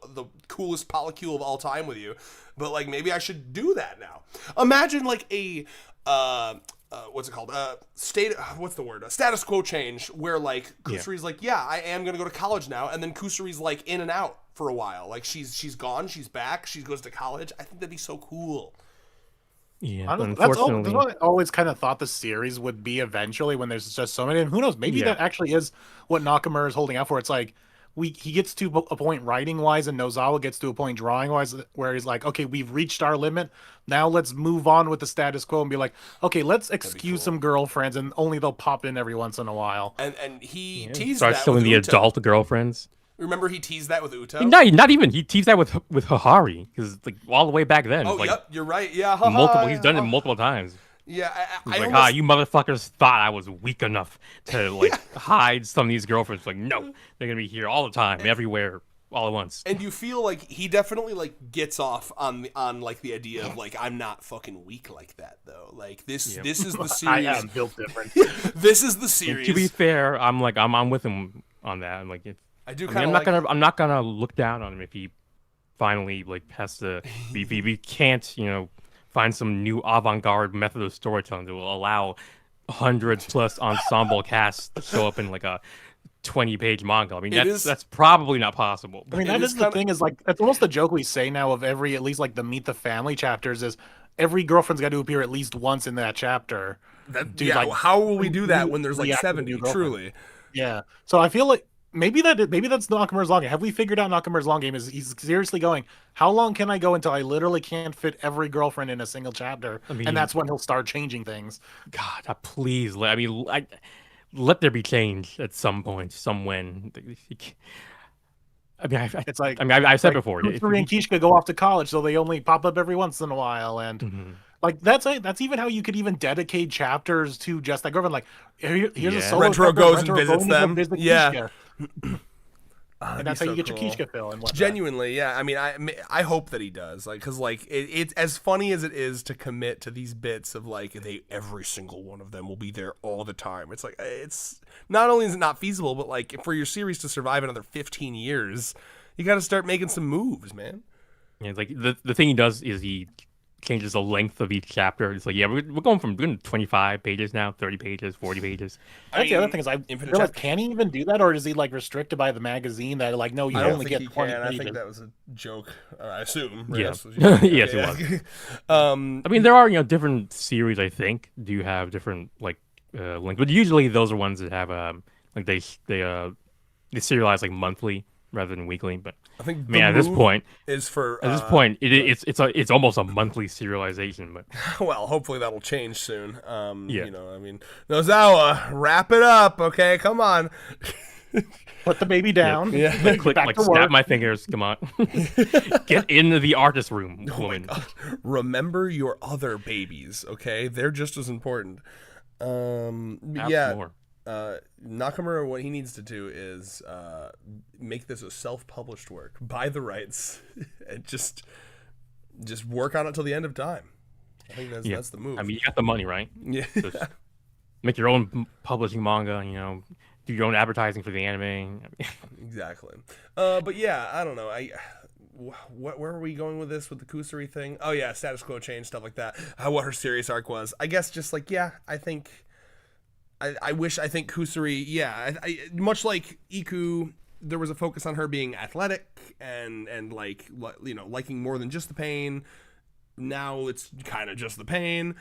coolest polycule of all time with you. But like maybe I should do that now. Imagine like a what's it called? Status quo change where like Kusari's like, yeah, I am gonna go to college now, and then Kusari's like in and out for a while. Like she's gone, she's back, she goes to college. I think that'd be so cool. Yeah, That's unfortunately. what I always kind of thought the series would be eventually when there's just so many. And who knows? Maybe that actually is what Nakamura is holding out for. It's like he gets to a point writing wise, and Nozawa gets to a point drawing wise where he's like, okay, we've reached our limit. Now let's move on with the status quo and be like, okay, let's excuse some girlfriends, and only they'll pop in every once in a while. And he teased Starts that showing with the Uto. adult girlfriends. Remember he teased that with Uto? No, not even. He teased that with Hahari because like all the way back then. Oh, like, yep, you're right. Yeah, multiple. He's done it multiple times. Yeah, He's I like, you motherfuckers thought I was weak enough to like hide some of these girlfriends. Like, no, they're gonna be here all the time, everywhere, all at once. And you feel like he definitely like gets off on like the idea of like, I'm not fucking weak like that though. Like this is the series. I am built different. This is the series. To be fair, I'm with him on that. I'm like, I do I mean, kind of. I'm not gonna look down on him if he finally like has to. if he can't, find some new avant-garde method of storytelling that will allow 100+ ensemble casts to show up in like a 20-page manga. I mean, that's probably not possible. I mean, that is the thing, is like, that's almost the joke we say now of every, at least like the Meet the Family chapters, is every girlfriend's got to appear at least once in that chapter. Like, how will we do that when there's like 70? Truly. Yeah. So I feel like maybe that's Nakamura's long game. Have we figured out Nakamura's long game? Is he's seriously going, how long can I go until I literally can't fit every girlfriend in a single chapter? And that's when he'll start changing things. God, please. Let there be change at some point, somewhen. I mean, it's like, I've said before. Kusari and Kishka go off to college, so they only pop up every once in a while, and like that's even how you could even dedicate chapters to just that girlfriend. Like, here's a solo Retro chapter, goes and visits them. Kishka. And that's how you get your Kishka fill and whatnot. Genuinely, yeah. I mean, I hope that he does, like, because like it's as funny as it is to commit to these bits of like every single one of them will be there all the time. It's like it's not only is it not feasible, but like for your series to survive another 15 years, you got to start making some moves, man. Yeah, it's like the thing he does is he changes the length of each chapter. It's like, yeah, we're going from 25 pages now, 30 pages, 40 pages. That's the other thing is I realize, can he even do that, or is he like restricted by the magazine that like, no, you only get 20 pages? I think that was a joke. I assume. Yeah. Yes, yes, it was. I mean, there are different series. I think do have different like links, but usually those are ones that have like they serialize like monthly rather than weekly. But I think at this point it's almost a monthly serialization. But well, hopefully that'll change soon. You know, I mean, Nozawa, wrap it up, okay? Come on. Put the baby down. Yeah. Click, like snap my fingers. Come on. Get into the artist room, woman. Remember your other babies, okay? They're just as important. More. Nakamura, what he needs to do is make this a self-published work, buy the rights, and just work on it till the end of time. I think that's the move. I mean, you got the money, right? Yeah. Just make your own publishing manga. Do your own advertising for the anime. Exactly. But yeah, I don't know. Where are we going with this with the Kusari thing? Oh yeah, status quo change, stuff like that. What her serious arc was. I guess just like I think. I think Kusari, I much like Iku, there was a focus on her being athletic and like liking more than just the pain. Now it's kind of just the pain.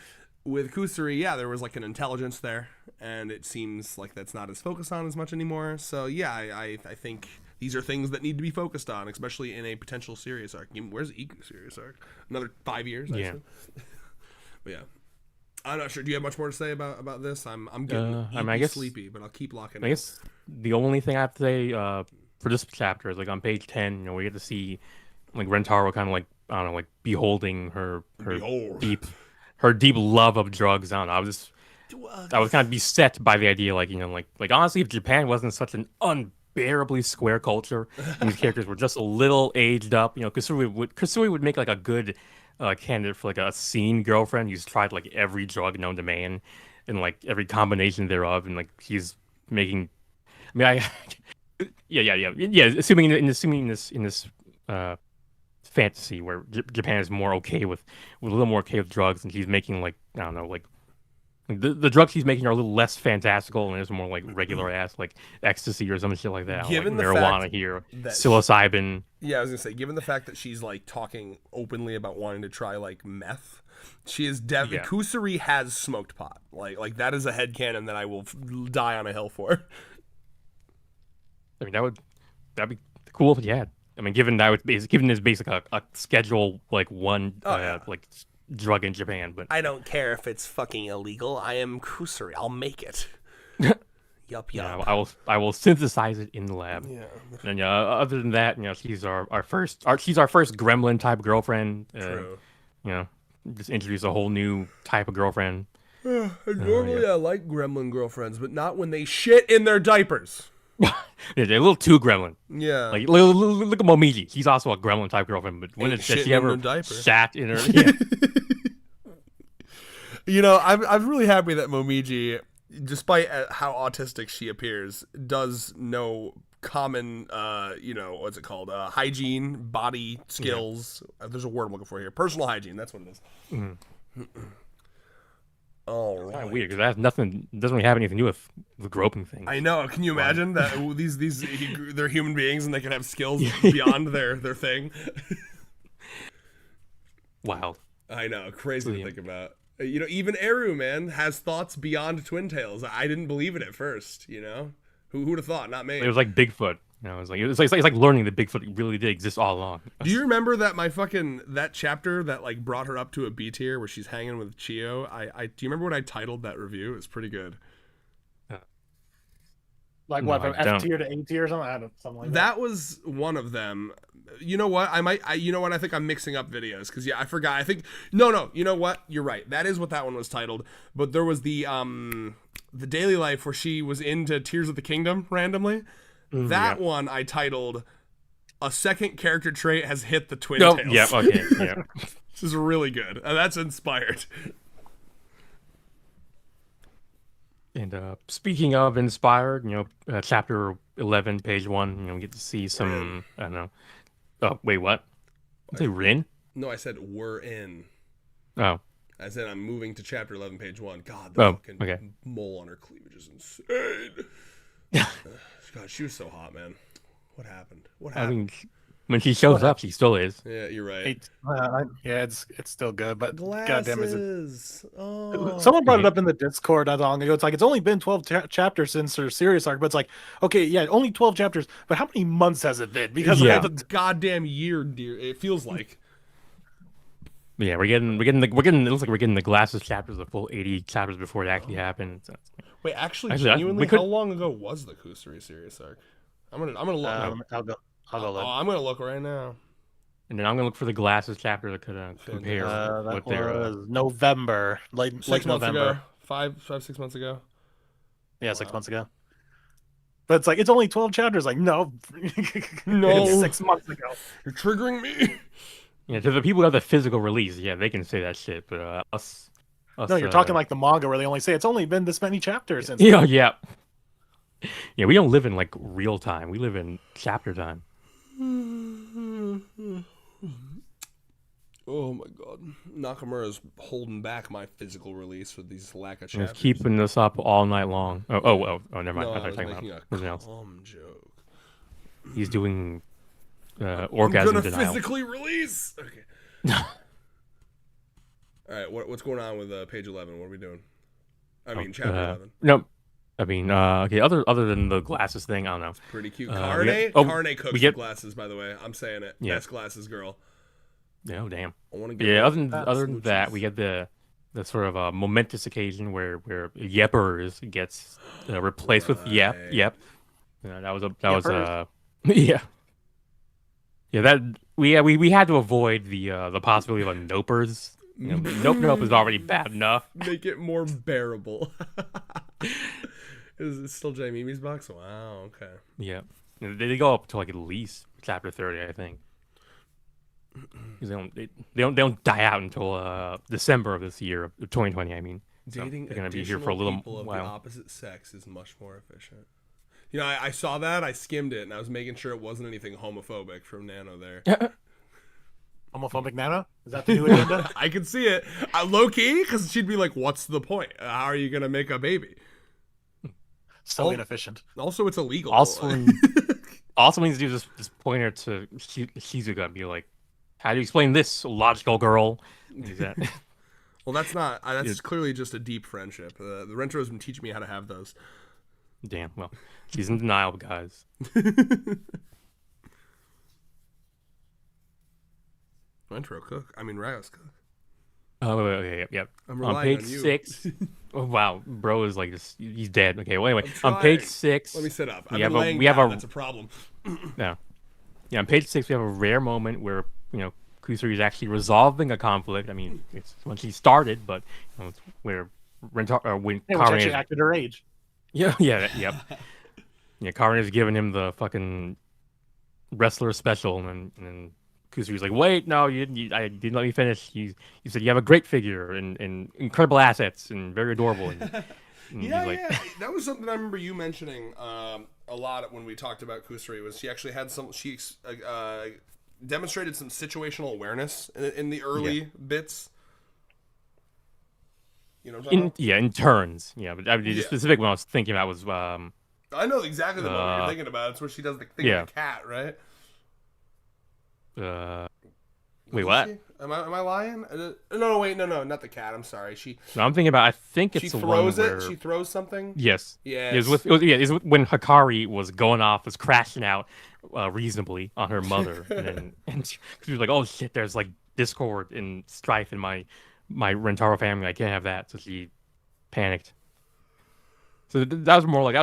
With Kusari, there was like an intelligence there, and it seems like that's not as focused on as much anymore. So I think these are things that need to be focused on, especially in a potential serious arc. Where's Iku's serious arc? Another 5 years, I assume. But yeah. I'm not sure. Do you have much more to say about this? I'm getting sleepy, but I'll keep locking. I guess the only thing I have to say for this chapter is like on page 10, we get to see like Rentaro kind of like like beholding her deep love of drugs. I don't know. I was kind of beset by the idea, like honestly, if Japan wasn't such an unbearably square culture, and these characters were just a little aged up, Kusuri would make like a good candidate for like a scene girlfriend who's tried like every drug known to man and like every combination thereof, and like he's making. I mean, assuming in this fantasy where Japan is more okay with a little more okay with drugs, and she's making like I don't know, like the drugs she's making are a little less fantastical and there's more like regular ass like ecstasy or some shit like that. Given like the marijuana here, psilocybin. Yeah, I was gonna say, given the fact that she's like talking openly about wanting to try like meth, she is definitely Kusari has smoked pot. Like that is a headcanon that I will die on a hill for. I mean, that'd be cool if you had. I mean, given this basically a schedule like one like drug in Japan, but I don't care if it's fucking illegal. I am Kusari. I'll make it. Yup. Yeah, I will synthesize it in the lab. Yeah. And other than that, she's our first gremlin type girlfriend. True. Just introduce a whole new type of girlfriend. Normally I like gremlin girlfriends, but not when they shit in their diapers. They're a little too gremlin. Yeah. Like look at Momiji. He's also a gremlin type girlfriend, but when has she ever shat in her? Yeah. I'm really happy that Momiji, despite how autistic she appears, does know common, what's it called? Hygiene, body skills. Yeah. There's a word I'm looking for here. Personal hygiene. That's what it is. Mm-hmm. All right. It's kind of weird because that has nothing. Doesn't really have anything to do with the groping thing. I know. Can you imagine that they're human beings and they can have skills beyond their thing? Wow. I know. Crazy to think about. Even Eru, man, has thoughts beyond Twin Tails. I didn't believe it at first. Who would have thought? Not me. It was like Bigfoot. It's like learning that Bigfoot really did exist all along. Do you remember that that chapter that like brought her up to a B tier where she's hanging with Chio? Do you remember what I titled that review? It was pretty good. Like what, from F tier to A tier or something? Something like that. That was one of them. You know what? I think I'm mixing up videos because I forgot. I think no. You know what? You're right. That is what that one was titled. But there was the daily life where she was into Tears of the Kingdom randomly. That one I titled "A Second Character Trait Has Hit the Twin No, Tails." yeah, okay, yeah. This is really good. That's inspired. And speaking of inspired, chapter 11, page 1, we get to see some, I don't know. Oh, wait, what? Did I say Rin? No, I said we're in. Oh. I said I'm moving to chapter 11, page 1. God, the fucking okay. mole on her cleavage is insane. God, she was so hot, man. What happened? I mean, when she shows up, she still is. Yeah, you're right. It's still good, but goddamn, is it? Oh. Someone brought it up in the Discord not long ago. It's like it's only been 12 chapters since her serious arc, but it's like, okay, yeah, only 12 chapters, but how many months has it been? Because a goddamn year, dear. It feels like. Yeah, we're getting. It looks like we're getting the glasses chapters, the full 80 chapters before it actually happened. So, wait, actually, genuinely, how long ago was the Kusari serious arc? I'm gonna look. I'll go. I'm gonna look right now. And then I'm gonna look for the glasses chapter to compare. That was November, late November. Ago. 5-6 months ago. Yeah, 6 months ago. But it's like it's only 12 chapters. Like no, no, it's 6 months ago. You're triggering me. Yeah, to the people who have the physical release, yeah, they can say that shit. But us, no, you're talking like the manga where they only say it's only been this many chapters. Since yeah. We don't live in like real time. We live in chapter time. Oh my god, Nakamura's holding back my physical release with these lack of chapters. He's keeping us up all night long. Oh, never mind. No, I was making a calm joke. He's doing orgasm I'm gonna denial. physically release. Okay. All right, what's going on with page 11? What are we doing? I mean, chapter 11. No, I mean, okay. Other than the glasses thing, I don't know. Pretty cute. Carne cooks the glasses, by the way. I'm saying it. Yeah. Best glasses girl. Oh damn. I want to get. Yeah. Other than that, we get the sort of a momentous occasion where Yeppers gets replaced with Yep. Yeah, that was yeah. Yeah, that we had to avoid the possibility of a Nopers. Nope is already bad enough. Make it more bearable. Is it still J Mimi's box? Wow, okay. Yeah, they go up to like at least chapter 30, I think. Because they don't die out until December of this year, of 2020. I mean, dating they're gonna be here for a little people while. Of the opposite sex is much more efficient. I saw that. I skimmed it, and I was making sure it wasn't anything homophobic from Nano there. Homophobic Nano? Is that the new agenda? I could see it. Low key, because she'd be like, "What's the point? How are you gonna make a baby?" So inefficient. Also, it's illegal. Also needs to do this pointer to Shizuka and be like, "How do you explain this, logical girl?" Well, that's not. That's clearly just a deep friendship. The Rentro's been teaching me how to have those. Damn. Well, she's in denial, guys. Rentro cook. I mean, Rayos cook. Oh, okay, yep. I'm on page on you. 6. Oh, wow, bro is like he's dead. Okay, well, anyway, on page 6. Let me sit up. We have that's a problem. Yeah, on page 6 we have a rare moment where Kusari is actually resolving a conflict. I mean, it's when she started, but it's where when Karine acted her age. Yep. Yeah, Karine has given him the fucking wrestler special, and Kusari's like, wait, no, I didn't let me finish. You said you have a great figure and incredible assets and very adorable. And yeah. That was something I remember you mentioning a lot when we talked about Kusari. Was she actually had she demonstrated some situational awareness in the early bits. You know what I'm talking about? In turns. Yeah, but the specific one I was thinking about was I know exactly the moment you're thinking about. It's where she does the thing with the cat, right? Wait, what? Am I lying? No, wait, no, not the cat. I'm sorry. No, I'm thinking about. I think it's she the throws one it. where... She throws something. Yes. Yeah. It was when Hikari was going off, was crashing out reasonably on her mother, and she was like, "Oh shit, there's like discord and strife in my Rentaro family. I can't have that." So she panicked. So that was more like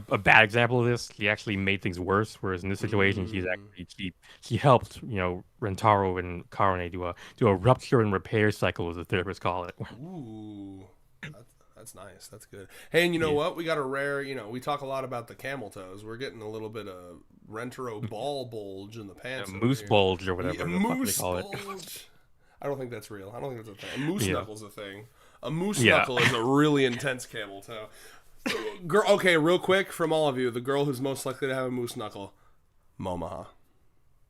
a bad example of this. She actually made things worse. Whereas in this situation, she helped Rentaro and Karine do a rupture and repair cycle, as the therapists call it. Ooh, That's nice. That's good. Hey, and you know what? We got a rare, we talk a lot about the camel toes. We're getting a little bit of Rentaro ball bulge in the pants. Moose bulge or whatever the fuck they call bulge. it. I don't think that's real. I don't think that's a thing. A moose knuckle's a thing. A moose Yeah. knuckle is a really intense camel toe. Girl, okay, real quick from all of you, the girl who's most likely to have a moose knuckle, Momaha.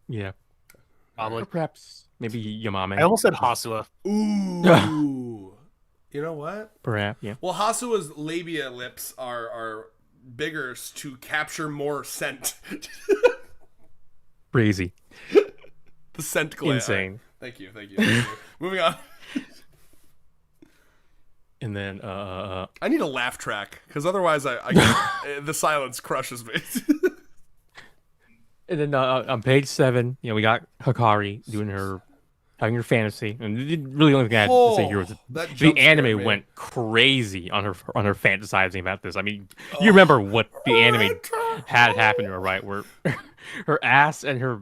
Yeah. Probably. Or perhaps maybe Yamame. I almost said Hasua. Ooh. You know what? Perhaps, yeah. Well, Hasua's labia lips are bigger to capture more scent. Crazy. The scent gland. Insane. Thank you. Moving on. And then, I need a laugh track because otherwise, the silence crushes me. and then on page 7, we got Hikari having her fantasy, and really the only thing I had to say here was the anime went crazy on her fantasizing about this. I mean, you remember what the anime had happened to her, right? Where her ass and her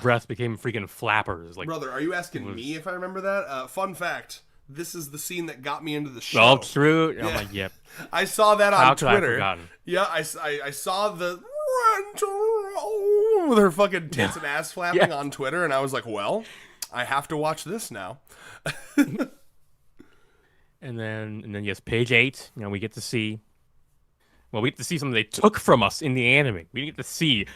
breasts became freaking flappers. Like, brother, are you asking me if I remember that? Fun fact. This is the scene that got me into the show. Oh, true. Yeah. I'm like, yep. I saw that on How could Twitter. I have forgotten? Yeah, I saw the with her fucking tits and ass flapping on Twitter, and I was like, well, I have to watch this now. and then yes, page 8. We get to see. Well, we get to see something they took from us in the anime. We get to see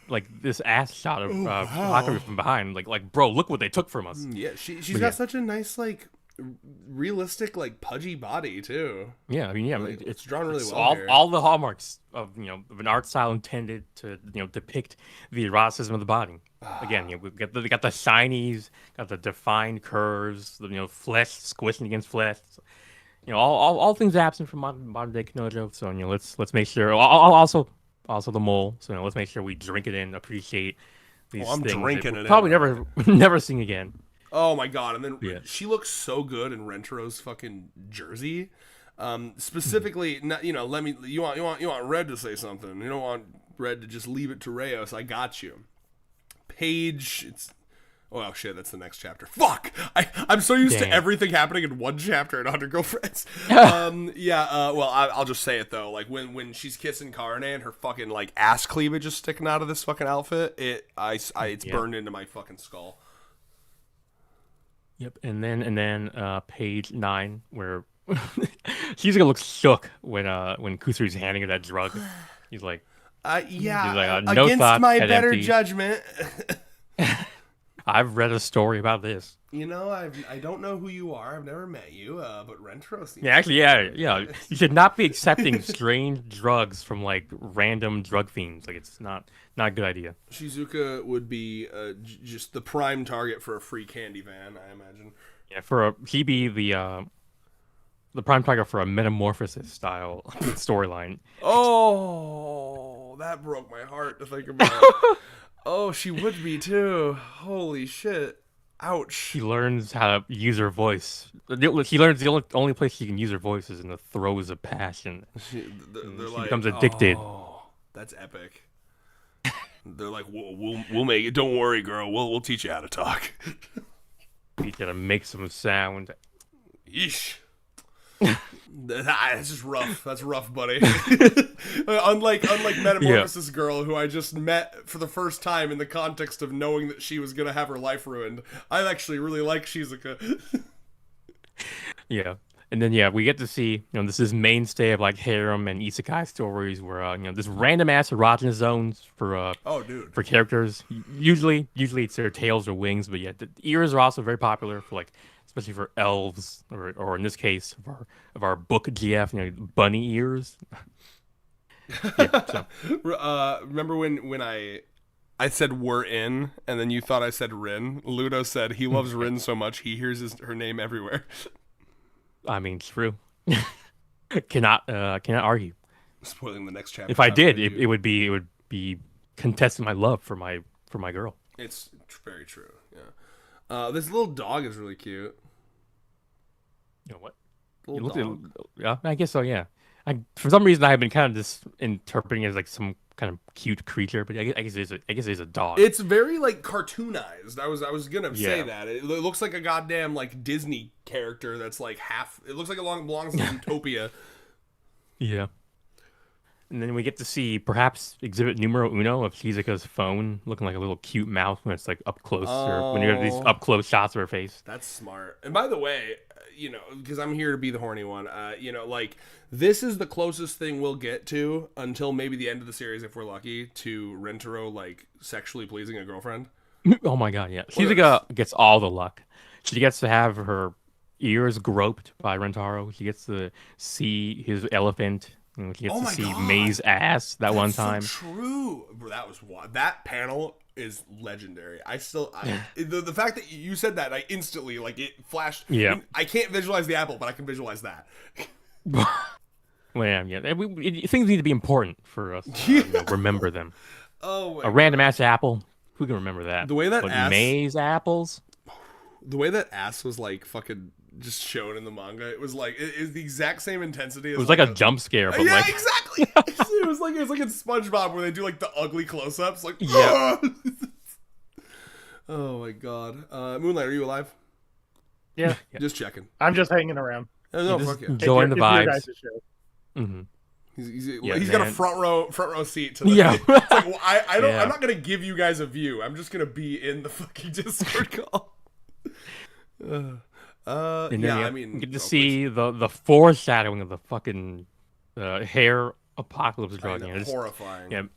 like this ass shot of Hikari from behind. Like, bro, look what they took from us. Yeah, she's got such a nice realistic pudgy body too. Yeah, I mean, it's drawn really well. All the hallmarks of of an art style intended to depict the eroticism of the body. Again, we got the shinies, got the defined curves, the flesh squishing against flesh. All things absent from modern day Kanojo. So let's make sure. Also the mole. So let's make sure we drink it in, appreciate these things. I'm drinking it. Probably never sing again. Oh my god! And then she looks so good in Rentro's fucking jersey. Specifically, you want Red to say something. You don't want Red to just leave it to Rayos. I got you. Oh shit, that's the next chapter. Fuck! I'm so used to everything happening in one chapter in 100 Girlfriends. Well, I'll just say it though. Like when she's kissing Karne and her fucking ass cleavage is sticking out of this fucking outfit, it's burned into my fucking skull. Yep, and then page 9 where she's gonna look shook when Kusuri's handing her that drug. He's like, no against thoughts, my head better empty. judgment. I've read a story about this. I don't know who you are. I've never met you, but Rentaro seems... Yeah. You should not be accepting strange drugs from random drug fiends. It's not a good idea. Shizuka would be just the prime target for a free candy van, I imagine. Yeah, he'd be the prime target for a metamorphosis style storyline. Oh, that broke my heart to think about. Oh, she would be too. Holy shit. Ouch. She learns how to use her voice. She learns the only place she can use her voice is in the throes of passion. She becomes addicted. Oh, that's epic. They're like, we'll make it. Don't worry, girl. We'll teach you how to talk. Teach you how to make some sound. Yeesh. That's just rough. That's rough, buddy. unlike Metamorphosis Girl, who I just met for the first time in the context of knowing that she was gonna have her life ruined. I actually really like Shizuka. Yeah, and then we get to see this is mainstay of harem and isekai stories where this random ass erogenous zones for for characters. Usually it's their tails or wings, but the ears are also very popular for especially for elves, or in this case, of our book GF, bunny ears. Remember when I said we're in, and then you thought I said Rin? Ludo said he loves Rin so much he hears her name everywhere. I mean, it's true. cannot argue. Spoiling the next chapter. If I did, it would be contesting my love for my girl. It's very true. Yeah. This little dog is really cute. What? Little dog. Yeah, I guess so. Yeah. For some reason, I have been kind of just interpreting it as some kind of cute creature, but I guess it's a dog. It's very like cartoonized. I was gonna say Yeah. that it looks like a goddamn like Disney character that's like half. It looks like it belongs in Utopia. Yeah. And then we get to see perhaps exhibit numero uno of Shizuka's phone, looking like a little cute mouth when it's like up close, or when you have these up close shots of her face. That's smart. And by the way, because I'm here to be the horny one, like this is the closest thing we'll get to until maybe the end of the series, if we're lucky, to Rentaro like sexually pleasing a girlfriend. Oh my god, yeah. Shizuka gets all the luck. She gets to have her ears groped by Rentaro. She gets to see his elephant. She gets to see May's ass that one time. So true. Bro, that panel is legendary. The fact that you said that, I instantly like it flashed. Yeah. I can't visualize the apple, but I can visualize that. Well, yeah. Things need to be important for us to remember them. Oh, a random ass apple. Who can remember that? The way that May's apples. The way that ass was like fucking just shown in the manga, it was like it is the exact same intensity. As it was like a jump scare, but yeah, exactly. It was like in SpongeBob where they do like the ugly close-ups, like yeah. Oh my god, Moonlight, are you alive? Yeah, just checking. I'm just hanging around. No, fuck yeah. Enjoying the vibes. Mm-hmm. He's got a front row seat to the It's like, well, I don't. I'm not gonna give you guys a view. I'm just gonna be in the fucking Discord call. I mean, you get to see the foreshadowing of the fucking hair apocalypse drug. Horrifying.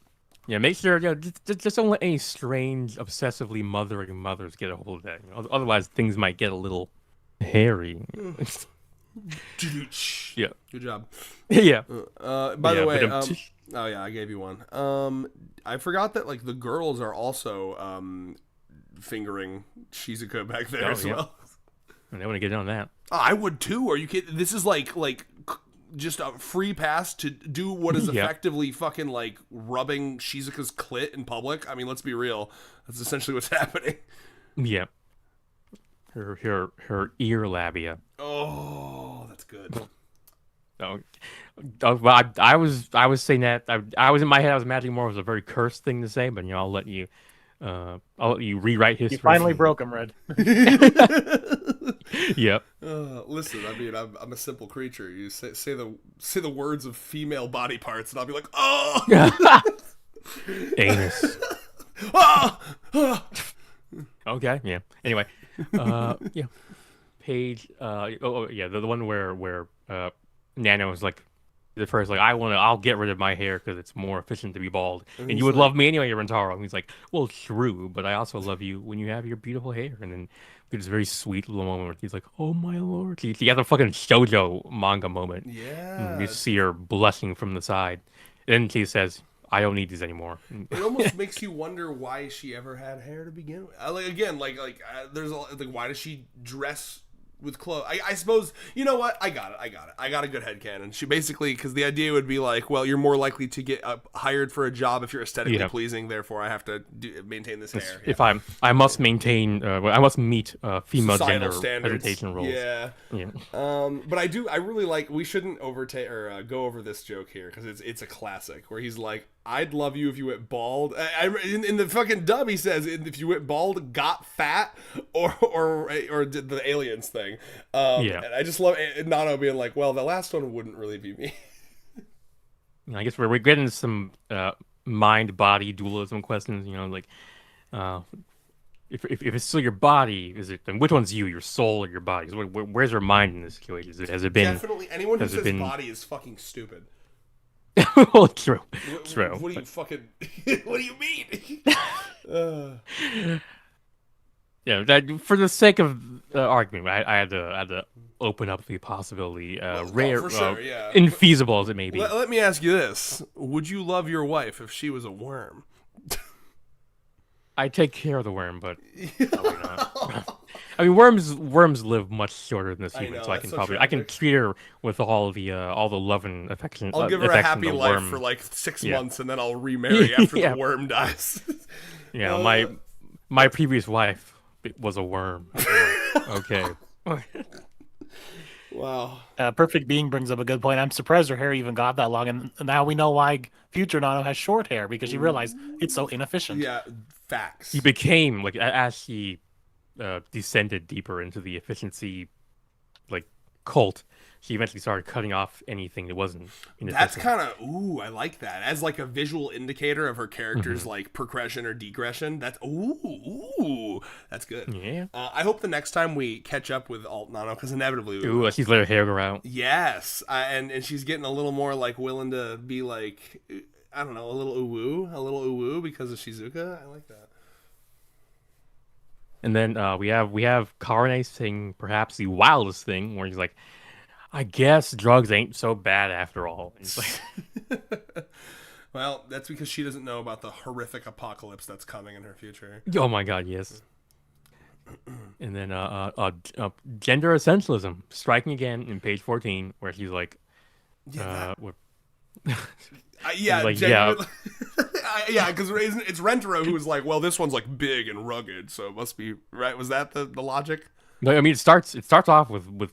Yeah. Make sure just don't let any strange, obsessively mothering mothers get a hold of that. Otherwise, things might get a little hairy. Yeah. Good job. Yeah. By the way, oh yeah, I gave you one. I forgot that like the girls are also fingering Shizuka back there as well. And they want to get in on that. Oh, I would too. Are you kidding? This is like just a free pass to do what is effectively fucking like rubbing Shizuka's clit in public. I mean, let's be real. That's essentially what's happening. Yeah. Her ear labia. Oh, that's good. Well, I was saying that I was in my head. I was imagining more as a very cursed thing to say, but I'll let you rewrite history. You finally broke him, Red. Yep. Listen, I mean, I'm a simple creature. You say the words of female body parts, and I'll be like, oh, anus. Okay. Yeah. Anyway. Yeah. Page. The one where Nano is like. The first, like, I'll get rid of my hair because it's more efficient to be bald. And you would love me anyway, Rentaro. And he's like, well, true, but I also love you when you have your beautiful hair. And then there's a very sweet little moment where he's like, oh my lord. He has a fucking shoujo manga moment. Yeah. And you see her blushing from the side. And then she says, I don't need these anymore. It almost makes you wonder why she ever had hair to begin with. There's why does she dress with clothes? I suppose, you know what? I got it. I got a good headcanon. She basically, because the idea would be like, well, you're more likely to get hired for a job if you're aesthetically pleasing. Therefore, I have to maintain this hair. If I must maintain, I must meet female societal gender standards. presentation rules. Yeah. But I really like. We shouldn't overtake or go over this joke here because it's a classic where he's like, I'd love you if you went bald. In the fucking dub, he says, if you went bald, got fat, or did the aliens thing. And I just love Nano being like, well, the last one wouldn't really be me. I guess we're getting some mind-body dualism questions. If it's still your body, then which one's you, your soul or your body? Where's your mind in this situation? Has it been definitely anyone who says body is fucking stupid. Well, true. What do you fucking? What do you mean? For the sake of argument, I had to open up the possibility, infeasible as it may be. Let me ask you this: would you love your wife if she was a worm? I take care of the worm, but probably not. I mean, worms live much shorter than this human, so I can treat her with all the love and affection. I'll give her a happy life for like 6 months, and then I'll remarry after the worm dies. My previous wife was a worm. Okay. Wow. Perfect Being brings up a good point. I'm surprised her hair even got that long, and now we know why future Nano has short hair, because she realized it's so inefficient. Yeah, facts. He became like as he descended deeper into the efficiency like cult. She eventually started cutting off anything that wasn't inefficient. That's kind of I like that as like a visual indicator of her character's like progression or degression. That's that's good. Yeah. I hope the next time we catch up with Alt Nano, because inevitably we will. She's let her hair grow out. Yes, and she's getting a little more like willing to be like, I don't know, a little uwu because of Shizuka. I like that. And then we have Karane saying perhaps the wildest thing, where he's like, "I guess drugs ain't so bad after all." And he's like, well, that's because she doesn't know about the horrific apocalypse that's coming in her future. "Oh my god, yes." And then gender essentialism striking again in page 14, where he's like, yeah, like, yeah, because it's Rentaro who's like, well, this one's like big and rugged, so it must be right. Was that the logic? No, I mean it starts off with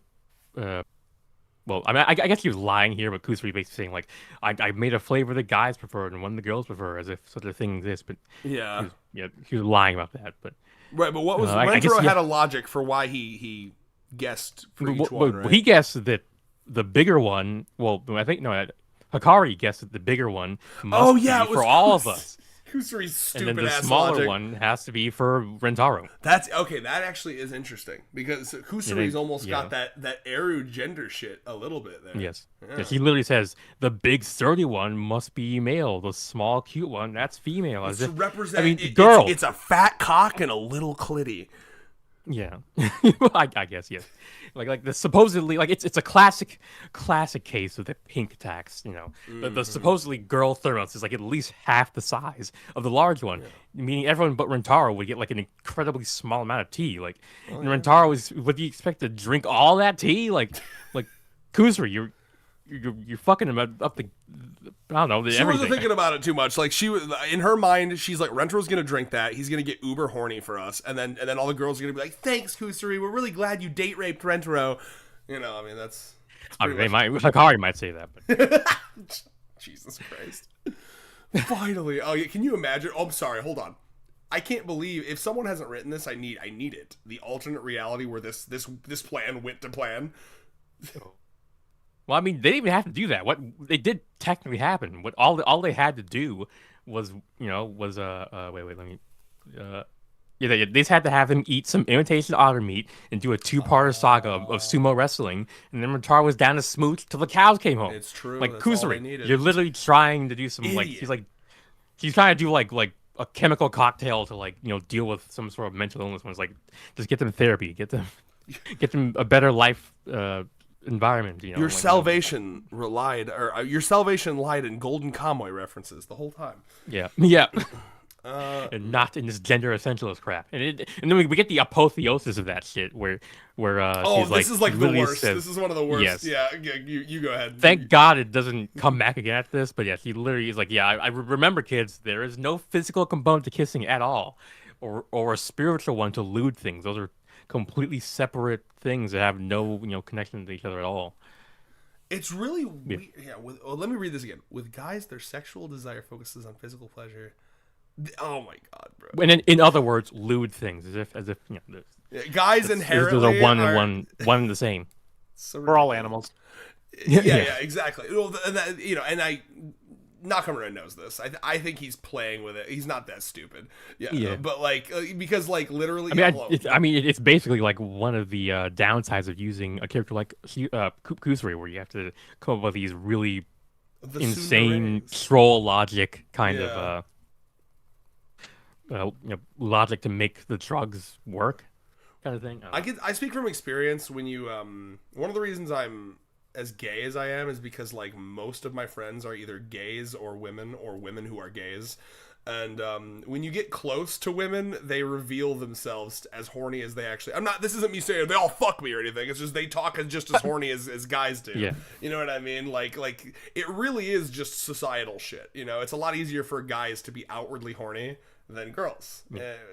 well, I mean, I guess he was lying here, but Kusuri basically saying like, I made a flavor that guys preferred and one the girls prefer, as if such a thing exists. But yeah, he was lying about that. But right, but what was Rentaro had a logic for why he guessed for each one, right? He guessed that the bigger one. Well, I think Hikari guessed that the bigger one must be for all of us. Kusuri's stupid and then the ass smaller logic. one has to be for Rentaro. That's okay. That actually is interesting because Kusuri's almost got that Eru gender shit a little bit there. Yes. Yeah. He literally says the big sturdy one must be male. The small cute one, that's female. As to represent, I mean, girl. It's a fat cock and a little clitty. Yeah, I guess yes. Like the supposedly it's a classic case of the pink tax. The supposedly girl thermos is like at least half the size of the large one, meaning everyone but Rentaro would get like an incredibly small amount of tea. Like Rentaro would you expect to drink all that tea? Like Kusuri, you're fucking him up the. I don't know. She wasn't thinking about it too much. Like she was in her mind, she's like, Rentro's gonna drink that. He's gonna get uber horny for us, and then all the girls are gonna be like, "Thanks, Kusuri. We're really glad you date raped Rentaro." I mean, that's Hikari might say that, but Jesus Christ. Finally, oh yeah. Can you imagine? Oh, I'm sorry. Hold on. I can't believe if someone hasn't written this. I need it. The alternate reality where this plan went to plan. Well, I mean, they didn't even have to do that. What they did technically happen. What all they had to do was, wait, let me. They just had to have him eat some imitation otter meat and do a 2-part saga of sumo wrestling, and then Rentaro was down to smooch till the cows came home. It's true. Like that's Kusuri, you're literally trying to do some he's trying to do like a chemical cocktail to deal with some sort of mental illness. When it's like just get them therapy, get them a better life. Environment, your salvation lied in Golden Kamuy references the whole time. Yeah. And not in this gender essentialist crap. And then we get the apotheosis of that shit where she's this is like the worst. Says, this is one of the worst. Yes. Yeah, you go ahead. Thank God it doesn't come back again at this, but yeah, he literally is like, I remember, kids, there is no physical component to kissing at all, or a spiritual one to lewd things. Those are weird separate things that have no connection to each other at all. It's really weird. Yeah. Let me read this again. With guys, their sexual desire focuses on physical pleasure. Oh my God, bro. And in other words, lewd things, as if guys inherently are one and the same. So we're all animals. Yeah, exactly. Well, and I. Nakamura knows this. I think he's playing with it. He's not that stupid. Yeah. But because literally. It's basically like one of the downsides of using a character like Kusuri, where you have to come up with these really insane troll logic kind of logic to make the drugs work, kind of thing. I speak from experience. When you one of the reasons I'm as gay as I am is because most of my friends are either gays or women who are gays, and when you get close to women, they reveal themselves as horny as they actually. This isn't me saying they all fuck me or anything. It's just they talk just as horny as guys do. Yeah. You know what I mean? Like it really is just societal shit. It's a lot easier for guys to be outwardly horny than girls.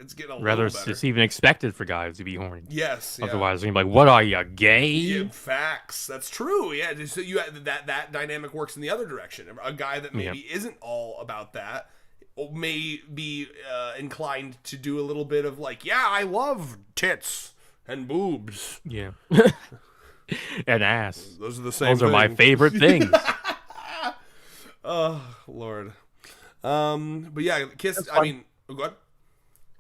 It's getting a Rather, little better. it's even expected for guys to be horny. Yes. Yeah. Otherwise, they're gonna be like, "What are you, gay?" Yeah, facts. That's true. Yeah. So you that dynamic works in the other direction. A guy that maybe isn't all about that may be inclined to do a little bit of like, yeah, I love tits and boobs. Yeah. And ass. Those are the same. Those are my favorite things. Oh Lord. But yeah, Kiss. I mean, go ahead.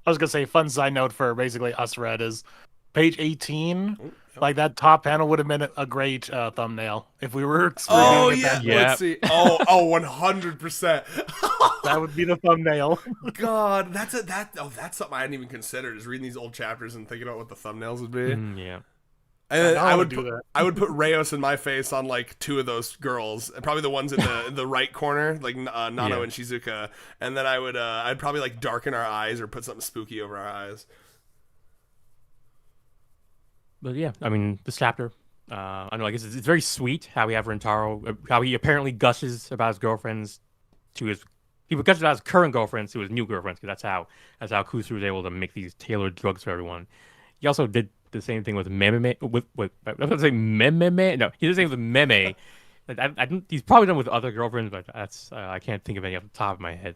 I was gonna say, fun side note for basically us Red is page 18. Like that top panel would have been a great thumbnail if we were. Oh yeah. That. Let's see. Oh 100%. That would be the thumbnail. God, that's something I hadn't even considered, is reading these old chapters and thinking about what the thumbnails would be. Yeah. And I would do that. I would put Rayos in my face on like two of those girls, and probably the ones in the right corner, like Nano and Shizuka. And then I'd probably like darken our eyes or put something spooky over our eyes. But yeah, I mean, this chapter, I don't know, I guess it's very sweet how we have Rentaro, how he apparently gushes about his girlfriends to his. He gushes about his current girlfriends to his new girlfriends, because that's how Kusuru was able to make these tailored drugs for everyone. He also did the same thing with Meme. I was going to say Meme. No, he did the same with Meme. He's probably done with other girlfriends, but that's I can't think of any off the top of my head.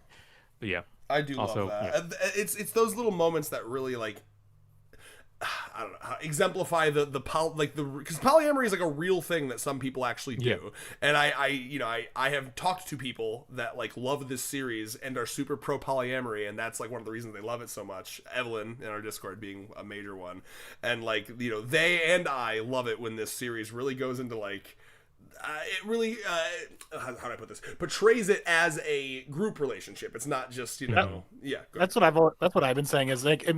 But yeah, I do love that. Yeah. It's those little moments that really like, I don't know, exemplify because polyamory is like a real thing that some people actually do. And I have talked to people that like love this series and are super pro polyamory, and that's like one of the reasons they love it so much. Evelyn in our Discord being a major one, and like, you know, they and I love it when this series really goes into like, it really how do I put this, portrays it as a group relationship. It's not just, you know, That's what I've been saying is like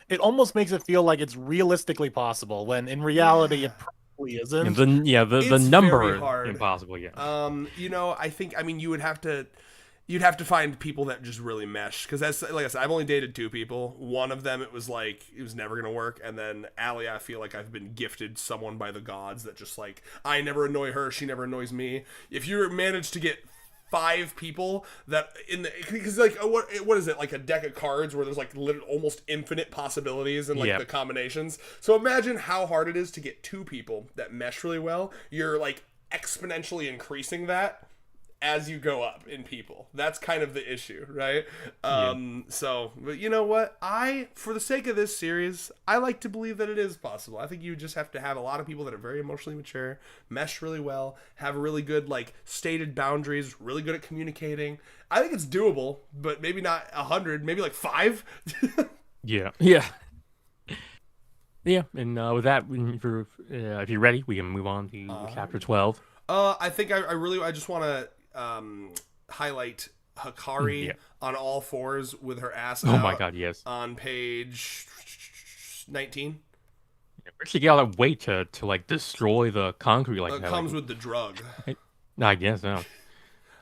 it almost makes it feel like it's realistically possible when in reality it probably isn't. The number impossible. Yeah. You know, I mean, you'd have to find people that just really mesh, because that's, like I said, I've only dated two people. One of them, it was never gonna work, and then Allie, I feel like I've been gifted someone by the gods that just like, I never annoy her, she never annoys me. If you manage to get 5 people that because like what is it, like a deck of cards where there's like almost infinite possibilities and like the combinations. So imagine how hard it is to get 2 people that mesh really well. You're like exponentially increasing that as you go up in people. That's kind of the issue, right? So, but you know what? For the sake of this series, I like to believe that it is possible. I think you just have to have a lot of people that are very emotionally mature, mesh really well, have really good like stated boundaries, really good at communicating. I think it's doable, but maybe not 100, maybe like 5. Yeah. And with that, if you're ready, we can move on to chapter 12. I think I just want to highlight Hikari on all fours with her ass out. Oh my god, yes. On page 19. Where'd she get all that weight to like destroy the concrete like that? It comes with the drug. No, I guess no.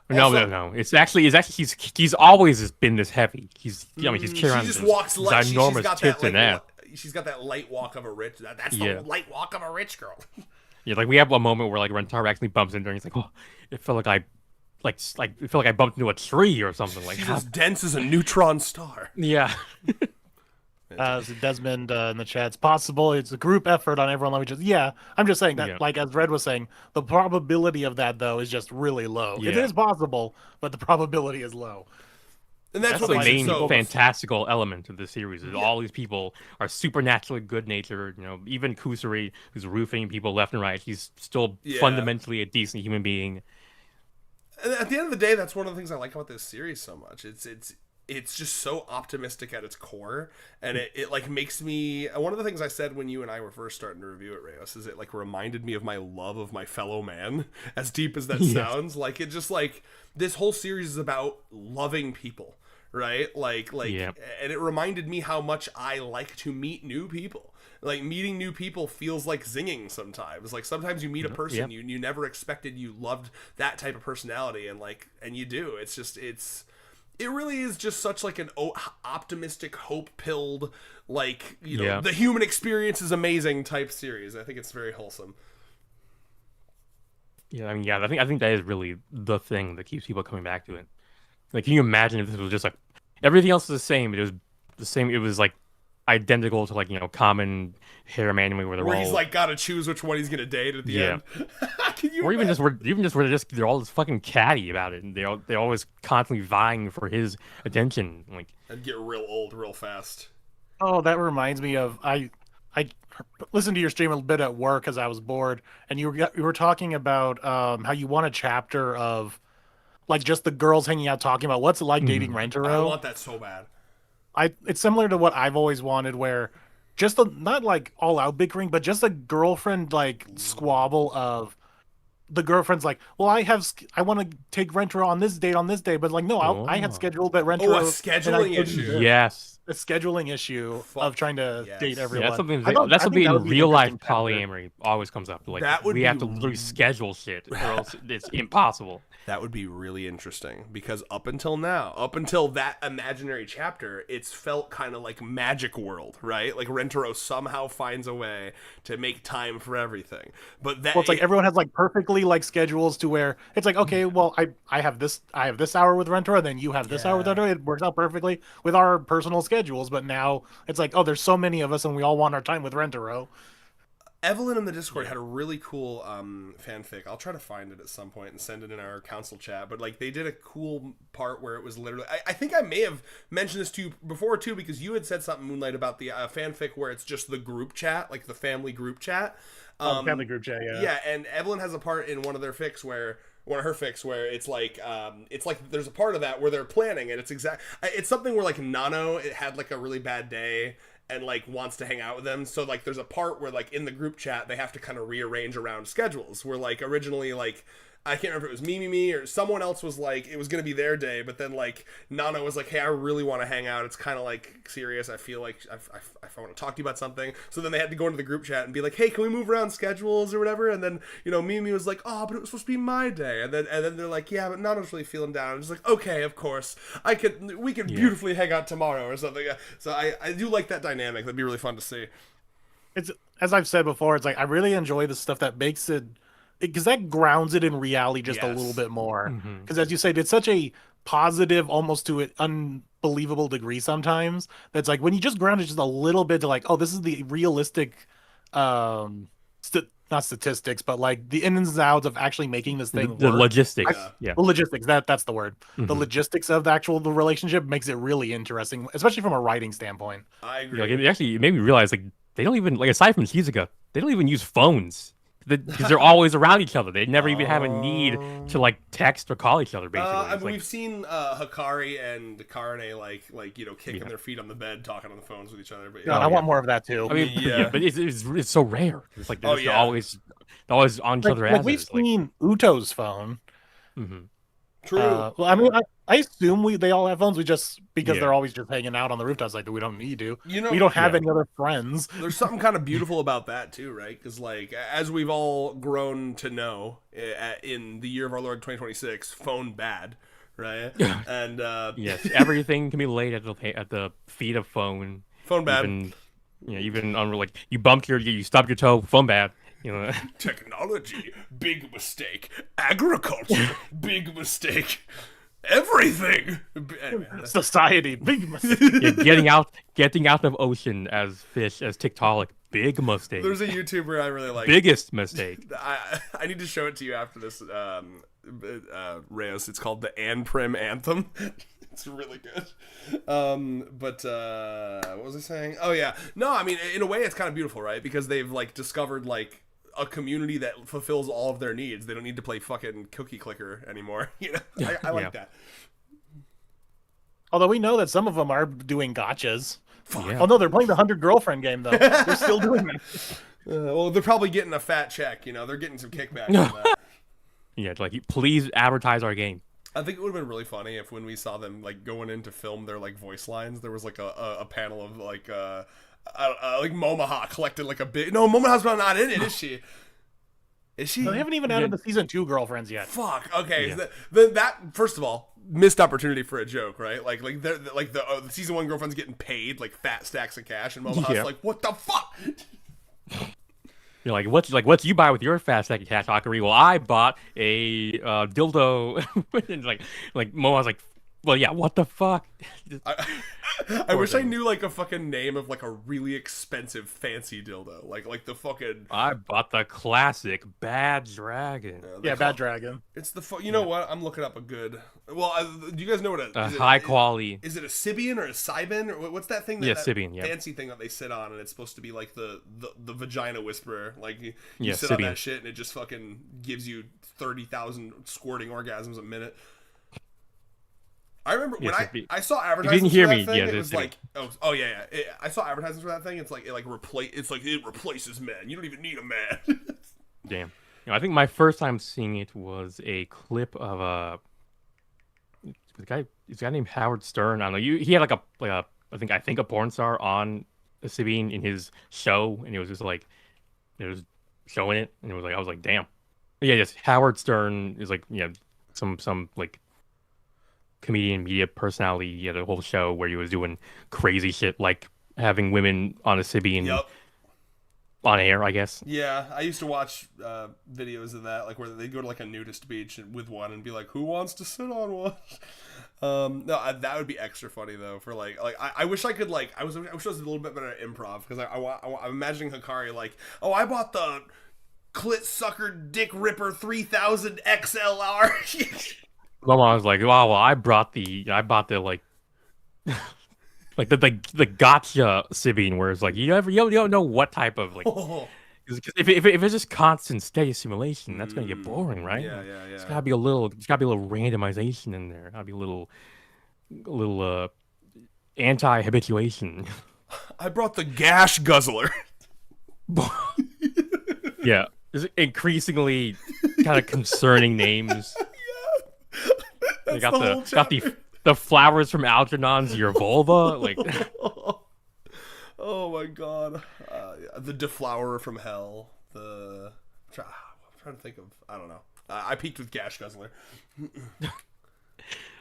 No. It's actually he's always been this heavy. He's carrying she just walks light. Enormous tits and ass. She's got that light walk of a rich. That's the light walk of a rich girl. Yeah, like we have a moment where like Rentaro actually bumps into her, and he's like, "Oh, it felt like I bumped into a tree or something." Like, she's as dense as a neutron star. Yeah. Desmond in the chat, it's possible. It's a group effort on everyone. Yeah, I'm just saying that, like as Red was saying, the probability of that though is just really low. Yeah. It is possible, but the probability is low. And that's the main fantastical element of the series. Is all these people are supernaturally good-natured. You know, even Kusuri, who's roofing people left and right, he's still fundamentally a decent human being. And at the end of the day, that's one of the things I like about this series so much. It's just so optimistic at its core, and it like makes me. One of the things I said when you and I were first starting to review it, Rayos, is it like reminded me of my love of my fellow man. As deep as that sounds, like it just like this whole series is about loving people. Right? And it reminded me how much I like to meet new people. Like, meeting new people feels like zinging sometimes. Like, sometimes you meet a person you never expected you loved that type of personality, and you do. It really is just such like an optimistic, hope-pilled, like, you know, the human experience is amazing type series. I think it's very wholesome. Yeah, I mean, I think that is really the thing that keeps people coming back to it. Like, can you imagine if this was just like, Everything else is the same. It was the same. It was like identical to like common harem anime where they're Where all he's like gotta choose which one he's gonna date at the end. Can you or even imagine? just where they're all just fucking catty about it, and they're always constantly vying for his attention. Like I'd get real old real fast. Oh, that reminds me of I listened to your stream a bit at work because I was bored, and you were talking about how you want a chapter of like just the girls hanging out talking about what's it like dating I Rentaro. want that so bad. It's similar to what I've always wanted, where just not like all out bickering, but just a girlfriend like squabble of the girlfriend's like, well, I want to take Rentaro on this day, but like, no, I had scheduled that Rentaro. Oh, a scheduling issue. yes. A scheduling issue of trying to date everyone. Yeah, that's something. I That's think something that in would be an real life interesting chapter. polyamory always comes up. Like That would we be have to literally schedule shit, or else it's impossible. That would be really interesting because up until that imaginary chapter, it's felt kind of like Magic World, right? Like Rentaro somehow finds a way to make time for everything. But that Well, it's like everyone has like perfectly like schedules to where it's like, okay, well, I have this hour with Rentaro, and then you have this hour with Rentaro. It works out perfectly with our personal schedules. But now it's like, oh, there's so many of us, and we all want our time with Rentaro. Evelyn in the Discord had a really cool fanfic. I'll try to find it at some point and send it in our council chat. But like they did a cool part where it was literally. I think I may have mentioned this to you before too, because you had said something, Moonlight, about the fanfic where it's just the group chat, like the family group chat. Family group chat, yeah. Yeah, and Evelyn has a part in one of her fics where it's like there's a part of that where they're planning, and it's something where like Nano, it had like a really bad day and like wants to hang out with them, so like there's a part where like in the group chat they have to kind of rearrange around schedules, where like originally like I can't remember if it was me or someone else was like it was gonna be their day, but then like Nana was like, hey, I really want to hang out, it's kind of like serious, I feel like I want to talk to you about something. So then they had to go into the group chat and be like, hey, can we move around schedules or whatever? And then Mimi was like, oh, but it was supposed to be my day. And then they're like, yeah, but Nana's really feeling down. I'm just like, okay, of course we could beautifully hang out tomorrow or something. So I do like that dynamic. That'd be really fun to see. It's, as I've said before, it's like I really enjoy the stuff that makes it, because that grounds it in reality just a little bit more. Because as you said, it's such a positive, almost to an unbelievable degree sometimes, that's like when you just ground it just a little bit to like, oh, this is the realistic not statistics, but like the ins and outs of actually making this thing The work. logistics. The logistics, that's the word. The logistics of the relationship makes it really interesting, especially from a writing standpoint. I agree. Like, it made me realize like they don't even, like, aside from Shizuka, they don't even use phones. Because they're always around each other. They never even have a need to like text or call each other. Basically, I mean, like, we've seen Hikari and Karane like kicking their feet on the bed, talking on the phones with each other. But I want more of that too. I mean, but it's so rare. It's like they're always on each other. Like we've seen Uto's phone. True. Well, I mean, I assume they all have phones. We just because they're always just hanging out on the rooftops. Like we don't need to. We don't have any other friends. There's something kind of beautiful about that too, right? Because like as we've all grown to know, in the year of our Lord 2026, phone bad, right? And yes, everything can be laid at the feet of phone. Phone bad. Even on like you stubbed your toe, phone bad. Technology, big mistake. Agriculture, big mistake. Everything. Anyway, Society, big mistake. Getting out of ocean as fish, as Tiktaalik, big mistake. There's a YouTuber I really like. Biggest mistake. I need to show it to you after this, Rayos. It's called the Anprim Anthem. It's really good. But what was I saying? Oh yeah. No, I mean, in a way it's kind of beautiful, right? Because they've like discovered like a community that fulfills all of their needs. They don't need to play fucking cookie clicker anymore. I like that. Although we know that some of them are doing gotchas. Yeah. Oh no, they're playing the 100 Girlfriend game though. They're still doing that. Well, they're probably getting a fat check. They're getting some kickback on that. Yeah, like please advertise our game. I think it would have been really funny if when we saw them like going in to film their like voice lines, there was like a panel of like Momoha collected like a big. No, Momoha's not in it, is she? Is she? No, they haven't even added the season 2 girlfriends yet. Fuck. Okay. Yeah. That first of all, missed opportunity for a joke, right? Like the season 1 girlfriend's getting paid like fat stacks of cash, and Momoha's like, what the fuck? You're like, what's you buy with your fast second cash, Akari? Well, I bought a dildo. And like Moa's like, Well, yeah. What the fuck? I wish I knew like a fucking name of like a really expensive fancy dildo, like the fucking. I bought the classic Bad Dragon. Bad Dragon. It's the you know what? I'm looking up a good. Well, do you guys know what A high quality. Is it a Sibian or a Siben or what's that thing? That Sibian. Yeah. Fancy thing that they sit on, and it's supposed to be like the vagina whisperer. Like you sit Sibian. on that shit, and it just fucking gives you 30,000 squirting orgasms a minute. I remember when I saw advertisements for that thing, it was like, oh yeah. I saw advertisements for that thing. It's like it replaces men. You don't even need a man. Damn. I think my first time seeing it was a clip of a guy named Howard Stern. I don't know. He had like a I think a porn star on a Sabine in his show, and it was just like it was showing it, and it was like I was like, damn. But yeah, yes. Howard Stern is like some like comedian media personality. He had a whole show where he was doing crazy shit like having women on a Sabine on air, I guess. Yeah, I used to watch videos of that, like where they'd go to like a nudist beach with one and be like, "Who wants to sit on one?" No, that would be extra funny though. For like I wish I could like I wish I was a little bit better at improv because I'm imagining Hikari like, "Oh, I bought the clit sucker dick ripper 3000 XLR." My mom was like, "Wow, well, I bought the like, like the gotcha Sabine, where it's like you don't know what type of like, because if it's just constant steady simulation, that's gonna get boring, right? Yeah. It's gotta be a little randomization in there. Gotta be a little anti-habituation. I brought the gash guzzler. Yeah, it's increasingly kind of concerning names. They got the flowers from Algernon's your vulva, like. Oh my god, the deflowerer from hell. I'm trying to think of. I don't know. I peaked with Gash Guzzler.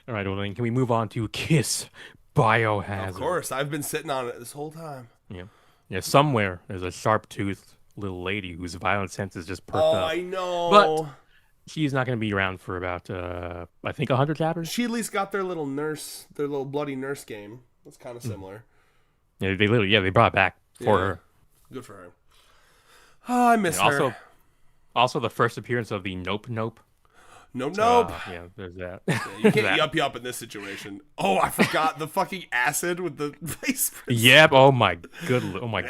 All right, well then, can we move on to Kiss Biohazard? Of course, I've been sitting on it this whole time. Yeah. Somewhere there's a sharp-toothed little lady whose violent senses just perked up. Oh, I know. But she's not going to be around for about, I think, 100 chapters. She at least got their little bloody nurse game. That's kind of similar. Yeah, they brought it back for her. Good for her. Oh, I miss her. Also, the first appearance of the Nope. Nope. Yeah, there's that. Yeah, you can't yup in this situation. Oh, I forgot the fucking acid with the vice president. Yep. Oh my goodness. Like,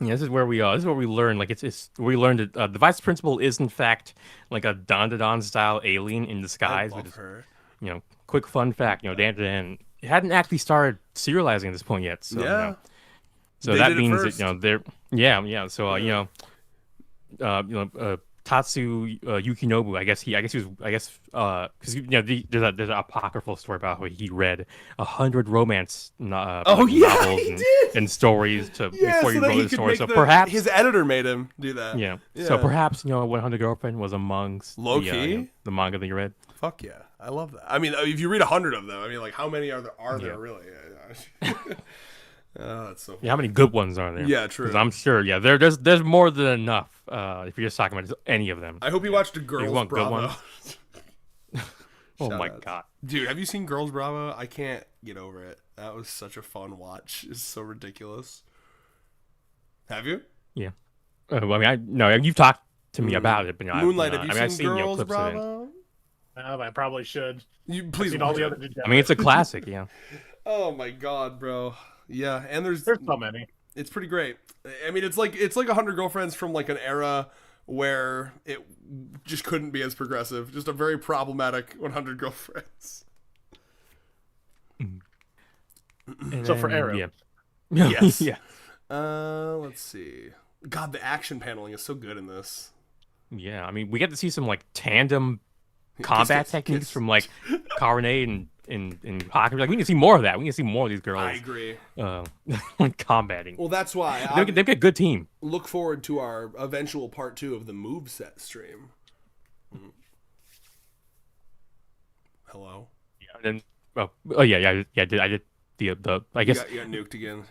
yeah, this is where we learn. Like it's where we learned that the vice principal is in fact like a Don style alien in disguise. I love her. Quick fun fact. Dan hadn't actually started serializing at this point yet. So yeah. So that means that they're So Tatsu Yukinobu, I guess he was because there's an apocryphal story about how he read 100 romance novels and stories before he wrote the story. So perhaps his editor made him do that. Yeah. So perhaps 100 Girlfriend was amongst low key the manga that you read. Fuck yeah, I love that. I mean, if you read 100 of them, I mean, like how many are there really? Oh, that's so funny. Yeah, how many good ones are there? Yeah, true. Because I'm sure, there's more than enough. If you're just talking about any of them. I hope you watched Girls Bravo. Oh my god, dude, have you seen Girls Bravo? I can't get over it. That was such a fun watch. It's so ridiculous. Have you? Yeah. You've talked to me about it, but Moonlight. Have you seen Girls Bravo? No, I probably should. You please. All the other. I mean, it's a classic. Yeah. Oh my god, bro. Yeah, and there's so many. It's pretty great. I mean, it's like 100 Girlfriends from like an era where it just couldn't be as progressive. Just a very problematic 100 Girlfriends. So for Arrow. Yeah. Yes. Yeah. Let's see. God, the action paneling is so good in this. Yeah, I mean, we get to see some like tandem combat techniques from like Karane and hockey. Like we can see more of that. We can see more of these girls. I agree. Combating. Well, that's why they've got a good team. Look forward to our eventual part 2 of the moveset stream. Hello. Yeah. And then, I did the I guess you got nuked again.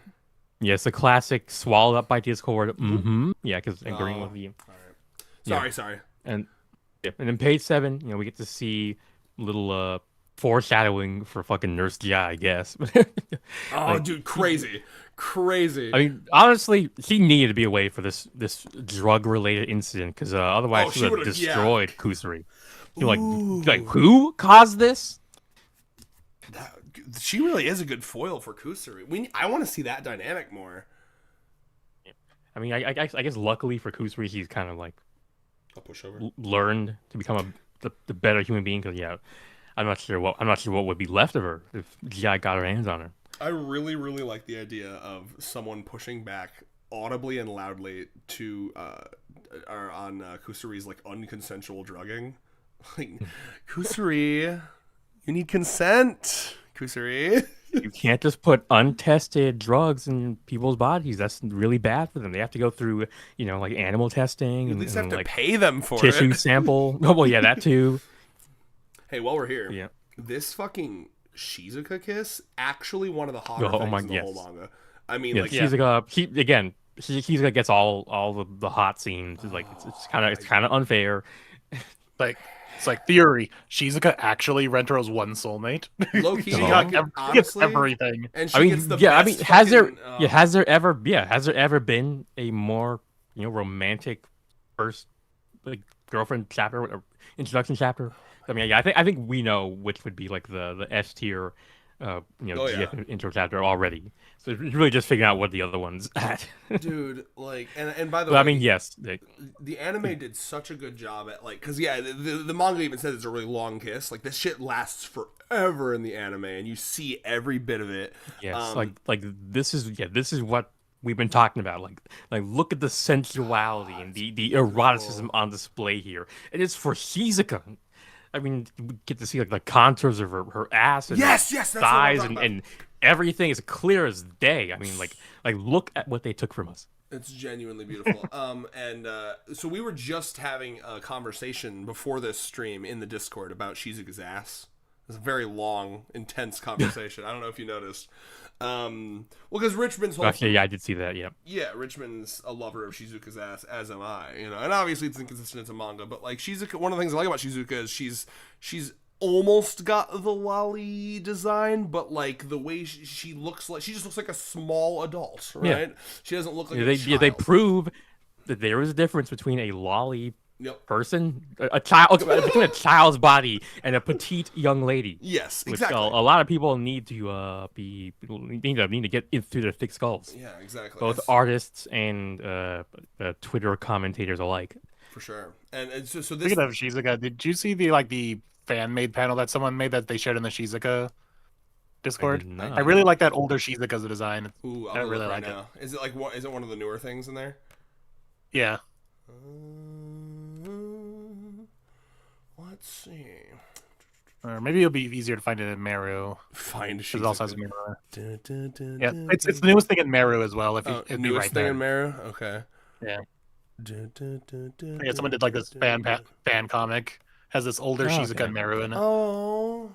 Yes, the classic swallowed up by Discord. Mm-hmm. Yeah, because agreeing with you. All right. Sorry. And then page 7, we get to see little foreshadowing for fucking Nurse Gi, I guess. Oh, dude, crazy. I mean, honestly, he needed to be away for this drug related incident because otherwise she he would have would've- yeah. destroyed Kusari. You're like who caused this? She really is a good foil for Kusari. I want to see that dynamic more. I mean, I guess luckily for Kusari, he's kind of like A pushover. learned to become the better human being. Because I'm not sure what would be left of her if Gi got her hands on her. I really, really like the idea of someone pushing back audibly and loudly to on Kusari's like unconsensual drugging. Like, Kusari, you need consent, Kusari. You can't just put untested drugs in people's bodies. That's really bad for them. They have to go through, like animal testing You at and, least have and, to like pay them for tissue it. sample. Oh, well, yeah, that too. Hey, while we're here, Yeah. this fucking Shizuka kiss actually one of the hotter Oh things my- in the yes. whole manga. I mean, Yeah, like, Shizuka gets all the hot scenes. It's like it's kind of unfair. Like it's like theory. Shizuka actually Rentro's one soulmate. low key, She No. got honestly, gets everything. and she I mean, gets the yeah, I best mean, has fucking, there ever been a more romantic first like girlfriend chapter or introduction chapter? I mean, yeah, I think we know which would be like the S tier, Oh, GF intro chapter already. So it's really just figuring out what the other ones at. dude, like, and by the But way, I mean, yes, the anime did such a good job at like, because the manga even says it's a really long kiss. Like, this shit lasts forever in the anime, and you see every bit of it. yes, like this is what we've been talking about. Like look at the sensuality and the eroticism on display here. It is for Shizuka. I mean, we get to see like the contours of her ass and Yes, her that's what I'm thighs talking and everything is clear as day. I mean, like look at what they took from us. It's genuinely beautiful. So we were just having a conversation before this stream in the Discord about Shizuka's ass. It was a very long, intense conversation. I don't know if you noticed. Well, because Richmond's whole Actually, yeah, I did see that. Yeah. yeah, Richmond's a lover of Shizuka's ass, as am I. And obviously it's inconsistent as a manga, but like Shizuka, one of the things I like about Shizuka is she's almost got the lolly design, but like the way she looks like, she just looks like a small adult, right? Yeah. She doesn't look like Yeah, a they child. prove that there is a difference between a lolly Yep. person, a child, between a child's body and a petite young lady. Yes, Which exactly. a lot of people need to need to get in through their thick skulls. Yeah, exactly. Both That's- artists and Twitter commentators alike. for sure. And so this Speaking of Shizuka, did you see the fan made panel that someone made that they shared in the Shizuka Discord? did not. I really like that older Shizuka's design. Ooh, I I'm really really like right it. now. Is it like is it one of the newer things in there? Yeah. Let's see. Or maybe it'll be easier to find it in Meru. Find Because it also has a Shizuka. mirror. Dun, dun, dun, Yeah, dun, it's the dun, newest thing in Meru as well. If you, Oh, it'd be newest right thing there. in Meru? Okay. Yeah. Dun, dun, dun, dun, Yeah, someone did like this dun, dun. fan comic. Has this older Oh, Shizuka okay. and Meru in it. Oh,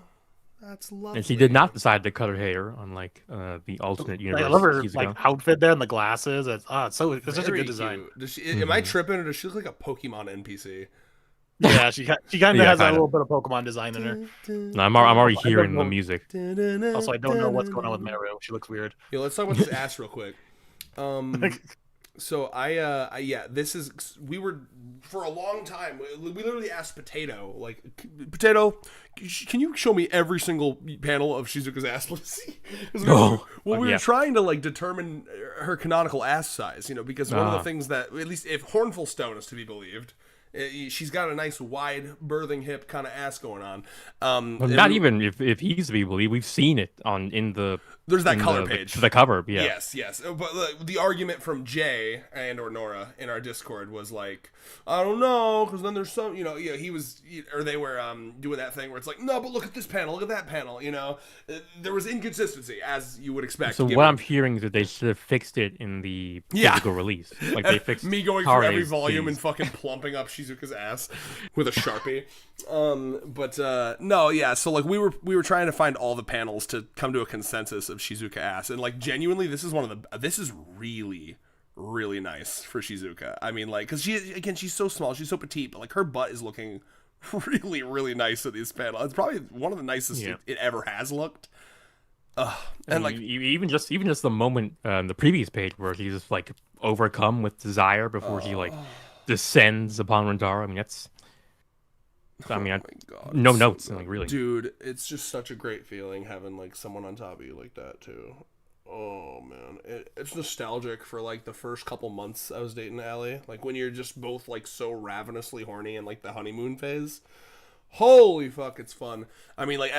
that's lovely. And she did not decide to cut her hair, unlike the alternate universe. I love her Shizuka. like outfit there and the glasses. It's such a Very good design. cute. Does she, Am I tripping, or does she look like a Pokemon NPC? Yeah, she kind of Yeah, has that kinda. little bit of Pokemon design in her. No, I'm already I don't hearing the know. music. Also, I don't know what's going on with Meru. She looks weird. Yo, let's talk about this ass real quick. So this is, we were for a long time. We literally asked Potato, like, Potato, can you show me every single panel of Shizuka's ass, please? 'Cause we were yeah. trying to like determine her canonical ass size, because one of the Ah. things that, at least if Hornful Stone is to be believed, she's got a nice wide birthing hip kind of ass going on. Well, and not we- even if he's to be believed. We've seen it in the There's that in color the, page. the cover. Yeah. Yes. But the argument from Jay and or Nora in our Discord was like, I don't know, because then there's some, he was, or they were doing that thing where it's like, no, but look at this panel, look at that panel, there was inconsistency, as you would expect. So given- what I'm hearing is that they should have fixed it in the Yeah. physical release. Like they fixed me going through every Kare's volume and titties. fucking plumping up Shizuka's ass with a Sharpie. No, yeah, so like we were trying to find all the panels to come to a consensus of Shizuka ass, and like genuinely this is really, really nice for Shizuka. I mean, like, because she's so small, she's so petite, but like her butt is looking really, really nice in these panels. It's probably one of the nicest it ever has looked. And like even just the moment the previous page where he's just like overcome with desire before he like descends upon Rentaro. I mean, that's. I mean, God, no so notes, good. like really. Dude, it's just such a great feeling having like someone on top of you like that too. Oh man, it's nostalgic for like the first couple months I was dating Allie. Like when you're just both like so ravenously horny in like the honeymoon phase. Holy fuck, it's fun. I mean, like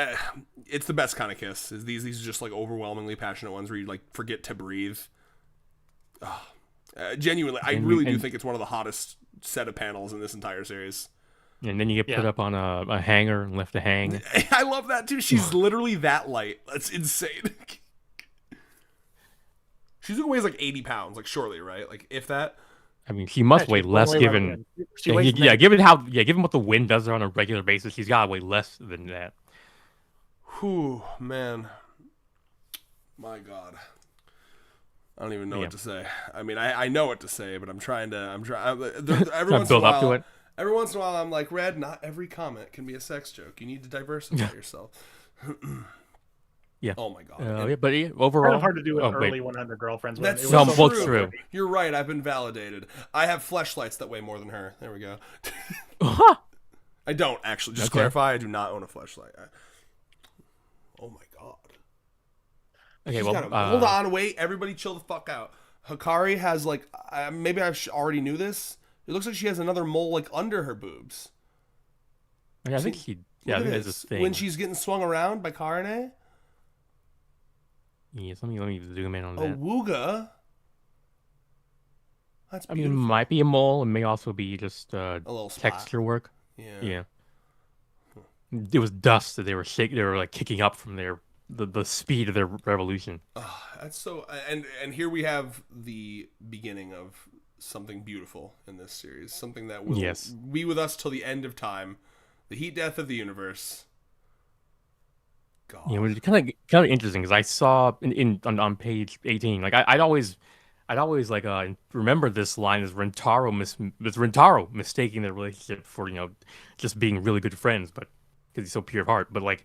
it's the best kind of kiss. Is these are just like overwhelmingly passionate ones where you like forget to breathe. Genuinely, I really do think it's one of the hottest set of panels in this entire series. And then you get put up on a hanger and left to hang. I love that too. She's literally that light. That's insane. Shizuka weighs like 80 pounds, like surely, right? Like if that. I mean, she must weigh less given. Given what the wind does her on a regular basis, she's got to weigh less than that. Whew, man. My God. I don't even know what to say. I mean, I know what to say, but I'm trying. Every once in a while, up to it. Every once in a while, I'm like, Red, not every comment can be a sex joke. You need to diversify yourself. Yeah. Oh my God. But overall, kind of hard to do with early 100 girlfriends. That's so true. You're right. I've been validated. I have fleshlights that weigh more than her. There we go. I don't actually. Just clarify. I do not own a fleshlight. Oh my God. Okay. Hold on. Wait. Everybody, chill the fuck out. Hikari has like. Maybe I already knew this. It looks like she has another mole like under her boobs. I think she. Yeah, I think that's a thing. When she's getting swung around by Karine. Yes, let me zoom in on that. A wooga. That's beautiful. I mean, it might be a mole. It may also be just a little texture work. Yeah. It was dust that they were shaking. They were like kicking up from the speed of their revolution. That's so. And here we have the beginning of something beautiful in this series. Something that will be with us till the end of time. The heat death of the universe. God. Yeah, it was kind of interesting because I saw on page 18. Like I'd always like remember this line as Rentaro mistaking their relationship for just being really good friends, but because he's so pure of heart. But like,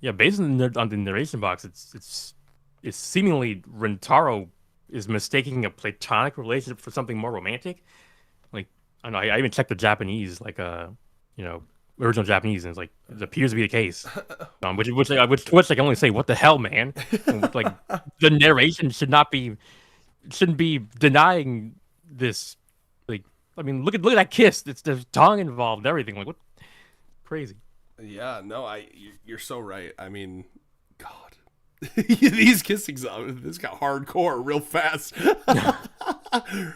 yeah, based on the narration box, it's seemingly Rentaro is mistaking a platonic relationship for something more romantic. Like I don't know. I even checked the Japanese, like original Japanese, and it's like it appears to be the case. Which I can only say, what the hell, man? Like the narration shouldn't be denying this. Like, I mean, look at that kiss. There's tongue involved, everything. Like, what? Crazy. Yeah, no, you're so right. I mean, God, these kissing zones, this got hardcore real fast.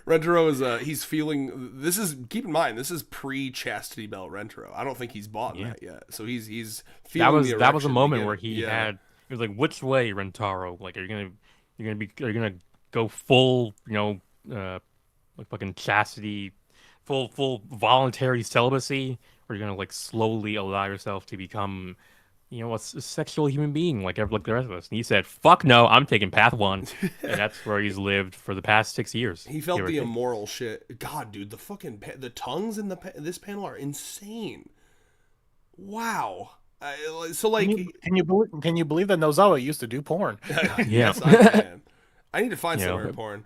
Rentaro is he's feeling. This is, keep in mind, this is pre-chastity belt Rentaro. I don't think he's bought that yet. So he's feeling that was a moment where he had. It was like, which way, Rentaro? Like, are you gonna go full, like fucking chastity, full voluntary celibacy, or are you gonna like slowly allow yourself to become, a sexual human being like the rest of us? And he said, "Fuck no, I'm taking path one," and that's where he's lived for the past 6 years. He felt the immoral shit. God, dude, the fucking the tongues in this panel are insane. Wow. So like, can you believe that Nozawa used to do porn? Yes, I can. I need to find some weird porn.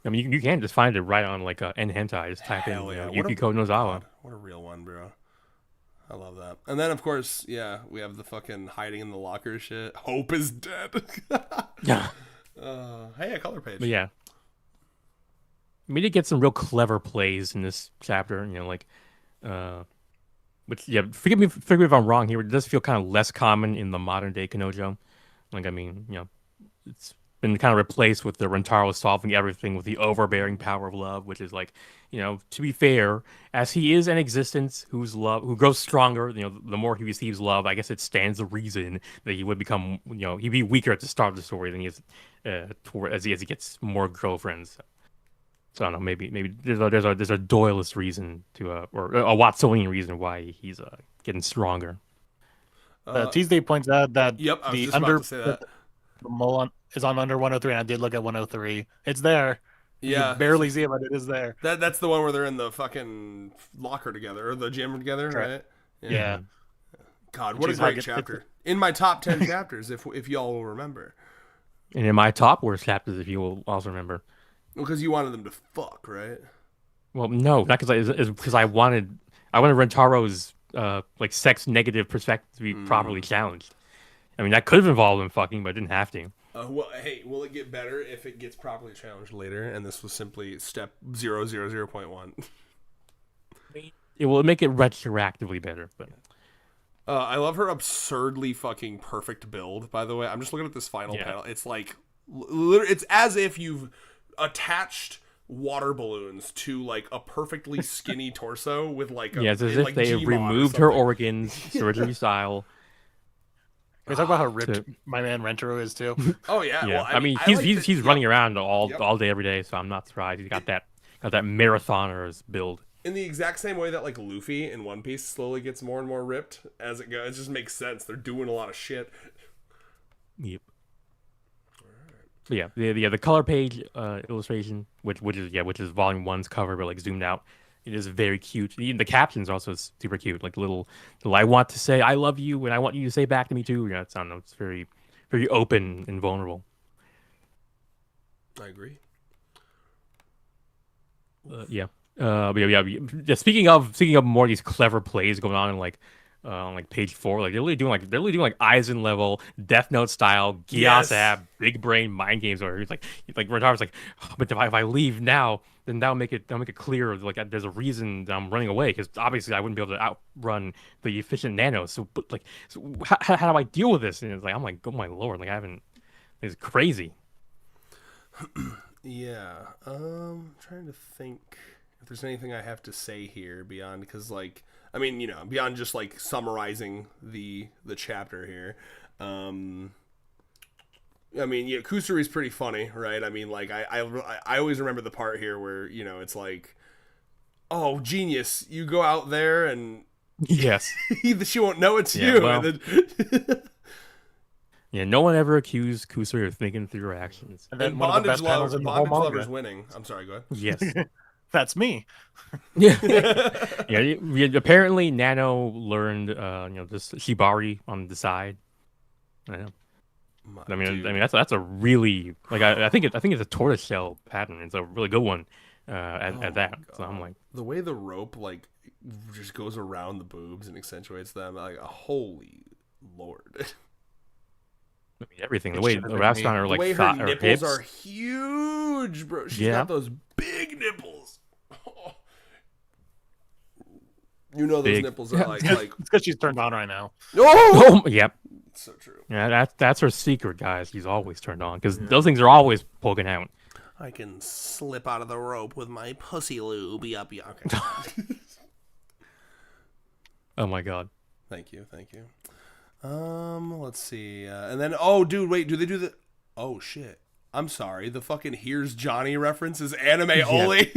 I mean, you can just find it right on like N hentai. Just type in Yukiko Nozawa. God, what a real one, bro. I love that. And then, of course, we have the fucking hiding in the locker shit. Hope is dead. Yeah. Hey, a color page. But yeah. We did get some real clever plays in this chapter, which, forgive me if I'm wrong here, but it does feel kind of less common in the modern day Kanojo. Like, I mean, it's been kind of replaced with the Rentaro solving everything with the overbearing power of love, which is like, to be fair, as he is an existence who grows stronger, the more he receives love, I guess it stands to reason that he would become, he'd be weaker at the start of the story than he is as he gets more girlfriends. So I don't know, maybe there's a Doyleist reason to or a Watsonian reason why he's getting stronger. Tuesday points out that I was just about to say that. the mole is on under 103, and I did look at 103. It's there. Yeah. You barely see it, but it is there. That's the one where they're in the fucking locker together, or the gym together, right? Yeah. God, what a She's great hugging- chapter. In my top 10 chapters, if y'all will remember. And in my top worst chapters, if you will also remember. Because you wanted them to fuck, right? Well, no, not because I wanted Rentaro's like sex negative perspective to be properly challenged. I mean, that could have involved them fucking, but it didn't have to. Well, hey, will it get better if it gets properly challenged later? And this was simply step 000.1. It will make it retroactively better, but I love her absurdly fucking perfect build. By the way, I'm just looking at this final panel. It's like, it's as if you've attached water balloons to like a perfectly skinny torso with like a it's as if like they Gmod or removed her something. organs, surgery style. Can we talk about how ripped my man Rentaro is too? Oh yeah, Yeah, well, I mean, he's running around all day every day, so I'm not surprised. He's got that marathoner's build. in the exact same way that like Luffy in One Piece slowly gets more and more ripped as it goes. It just makes sense. They're doing a lot of shit. Yep. But yeah, the color page illustration, which is Volume 1's cover, but like zoomed out. It is very cute. Even the captions are also super cute. Like the little I want to say I love you, and I want you to say back to me too. Yeah, I don't know. It's very, very open and vulnerable. I agree. Yeah. But yeah. Speaking of more of these clever plays going on in like page 4, like they're really doing like Eisen level Death Note style Gias ab big brain mind games where he's like Rentaro's like, oh, but if I leave now, then that'll make it clear like there's a reason that I'm running away, because obviously I wouldn't be able to outrun the efficient Nano. So how do I deal with this? And it's like I'm like, oh my lord, like I haven't. It's crazy. Yeah. Trying to think if there's anything I have to say here beyond, because like, I mean, you know, beyond just like summarizing the chapter here. I mean, yeah, Kusuri's pretty funny, right? I mean, like I always remember the part here where, you know, it's like, oh, genius, you go out there and Yes. she won't know it's you. Well, And then yeah, no one ever accused Kusuri of thinking through her actions. And then and one of the Bondage best panels in the whole Lover's manga. winning. I'm sorry, go ahead. Yes. That's me. Yeah. Apparently Nano learned this Shibari on the side. I know. I mean that's a really like I think it's a tortoiseshell pattern. It's a really good one at that. God. So I'm like, the way the rope like just goes around the boobs and accentuates them, like holy lord. I mean, everything. The way the wraps on her The like way her thigh or nipples hips. are huge, bro. She's got those big nipples. You know those Big. nipples are like It's because she's turned on right now. oh, Oh, yep. so true. Yeah, that's her secret, guys. She's always turned on because those things are always poking out. I can slip out of the rope with my pussy lube. Yup. Okay. Oh my god. Thank you. Let's see. And then, oh, dude, wait, do they do the? Oh shit. I'm sorry. The fucking "Here's Johnny" reference is anime only.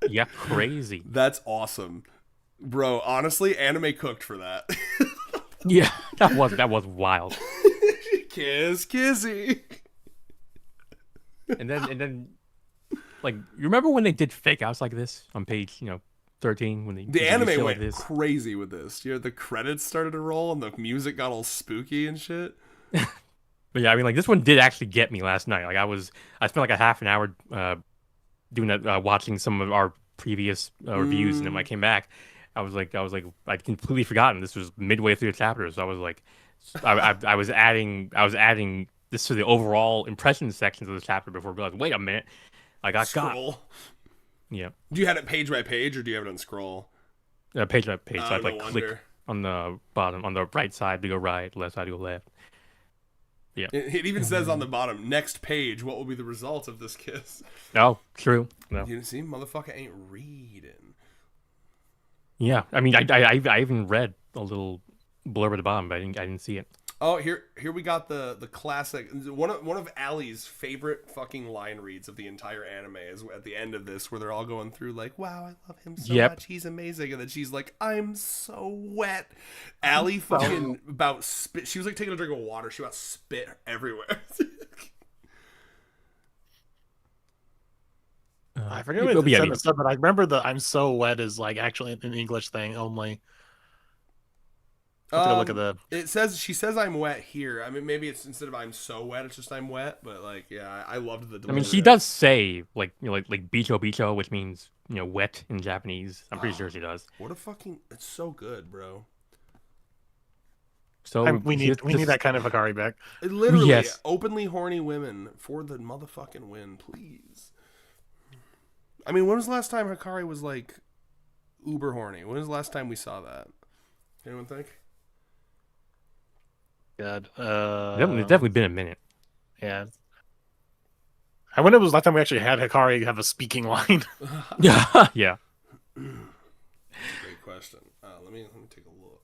Yeah, crazy. That's awesome, bro. Honestly, anime cooked for that. Yeah, that was wild. Kiss, kissy. And then, like, you remember when they did fake outs like this on page 13 when they The did anime shit went like this? crazy with this. You know, the credits started to roll and the music got all spooky and shit. But yeah, I mean, like this one did actually get me last night. Like I spent like a half an hour doing that, watching some of our previous reviews, and then when I came back, I was like, I'd completely forgotten this was midway through the chapter. So I was like, I was adding this to the overall impressions sections of the chapter before I realized, wait a minute, I got Scroll. Yeah. Do you have it page by page or do you have it on scroll? Page by page. So I'd no like wonder. click on the bottom, on the right side to go right, left side to go left. Yeah. It even says on the bottom, next page, what will be the result of this kiss? Oh, true. No. You see, motherfucker ain't reading. Yeah. I mean, I even read a little blurb at the bottom, but I didn't see it. Oh, here we got the classic one of Allie's favorite fucking line reads of the entire anime is at the end of this, where they're all going through like, wow, I love him so much, he's amazing, and then she's like, I'm so wet. Allie fucking about spit. She was like taking a drink of water. She about spit everywhere. I forget It'll what be it said Eddie. in the sub, but I remember the "I'm so wet" is like actually an English thing only. Look at the. It says she says I'm wet here. I mean, maybe it's instead of I'm so wet, it's just I'm wet. But like, yeah, I loved the I delivery. mean, she does say like like bicho bicho, which means wet in Japanese. I'm pretty sure she does. What a fucking! It's so good, bro. So we need that kind of Hikari back. Literally, Yes. openly horny women for the motherfucking win, please. I mean, when was the last time Hikari was like uber horny? When was the last time we saw that? Anyone think? God, It's definitely been a minute. yeah. I wonder when was the last time we actually had Hikari have a speaking line. Yeah, yeah. Great question. Let me take a look.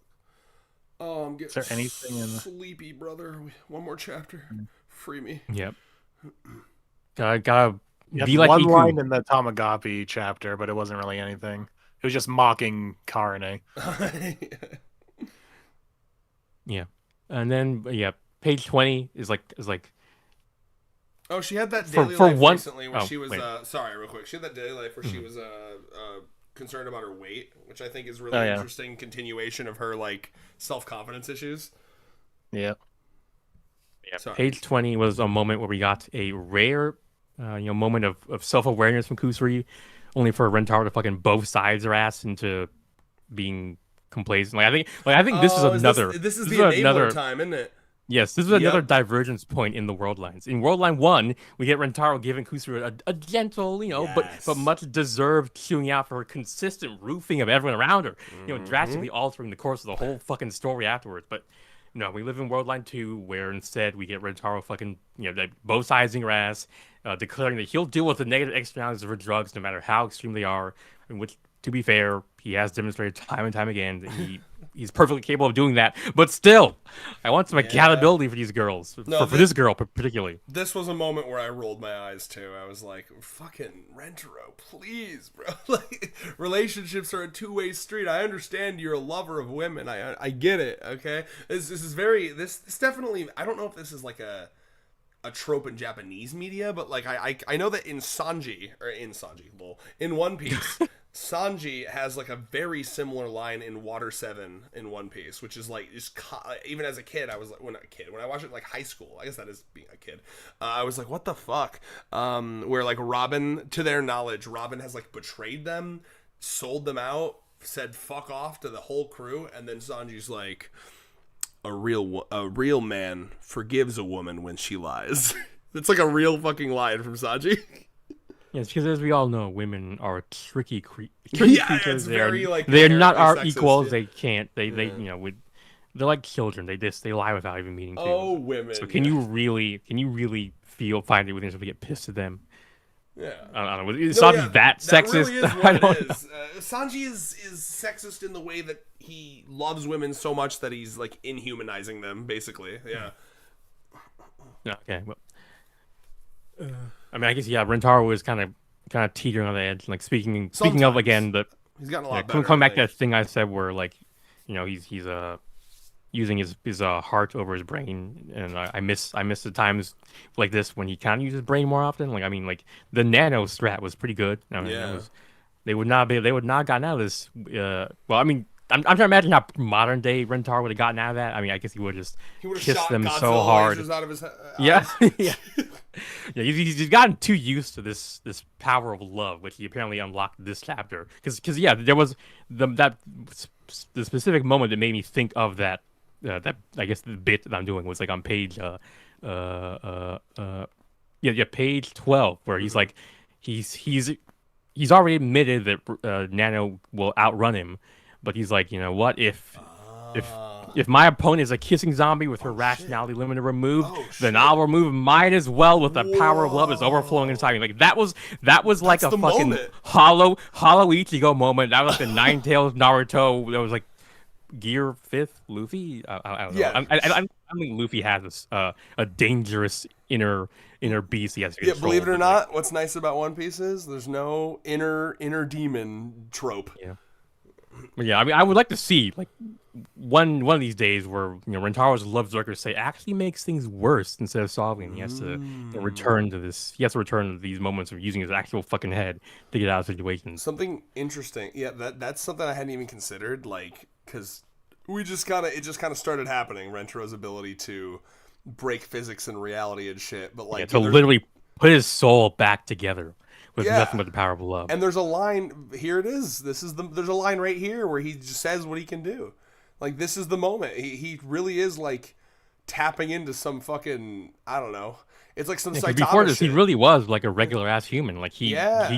Oh, I'm getting Is there anything in the... sleepy, brother. One more chapter. Free me. Yep. Gotta You be had like one Iku. line in the Tamagotchi chapter, but it wasn't really anything. It was just mocking Karine. Yeah, and then page 20 is like. Oh, she had that For daily life one- recently where oh, she was. wait. Sorry, real quick. She had that daily life where she was concerned about her weight, which I think is really Oh, yeah. interesting continuation of her like self-confidence issues. Yeah. Yeah, Sorry. page 20 was a moment where we got a rare, moment of self-awareness from Kusuri, only for Rentaro to fucking both sides her ass into being complacent. I think this is another. This is the enabler time, isn't it? Yes, this is another divergence point in the world lines. In World Line 1, we get Rentaro giving Kusuri a gentle, but much deserved chewing out for her consistent roofing of everyone around her. Drastically altering the course of the whole fucking story afterwards. But no, we live in World Line 2, where instead we get Rentaro fucking, both sizing her ass, declaring that he'll deal with the negative externalities of her drugs no matter how extreme they are, in which, to be fair, he has demonstrated time and time again that he's perfectly capable of doing that. But still, I want some accountability for these girls, for this girl particularly. This was a moment where I rolled my eyes too. I was like, "Fucking Rentaro, please, bro." Like, relationships are a two-way street. I understand you're a lover of women. I get it. Okay, this is very this definitely. I don't know if this is like a trope in Japanese media, but like I know that in One Piece. Sanji has like a very similar line in Water 7 in One Piece, which is like even as a kid, I was like, when I watched it in like high school, I guess that is being a kid. I was like, what the fuck? Where like Robin, to their knowledge, Robin has like betrayed them, sold them out, said fuck off to the whole crew, and then Sanji's like, a real man forgives a woman when she lies. It's like a real fucking line from Sanji. Yes, because as we all know, women are tricky creatures. It's very like they're not our sexist, equals. yeah. They can't. They're like children. They lie without even meaning to. Oh, women. So can you really find it within yourself to get pissed at them? Yeah. I don't know. Is Sanji that sexist? That really is what it is. Sanji is sexist in the way that he loves women so much that he's like inhumanizing them, basically. Yeah. Okay. Well, I mean, I guess Rentaro was kind of teetering on the edge. Like speaking of again, he's gotten a lot better. Coming back to that thing I said where like, he's using his heart over his brain, and I miss the times like this when he kind of uses his brain more often. Like I mean, like the Nano strat was pretty good. I mean, they would not have gotten out of this. Well, I mean, I'm trying to imagine how modern day Rentaro would have gotten out of that. I mean, I guess he would have just kissed them Godzilla so hard. Out of his Yeah. Yeah, he's gotten too used to this power of love, which he apparently unlocked this chapter. Because there was the specific moment that made me think of that I guess the bit that I'm doing was like on page page 12, where he's like he's already admitted that Nano will outrun him, but he's like, what if my opponent is a kissing zombie with her rationality limited removed, then I'll remove mine as well with the power of love that's overflowing inside me. Like that was like a fucking moment. hollow Ichigo moment. That was like the Nine Tails Naruto. That was like Gear 5th Luffy. I don't know. Yeah. I think Luffy has a dangerous inner beast he has to Yeah, control. believe it or not, what's nice about One Piece is there's no inner demon trope. Yeah. But yeah, I mean, I would like to see like one of these days where Rentaro's love director say actually makes things worse instead of solving. He has to return to this. He has to return to these moments of using his actual fucking head to get out of situations. Something interesting. Yeah, that's something I hadn't even considered. Like, because it just kind of started happening. Rentero's ability to break physics and reality and shit. But like, to literally put his soul back together with nothing but the power of love. And there's a line. Here it is. There's a line right here where he just says what he can do. Like, this is the moment. He really is, like, tapping into some fucking, I don't know. It's like some Saitama before this, shit. he really was, like, a regular-ass human. Like, he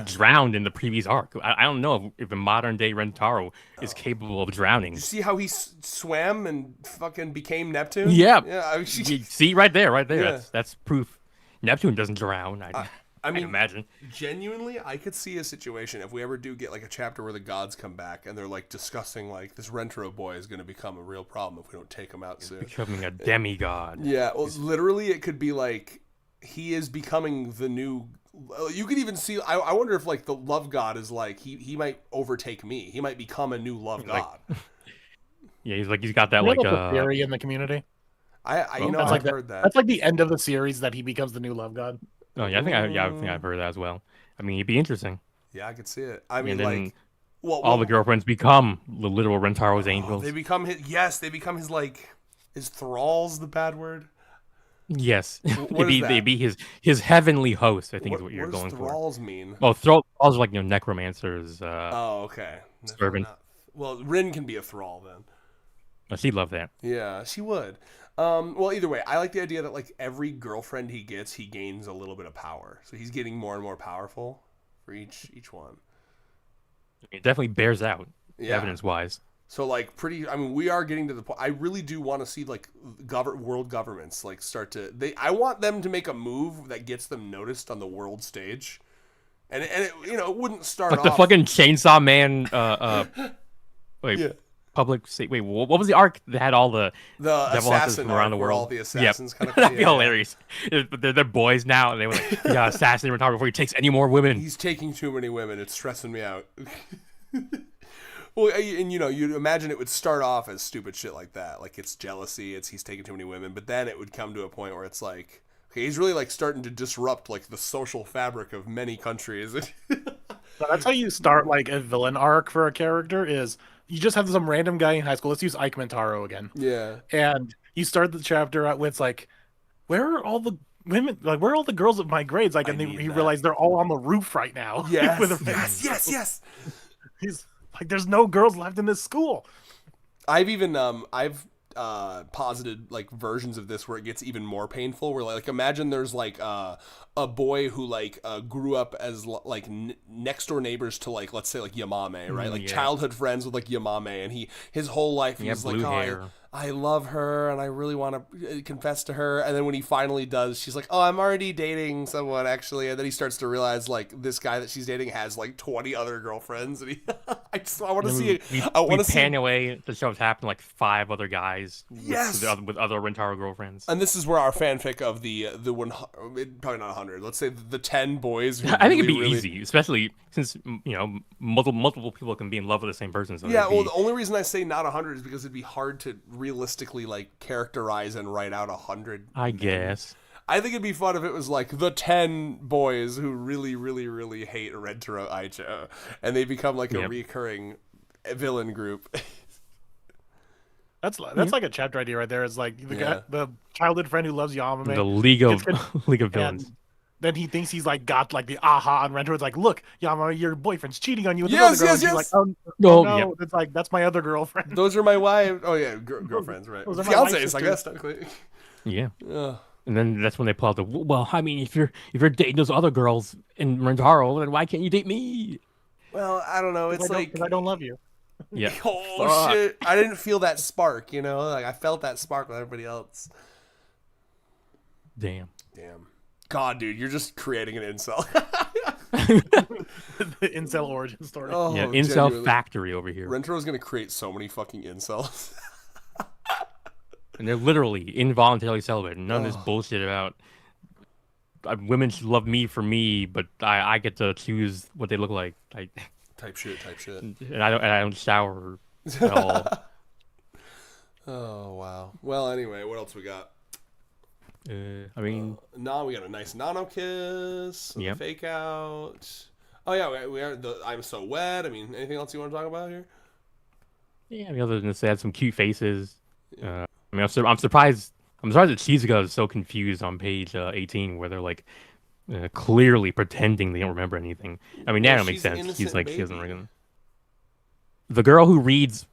drowned in the previous arc. I don't know if a modern-day Rentaro is capable of drowning. You see how he swam and fucking became Neptune? Yeah. Yeah. See, right there. Yeah. That's proof. Neptune doesn't drown. I mean, imagine. Genuinely, I could see a situation if we ever do get like a chapter where the gods come back and they're like discussing like this Rentaro boy is going to become a real problem if we don't take him out soon. Becoming a demigod. Yeah, well, literally, it could be like he is becoming the new. You could even see. I wonder if like the love god is like he might overtake me. He might become a new love god. Yeah, he's got that like theory in the community. I've heard that. That's like the end of the series that he becomes the new love god. Oh yeah, I think I've heard that as well. I mean, it'd be interesting. Yeah, I could see it. I mean, then, like, all the girlfriends become the literal Rentaro's angels. They become his like his thralls. The bad word. Yes, they'd be his heavenly host. I think is what you're going for. What does thralls mean? Well, thralls are like necromancers. Okay. Servant. Well, Rin can be a thrall then. Oh, she'd love that. Yeah, she would. Well, either way, I like the idea that like every girlfriend he gets, he gains a little bit of power. So he's getting more and more powerful for each one. It definitely bears out, evidence-wise. So like we are getting to the point. I really do want to see like world governments like start to. I want them to make a move that gets them noticed on the world stage, and it it wouldn't start like off the fucking Chainsaw Man. Public. Wait, what was the arc that had all the devil hunters from around the world? All the assassins kind of. That'd be hilarious. They're boys now, and they were like, "We gotta assassinate Rentaro before he takes any more women." He's taking too many women. It's stressing me out. Well, and you'd imagine it would start off as stupid shit like that, like it's jealousy, it's he's taking too many women, but then it would come to a point where it's like, okay, he's really like starting to disrupt like the social fabric of many countries. So that's how you start like a villain arc for a character is. You just have some random guy in high school. Let's use Ike Mentaro again. Yeah. And you start the chapter out with like, where are all the women? Like, where are all the girls of my grades? Like, and he realized they're all on the roof right now. Yes. Yes. He's like, there's no girls left in this school. I've even posited like versions of this where it gets even more painful. Where like imagine there's like a boy who like grew up as like next door neighbors to like let's say like Yamame, right? Like childhood friends with like Yamame, and his whole life he's like, oh, I love her and I really want to confess to her. And then when he finally does, she's like, oh, I'm already dating someone actually. And then he starts to realize like this guy that she's dating has like 20 other girlfriends. And I want to see it. I want to pan away to show what's happened like 5 other guys with other Rentaro girlfriends. And this is where our fanfic of the one, probably not 100, let's say the 10 boys. Who I think it'd be easy, especially since, multiple people can be in love with the same person. So yeah, well, the only reason I say not 100 is because it'd be hard to realistically like characterize and write out 100. I guess. I think it'd be fun if it was like the 10 boys who really, really, really hate Rentaro Aicha, and they become like a recurring villain group. That's like a chapter idea right there. It's like the childhood friend who loves Yamame. The League of Villains. Then he thinks he's like got like the aha on Rentaro. It's like, look, Yamame, your boyfriend's cheating on you with another girl. Yes. He's like, oh no, it's like that's my other girlfriend. Those are my wife. Oh yeah, girlfriends, right? Fiancés, I guess. Technically. Yeah. And then that's when they pull out the. Well, I mean, if you're dating those other girls in Rentaro, then why can't you date me? Well, I don't know. It's like I don't love you. Yeah. Oh shit! I didn't feel that spark. Like I felt that spark with everybody else. Damn. God, dude, you're just creating an incel. The incel origin story. Oh, yeah, incel genuinely. Factory over here. Rentero's gonna create so many fucking incels. And they're literally involuntarily celibate. None of this bullshit about women should love me for me, but I get to choose what they look like. Type shit. And I don't shower at all. Oh wow. Well, anyway, what else we got? I mean, No, we got a nice Nano kiss. Yep. Fake out. Oh yeah, we are the I'm so wet. I mean, anything else you want to talk about here? yeah. I mean, other than this, they had some cute faces. I mean, I'm surprised. I'm surprised that Shizuka is so confused on page 18, where they're like clearly pretending they don't remember anything. I mean, Well, Nano makes she's an sense. He's like, he doesn't innocent reckon. The girl who reads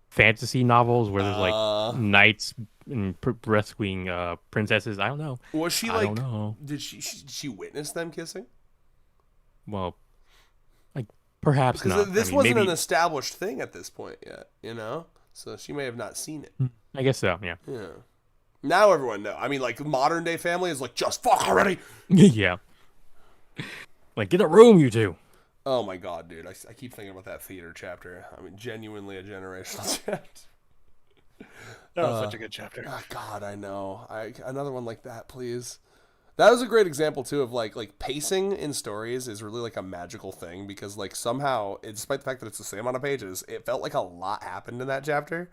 fantasy novels where there's like knights and rescuing princesses. I don't know. Was she I like? don't know. Did she witness them kissing? Well, like perhaps Because not. this I mean, wasn't maybe, an established thing at this point yet, you know. So she may have not seen it. I guess so. Yeah. Yeah. Now everyone knows. I mean, like modern day family is like, just fuck already. Yeah. Like, get a room, you two. Oh my god, dude! I keep thinking about that theater chapter. I mean, genuinely a generational chapter. That was such a good chapter. Oh, god, I know. Another one like that, please. That was a great example too of like pacing in stories is really like a magical thing because like somehow, despite the fact that it's the same amount of pages, it felt like a lot happened in that chapter.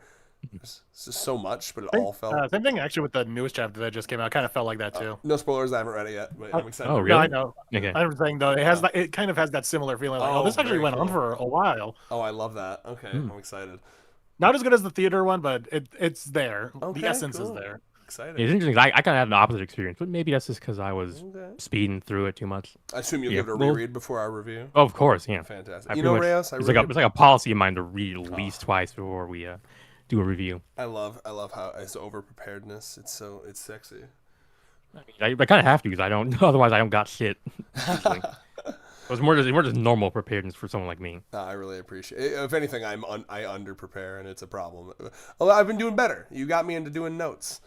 It's just so much, but it all felt. Same thing actually with the newest chapter that just came out. Kind of felt like that too. No spoilers. I haven't read it yet, but I'm excited. Oh, to read really? No, I know. Okay. I'm saying though, it has it kind of has that similar feeling. Like, Oh, this actually very went on cool. for a while. Oh, I love that. Okay, I'm excited. Not as good as the theater one, but it's there. Okay, The essence cool. is there. Excited. It's interesting. I kind of had an opposite experience, but maybe that's just because I was speeding through it too much. I assume you'll Yeah, give it a well- reread before our review. Oh, of course, yeah. Fantastic. I You pretty know, much- Rayos, it's like a policy of mine to read at least twice before we do a review. I love how it's over preparedness. It's sexy. I kind of have to because I don't. Otherwise, I don't got shit. Usually. It's more just normal preparedness for someone like me. I really appreciate it. If anything, I under prepare and it's a problem. Although I've been doing better. You got me into doing notes.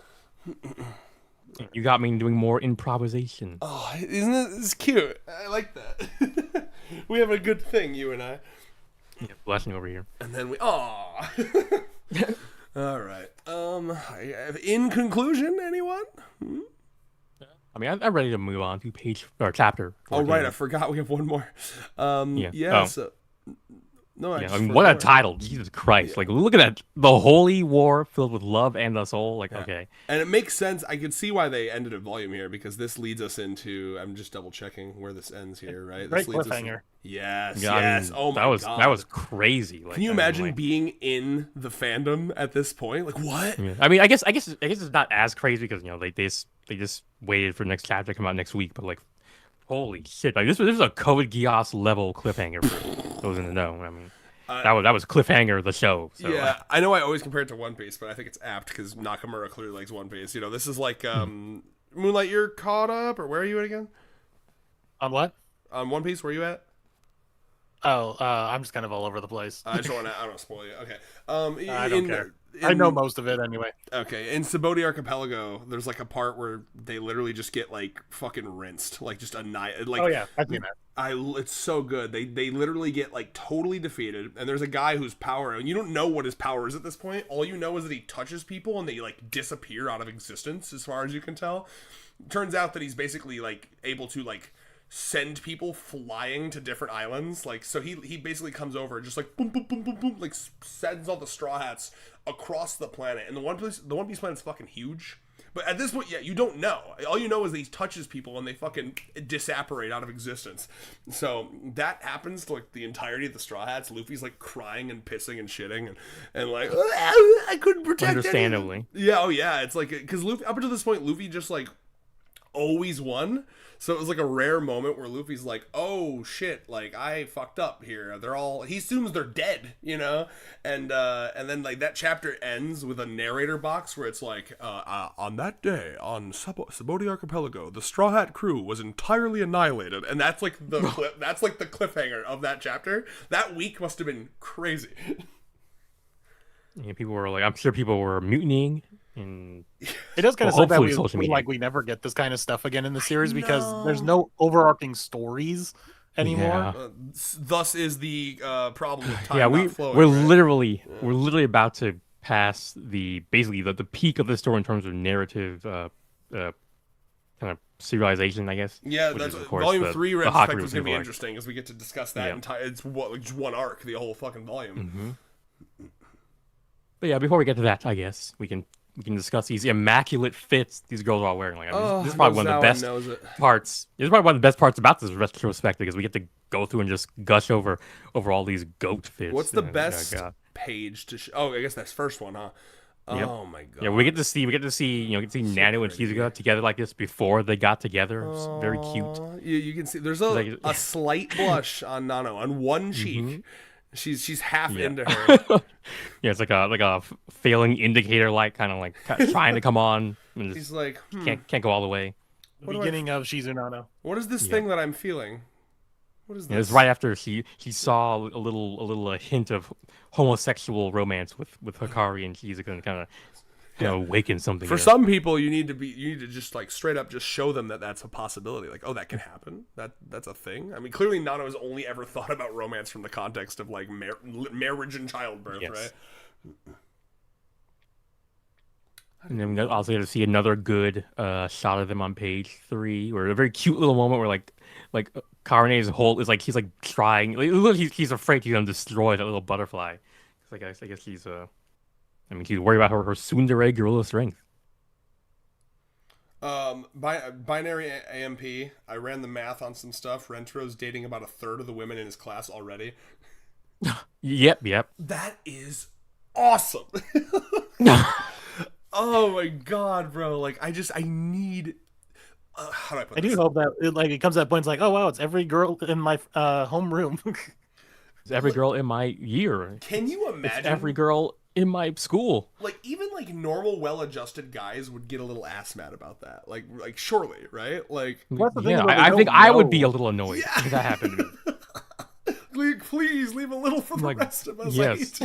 You got me doing more improvisation. Oh, isn't it's cute? I like that. We have a good thing, you and I. Yeah, blessing over here. And then we all right. In conclusion, anyone? I mean, I'm ready to move on to page or chapter. 14. Oh right, I forgot we have one more. Yeah. Oh. So no, I Yeah, just I mean, what a forgot. title! Jesus Christ! Like, look at that. The holy war filled with love and the soul. Like, okay. And it makes sense. I could see why they ended a volume here because this leads us into. I'm just double checking where this ends here, right? Great This leads us cliffhanger. Yes, Yeah, I mean, yes. Oh my god, that was crazy. Like, Can you I mean, imagine like- being in the fandom at this point? Like what? Yeah. I mean, I guess it's not as crazy because they just waited for the next chapter to come out next week. But like, holy shit! Like this was a Code Geass level cliffhanger for those in the know. I mean, that was cliffhanger the show. So, Yeah, I know I always compare it to One Piece, but I think it's apt because Nakamura clearly likes One Piece. You know, this is like Moonlight. You're caught up, or where are you at again? On what? On One Piece, where are you at? Oh, I'm just kind of all over the place. I just want to. I don't want to spoil you. Okay. I don't care. I know most of it anyway. Okay, in Saboti Archipelago, there's like a part where they literally just get like fucking rinsed, like just annihilated. Like, Oh yeah, I've seen that. it's so good. They literally get like totally defeated, and there's a guy whose power, and you don't know what his power is at this point. All you know is that he touches people and they like disappear out of existence, as far as you can tell. Turns out that he's basically like able to like send people flying to different islands. Like, so he basically comes over and just like boom, boom, boom, boom, boom, like sends all the Straw Hats across the planet. And the One Piece planet's fucking huge. But at this point, yeah, you don't know. All you know is that he touches people and they fucking disapparate out of existence. So that happens to like the entirety of the Straw Hats. Luffy's like crying and pissing and shitting and like, I couldn't protect understandably. anyone. Yeah, oh yeah. It's like, because Luffy, up until this point, Luffy just like always won. So it was like a rare moment where Luffy's like, oh shit, like I fucked up here. He assumes they're dead, you know? And then like that chapter ends with a narrator box where it's like, on that day on Saboti Archipelago, the Straw Hat crew was entirely annihilated. And that's like the cliffhanger of that chapter. That week must have been crazy. Yeah, people were like, I'm sure people were mutinying. And It does kind of Well, suck that hopefully social media. we never get this kind of stuff again in the series because there's no overarching stories anymore. Yeah. Thus is the problem with time yeah, not flowing. we're right? literally about to pass basically the peak of the story in terms of narrative kind of serialization, I guess. Yeah, which that's is, of course, volume the- 3 the Retrospective Haku is going to be arc. interesting as we get to discuss that Yeah. entire. It's just one arc, the whole fucking volume. Mm-hmm. But yeah, before we get to that, I guess we can discuss these immaculate fits these girls are all wearing. Like, I mean, this is probably one of the best parts. This is probably one of the best parts about this retrospective because we get to go through and just gush over all these goat fits. What's the best page to? Oh, I guess that's first one, huh? Yep. Oh my god. Yeah, we get to see Nano and Shizuka together like this before they got together. It's very cute. You can see there's a slight blush on Nano on one cheek. She's half into her. Yeah, it's like a failing indicator light, kind of like trying to come on. And He's like, can't go all the way. The beginning of Shizunano. What is this thing that I'm feeling? What is this? It was right after she saw a little hint of homosexual romance with Hikari and Shizuka and kind of awaken something. For some people, you need to just like straight up just show them that that's a possibility. Like, oh, that can happen. That's a thing. I mean, clearly Nano has only ever thought about romance from the context of like marriage and childbirth, right? And then we also get to see another good shot of them on page 3, or a very cute little moment where like Karene's whole is like he's like trying. Like, he's afraid he's gonna destroy that little butterfly. I guess he's he's worried about her tsundere gorilla strength. Binary AMP. I ran the math on some stuff. Rentro's dating about a third of the women in his class already. Yep. That is awesome. Oh my god, bro! Like, I need. How do I put this? I do hope that it comes to that point. It's like, oh wow, it's every girl in my homeroom. It's every girl in my year. Can you imagine? It's every girl in my school. Like, even like normal, well-adjusted guys would get a little ass mad about that. Like surely, right? Like, I think I would be a little annoyed if that happened to me. Please leave a little for the rest of us. Yes.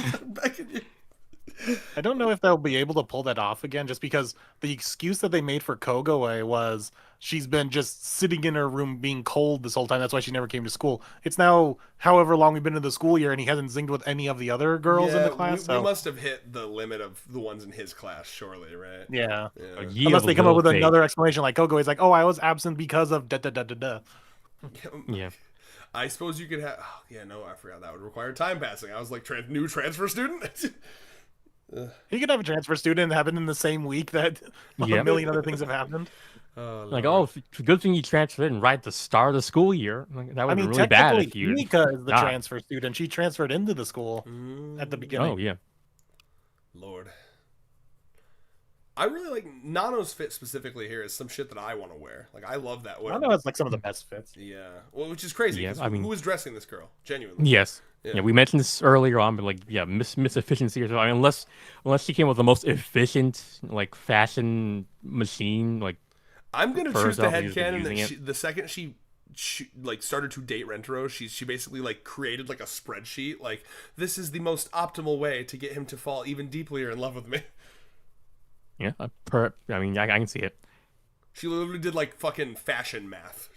I don't know if they'll be able to pull that off again, just because the excuse that they made for Kogoe was she's been just sitting in her room being cold this whole time. That's why she never came to school. It's now however long we've been in the school year, and he hasn't zinged with any of the other girls in the class. We must have hit the limit of the ones in his class, surely, right? Yeah. Unless they come up with another explanation, like Kogoe's like, oh, I was absent because of da-da-da-da-da. Yeah. I suppose you could have... Oh, yeah, no, I forgot that would require time passing. I was like, new transfer student? You could have a transfer student happen in the same week that a million other things have happened. Good thing you transferred in right at the start of the school year. Like, that would be really bad if you... Mika is the transfer student. She transferred into the school at the beginning. Oh, yeah. Lord. I really like Nano's fit specifically here is some shit that I want to wear. Like, I love that. I know it's like some of the best fits. Yeah. Well, which is crazy. Yeah, who was dressing this girl? Genuinely. Yes. Yeah, we mentioned this earlier on, but like, miss efficiency or something. I mean, unless she came with the most efficient like fashion machine, like I'm gonna choose the headcanon that the second she like started to date Rentaro, she basically like created like a spreadsheet. Like, this is the most optimal way to get him to fall even deeply in love with me. Yeah, I mean, I can see it. She literally did like fucking fashion math.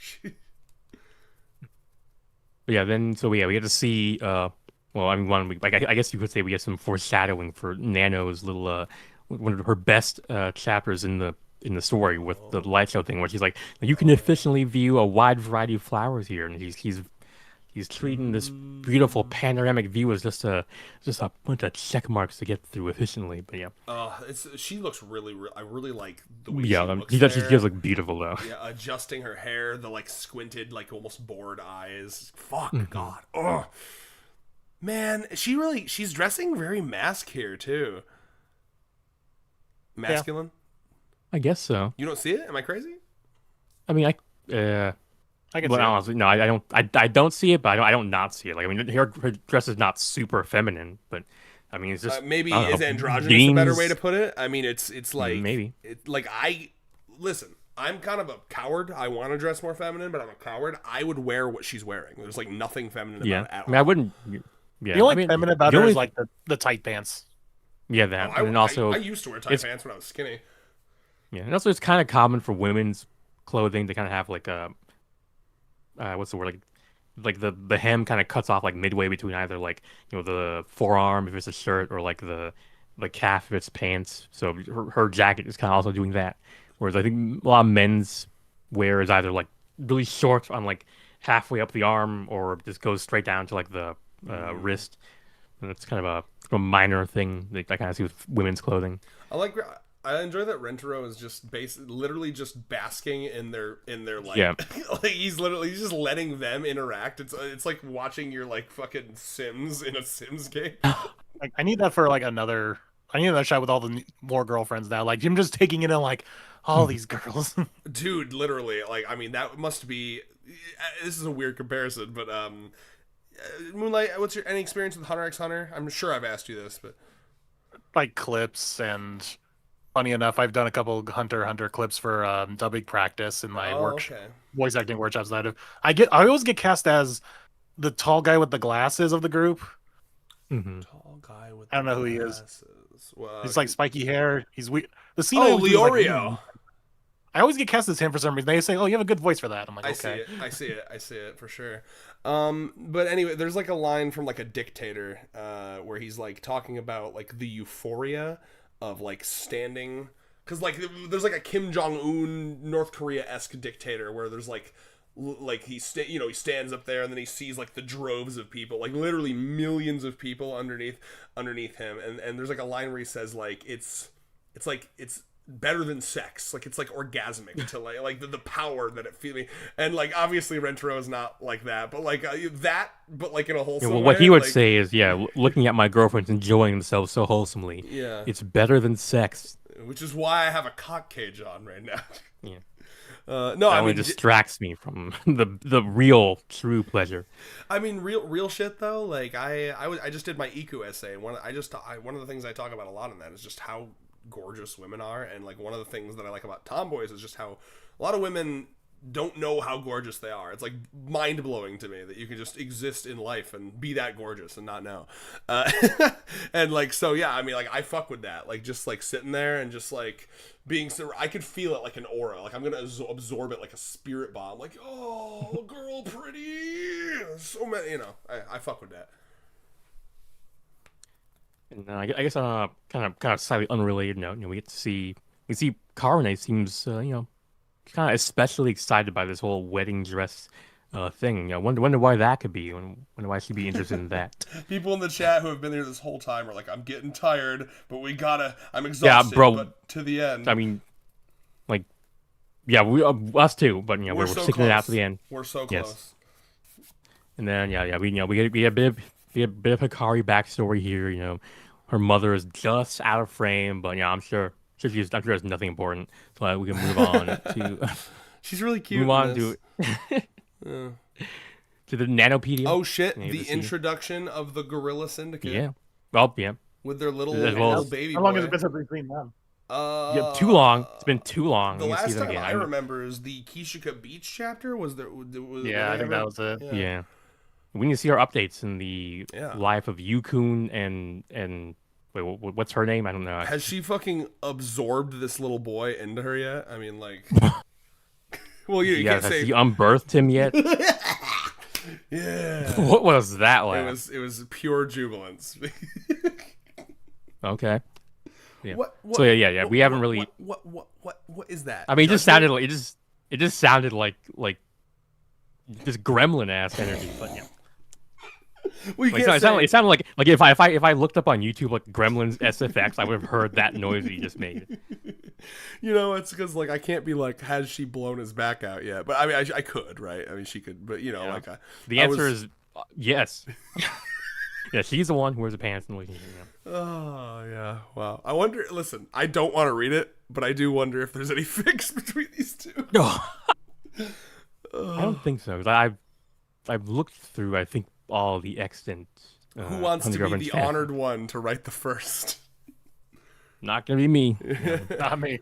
But yeah, we get to see. Well, I mean, I guess you could say we get some foreshadowing for Nano's little one of her best chapters in the story with the light show thing, where she's like, you can efficiently view a wide variety of flowers here, and he's treating this beautiful panoramic view as just a bunch of check marks to get through efficiently. But yeah, she looks really. I really like the way she does look beautiful though. Yeah, adjusting her hair, the like squinted, like almost bored eyes. Fuck God, oh man, she's dressing very mask here too. Masculine. I guess so. You don't see it? Am I crazy? I mean, I can see honestly, no, I don't. I don't see it, but I don't not see it. Like, I mean, her dress is not super feminine, but I mean, it's just maybe is androgynous a better way to put it? I mean, it's like maybe listen. I'm kind of a coward. I want to dress more feminine, but I'm a coward. I would wear what she's wearing. There's like nothing feminine about it at all. I mean, I wouldn't. Yeah, the only feminine about her is like the tight pants. Yeah, that. And also, I used to wear tight pants when I was skinny. Yeah, and also it's kind of common for women's clothing to kind of have like a what's the word, like the hem kind of cuts off like midway between either like, you know, the forearm if it's a shirt or like the calf if it's pants. So her jacket is kind of also doing that. Whereas I think a lot of men's wear is either like really short on like halfway up the arm or just goes straight down to like the wrist. And it's kind of a minor thing that I kind of see with women's clothing. I enjoy that Rentaro is just literally just basking in their light. Yeah. Like he's just letting them interact. It's like watching your like fucking Sims in a Sims game. I need that for like another. I need that shot with all the more girlfriends now. Like him just taking it in like all these girls. Dude, literally, like I mean that must be. This is a weird comparison, but Moonlight, what's your any experience with Hunter x Hunter? I'm sure I've asked you this, but Like clips, and funny enough, I've done a couple Hunter x Hunter clips for dubbing practice in my voice acting workshops. I always get cast as the tall guy with the glasses of the group. Mm-hmm. Tall guy with I don't know who he is. Well, He's like spiky hair. He's weird. The scene. Leorio. I always get cast as him for some reason. They say, "Oh, you have a good voice for that." I'm like, "Okay." I see it for sure. But anyway, there's like a line from like a dictator, where he's like talking about like the euphoria of like standing, because like there's like a Kim Jong-un North Korea-esque dictator where there's like he stands up there and then he sees like the droves of people, like literally millions of people underneath him, and there's like a line where he says like it's better than sex, like it's like orgasmic to like the power that it feels, and like obviously Rentaro is not like that, but like but like in a wholesome what way, he would like, say is, looking at my girlfriends enjoying themselves so wholesomely, it's better than sex, which is why I have a cock cage on right now. Yeah. No, that only distracts me from the real true pleasure. I mean, real shit though. Like I just did my IQ essay, and one of the things I talk about a lot in that is just how gorgeous women are, and like one of the things that I like about tomboys is just how a lot of women don't know how gorgeous they are. It's like mind blowing to me that you can just exist in life and be that gorgeous and not know. And like, so yeah, I mean, like I fuck with that. Like just like sitting there and just like being, I could feel it like an aura. Like I'm gonna absorb it like a spirit bomb. Like, oh, girl, pretty. So many, I fuck with that. And I guess kind of slightly unrelated note, we get to see Carone seems kind of especially excited by this whole wedding dress thing. Wonder why that could be. Wonder why she'd be interested in that. People in the chat who have been here this whole time are like, I'm getting tired, but I'm exhausted. Yeah, bro. But to the end. I mean, like, yeah, us too. But we're so sticking close. it out to the end. We're so close. Yes. And then we get a bit of Hikari backstory here. Her mother is just out of frame, but I'm sure it's nothing important, so we can move on to. She's really cute. Move on to to the Nanopedia. Oh shit! The introduction of the Gorilla Syndicate. Yeah. Well, yeah. With their little baby. How long has it been between them? Too long. It's been too long. The last time I remember is the Kishika Beach chapter. I think that was it. Yeah. We need to see our updates in the life of Yukun and wait, what's her name? I don't know. Has she fucking absorbed this little boy into her yet? I mean, like, well, you can't say. Has she unbirthed him yet? Yeah. What was that like? It was pure jubilance. Okay. Yeah. So yeah. We haven't really. What is that? I mean, it just sounded like it just sounded like this gremlin ass energy, but yeah. Well, it sounded like if I looked up on YouTube like Gremlins SFX, I would have heard that noise that you just made. It's because like I can't be like, has she blown his back out yet? But I mean, I could, right? I mean, she could, but like the answer is yes. Yeah, she's the one who wears the pants in the relationship. Oh yeah, wow. I wonder. Listen, I don't want to read it, but I do wonder if there's any fix between these two. No, I don't think so. Because I've looked through. I think all the extant. Who wants to be the honored one to write the first? Not gonna be me. Not me.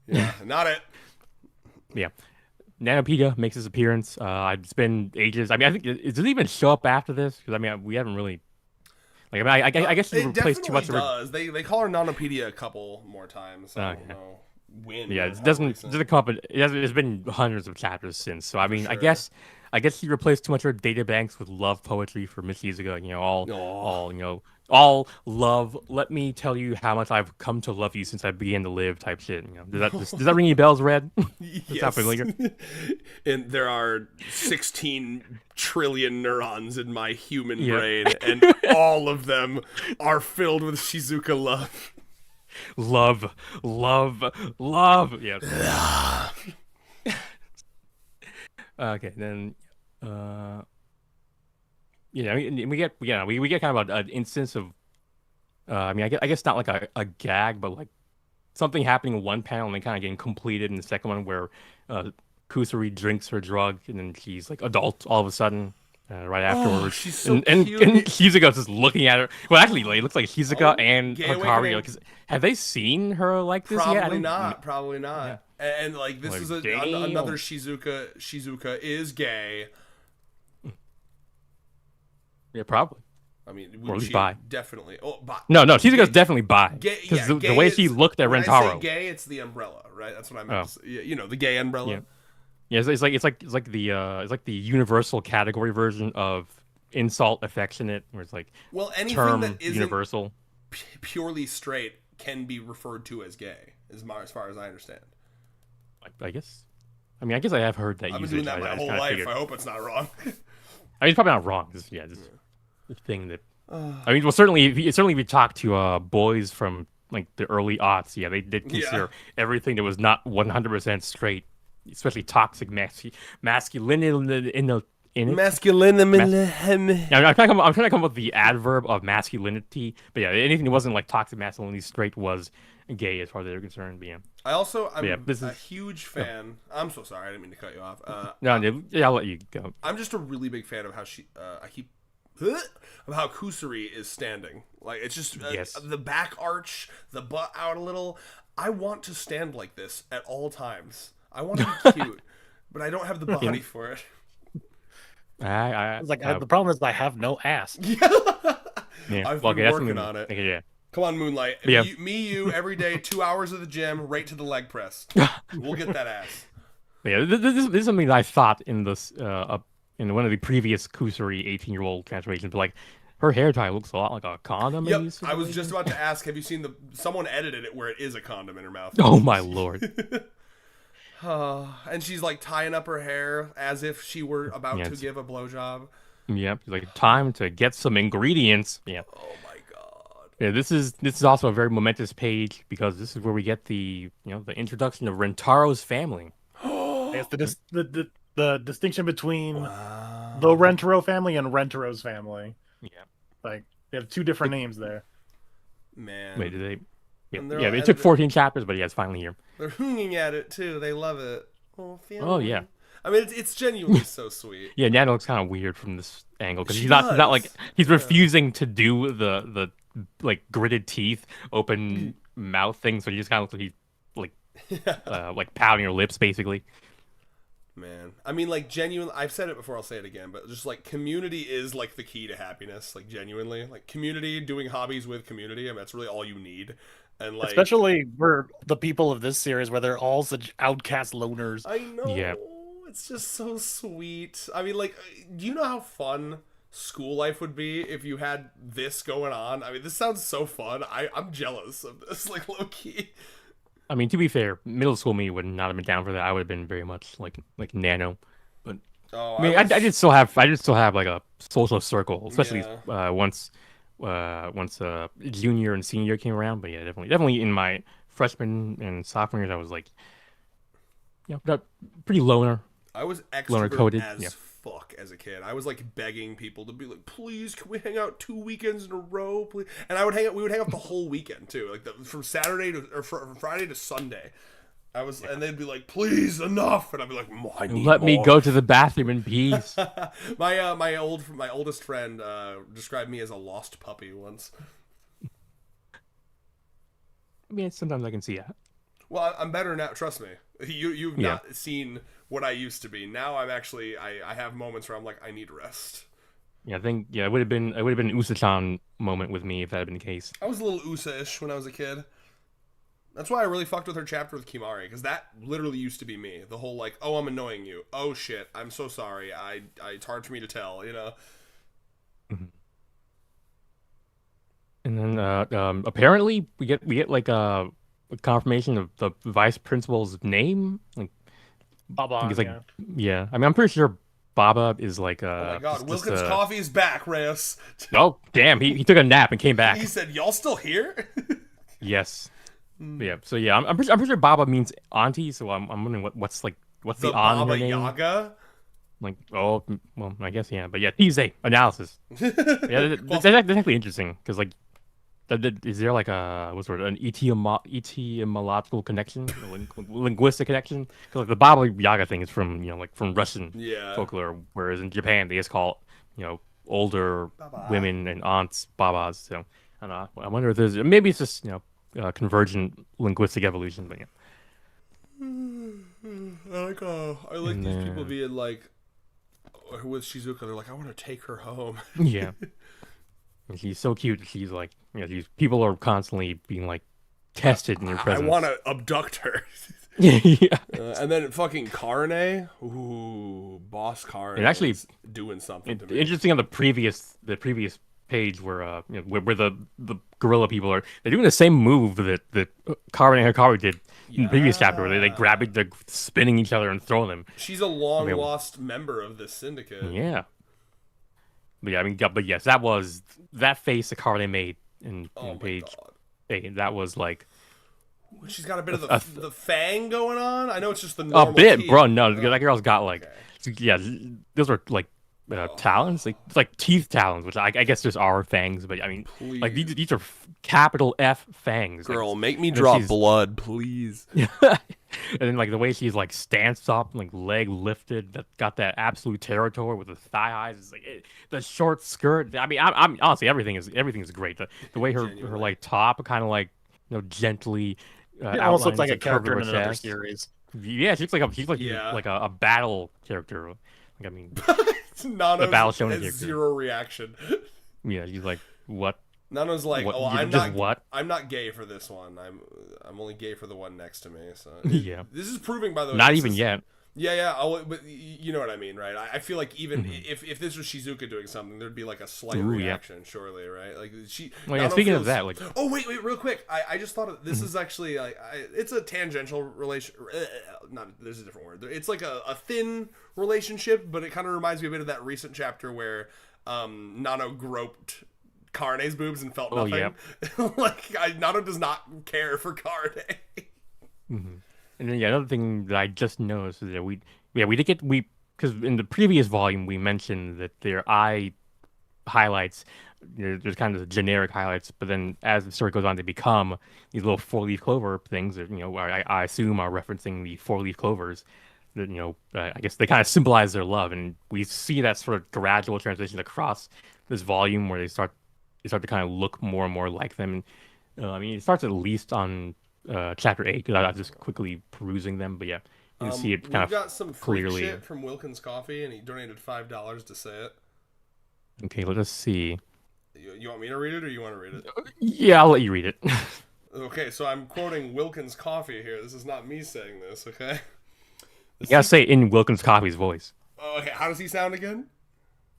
Yeah, not it. Yeah. Nanopedia makes its appearance. It's been ages. I mean, I think does it even show up after this? Because I mean, we haven't really. Like, I mean, I guess it replaced too much. Does. They call her Nanopedia a couple more times. So I don't know when. Yeah, it doesn't come up. It's been hundreds of chapters since. So I mean, sure. I guess I guess she replaced too much of her data banks with love poetry for Miss Shizuka. All love. Let me tell you how much I've come to love you since I began to live. Type shit. Does that ring any bells, Red? That's not familiar. And there are 16 trillion neurons in my human Yeah. brain, and all of them are filled with Shizuka love. Love. Yeah. Okay, then. We get kind of an instance of. I guess not like a gag, but like something happening in one panel and then kind of getting completed in the second one where Kusuri drinks her drug and then she's like adult all of a sudden right afterwards. She's so and cute. Shizuka's just looking at her. Well, actually, like, it looks like Shizuka and Gay Hikari. Awakening. Like, have they seen her like this yet? Probably not. Yeah. And like this Like, is damn. another Shizuka. Shizuka is gay. Yeah, probably. I mean, Or at would least she bi. definitely? Oh, bi. No, Shizuka's definitely bi. Gay, Because yeah, the way she looked at when I Rentaro. say gay, it's the umbrella, right? That's what I meant. Oh. To say. You know, the gay umbrella. Yeah. Yeah, it's like the universal category version of insult affectionate, where it's like Well, anything term that isn't universal. purely straight can be referred to as gay, as far as I understand. I guess. I guess I have heard that I've been usage. doing that my I just whole kinda life. figured- I hope it's not wrong. I mean, it's probably not wrong. Just the thing that. I mean, well, certainly if we talk to boys from like the early aughts, yeah, they did consider everything that was not 100% straight, especially toxic masculinity in it. Masculinity. Yeah, I'm trying to come up with the adverb of masculinity, but yeah, anything that wasn't like toxic masculinity straight was gay as far as they're concerned. But yeah, I'm this a is- huge fan. I'm so sorry, I didn't mean to cut you off. I'll let you go. I'm just a really big fan of how of how Kusuri is standing. Like it's just Yes. the back arch, the butt out a little. I want to stand like this at all times. I want to be cute, but I don't have the body for it. It's like the problem is I have no ass. Yeah. I've Well, been okay, working on it. Okay, yeah. Come on, Moonlight. Yeah. You, every day, 2 hours of the gym, right to the leg press. We'll get that ass. Yeah, this is something that I thought in this in one of the previous Kusuri 18-year-old transformations, but like her hair tie looks a lot like a condom. Yep. maybe, I was just about to ask, have you seen someone edited it where it is a condom in her mouth? Oh my lord. And she's like tying up her hair as if she were about to give a blowjob. Yep. Like time to get some ingredients. Yeah. Oh my god. Yeah, this is also a very momentous page because this is where we get the the introduction of Rentaro's family. It's the distinction between the Rentaro family and Rentaro's family. Yeah. Like they have two different names there. Man. Wait, did they? And Yeah, they're all it took 14 chapters, but yeah, it's finally here. They're hooning at it too. They love it. Oh yeah. I mean, it's genuinely so sweet. Yeah, Nano looks kind of weird from this angle because She he's not like does. he's refusing to do the like gritted teeth, open mouth thing. So he just kind of looks like he's like pouting her lips basically. Man, I mean, like genuinely, I've said it before. I'll say it again, but just like community is like the key to happiness. Like genuinely, like community, doing hobbies with community. I mean, that's really all you need. And like, Especially for the people of this series where they're all such outcast loners. I know. Yeah. It's just so sweet. I mean, like, do you know how fun school life would be if you had this going on? I mean, this sounds so fun. I'm jealous of this, like, low key. I mean, to be fair, middle school me would not have been down for that. I would have been very much like Nano. But Oh, I mean, I did still have like a social circle, especially once junior and senior came around. But yeah, definitely in my freshman and sophomore years, I was like, pretty loner. I was Loner extroverted coded, as yeah. fuck as a kid. I was like begging people to be like, please, can we hang out 2 weekends in a row, please? And we would hang out the whole weekend too, like from Saturday from Friday to Sunday. And they'd be like, please, enough, and I'd be like, I need Let me more. go to the bathroom in peace. My oldest friend described me as a lost puppy once. I mean, sometimes I can see that. Well, I'm better now. Trust me. You've not seen what I used to be. Now I'm actually I have moments where I'm like, I need rest. Yeah, I think it would have been an Usa-chan moment with me if that had been the case. I was a little Usa-ish when I was a kid. That's why I really fucked with her chapter with Kimari, because that literally used to be me. The whole like, oh, I'm annoying you. Oh shit, I'm so sorry. It's hard for me to tell, you know. Mhm. And then apparently we get like a confirmation of the vice principal's name. Like Baba, he's like, yeah. yeah. I mean, I'm pretty sure Baba is like Oh my god, just Wilkins Coffee is back, Rayos. Oh damn, he took a nap and came back. He said, "Y'all still here?" Yes. Yeah. So yeah, I'm pretty sure Baba means auntie. So I'm wondering what's the on Baba her name? Yaga. Like, oh, well, I guess yeah. But yeah, Tuesday analysis. Yeah, that's actually interesting because like, is there like what's the word, an etymological connection, linguistic connection? Because like the Baba Yaga thing is from like from Russian folklore, whereas in Japan they just call older Baba. women and aunts babas. So I don't know. I wonder if there's maybe it's just convergent linguistic evolution, but yeah. I like these people being like with Shizuka. They're like, I want to take her home. Yeah. And she's so cute. She's like, these people are constantly being like tested in your presence. I want to abduct her. Yeah. And then fucking Karne, ooh, boss Karne. And actually, doing something to me. Interesting on the previous page where where the gorilla people are, they're doing the same move that Karne and Hikaru did in the previous chapter, where they grab it, they're spinning each other and throwing them. She's a long lost member of this syndicate. Yeah. But yeah, I mean, but yes, that face that Karne made in page 8. That was like. She's got a bit of the fang going on. I know it's just the normal. A bit, teeth. bro. No, that girl's got like, yeah, those are like talons, like teeth talons, which I guess just are fangs. But I mean, like these are capital F fangs. Girl, like, make me draw blood, please. And then like the way she's like stands up, like leg lifted, that got that absolute territory with the thigh highs. It's like the short skirt. I mean, I'm honestly everything is great. The way her like top kind of like gently. It almost looks like a character in another series. Yeah, she's like a battle character. Like I mean, Nano's the battle shonen character. Zero reaction. Yeah, she's like, what? Nano's like, what? oh, I'm not gay for this one. I'm only gay for the one next to me. So yeah, this is proving by the way. Not even yet. Yeah. But you know what I mean, right? I feel like even if this was Shizuka doing something, there'd be like a slight reaction, surely, right? Like she. Well, yeah. Speaking of that, like. Oh wait, real quick. I just thought this is actually like it's a tangential relation. There's a different word. It's like a thin relationship, but it kind of reminds me a bit of that recent chapter where Nano groped Karne's boobs and felt nothing. Yeah. Like Nano does not care for Karne. Mm-hmm. And then another thing that I just noticed is that we did get because in the previous volume we mentioned that their eye highlights, there's kind of generic highlights, but then as the story goes on, they become these little 4-leaf clover things that I assume are referencing the 4-leaf clovers. That I guess they kind of symbolize their love, and we see that sort of gradual transition across this volume where they start to kind of look more and more like them. And I mean, it starts at least on chapter 8 because I was just quickly perusing them, but yeah, you can see it kind of got some free clearly. Shit from Wilkins Coffee, and he donated $5 to say it. Okay, let us see. You want me to read it, or you want to read it? Yeah, I'll let you read it. Okay, so I'm quoting Wilkins Coffee here. This is not me saying this, okay? You gotta say it in Wilkins Coffee's voice. Okay, how does he sound again?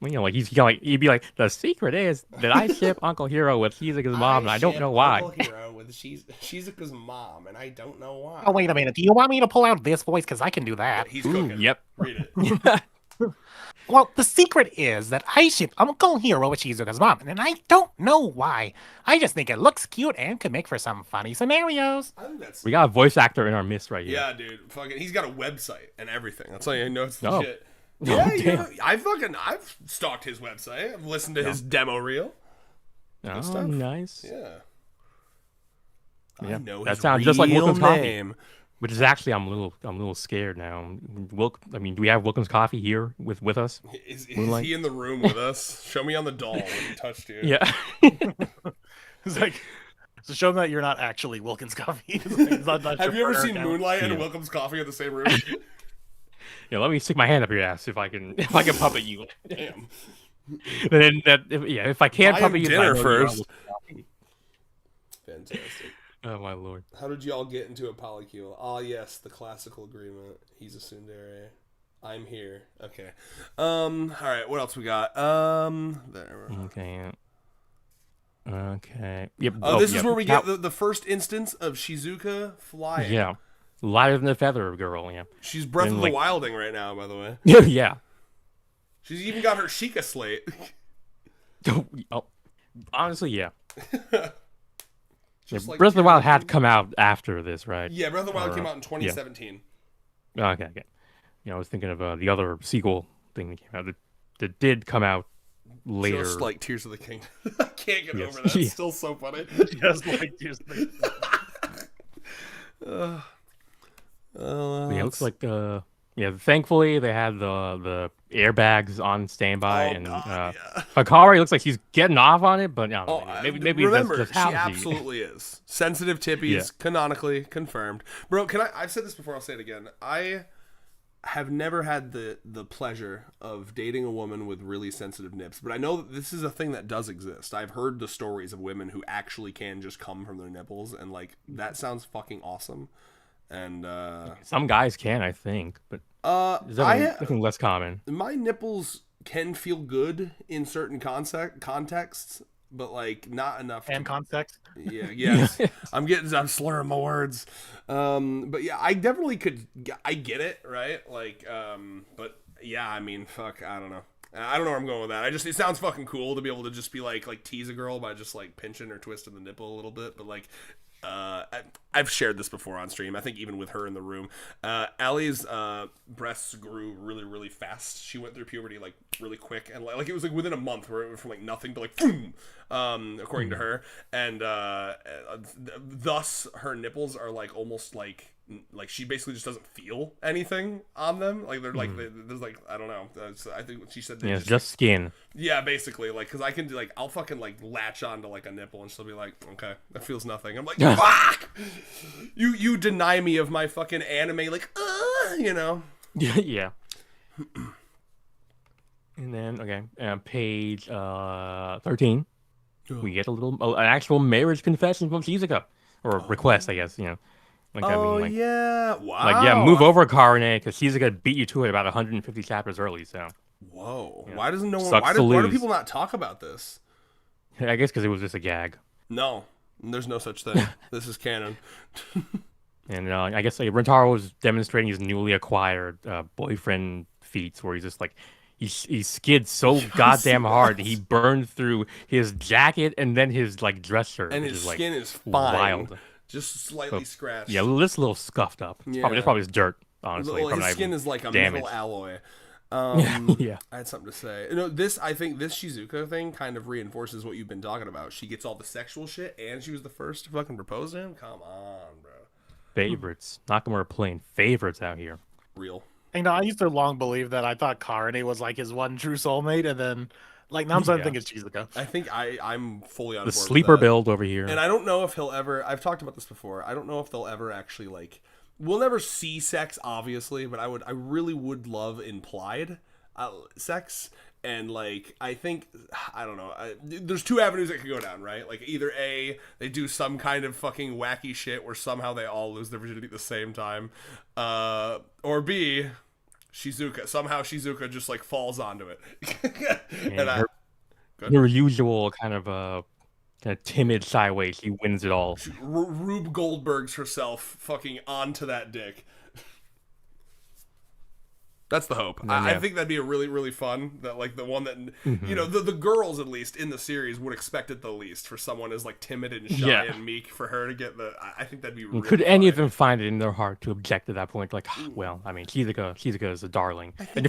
Well, like he'd be like, the secret is that I ship Uncle Hero with Shizuka's mom, and I don't know why. Uncle Hero with Shizuka's mom, and I don't know why. Oh, wait a minute. Do you want me to pull out this voice? Because I can do that. He's cooking. Yep. Read it. Well, the secret is that I ship Uncle Hero with Shizuka's mom, and I don't know why. I just think it looks cute and could make for some funny scenarios. We got a voice actor in our midst right here. Yeah, dude. Fucking, he's got a website and everything. That's how you know it's Oh. legit. Yeah, I've stalked his website. I've listened to his demo reel. Oh, stuff. nice. Yeah. Yeah. I know That his sounds just like real Wilkins name. Coffee. Which is actually I'm a little scared now. I mean, do we have Wilkins Coffee here with us? Is he in the room with us? Show me on the doll when he touched you. Yeah. It's like, so show them that you're not actually Wilkins Coffee. It's not Have you ever your seen account. Moonlight and Wilkins Coffee in the same room? Yeah, let me stick my hand up your ass if I can puppet you. Damn. Then if I can't Buy puppet him you, dinner I know first. you are. Fantastic. Oh my lord. How did y'all get into a polycule? Ah, yes, the classical agreement. He's a tsundere. I'm here. Okay. All right. What else we got? There. Okay. Okay. Yep. Oh, this is yep. where we get the first instance of Shizuka flying. Yeah. Lighter than a feather girl. Yeah. She's Breath And, of like- the Wilding right now, by the way. Yeah. She's even got her Sheikah slate. Oh, honestly, yeah. Just like Breath of the Wild Tears had come out after this, right? Yeah, Breath of the Wild Or, came out in 2017. Okay. I was thinking of the other sequel thing that came out that did come out later. Just like Tears of the Kingdom. I can't get Yes. over that. Yeah. It's still so funny. Just like Tears of the Yeah, it looks like thankfully they had the airbags on standby, and yeah. Hikari looks like she's getting off on it, but I don't know, Oh, maybe remember, that's she just how absolutely is. Sensitive tippies, Yeah. canonically confirmed. Bro, I've said this before, I'll say it again. I have never had the pleasure of dating a woman with really sensitive nips, but I know that this is a thing that does exist. I've heard the stories of women who actually can just come from their nipples, and like that sounds fucking awesome. And some guys can, I think, but it's definitely less common. my nipples can feel good in certain contexts, but like not enough. and context. Yeah, yes. I'm slurring my words. But yeah, I definitely I get it, right? Like, but yeah, I mean, fuck, I don't know. I don't know where I'm going with that. It sounds fucking cool to be able to just be like tease a girl by just like pinching or twisting the nipple a little bit, but like, I've shared this before on stream. I think even with her in the room, Allie's breasts grew really, really fast. She went through puberty like really quick, and like it was like within a month, where it went from like nothing to like boom, according to her, and thus her nipples are like almost like she basically just doesn't feel anything on them. Like they're like there's like I don't know. I think she said Yeah, it's just skin. yeah, basically, like, because I can do, like, I'll fucking, like, latch onto, like, a nipple, and she'll be like, okay, that feels nothing. I'm like, fuck! You deny me of my fucking anime, like, you know? Yeah. And then, okay, page 13, we get an actual marriage confession from Shizuka. Or request, I guess, you know. Like, Oh, I mean, like, yeah, wow. like, yeah, move over, Karne, because Shizuka beat you to it about 150 chapters early, so. Whoa. Yeah. Why doesn't no one, Sucks to why do lose. people not talk about this? I guess because it was just a gag. No, there's no such thing. This is canon. And I guess Rentaro was demonstrating his newly acquired boyfriend feats, where he's just like, he skids so goddamn hard that he burned through his jacket and then his like dress shirt, And which his is, like, skin is fine. wild. Just slightly scratched. Yeah, this little scuffed up. It's probably just dirt, honestly. Well, Probably his not skin even is like a damaged. metal alloy. Yeah. I had something to say. I think this Shizuka thing kind of reinforces what you've been talking about. She gets all the sexual shit, and she was the first to fucking propose to him. Come on, bro. Favorites. Nakamura playing favorites out here. Real. You know, I used to long believe that. I thought Karne was like his one true soulmate, and then like now I'm starting to think it's Shizuka. I think I'm fully on The board with sleeper that. build over here. And I don't know if he'll ever. I've talked about this before. I don't know if they'll ever actually like. We'll never see sex, obviously, but I really would love implied sex. And like, I think, I don't know. There's two avenues that could go down, right? Like either A, they do some kind of fucking wacky shit where somehow they all lose their virginity at the same time, or B, somehow Shizuka just like falls onto it. And her usual kind of timid, shy way, she wins it all. Rube Goldberg's herself fucking onto that dick. That's the hope. I think that'd be a really, really fun. That like the one that you know the girls at least in the series would expect it the least for someone as like timid and shy and meek for her to get the. I think that'd be. Really Could any of them find it in their heart to object at that point? Like, well, I mean, Shizuka is a darling, and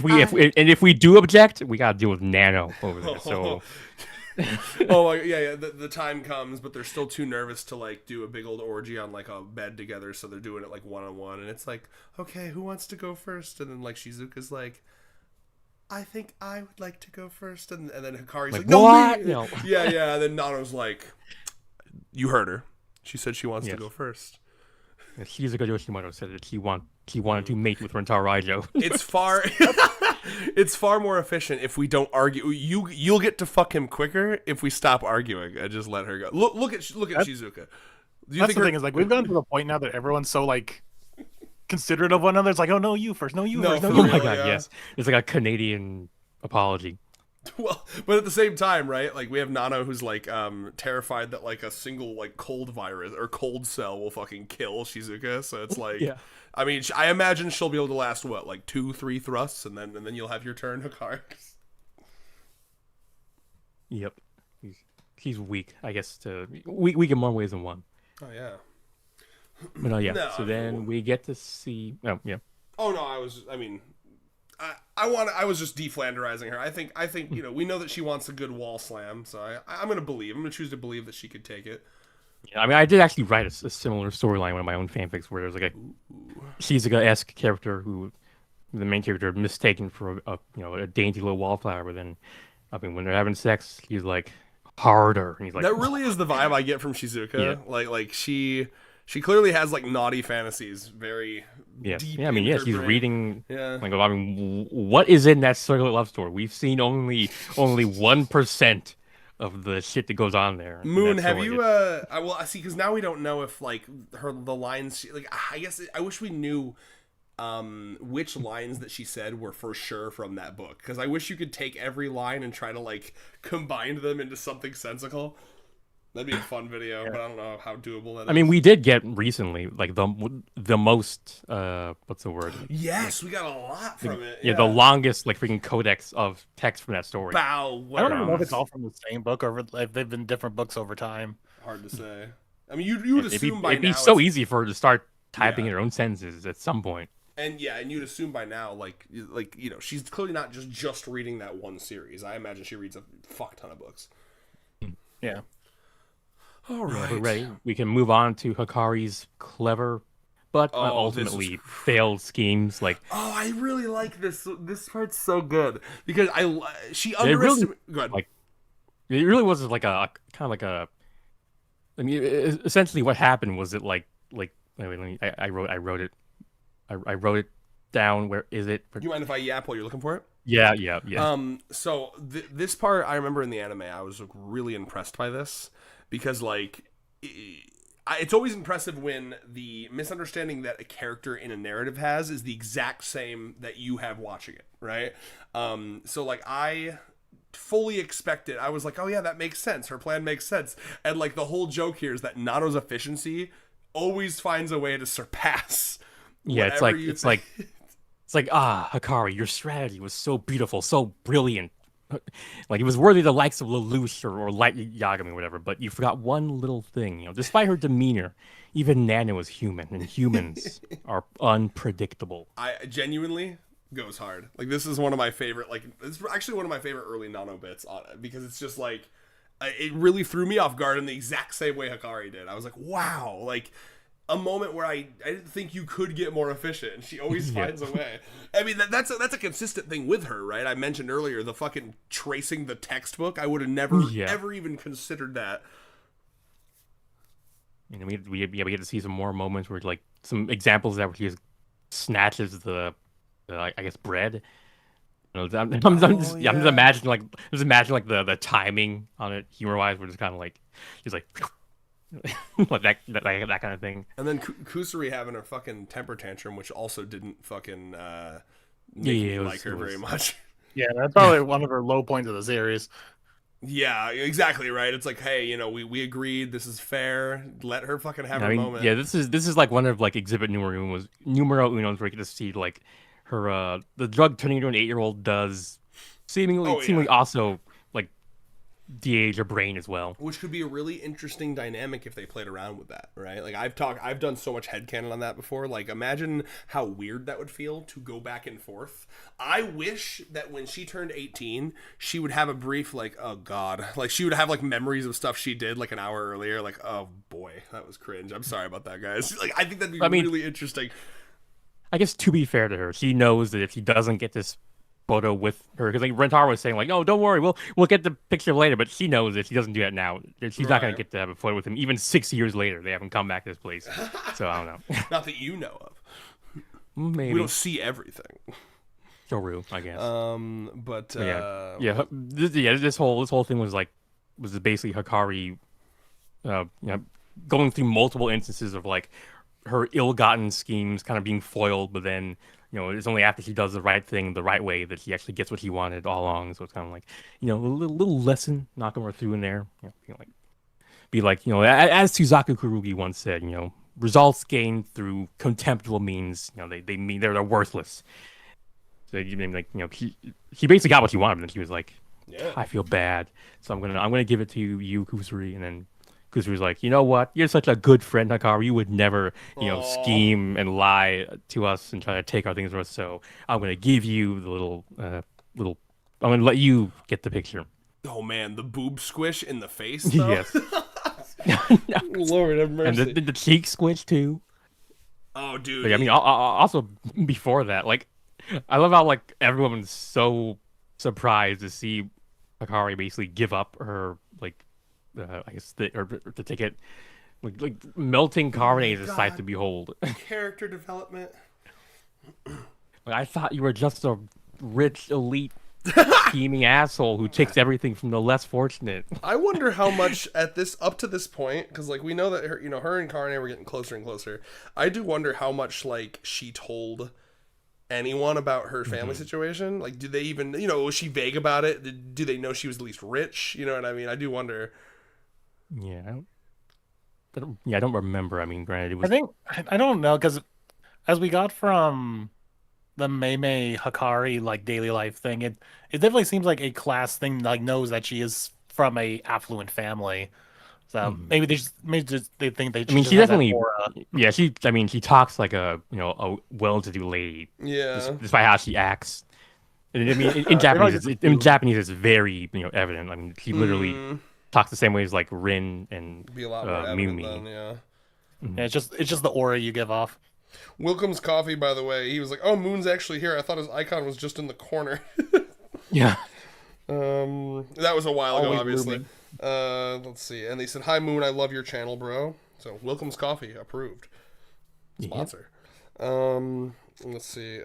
if we do object, we gotta deal with Nano over there. So. Oh yeah. The time comes, but they're still too nervous to like do a big old orgy on like a bed together, so they're doing it like one-on-one, and it's like, okay, who wants to go first? And then like Shizuka's like, I think I would like to go first, and then Hikari's like no, what? me. No. Yeah. And then Nano's like, you heard her. She said she wants to go first. Shizuka Yoshimoto said that she wanted to mate with Rentaro Raijo. It's far more efficient if we don't argue. You'll get to fuck him quicker if we stop arguing and just let her go. Look at Shizuka. That's the thing is like we've gotten to the point now that everyone's so like considerate of one another. It's like, oh no, you first, no, you first, no, for you Oh my real, god, yeah. yes. It's like a Canadian apology. Well, but at the same time, right? Like we have Nano who's like terrified that like a single like cold virus or cold cell will fucking kill Shizuka. So it's like, Yeah. I mean, I imagine she'll be able to last what, like 2-3 thrusts, and then you'll have your turn, Hikari. Yep. He's weak, I guess. Weak in more ways than one. Oh yeah. But yeah. No, So then we get to see. Oh yeah. Oh no, I was just deflanderizing her. I think we know that she wants a good wall slam, so I'm gonna choose to believe that she could take it. Yeah, I mean, I did actually write a similar storyline in one of my own fanfics where there's like a Shizuka-esque character who the main character mistaken for a dainty little wallflower, but then I mean when they're having sex, he's like harder, and he's like That really is the vibe I get from Shizuka. Yeah. Like she clearly has like naughty fantasies, very yeah, deep. yeah. I mean, in yes, her he's brain. reading. Yeah. Like, I mean, what is in that circular love story? We've seen only 1% of the shit that goes on there. in Moon, that have story. you? I see, because now we don't know if like the lines. Like, I guess I wish we knew which lines that she said were for sure from that book. Because I wish you could take every line and try to like combine them into something sensical. That'd be a fun video, but I don't know how doable that is. I mean, we did get recently like the most what's the word? yes, we got a lot from it. Yeah, the longest like freaking codex of text from that story. Bow. I don't even know if it's all from the same book or if they've been different books over time. Hard to say. I mean, you would assume by it'd be now so it's- easy for her to start typing Yeah. in her own sentences at some point. And you'd assume by now, like she's clearly not just reading that one series. I imagine she reads a fuck ton of books. Yeah. All right, We're ready. We can move on to Hikari's clever, but Oh, this is- ultimately failed schemes. Like Oh, I really like this. This part's so good because she really, underestimated. Go ahead. like it really was like a kind of like a. I mean, essentially, what happened was it like wait, let me. I wrote it. I wrote it down. Where is it? You mind if I yap while you're looking for it? Yeah. So this part I remember in the anime, I was like, really impressed by this because like it's always impressive when the misunderstanding that a character in a narrative has is the exact same that you have watching it, right? So like I fully expected, I was like, oh yeah, that makes sense. Her plan makes sense. And like the whole joke here is that Nano's efficiency always finds a way to surpass. Yeah, it's whatever you think. like Hikari, your strategy was so beautiful, so brilliant. Like it was worthy of the likes of Lelouch or Light Yagami or whatever, but you forgot one little thing. Despite her demeanor, even Nano is human, and humans are unpredictable. I genuinely goes hard. Like this is one of my favorite. Like it's actually one of my favorite early Nano bits on it because it's just like it really threw me off guard in the exact same way Hikari did. I was like, wow, like a moment where I didn't think you could get more efficient, and she always finds a way. I mean, that's a consistent thing with her, right? I mentioned earlier the fucking tracing the textbook. I would have never ever even considered that. And we get to see some more moments where like some examples that where he just snatches the I guess bread. I'm just imagining like the timing on it humor wise. We're just kind of like he's like. like that kind of thing. And then Kusari having a fucking temper tantrum, which also didn't fucking make me like her very much. Yeah, that's probably one of her low points of the series. Yeah, exactly right. It's like, hey, we agreed. This is fair. Let her fucking have her moment. Yeah, this is like one of like exhibit numero unos where you get to see like her the drug turning into an 8-year-old does seemingly also like de-age her brain as well. Which could be a really interesting dynamic if they played around with that, right? Like I've done so much headcanon on that before. Like imagine how weird that would feel to go back and forth. I wish that when she turned 18, she would have a brief like, oh god, like she would have like memories of stuff she did like an hour earlier. Like, oh boy, that was cringe. I'm sorry about that, guys. Like I think that'd be really interesting. I guess to be fair to her, she knows that if she doesn't get this photo with her, because like Rentaro was saying like, oh, don't worry, we'll get the picture later, but she knows that she doesn't do that now. She's not going to get to have a photo with him even 6 years later. They haven't come back to this place, so I don't know. Not that you know of. Maybe we don't see everything. True, I guess. But this whole thing was basically Hikari, going through multiple instances of like her ill-gotten schemes kind of being foiled, but then it's only after she does the right thing the right way that she actually gets what she wanted all along. So it's kind of like a little lesson knocking her through in there. As Suzaku Kurugi once said, results gained through contemptible means, they mean they're worthless. So he basically got what he wanted, and then he was like, Yeah. I feel bad, so I'm gonna give it to you, Kusuri. And then Kusuri's like, you know what? You're such a good friend, Hikaru. You would never, scheme and lie to us and try to take our things from us. So I'm gonna give you the little. I'm gonna let you get the picture. Oh man, the boob squish in the face. Though? Yes. Lord have mercy. And the cheek squish too. Oh, dude. But, I mean, also before that, like, I love how like everyone was so surprised to see Hikari basically give up her like, I guess to take it, like melting carbonate is a sight to behold. Character development. Like, I thought you were just a rich elite scheming asshole who takes everything from the less fortunate. I wonder how much up to this point, because like we know that her and Karne were getting closer and closer. I do wonder how much like she told anyone about her family situation. Like, do they even, was she vague about it? Do they know she was at least rich? You know what I mean? I do wonder. Yeah, I don't remember. I mean, granted, it was. I don't know, because as we got from the Mei Hikari like daily life thing, it definitely seems like a class thing. Like, knows that she is from a affluent family, so maybe they think they. I mean, she definitely. Yeah, she talks like a well-to-do lady. Yeah. Despite how she acts. And I mean, in Japanese, it's very evident. I mean, she literally talks the same way as like Rin and Be a lot more evident then, yeah. Yeah, it's just the aura you give off. Wilkham's Coffee, by the way, he was like, "Oh, Moon's actually here. I thought his icon was just in the corner." Yeah. That was a while ago, Always obviously. Let's see. And they said, "Hi, Moon. I love your channel, bro." So Wilkham's Coffee approved. Sponsor. Yeah. Let's see.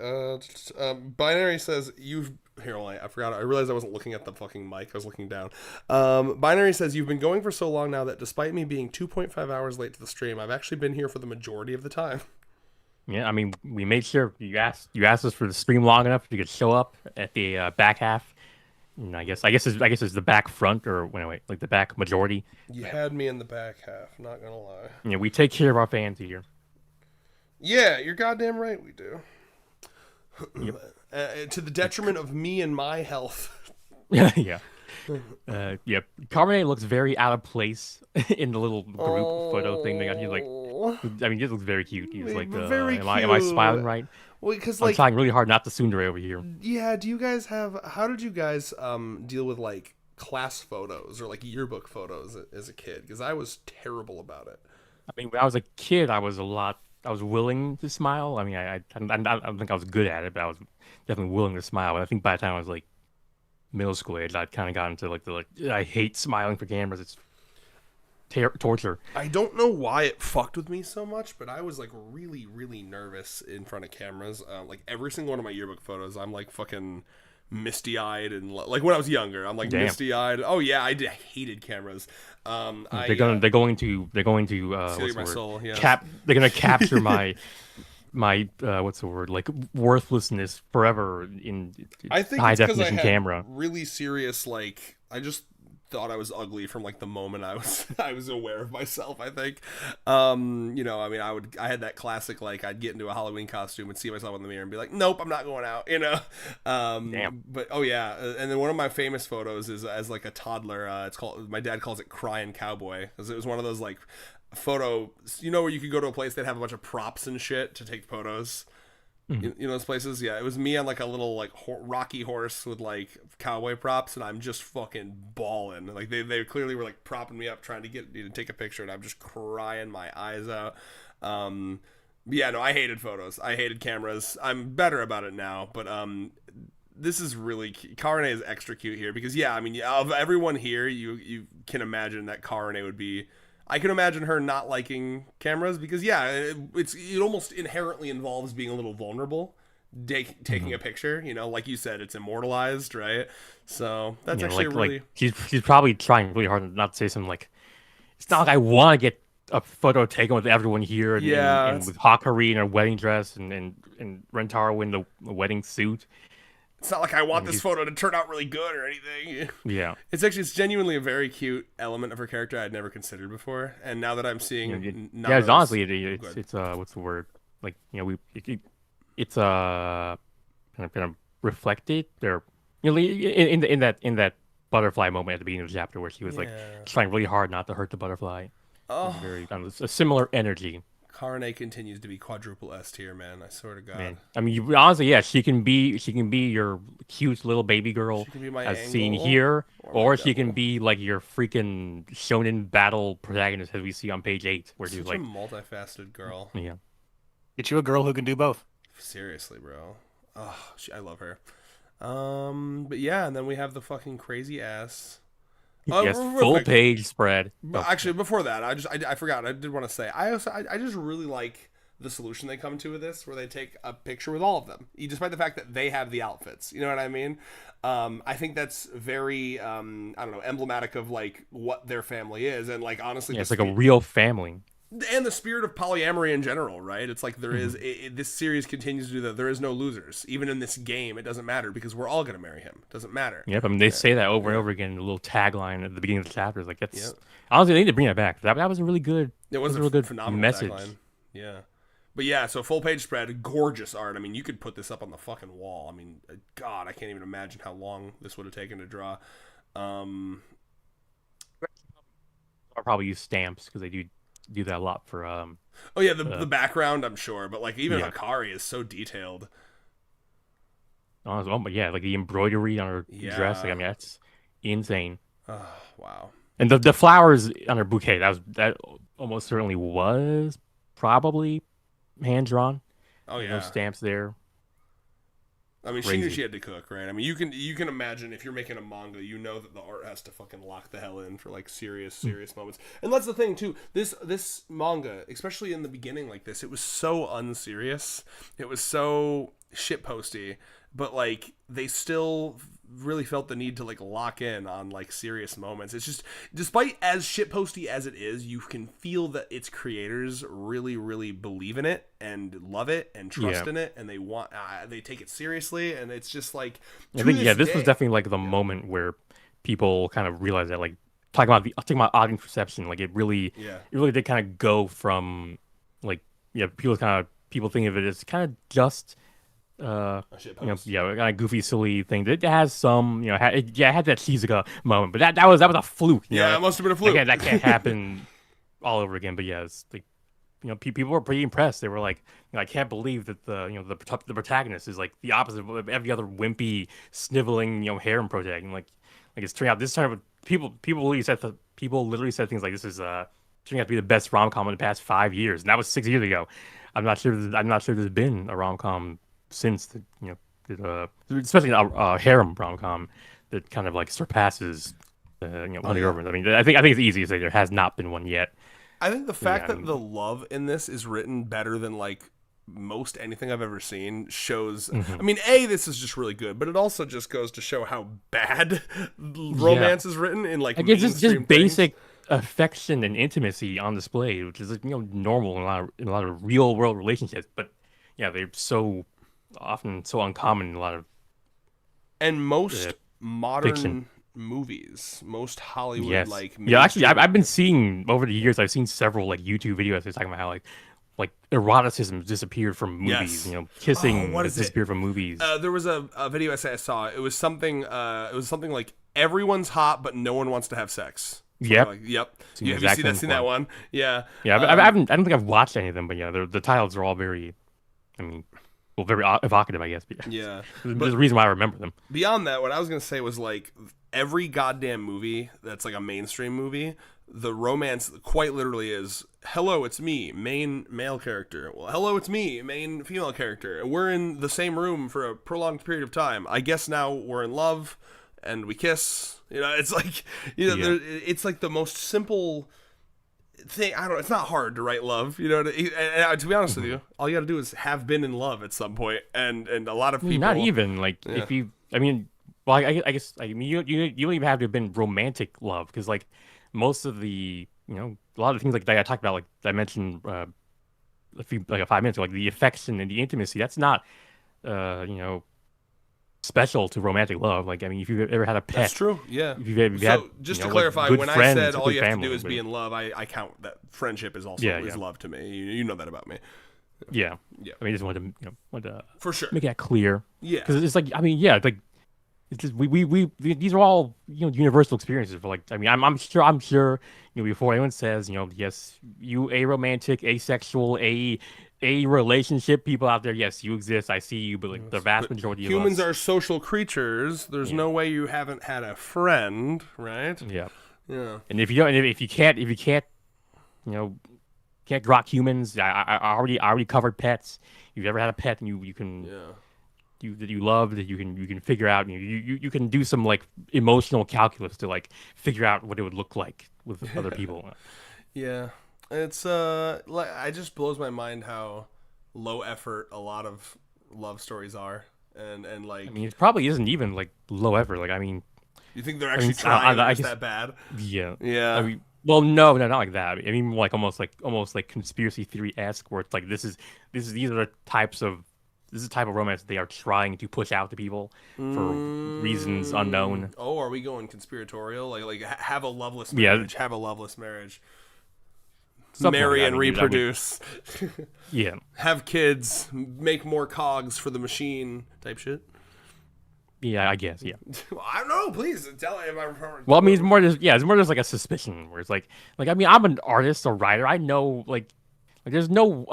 Binary says you've. Here, I forgot. I realized I wasn't looking at the fucking mic. I was looking down. Binary says, you've been going for so long now that despite me being 2.5 hours late to the stream, I've actually been here for the majority of the time. Yeah, I mean, we made sure you asked us for the stream long enough you could show up at the back half. And I guess it's the back front, or wait, like the back majority. You had me in the back half. Not gonna lie. Yeah, we take care of our fans here. Yeah, you're goddamn right. We do. Yep. To the detriment of me and my health. Yeah. Yeah. Carbonet looks very out of place in the little group photo thing they got. He's like, I mean, he looks very cute. He's like, am I smiling right? Well, because I'm trying really hard not to tsundere over here. Yeah. Do you guys how did you guys deal with like class photos or like yearbook photos as a kid? Because I was terrible about it. I mean, when I was a kid, I was willing to smile. I mean, I don't think I was good at it, but I was definitely willing to smile. But I think by the time I was like middle school age, I'd kind of gotten to I hate smiling for cameras. It's torture. I don't know why it fucked with me so much, but I was like really, really nervous in front of cameras. Like every single one of my yearbook photos, I'm like fucking misty-eyed, and like when I was younger, I'm like misty-eyed. Oh yeah, I hated cameras. They're going to steal my soul. Yes. They're gonna capture my what's the word, like worthlessness forever in high definition camera. Really serious, like I just thought I was ugly from like the moment I was aware of myself. I think, I mean, I had that classic, like I'd get into a Halloween costume and see myself in the mirror and be like, nope, I'm not going out, Damn. But oh yeah, and then one of my famous photos is as like a toddler. It's called, my dad calls it Crying Cowboy, because it was one of those like photos, where you could go to a place that have a bunch of props and shit to take photos. You know those places? Yeah, it was me on like a little like rocky horse with like cowboy props, and I'm just fucking bawling. Like they clearly were like propping me up trying to get me to take a picture, and I'm just crying my eyes out. Yeah, no, I hated photos. I hated cameras. I'm better about it now, but this is really Karane is extra cute here because I mean, of everyone here, you can imagine that Karane would be. I can imagine her not liking cameras because it almost inherently involves being a little vulnerable, taking a picture. Like you said, it's immortalized, right? So that's actually really. She's probably trying really hard not to say something like, "It's not like I want to get a photo taken with everyone here, and, Yeah, and with Hakari in her wedding dress, and Rentaro in the wedding suit. it's not like I want And this he's- photo to turn out really good or anything. Yeah. It's genuinely a very cute element of her character I'd never considered before, and now that I'm seeing, Yeah, it's Nano's- honestly, Good. it's what's the word? Like, it's kind of reflected there. In that butterfly moment at the beginning of the chapter where she was like Yeah. trying really hard not to hurt the butterfly. Oh, Very a similar energy. Karane continues to be quadruple S tier, man. I swear to God. Man, I mean, honestly, yeah, she can be your cute little baby girl, She can be my as seen Angle here, or or my she can Devil. be like your freaking shonen battle protagonist as we see on page 8, where she's Such like, a multifaceted girl. yeah, Get you a girl who can do both. Seriously, bro. Oh, I love her. But yeah, and then we have the fucking crazy ass. yes, real full quick. page spread. But actually, before that, I forgot. I did want to say I just really like the solution they come to with this, where they take a picture with all of them, despite the fact that they have the outfits. You know what I mean? I think that's very I don't know, emblematic of like what their family is, and like honestly, Yeah, it's like a real family. and the spirit of polyamory in general, right? It's like there is Mm-hmm. this series continues to do that. There is no losers, even in this game. It doesn't matter because we're all gonna marry him. It doesn't matter. Yep, I mean they say that over and over again in a little tagline at the beginning of the chapters. Like that's Yep. honestly they need to bring that back. That was a really good. It was a real good phenomenal message. tagline. Yeah. But yeah, so full page spread, gorgeous art. I mean, you could put this up on the fucking wall. I mean, God, I can't even imagine how long this would have taken to draw. I'll probably use stamps because they do that a lot for Oh yeah, the background, I'm sure, but like even Yeah. Hikari is so detailed. oh, but yeah, like the embroidery on her dress. Like, I Yeah. mean, that's insane. Oh, wow. And the flowers on her bouquet, that almost certainly was probably hand drawn. Oh yeah. No stamps there. I mean, she knew Crazy. she had to cook, right? I mean, you can imagine if you're making a manga, you know that the art has to fucking lock the hell in for like serious moments. And that's the thing too. This manga, especially in the beginning like this, it was so unserious. It was so shitposty, but like they still really felt the need to like lock in on like serious moments. It's just, despite as shitposty as it is, you can feel that its creators really really believe in it and love it and trust Yeah. in it, and they want they take it seriously, and it's just like I think this was day- definitely like the moment where people kind of realized that, like, talking about audience perception, like it really did kind of go from like people think of it as kind of just a shitpost. kind of goofy silly thing. It has some it had that Shizuka moment, but that was a fluke. Yeah, it must have been a fluke. Again, that can't happen all over again. But yeah, it's like people were pretty impressed. They were like, I can't believe that the protagonist is like the opposite of every other wimpy, sniveling harem protagonist. Like it's turning out this time. People literally said things like this is turning out to be the best rom com in the past 5 years, and that was 6 years ago. I'm not sure there's been a rom com since especially a harem rom com that kind of like surpasses Honey Urban. I mean, I think it's easy to say there has not been one yet. I think the fact Yeah. that the love in this is written better than like most anything I've ever seen shows. Mm-hmm. I mean, this is just really good, but it also just goes to show how bad romance is written in like Like it's just mainstream things. basic affection and intimacy on display, which is normal in a lot of real world relationships. But yeah, they're so often so uncommon in a lot of And most modern fiction. movies, most Hollywood yes. like Yeah, actually, mainstream- I've been seeing over the years. I've seen several like YouTube videos that's talking about how like eroticism disappeared from movies. Yes. Kissing what has is it? disappeared from movies. There was a video I saw. It was something. It was something like everyone's hot, but no one wants to have sex. Something Yep. Yep. Seen You, the have you exact seen same that one? Yeah. Yeah, I don't think I've watched any of them, but yeah, the titles are all very, I mean, well, very evocative, I guess. But Yeah. there's a reason why I remember them. Beyond that, what I was gonna say was like every goddamn movie that's like a mainstream movie, the romance quite literally is, hello, it's me, main male character. Well, hello, it's me, main female character. And we're in the same room for a prolonged period of time. I guess now we're in love and we kiss. It's like, Yeah. it's like the most simple thing. I don't know. It's not hard to write love, and to be honest with you, all you got to do is have been in love at some point, and a lot of people Not even like if you, I mean, well, I guess you don't even have to have been romantic love because like most of the a lot of things like that I talked about, like I mentioned like 5 minutes ago, like the affection and the intimacy. That's not special to romantic love. Like, I mean, if you've ever had a pet, That's true. Yeah. If you've So had, just to like, clarify, good when I friends, said all good you have to family, do is but- be in love, I count that friendship is also is love to me. You know that about me. Yeah. Yeah. I mean, I just wanted to, For sure. make that clear. Yeah. Because it's like, I mean, yeah, like, it's just, we these are all, universal experiences. For like, I mean, I'm sure, before anyone says, yes, you aromantic, asexual, a relationship people out there, yes, you exist. I see you, but like the vast majority of humans us, are social creatures. There's no way you haven't had a friend, right? yeah. Yeah. And if you don't, and if you can't, can't grok humans, I already covered pets. If you've ever had a pet and you can. Yeah. That you love, that you can figure out, you can do some like emotional calculus to like figure out what it would look like with other people. Yeah. It's it just blows my mind how low effort a lot of love stories are. And like, I mean, it probably isn't even like low effort. Like, I mean, you think they're actually trying I it's guess, that bad? Yeah. Yeah. I mean, well, no, not like that. I mean, like almost like conspiracy theory-esque, where it's like these are the types of this is the type of romance they are trying to push out to people for reasons unknown. Oh, are we going conspiratorial? Like have a loveless marriage. Have a loveless marriage. Marry and reproduce. Yeah. Have kids. Make more cogs for the machine. Type shit. Yeah, I guess. Yeah. I don't know. Please tell me if I'm wrong. Well, I mean, it's more just like a suspicion where it's like I mean, I'm an artist or writer. I know like there's no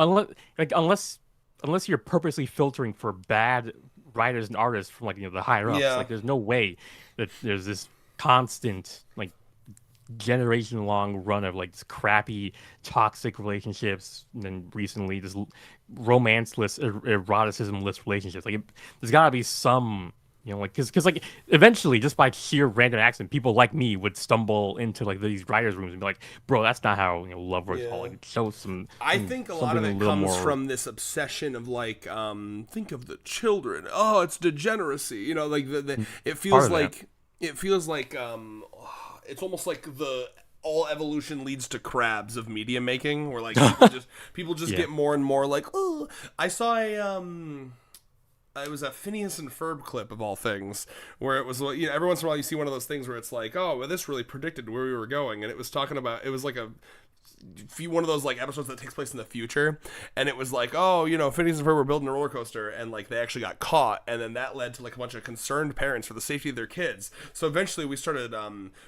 unless you're purposely filtering for bad writers and artists from like the higher ups. Yeah. Like there's no way that there's this constant like generation long run of like this crappy toxic relationships, and then recently this romance-less eroticism-less relationships. Like there's got to be some. Like, because like eventually, just by sheer random accident, people like me would stumble into like these writers' rooms and be like, "Bro, that's not how love works." Yeah. Like, show some. I think a lot of it comes from this obsession of like, think of the children. Oh, it's degeneracy. Like it feels like it's almost like all evolution leads to crabs of media making, where like people just get more and more like, oh, I saw it was a Phineas and Ferb clip of all things, where it was every once in a while you see one of those things where it's like, oh, well, this really predicted where we were going, and it was talking about, it was like one of those like episodes that takes place in the future, and it was like, oh, Phineas and Ferb were building a roller coaster, and like they actually got caught, and then that led to like a bunch of concerned parents for the safety of their kids. So eventually we started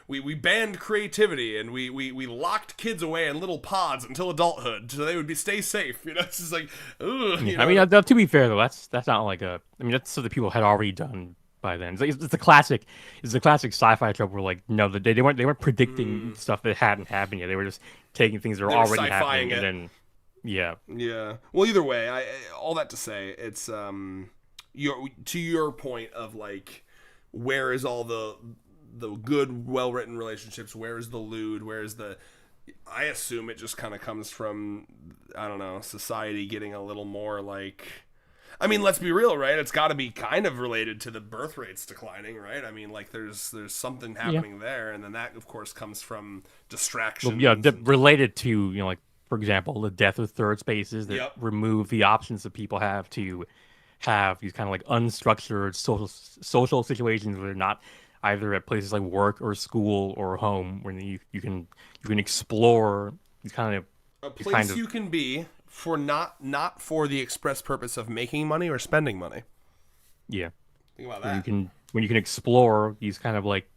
we banned creativity, and we locked kids away in little pods until adulthood so they would stay safe. It's just like, ugh, I mean, to be fair though, that's not like I mean, that's something people had already done by then. It's the classic sci-fi trope where like, no, they weren't predicting stuff that hadn't happened yet. They were just taking things that were already happening and then yeah. Well, either way, all that to say, it's to your point of like, where is all the good, well-written relationships? Where is the lewd? Where is the? I assume it just kind of comes from, I don't know, society getting a little more like. I mean, let's be real, right? It's got to be kind of related to the birth rates declining, right? I mean, like there's something happening there, and then that, of course, comes from distraction. Well, yeah, related to like, for example, the death of third spaces that remove the options that people have to have these kind of like unstructured social situations where they're not either at places like work or school or home, where you can explore these kind of a place you can be. For not for the express purpose of making money or spending money. Yeah. Think about that. When you can explore these kind of like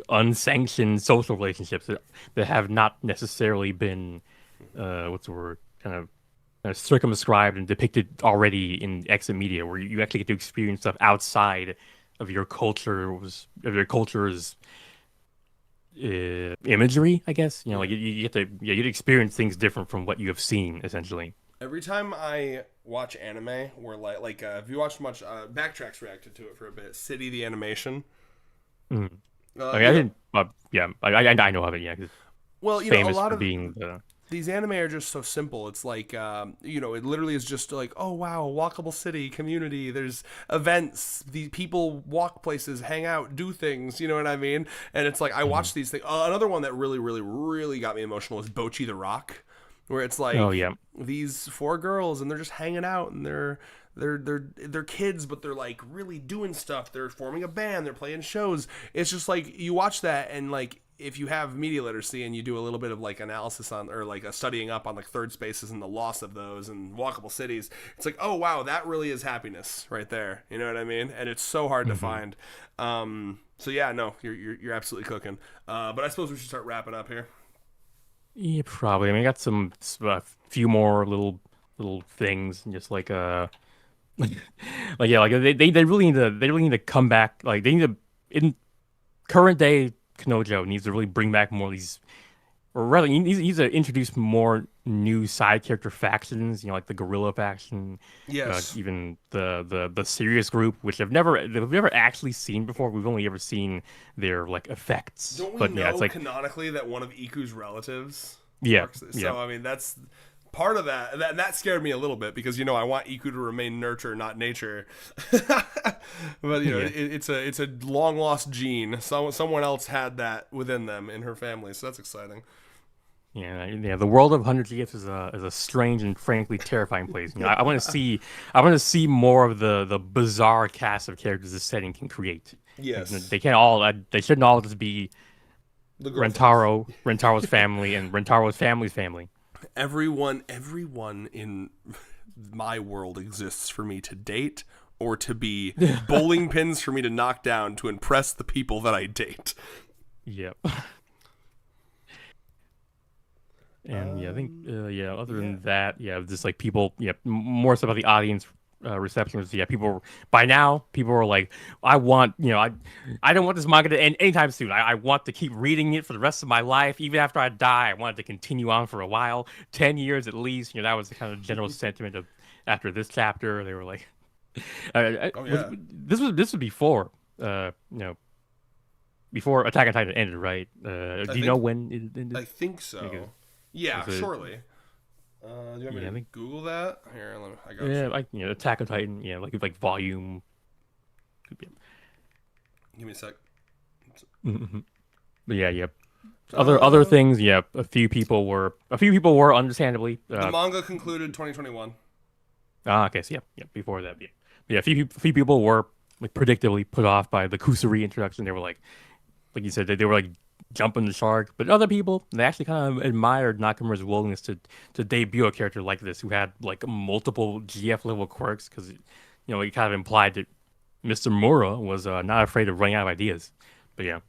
unsanctioned social relationships that have not necessarily been what's the word, kind of circumscribed and depicted already in exit media, where you actually get to experience stuff outside of your culture's imagery, I guess. Like you get to you'd experience things different from what you have seen, essentially. Every time I watch anime, where like if you watched much, Backtracks reacted to it for a bit. City the animation. I mean, I didn't. I know of it. Yeah. Well, famous a lot for of being these anime are just so simple. It's like, you know, it literally is just like, oh wow, walkable city, community. There's events. The people walk places, hang out, do things. You know what I mean? And it's like I watch these things. Another one that really, really, really got me emotional is Bocchi the Rock, where it's like, these 4 girls and they're just hanging out and they're kids, but they're like really doing stuff. They're forming a band. They're playing shows. It's just like you watch that and like. If you have media literacy and you do a little bit of like analysis on or like a studying up on like third spaces and the loss of those and walkable cities, it's like, oh wow, that really is happiness right there. You know what I mean? And it's so hard to find. So yeah, no, you're absolutely cooking. But I suppose we should start wrapping up here. Yeah, probably. I mean, I got some a few more little things, just like like yeah, like they really need to come back. Like they need to in current day. Kanojo needs to really bring back more of these, or rather, he needs to introduce more new side character factions. You know, like the Gorilla faction. Yes. Even the serious group, which they've never actually seen before. We've only ever seen their like effects. Don't we but, know yeah, it's like, canonically that one of Iku's relatives? Yeah. Works? So I mean, that's part of that. That scared me a little bit because, you know, I want Iku to remain nurture, not nature. But, you know, it's a long lost gene. Someone else had that within them in her family, so that's exciting. Yeah. The world of 100 GFs is a strange and frankly terrifying place. You know, I want to see more of the bizarre cast of characters this setting can create. Yes. They can't all. They shouldn't all just be Rentaro's family, and Rentaro's family's family. Everyone in my world exists for me to date or to be bowling pins for me to knock down to impress the people that I date. Yep. And I think other than that, just like people, more stuff about the audience reception was, people by now are like, I want, I don't want this manga to end anytime soon. I want to keep reading it for the rest of my life. Even after I die, I want it to continue on for a while, 10 years at least. That was the kind of general sentiment of after this chapter. They were like, this was before, before Attack on Titan ended, right? Do you know when it ended? I think so. Yeah, shortly. Do you want me to Google that? Here, I got you. Like Attack on Titan. Like volume. Give me a sec. Mm-hmm. But other things. A few people were understandably. The manga concluded 2021. Okay. So before that. Yeah. A few people were like predictably put off by the Kusari introduction. They were like you said, they were like jumping the shark, but other people, they actually kind of admired Nakamura's willingness to debut a character like this who had like multiple GF level quirks, because it kind of implied that Mr. Mura was not afraid of running out of ideas. But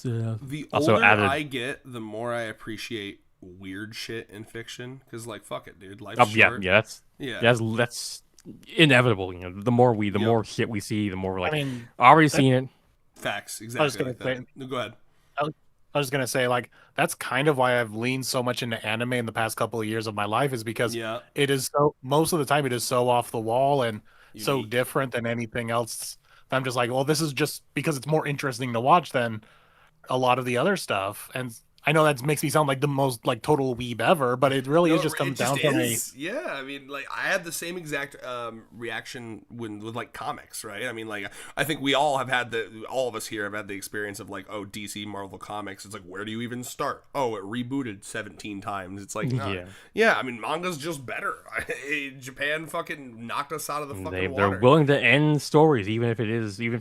the older I get, the more I appreciate weird shit in fiction, because like fuck it, dude, life's short. That's inevitable. The more shit we see, the more we're like, already seen it. Facts, exactly. No, go ahead. I was gonna say, like, that's kind of why I've leaned so much into anime in the past couple of years of my life, is because it is most of the time it is so off the wall and so different than anything else. I'm just like, well, this is just because it's more interesting to watch than a lot of the other stuff. And I know that makes me sound like the most like total weeb ever, but it really just comes down to Yeah, I mean, like I had the same exact reaction with like comics, right? I mean, like I think we all have had all of us here have had the experience of like, oh, DC, Marvel comics. It's like, where do you even start? Oh, it rebooted 17 times. It's like, I mean, manga's just better. Japan fucking knocked us out of the fucking water. They're willing to end stories, even if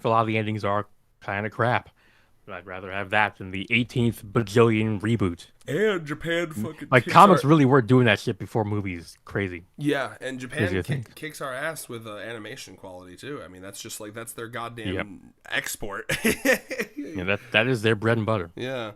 a lot of the endings are kind of crap. But I'd rather have that than the 18th bajillion reboot. And Japan fucking like comics really were doing that shit before movies. Crazy. Yeah, and Japan kicks our ass with animation quality too. I mean, that's just like that's their goddamn export. That is their bread and butter. Yeah.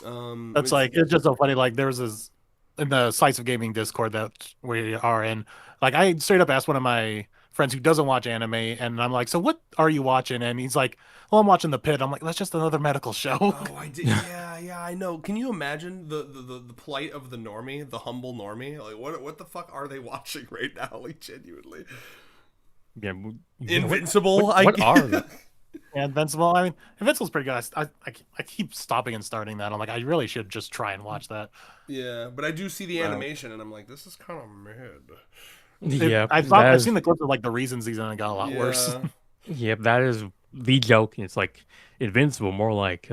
That's like it's just so funny. Like there's this in the Slice of Gaming Discord that we are in. Like I straight up asked one of my friends who doesn't watch anime, and I'm like, so what are you watching? And he's like, well, I'm watching The Pit. I'm like, that's just another medical show. Oh, I did. Yeah, I know. Can you imagine the plight of the normie, the humble normie? Like, what the fuck are they watching right now? Like, genuinely. Yeah. Invincible. What are they? Yeah, Invincible. I mean, Invincible's pretty good. I keep stopping and starting that. I'm like, I really should just try and watch that. Yeah, but I do see the animation, and I'm like, this is kind of mid. Yeah, I've seen the clips of like the reason season and it got a lot worse. Yeah, that is the joke. It's like Invincible, more like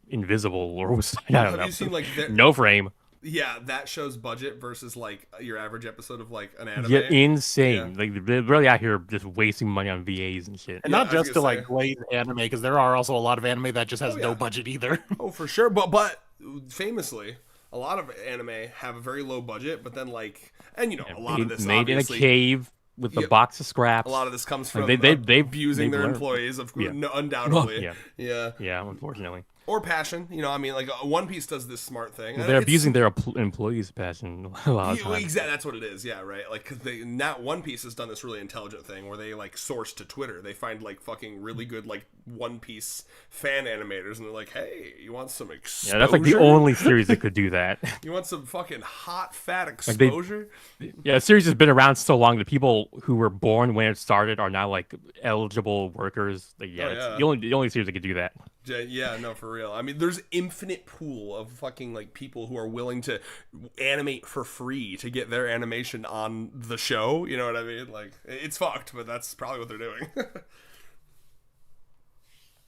Invisible or I don't Have know. you seen like No Frame? Yeah, that show's budget versus like your average episode of like an anime. Yeah, insane. Like they're really out here just wasting money on VAs and shit. And Yeah, not I was just to gonna like say. glaze anime, because there are also a lot of anime that just has Oh, no yeah. budget either. Oh, for sure. But famously, a lot of anime have a very low budget, but then like, and you know, a lot of this made in a obviously, cave with a box of scraps. a lot of this comes from They've abusing their learned. employees, of Yeah. no, undoubtedly. Yeah. Yeah. Yeah, unfortunately. Or passion. You know, I mean, like One Piece does this smart thing. They're abusing their employees' passion a lot of times. Exactly, that's what it is. Yeah, right. Like, cause not One Piece has done this really intelligent thing where they like source to Twitter. They find like fucking really good like One Piece fan animators, and they're like, "Hey, you want some exposure? Yeah, that's like the only series that could do that. You want some fucking hot fat exposure?" Yeah, the series has been around so long that people who were born when it started are now like eligible workers. Like, yeah, it's the only series that could do that. Yeah, no, for real. I mean, there's infinite pool of fucking like people who are willing to animate for free to get their animation on the show. You know what I mean? Like, it's fucked, but that's probably what they're doing.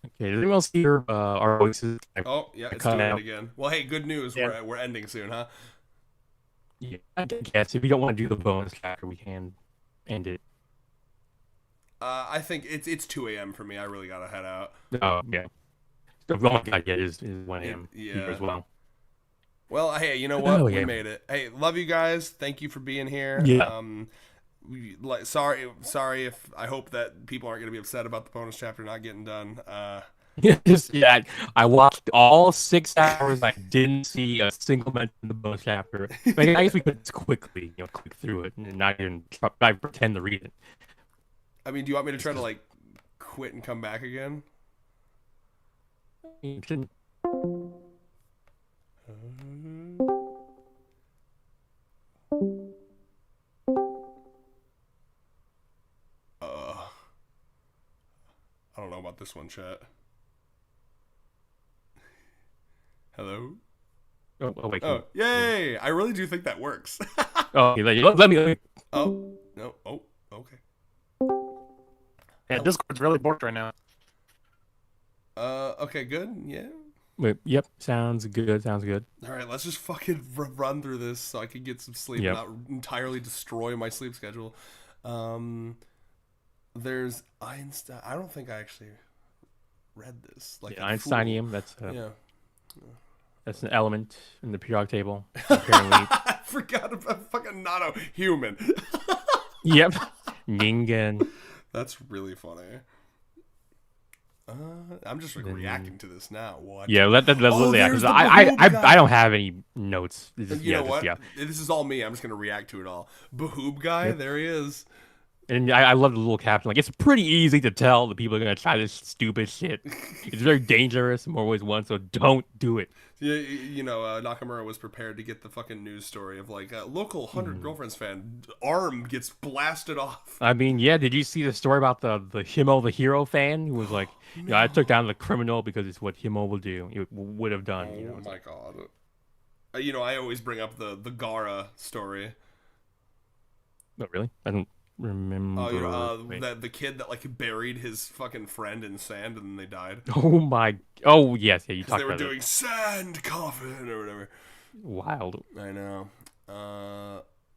Okay, does anyone else hear our voices? Oh, yeah, it's doing it again. Well, hey, good news. Yeah. We're ending soon, huh? Yeah, I guess if you don't want to do the bonus chapter, we can end it. I think it's 2 a.m. for me. I really gotta head out. Oh, yeah. Oh my god, yeah, it is 1 a.m. here as well. Well, hey, you know what? Oh, yeah. We made it. Hey, love you guys. Thank you for being here. Yeah. Sorry if I hope that people aren't gonna be upset about the bonus chapter not getting done. Yeah, I watched all 6 hours. I didn't see a single mention in the bonus chapter. I guess we could just quickly, click through it and not even pretend to read it. I mean, do you want me to try to like quit and come back again? You shouldn't. I don't know about this one, chat. Hello? Oh wait. Oh, yay! I really do think that works. Oh, let me. Oh, no. Oh, okay. Yeah, Discord's really bored right now. Okay, good. Yeah. Wait, yep, sounds good. Sounds good. All right, let's just fucking run through this so I can get some sleep Yep. and not entirely destroy my sleep schedule. There's Einstein. I don't think I actually read this. Like Yeah, a fool. Einsteinium. Yeah. That's an element in the periodic table. Apparently. I forgot about fucking Nano human. Yep. Ningen. That's really funny. I'm just like reacting to this now. What? Yeah, let yeah, there's because the I Bahoob guy. I don't have any notes. This is, You know this- what? Yeah. This is all me. I'm just gonna react to it all. Bahoob guy, there he is. And I love the little caption. Like, it's pretty easy to tell the people are gonna try this stupid shit. It's very dangerous in more ways than one, so don't do it. Yeah, you know, Nakamura was prepared to get the fucking news story of like a local 100 Girlfriends fan arm gets blasted off. I mean, yeah, did you see the story about the Himo the Hero fan who was like, I took down the criminal because it's what Himo will do. It would have done. Oh my god. You know, I always bring up the Gara story. No, really? I don't remember. Oh, you know, Wait. the kid that like buried his fucking friend in sand and then they died. Oh my! Oh yes, yeah, you talked They were about doing sand coffin or whatever. it. Wild. I know.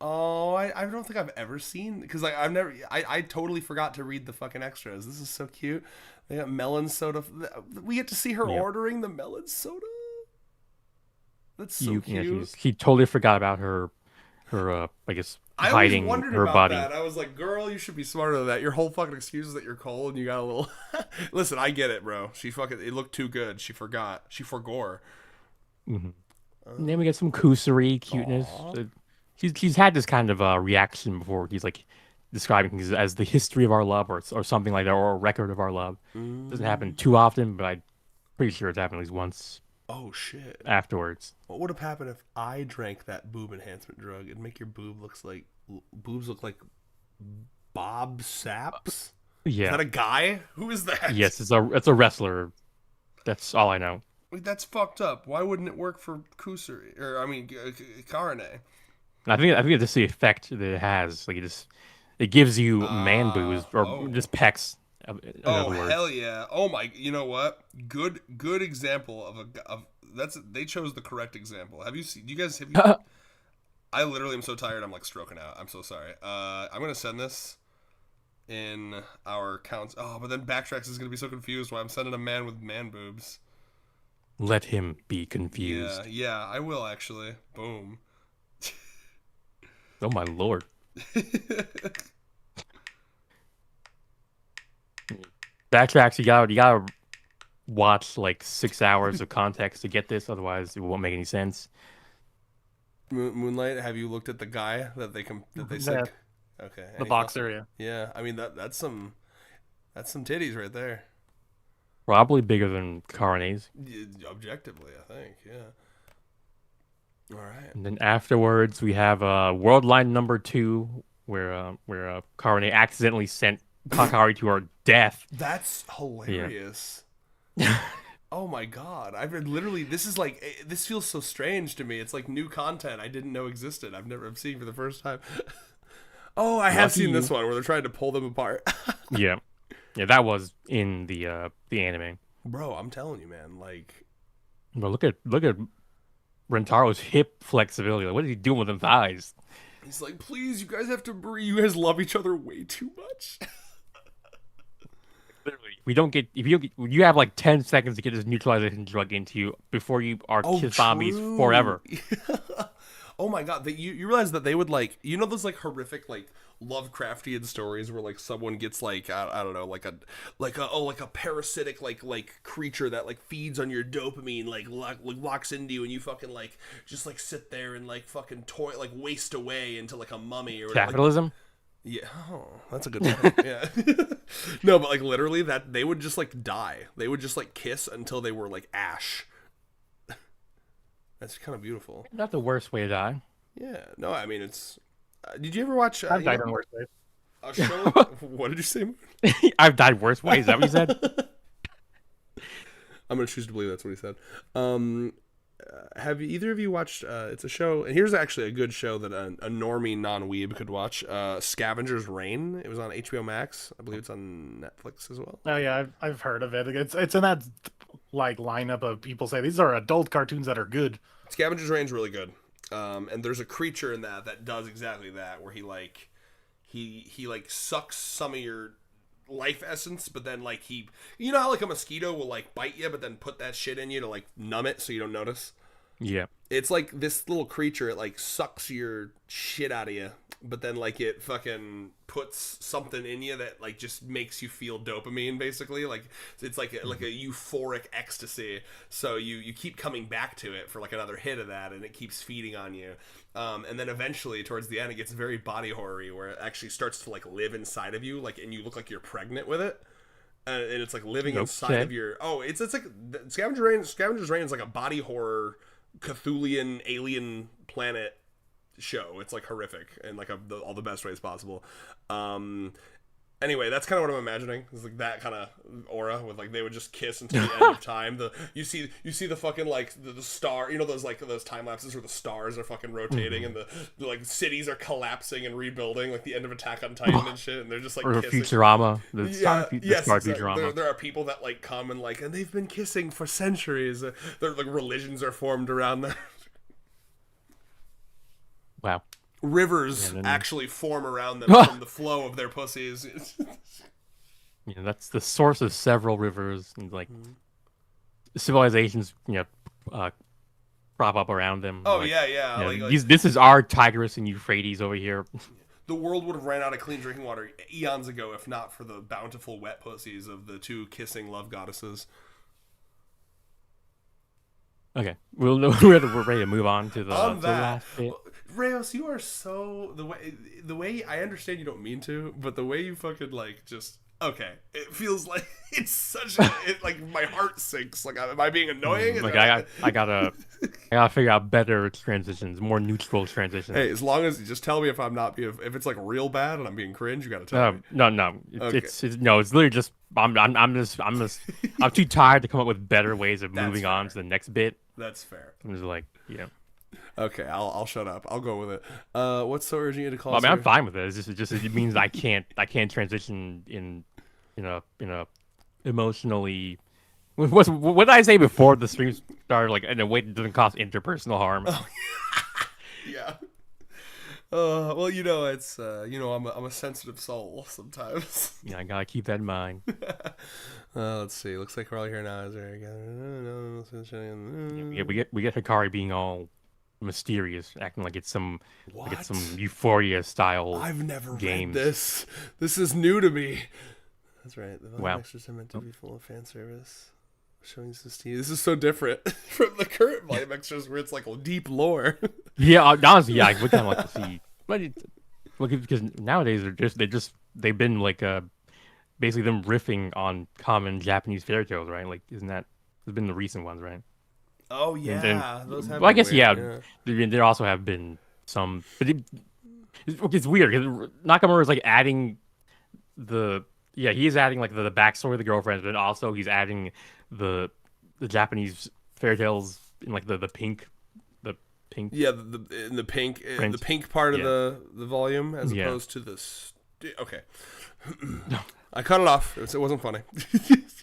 I don't think I've ever seen because like I totally forgot to read the fucking extras. This is so cute. They got melon soda. We get to see her ordering the melon soda. That's so cute. He totally forgot about her. I guess I always hiding wondered her about body. that. I was like, girl, you should be smarter than that. Your whole fucking excuse is that you're cold and you got a little. Listen, I get it, bro. It looked too good. She forgot. She forgore. And then we get some Kusari cuteness. He's had this kind of reaction before. He's like describing things as the history of our love, or something like that, or a record of our love. Doesn't happen too often, but I'm pretty sure it's happened at least once. Oh shit! Afterwards. What would have happened if I drank that boob enhancement drug? It'd make your boobs look like Bob Saps. Is Yeah. that a guy? Who is that? Yes, it's a wrestler. That's all I know. Wait, that's fucked up. Why wouldn't it work for Kusuri? Or, I mean, Karane? I think it's just the effect that it has. Like it gives you man boobs or oh. just pecs. In Oh, other words. hell yeah. Oh, my. You know what? Good example of they chose the correct example. Have you seen, I literally am so tired. I'm like stroking out. I'm so sorry. I'm going to send this in our counts. Oh, but then Backtracks is going to be so confused why I'm sending a man with man boobs. Let him be confused. Yeah, I will actually. Boom. Oh my lord. Backtracks, you gotta watch like 6 hours of context to get this, otherwise it won't make any sense. Moonlight, have you looked at the guy that they said? Okay. The boxer, yeah. Yeah, I mean that's some titties right there. Probably bigger than Corona's. Objectively, I think, yeah. All right. And then afterwards we have World Line number 2, where Corona accidentally sent Kakari to her death. That's hilarious. Oh my god! I've literally this feels so strange to me. It's like new content I didn't know existed. I'm seeing for the first time. Oh, I have seen this one where they're trying to pull them apart. Yeah, that was in the anime. Bro, I'm telling you, man. Like, but look at Rentaro's hip flexibility. Like, what is he doing with them thighs? He's like, please, you guys have to breathe. You guys love each other way too much. Literally, we don't get you have like 10 seconds to get this neutralization drug into you before you are kiss zombies forever. Oh my god, you realize that they would like, you know, those like horrific like Lovecraftian stories where like someone gets like I don't know, like a parasitic like creature that like feeds on your dopamine, like locks into you, and you fucking like just like sit there and like fucking like waste away into like a mummy or whatever. Capitalism. Yeah, oh, that's a good one. Yeah. No, but like literally that they would just like die. They would just like kiss until they were like ash. That's kind of beautiful. Not the worst way to die. Yeah. No, I mean it's. Did you ever watch? I've died in worse ways. A show. What did you say? I've died worse ways. Is that what you said? I'm gonna choose to believe that's what he said. Have either of you watched? It's a show, and here's actually a good show that a normie non-weeb could watch. Scavenger's Reign. It was on HBO Max. I believe it's on Netflix as well. Oh yeah, I've heard of it. It's in that like lineup of people say these are adult cartoons that are good. Scavenger's Reign's really good. And there's a creature in that does exactly that, where he like sucks some of your life essence, but then like you know how like a mosquito will like bite you, but then put that shit in you to like numb it so you don't notice. Yeah. It's like this little creature, it like sucks your shit out of you, but then like it fucking puts something in you that like just makes you feel dopamine, basically. Like it's like a euphoric ecstasy. So you keep coming back to it for like another hit of that, and it keeps feeding on you. And then eventually towards the end it gets very body horror-y, where it actually starts to like live inside of you, like, and you look like you're pregnant with it. And it's like living inside of your. Oh, it's like Scavenger's Reign is like a body horror Cthulian alien planet show. It's like horrific and like all the best ways possible. Anyway, that's kind of what I'm imagining. It's like that kind of aura with like they would just kiss until the end of time. You see the fucking like the star, you know, those time lapses where the stars are fucking rotating and the like cities are collapsing and rebuilding, like the end of Attack on Titan and shit, and they're just like or kissing. Futurama. Futurama. There are people that like come and they've been kissing for centuries. Their like religions are formed around them. Wow. Rivers actually form around them from the flow of their pussies. Yeah, that's the source of several rivers, and like civilizations, prop up around them. Oh like, yeah. This is our Tigris and Euphrates over here. The world would have ran out of clean drinking water eons ago if not for the bountiful wet pussies of the two kissing love goddesses. Okay, we're ready to move on to the last bit. Rayos, you are so the way I understand you don't mean to, but the way you fucking like just Okay, it feels like it's such like my heart sinks. Like, am I being annoying? Like I gotta figure out better transitions, more neutral transitions. Hey, as long as you just tell me if I'm not being, if it's like real bad and I'm being cringe, you gotta tell me. No. Okay. It's literally just I'm too tired to come up with better ways of moving on to the next bit. That's fair. I'm just like, yeah. Okay, I'll shut up. I'll go with it. What's so urgent you to call? I mean, I'm fine with it. It's just it means I can't transition in a emotionally. What did I say before the stream started? Like in a way that doesn't cause interpersonal harm. Yeah. Well, it's I'm a sensitive soul sometimes. Yeah, I gotta keep that in mind. Let's see. Looks like we're all here now. Is there Yeah, we get Hikari being all mysterious, acting like it's some Euphoria style. I've never games. read this. This is new to me. That's right. The volume extras are meant to be full of fan service. Showing Steam. This is so different from the current volume extras where it's like deep lore. Yeah, honestly, yeah, I would kind of like to see, but because nowadays they've been like basically them riffing on common Japanese fairy tales, right? Like, isn't that has been the recent ones, right? Oh yeah, those have. Well, I guess weird, there also have been some, but it's weird because Nakamura is like adding he is adding like the backstory of the girlfriends, but also he's adding the Japanese fairy tales in like the pink. Yeah, the pink part of the volume as opposed to this. Okay, I cut it off. It wasn't funny.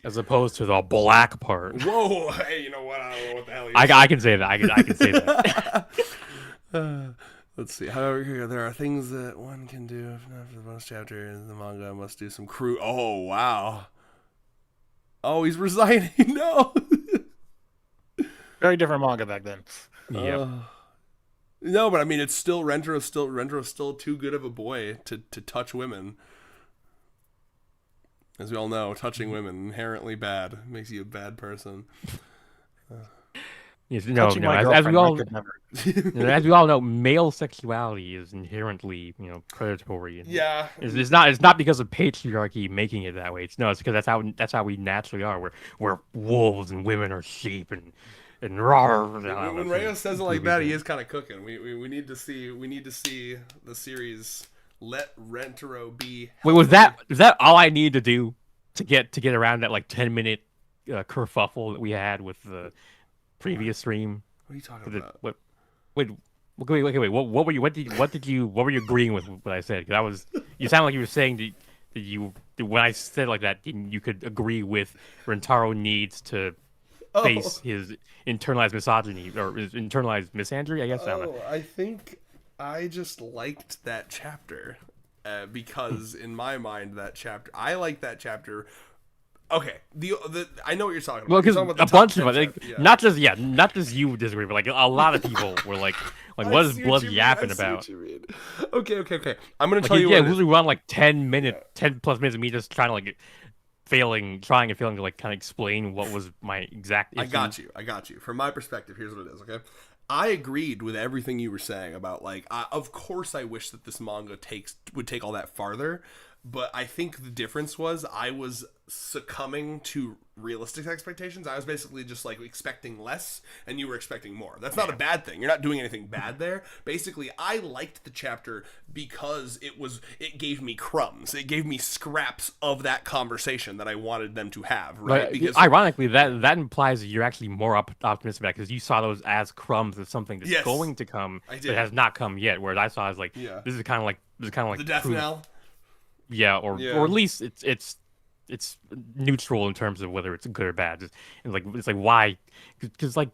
As opposed to the black part. Whoa! Hey, you know what? I don't know what the hell. I can say that. I can say that. Let's see. However, there are things that one can do. If not for the bonus chapter in the manga, must do some crew. Oh wow! Oh, he's resigning. No. Very different manga back then. Yeah. No, but I mean, it's still Rentro's still too good of a boy to touch women. As we all know, touching women inherently bad makes you a bad person. Yes, as we all know, male sexuality is inherently, predatory. And yeah, it's not because of patriarchy making it that way. It's because that's how we naturally are. We're wolves and women are sheep and raw. When Rayos says it like that, he is kind of cooking. We need to see the series let Rentaro be. Wait, was that all I need to do to get around that like 10-minute kerfuffle that we had with the previous stream? What are you talking about? Wait. What were you agreeing with what I said? Because you sound like you were saying that when I said like that, you could agree with Rentaro needs to face his internalized misogyny or his internalized misandry, I guess. I think I just liked that chapter because in my mind I like that chapter. Okay, I know what you're talking about. Well, because a bunch of it, not just you disagree, but like a lot of people were like what is Blood yapping about? Okay. I'm gonna tell you. Yeah, we were on like 10 plus minutes of me just trying to like trying and failing to like kind of explain what was my exact issue. I got you. From my perspective, here's what it is. Okay, I agreed with everything you were saying about like. Of course, I wish that this manga would take all that farther. But I think the difference was I was succumbing to realistic expectations. I was basically just like expecting less and you were expecting more. That's not a bad thing. You're not doing anything bad there. Basically, I liked the chapter because it gave me crumbs. It gave me scraps of that conversation that I wanted them to have, right? But because ironically, that implies that you're actually more optimistic about it because you saw those as crumbs of something that's going to come that has not come yet. Whereas I saw it as like this is kind of like the death knell. Yeah, or at least it's neutral in terms of whether it's good or bad. It's like why? Because like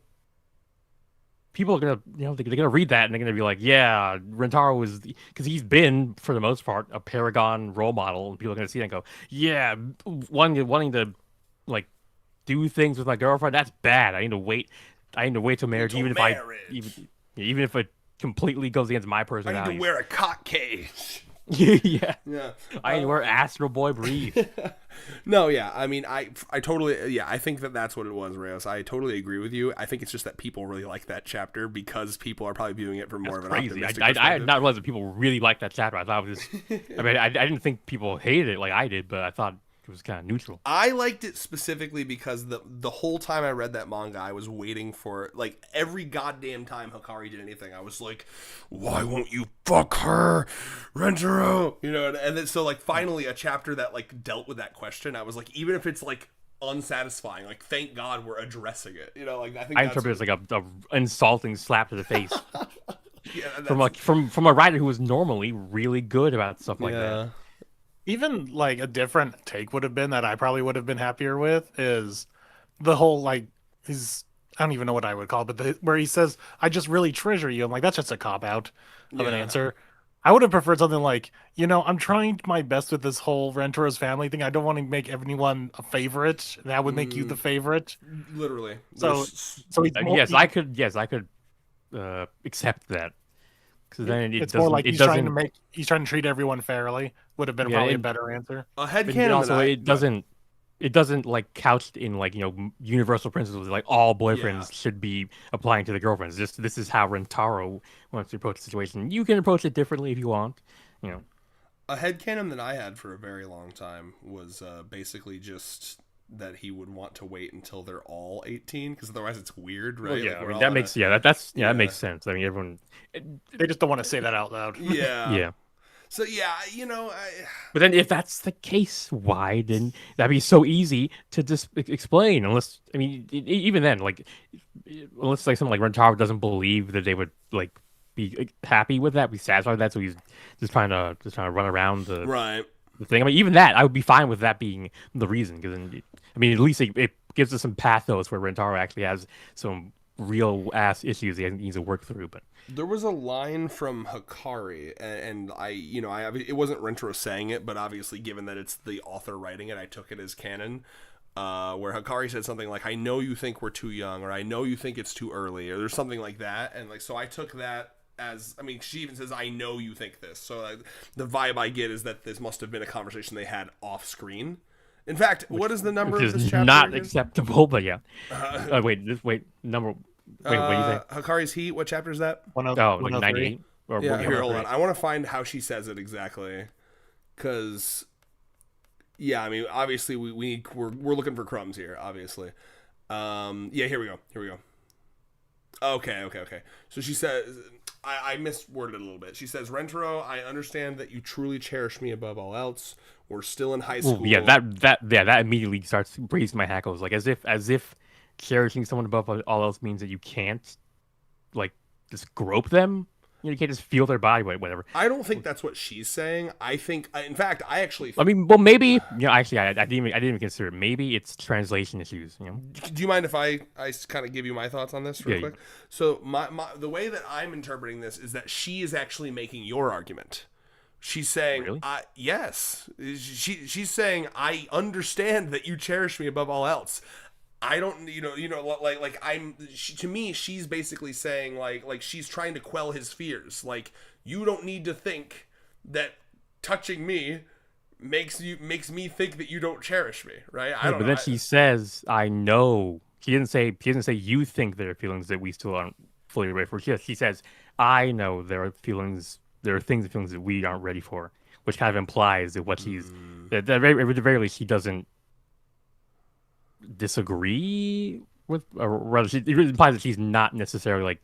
people are gonna they're gonna read that and they're gonna be like, yeah, Rentaro is because he's been for the most part a paragon role model, and people are gonna see that and go, yeah, wanting to like do things with my girlfriend, that's bad. I need to wait till marriage, even if it completely goes against my personality. I need to wear a cock cage. yeah. I need to wear Astro Boy brief. No, yeah. I mean, I totally, I think that's what it was, Rayos. I totally agree with you. I think it's just that people really like that chapter because people are probably viewing it from more of an optimistic perspective. I had not realized that people really liked that chapter. I thought it was just, I mean, I didn't think people hated it like I did, but I thought kind of neutral. I liked it specifically because the whole time I read that manga, I was waiting for, like, every goddamn time Hikari did anything, I was like, why won't you fuck her, Rentaro? You know, and then so, like, finally a chapter that, like, dealt with that question, I was like, even if it's, like, unsatisfying, like, thank God we're addressing it. You know, like, I think I interpret it as like a insulting slap to the face yeah, from a writer who was normally really good about stuff like that. Even like a different take would have been that I probably would have been happier with is the whole like his I don't even know what I would call it, but where he says, "I just really treasure you." I'm like, that's just a cop out of an answer. I would have preferred something like, I'm trying my best with this whole Rentaro's family thing. I don't want to make everyone a favorite. That would make you the favorite. Literally. So he's more, yes, I could accept that. Because then it's more like he's trying to treat everyone fairly. Would have been probably a better answer. A headcanon. Also, it doesn't like couched in like universal principles like all boyfriends should be applying to the girlfriends. Just this is how Rentaro wants to approach the situation. You can approach it differently if you want. A headcanon that I had for a very long time was basically just that he would want to wait until they're all 18 because otherwise it's weird, right? Well, yeah, like I mean, that makes that makes sense. I mean, everyone they just don't want to say that out loud. Yeah. Yeah. So yeah, But then if that's the case, why didn't that be so easy to just explain? Unless I mean, even then, like unless like someone like Rentaro doesn't believe that they would like be happy with that, be satisfied with that, so he's just trying to run around the thing. I mean, even that, I would be fine with that being the reason, because I mean, at least it gives us some pathos where Rentaro actually has some real ass issues he needs to work through. But there was a line from Hikari, and it wasn't Rentaro saying it, but obviously, given that it's the author writing it, I took it as canon. Where Hikari said something like, "I know you think we're too young," or "I know you think it's too early," or there's something like that, and like so I took that as, I mean, she even says, "I know you think this," so the vibe I get is that this must have been a conversation they had off screen. In fact, what is the number of this chapter? Not acceptable, but yeah. Wait, number. Wait, what do you think? Hikari's Heat. What chapter is that? 98. Yeah, here, hold on. I want to find how she says it exactly, because, yeah, I mean, obviously we're looking for crumbs here, obviously. Yeah, here we go. Okay. So she says, I misworded it a little bit. She says, "Rentaro, I understand that you truly cherish me above all else. We're still in high school." Well, yeah, that immediately starts raising my hackles, like as if cherishing someone above all else means that you can't like just grope them. You can't just feel their body, whatever. I don't think that's what she's saying. I think, in fact, I mean, well, maybe. Actually, I didn't even consider it. Maybe it's translation issues. Do you mind if I kind of give you my thoughts on this real quick? So the way that I'm interpreting this is that she is actually making your argument. She's saying, really? Yes. She's saying, "I understand that you cherish me above all else. I don't, to me, she's basically saying like she's trying to quell his fears. Like, you don't need to think that touching me makes me think that you don't cherish me, right? I don't know. But then she says, "I know." She didn't say you think there are feelings that we still aren't fully ready for. She says, "I know there are things and feelings that we aren't ready for," which kind of implies that what she's at the very least she doesn't disagree with, or rather, it implies that she's not necessarily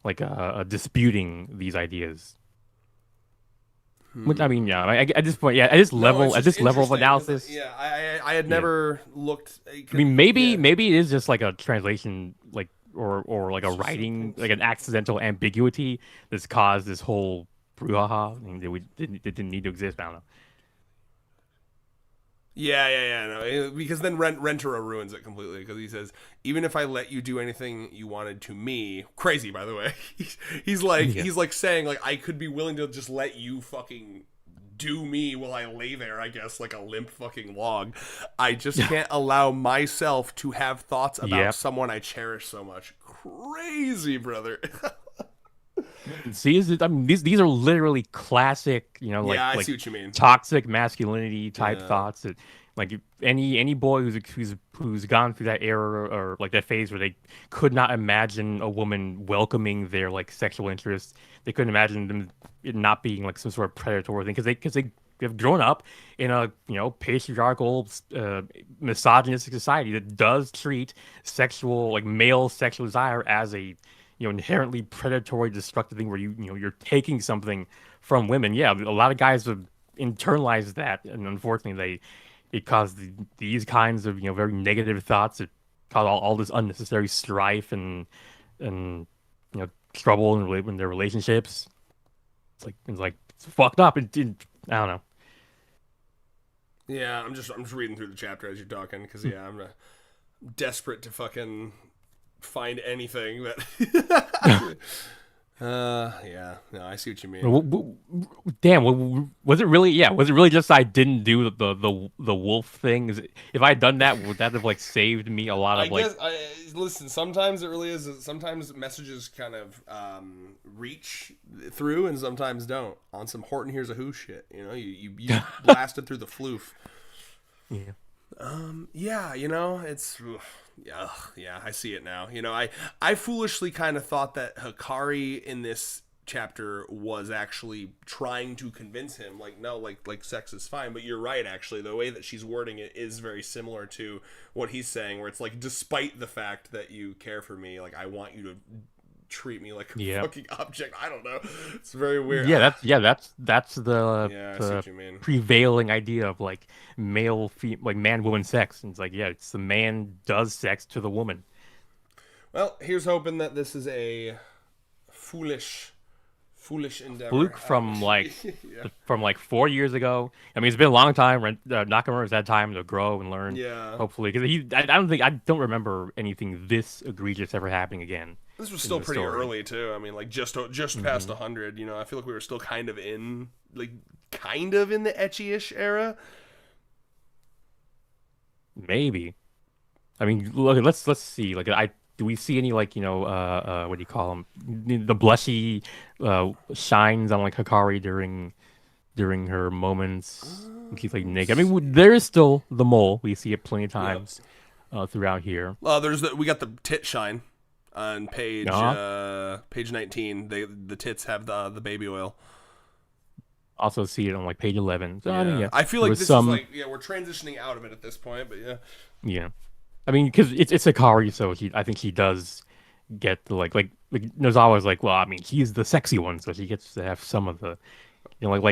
like disputing these ideas. Which, I mean, yeah, at this point, yeah, at this level of analysis, yeah, I had never looked. I mean, maybe it is just like a translation, like or like a writing, like an accidental ambiguity that's caused this whole brouhaha. I mean, that didn't need to exist. I don't know. Yeah, no, because then Rentaro ruins it completely, because he says, "Even if I let you do anything you wanted to me," crazy, by the way. He's like saying, like, I could be willing to just let you fucking do me while I lay there, I guess, like a limp fucking log. I just can't allow myself to have thoughts about someone I cherish so much. Crazy, brother. See, I mean, these are literally classic, I see what you mean. Toxic masculinity type thoughts that, like, any boy who's gone through that era or like that phase where they could not imagine a woman welcoming their like sexual interests, they couldn't imagine them it not being like some sort of predatory thing because they have grown up in a patriarchal, misogynistic society that does treat sexual, like male sexual desire, as a inherently predatory, destructive thing where you're taking something from women. Yeah, a lot of guys have internalized that, and unfortunately it caused these kinds of very negative thoughts. It caused all this unnecessary strife and trouble in their relationships. It's like it's fucked up. I don't know. Yeah, I'm just reading through the chapter as you're talking because I'm desperate to fucking find anything that. Yeah, no, I see what you mean. Damn, was it really? Yeah, was it really just I didn't do the wolf thing? If I had done that, would that have saved me a lot of listen, sometimes it really is. Sometimes messages kind of reach through, and sometimes don't. On some Horton Hears a Who shit, you blasted through the floof. Yeah. Yeah, it's. Yeah, I see it now. I foolishly kind of thought that Hikari in this chapter was actually trying to convince him, no, like sex is fine. But you're right, actually. The way that she's wording it is very similar to what he's saying, where it's despite the fact that you care for me, I want you to treat me like a fucking object. I don't know. It's very weird. That's the, I see the what you mean. prevailing idea of man woman sex. And it's it's the man does sex to the woman. Well, here's hoping that this is a foolish endeavor. Fluke from from 4 years ago. I mean, it's been a long time. Nakamura's had time to grow and learn. Yeah. Hopefully, because I don't remember anything this egregious ever happening again. This was still pretty early too. I mean, just past 100. I feel like we were still kind of in the etchy-ish era. Maybe. I mean, look. Let's see. Do we see any what do you call them? The blushy shines on Hikari during her moments. She's naked. I mean, there is still the mole. We see it plenty of times throughout here. We got the tit shine on page 19. The tits have the baby oil. Also see it on page 11. So, yeah. I feel like this is we're transitioning out of it at this point, but yeah. Yeah. I mean, because it's Hikari, so I think he does get the Nozawa's well, I mean, he's the sexy one, so he gets to have some of the,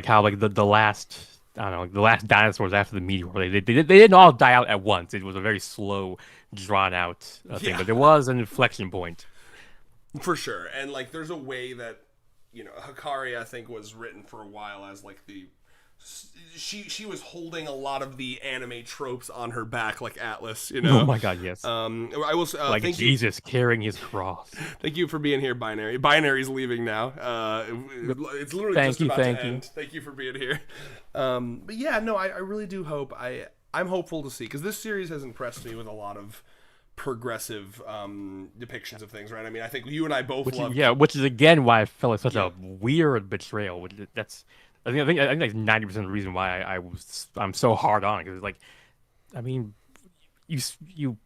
how the last, I don't know, the last dinosaurs after the meteor, they didn't all die out at once. It was a very slow, drawn out thing, but there was an inflection point. For sure, and there's a way that Hikari, I think, was written for a while as she was holding a lot of the anime tropes on her back, like Atlas, Oh my god, yes. I will thank Jesus carrying his cross. Thank you for being here, Binary. Binary's leaving now. It's literally just about to end. Thank you for being here. But yeah, no, I really do hope. I'm hopeful to see, because this series has impressed me with a lot of progressive depictions of things, right? I mean, I think you and I both love. Yeah, which is again why I felt like such a weird betrayal. I think that's 90% of the reason why I'm so hard on it, because I mean, you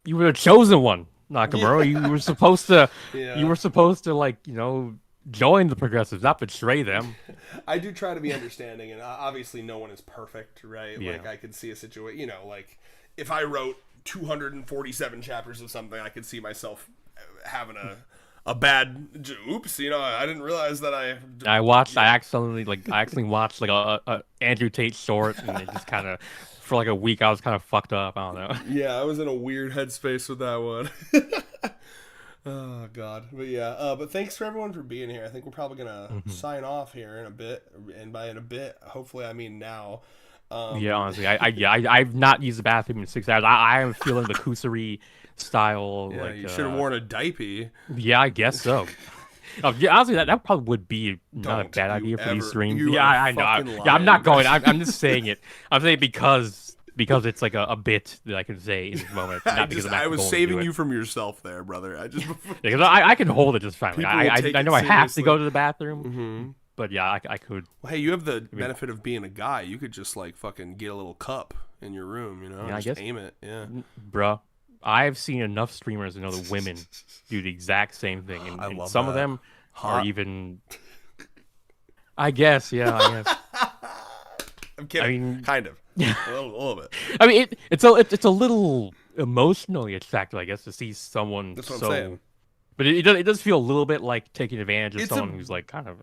were the chosen one, Nakamura. You were supposed to join the progressives, not betray them. I do try to be understanding, and obviously no one is perfect, right? Yeah. I could see a situation, if I wrote 247 chapters of something, I could see myself having a bad oops, I didn't realize that I accidentally watched a Andrew Tate short, and it just kind of for a week I was kind of fucked up. I don't know. Yeah, I was in a weird headspace with that one. Oh god. But yeah, but thanks for everyone for being here. I think we're probably gonna sign off here in a bit, and by in a bit, hopefully I mean now. Yeah, honestly, I've not used the bathroom in 6 hours. I am feeling the Kusari style. Yeah, you should have worn a diaper. Yeah, I guess so. Yeah, honestly, that probably would be not a bad idea for these streams. Yeah, I know. Yeah, I'm not going. I'm just saying it. I'm saying because it's a bit that I can say in this moment. Not because I was saving you from yourself there, brother. Because I can hold it just fine. I know I have to go to the bathroom. Mm-hmm. But yeah, I could. Well, hey, you have the benefit of being a guy. You could just fucking get a little cup in your room, I guess, aim it. Yeah, bruh. I've seen enough streamers and other women do the exact same thing, and some of them are even. I guess, yeah. I guess. I'm kidding. I mean, kind of. A little bit. I mean, it's a little emotionally attractive, I guess, to see someone That's what so. I'm saying. But it does feel a little bit like taking advantage of someone who's like kind of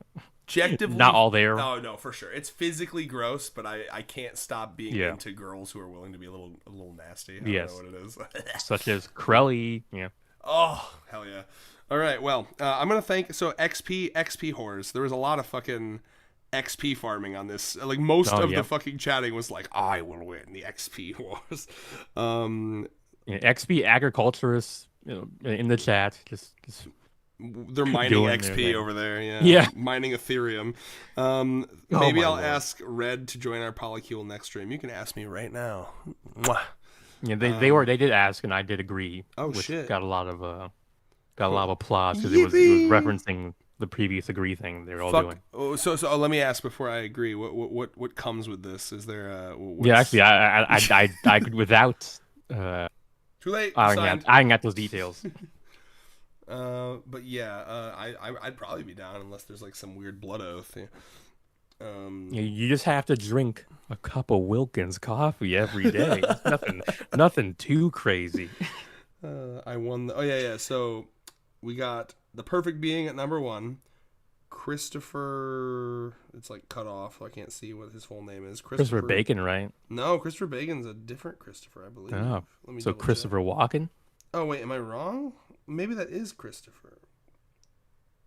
Objectively, not all there. Oh no, for sure. It's physically gross, but I can't stop being into girls who are willing to be a little nasty. I don't know what it is. Such as Krelly. Yeah. Oh hell yeah! All right, well, I'm gonna thank XP whores. There was a lot of fucking XP farming on this. Like most of the fucking chatting was like, I will win the XP wars. XP agriculturists, in the chat, just they're mining XP over there. Yeah, mining Ethereum. Maybe I'll ask Red to join our Polycule next stream. You can ask me right now. Mwah. Yeah, they did ask, and I did agree. Oh shit! Got a lot of applause because it was referencing the previous agree thing they were all doing. Oh, so let me ask before I agree. What comes with this? Is there actually, I could without. Too late. I can get those details. But yeah, I'd probably be down unless there's like some weird blood oath. You just have to drink a cup of Wilkins coffee every day. nothing too crazy. I won. Oh yeah. So we got the perfect being at number 1. Christopher. It's like cut off. So I can't see what his full name is. Christopher Bacon, right? No, Christopher Bacon's a different Christopher, I believe. Oh, so Christopher Walken? Oh wait, am I wrong? Maybe that is Christopher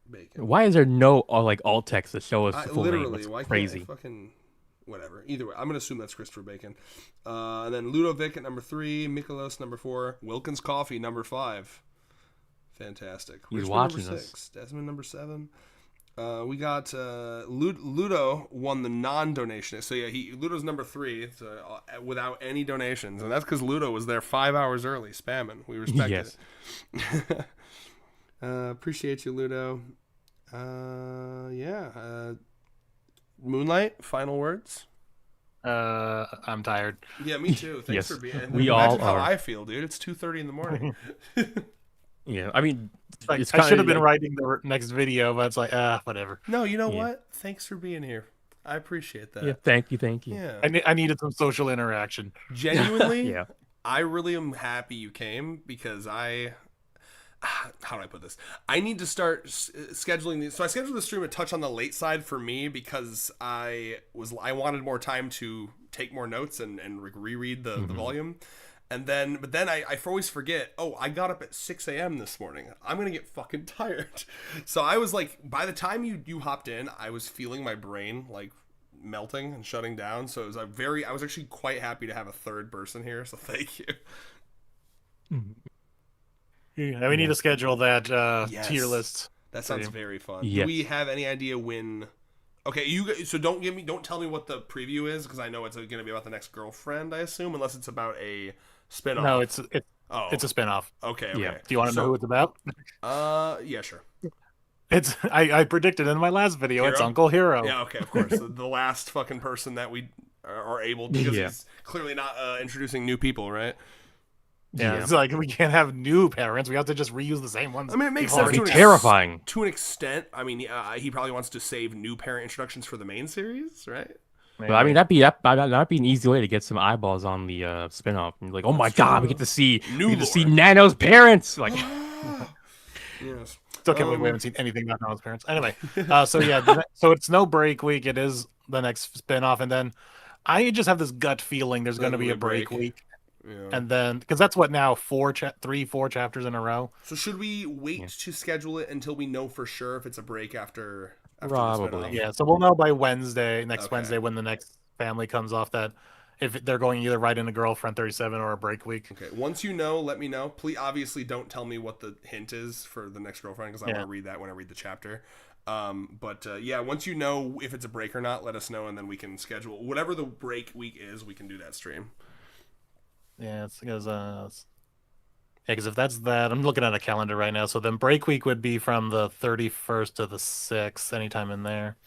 Bacon. Why is there no like alt text to show us the full literally, name? why Crazy. Can't I fucking whatever. Either way, I'm gonna assume that's Christopher Bacon. And then Ludovic at number 3, Mikolos number 4, Wilkins Coffee number 5. Fantastic. He's watching number us. 6, Desmond number 7. We got Ludo won the non-donation. So yeah, Ludo's number 3 without any donations, and that's because Ludo was there 5 hours early spamming. We respect it. Appreciate you, Ludo. Moonlight, final words. I'm tired. Yeah, me too. Thanks for being. We Imagine all how are. I feel, dude. It's 2:30 in the morning. Yeah, I mean, I should have been writing the next video, but it's like, whatever. No, you know what? Thanks for being here. I appreciate that. Yeah, thank you. Yeah, I needed some social interaction. Genuinely, yeah. I really am happy you came because how do I put this? I need to start scheduling these. So I scheduled the stream a touch on the late side for me because I wanted more time to take more notes and reread the volume. But then I always forget, I got up at 6 a.m. this morning. I'm going to get fucking tired. So I was like, by the time you hopped in, I was feeling my brain like melting and shutting down. So it was I was actually quite happy to have a third person here. So thank you. Yeah, we need to schedule that tier list. That sounds very fun. Yes. Do we have any idea when? Okay, so don't tell me what the preview is because I know it's going to be about the next girlfriend. I assume, unless it's about a spinoff. No, it's a spinoff. Okay. Yeah. Do you want to know who it's about? Yeah, sure. It's I predicted in my last video. Hero? It's Uncle Hero. Yeah, okay, of course. The last fucking person that we are able because he's clearly not introducing new people, right? Yeah, it's like we can't have new parents. We have to just reuse the same ones. I mean, it makes sense. Terrifying. To an extent. I mean, he probably wants to save new parent introductions for the main series, right? But I mean, that'd be an easy way to get some eyeballs on the spinoff. And like, oh my god, we get to see Nano's parents. Like, yes. Still can't believe we haven't seen anything about Nano's parents. Anyway, so it's no break week. It is the next spinoff, and then I just have this gut feeling there's going to be a break week. Yeah. And then, because that's what now, 4 chapters in a row. So should we wait to schedule it until we know for sure if it's a break after Probably. Yeah, so we'll know by next Wednesday, when the next family comes off, that if they're going either right into Girlfriend 37 or a break week. Okay, once you know, let me know. Please, obviously, don't tell me what the hint is for the next Girlfriend because I want to read that when I read the chapter. Once you know if it's a break or not, let us know, and then we can schedule whatever the break week is. We can do that stream. Yeah, it's because if that's that, I'm looking at a calendar right now. So then break week would be from the 31st to the 6th, anytime in there.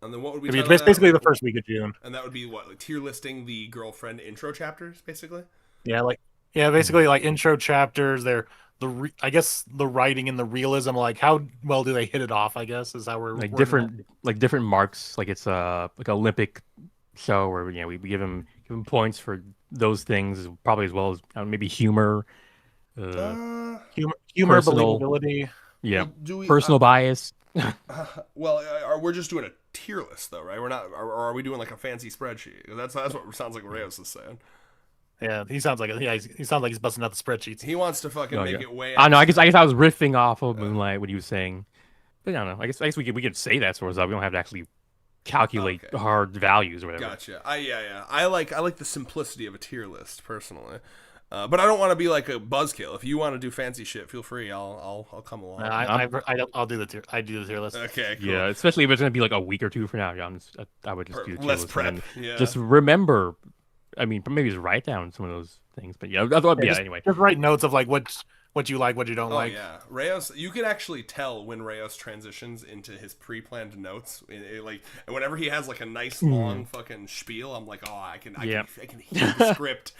And then what would we? It'd be basically the first week of June. And that would be what, like tier listing the Girlfriend intro chapters, basically. Yeah, basically like intro chapters. They're I guess the writing and the realism, like how well do they hit it off? I guess is how we're like different marks. Like it's like Olympic show where we give him points for those things, probably as well as maybe humor, Humor, personal, believability. yeah, do we, personal bias. well, we're just doing a tier list though, right? We're not, or are we doing like a fancy spreadsheet? That's what it sounds like Rayos is saying. Yeah, he sounds like he sounds like he's busting out the spreadsheets. He wants to fucking make it way. I know. I guess I was riffing off of Moonlight, what he was saying, but I don't know. I guess we could say that sort of stuff. We don't have to actually calculate hard values or whatever. Gotcha. I like the simplicity of a tier list personally, but I don't want to be like a buzzkill. If you want to do fancy shit, feel free. I'll come along. I'll do the tier. I do the tier list. Okay. Cool. Yeah, especially if it's gonna be like a week or two from now. Yeah, I would just do the tier less list prep. Yeah. Just remember. I mean, maybe just write down some of those things. But yeah, anyway. Just write notes of like what you like, what you don't like. Yeah, Rayos. You can actually tell when Rayos transitions into his pre-planned notes. Like whenever he has like a nice long fucking spiel, I'm like, oh, I can hear the script.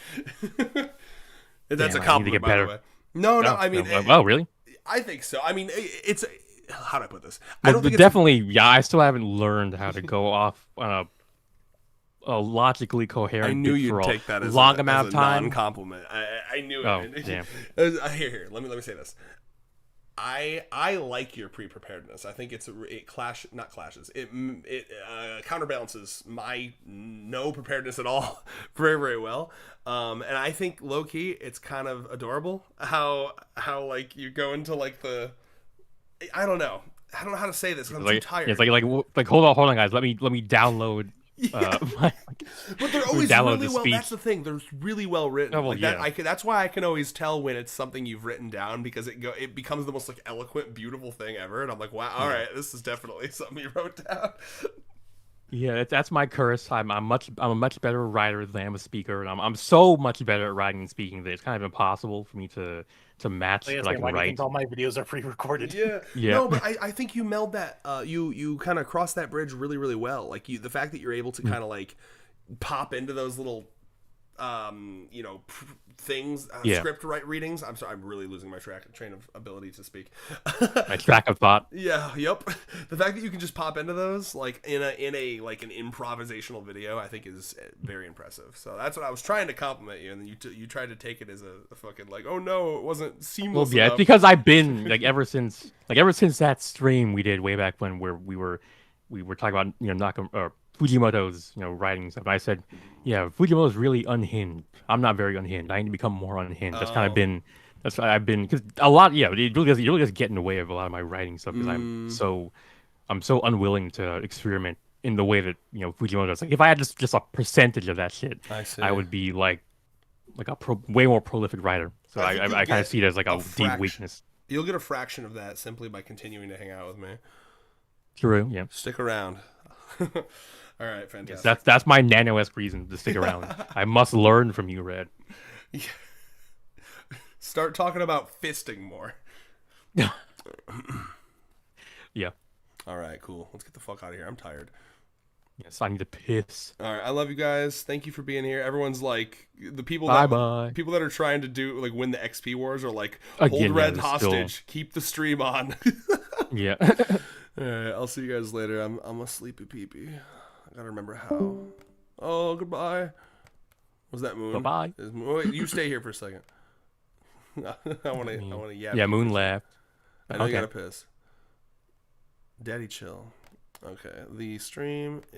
That's a compliment, by the way. No, I mean, oh, really? I think so. I mean, it's how do I put this? I don't think definitely. Yeah, I still haven't learned how to go off on a logically coherent. I knew you'd take that as long amount of time. Non-compliment. I knew it. Oh, damn. Here. Let me say this. I like your pre-preparedness. I think it clashes. It counterbalances my no preparedness at all very, very well. And I think low key it's kind of adorable how like you go into like I don't know how to say this. I'm too tired. It's like hold on guys. Let me download. Yeah. But they're always really well. That's the thing. They're really well written. Oh, well, that's why I can always tell when it's something you've written down because it becomes the most like eloquent, beautiful thing ever. And I'm like, wow, all right, this is definitely something you wrote down. Yeah, that's my curse. I'm a much better writer than I am a speaker, and I'm so much better at writing and speaking that it's kind of impossible for me to match what I can write. All my videos are pre-recorded. Yeah. No, but I think you meld that. You kind of cross that bridge really, really well. Like the fact that you're able to kind of like pop into those little things, script readings. I'm sorry, I'm really losing my train of ability to speak. My track of thought. Yeah, yep. The fact that you can just pop into those like in a like an improvisational video, I think is very impressive. So that's what I was trying to compliment you, and then you tried to take it as a fucking like, oh no, it wasn't seamless. Well, yeah, enough. It's because I've been ever since that stream we did way back when where we were talking about Fujimoto's writing stuff. And I said, yeah, Fujimoto's really unhinged. I'm not very unhinged. I need to become more unhinged. That's kind of been I've been because a lot. Yeah, it really does get in the way of a lot of my writing stuff because I'm so unwilling to experiment in the way that Fujimoto does. Like if I had just a percentage of that shit, I would be like a way more prolific writer. So I kind of see it as like a deep weakness. You'll get a fraction of that simply by continuing to hang out with me. True. Yeah. Stick around. All right, fantastic. Yes, that's my Nano-esque reason to stick around. I must learn from you, Red. Yeah. Start talking about fisting more. Yeah. All right, cool. Let's get the fuck out of here. I'm tired. Yes, I need to piss. All right, I love you guys. Thank you for being here. Everyone's like the people people that are trying to do like win the XP wars are like hold Red hostage, keep the stream on. Yeah. All right, I'll see you guys later. I'm a sleepy peepee. I gotta remember how. Oh, goodbye. Was that Moon? Bye. Wait, you stay here for a second. I want to. Yeah, Moon left. I know you gotta piss. Daddy chill. Okay, the stream is.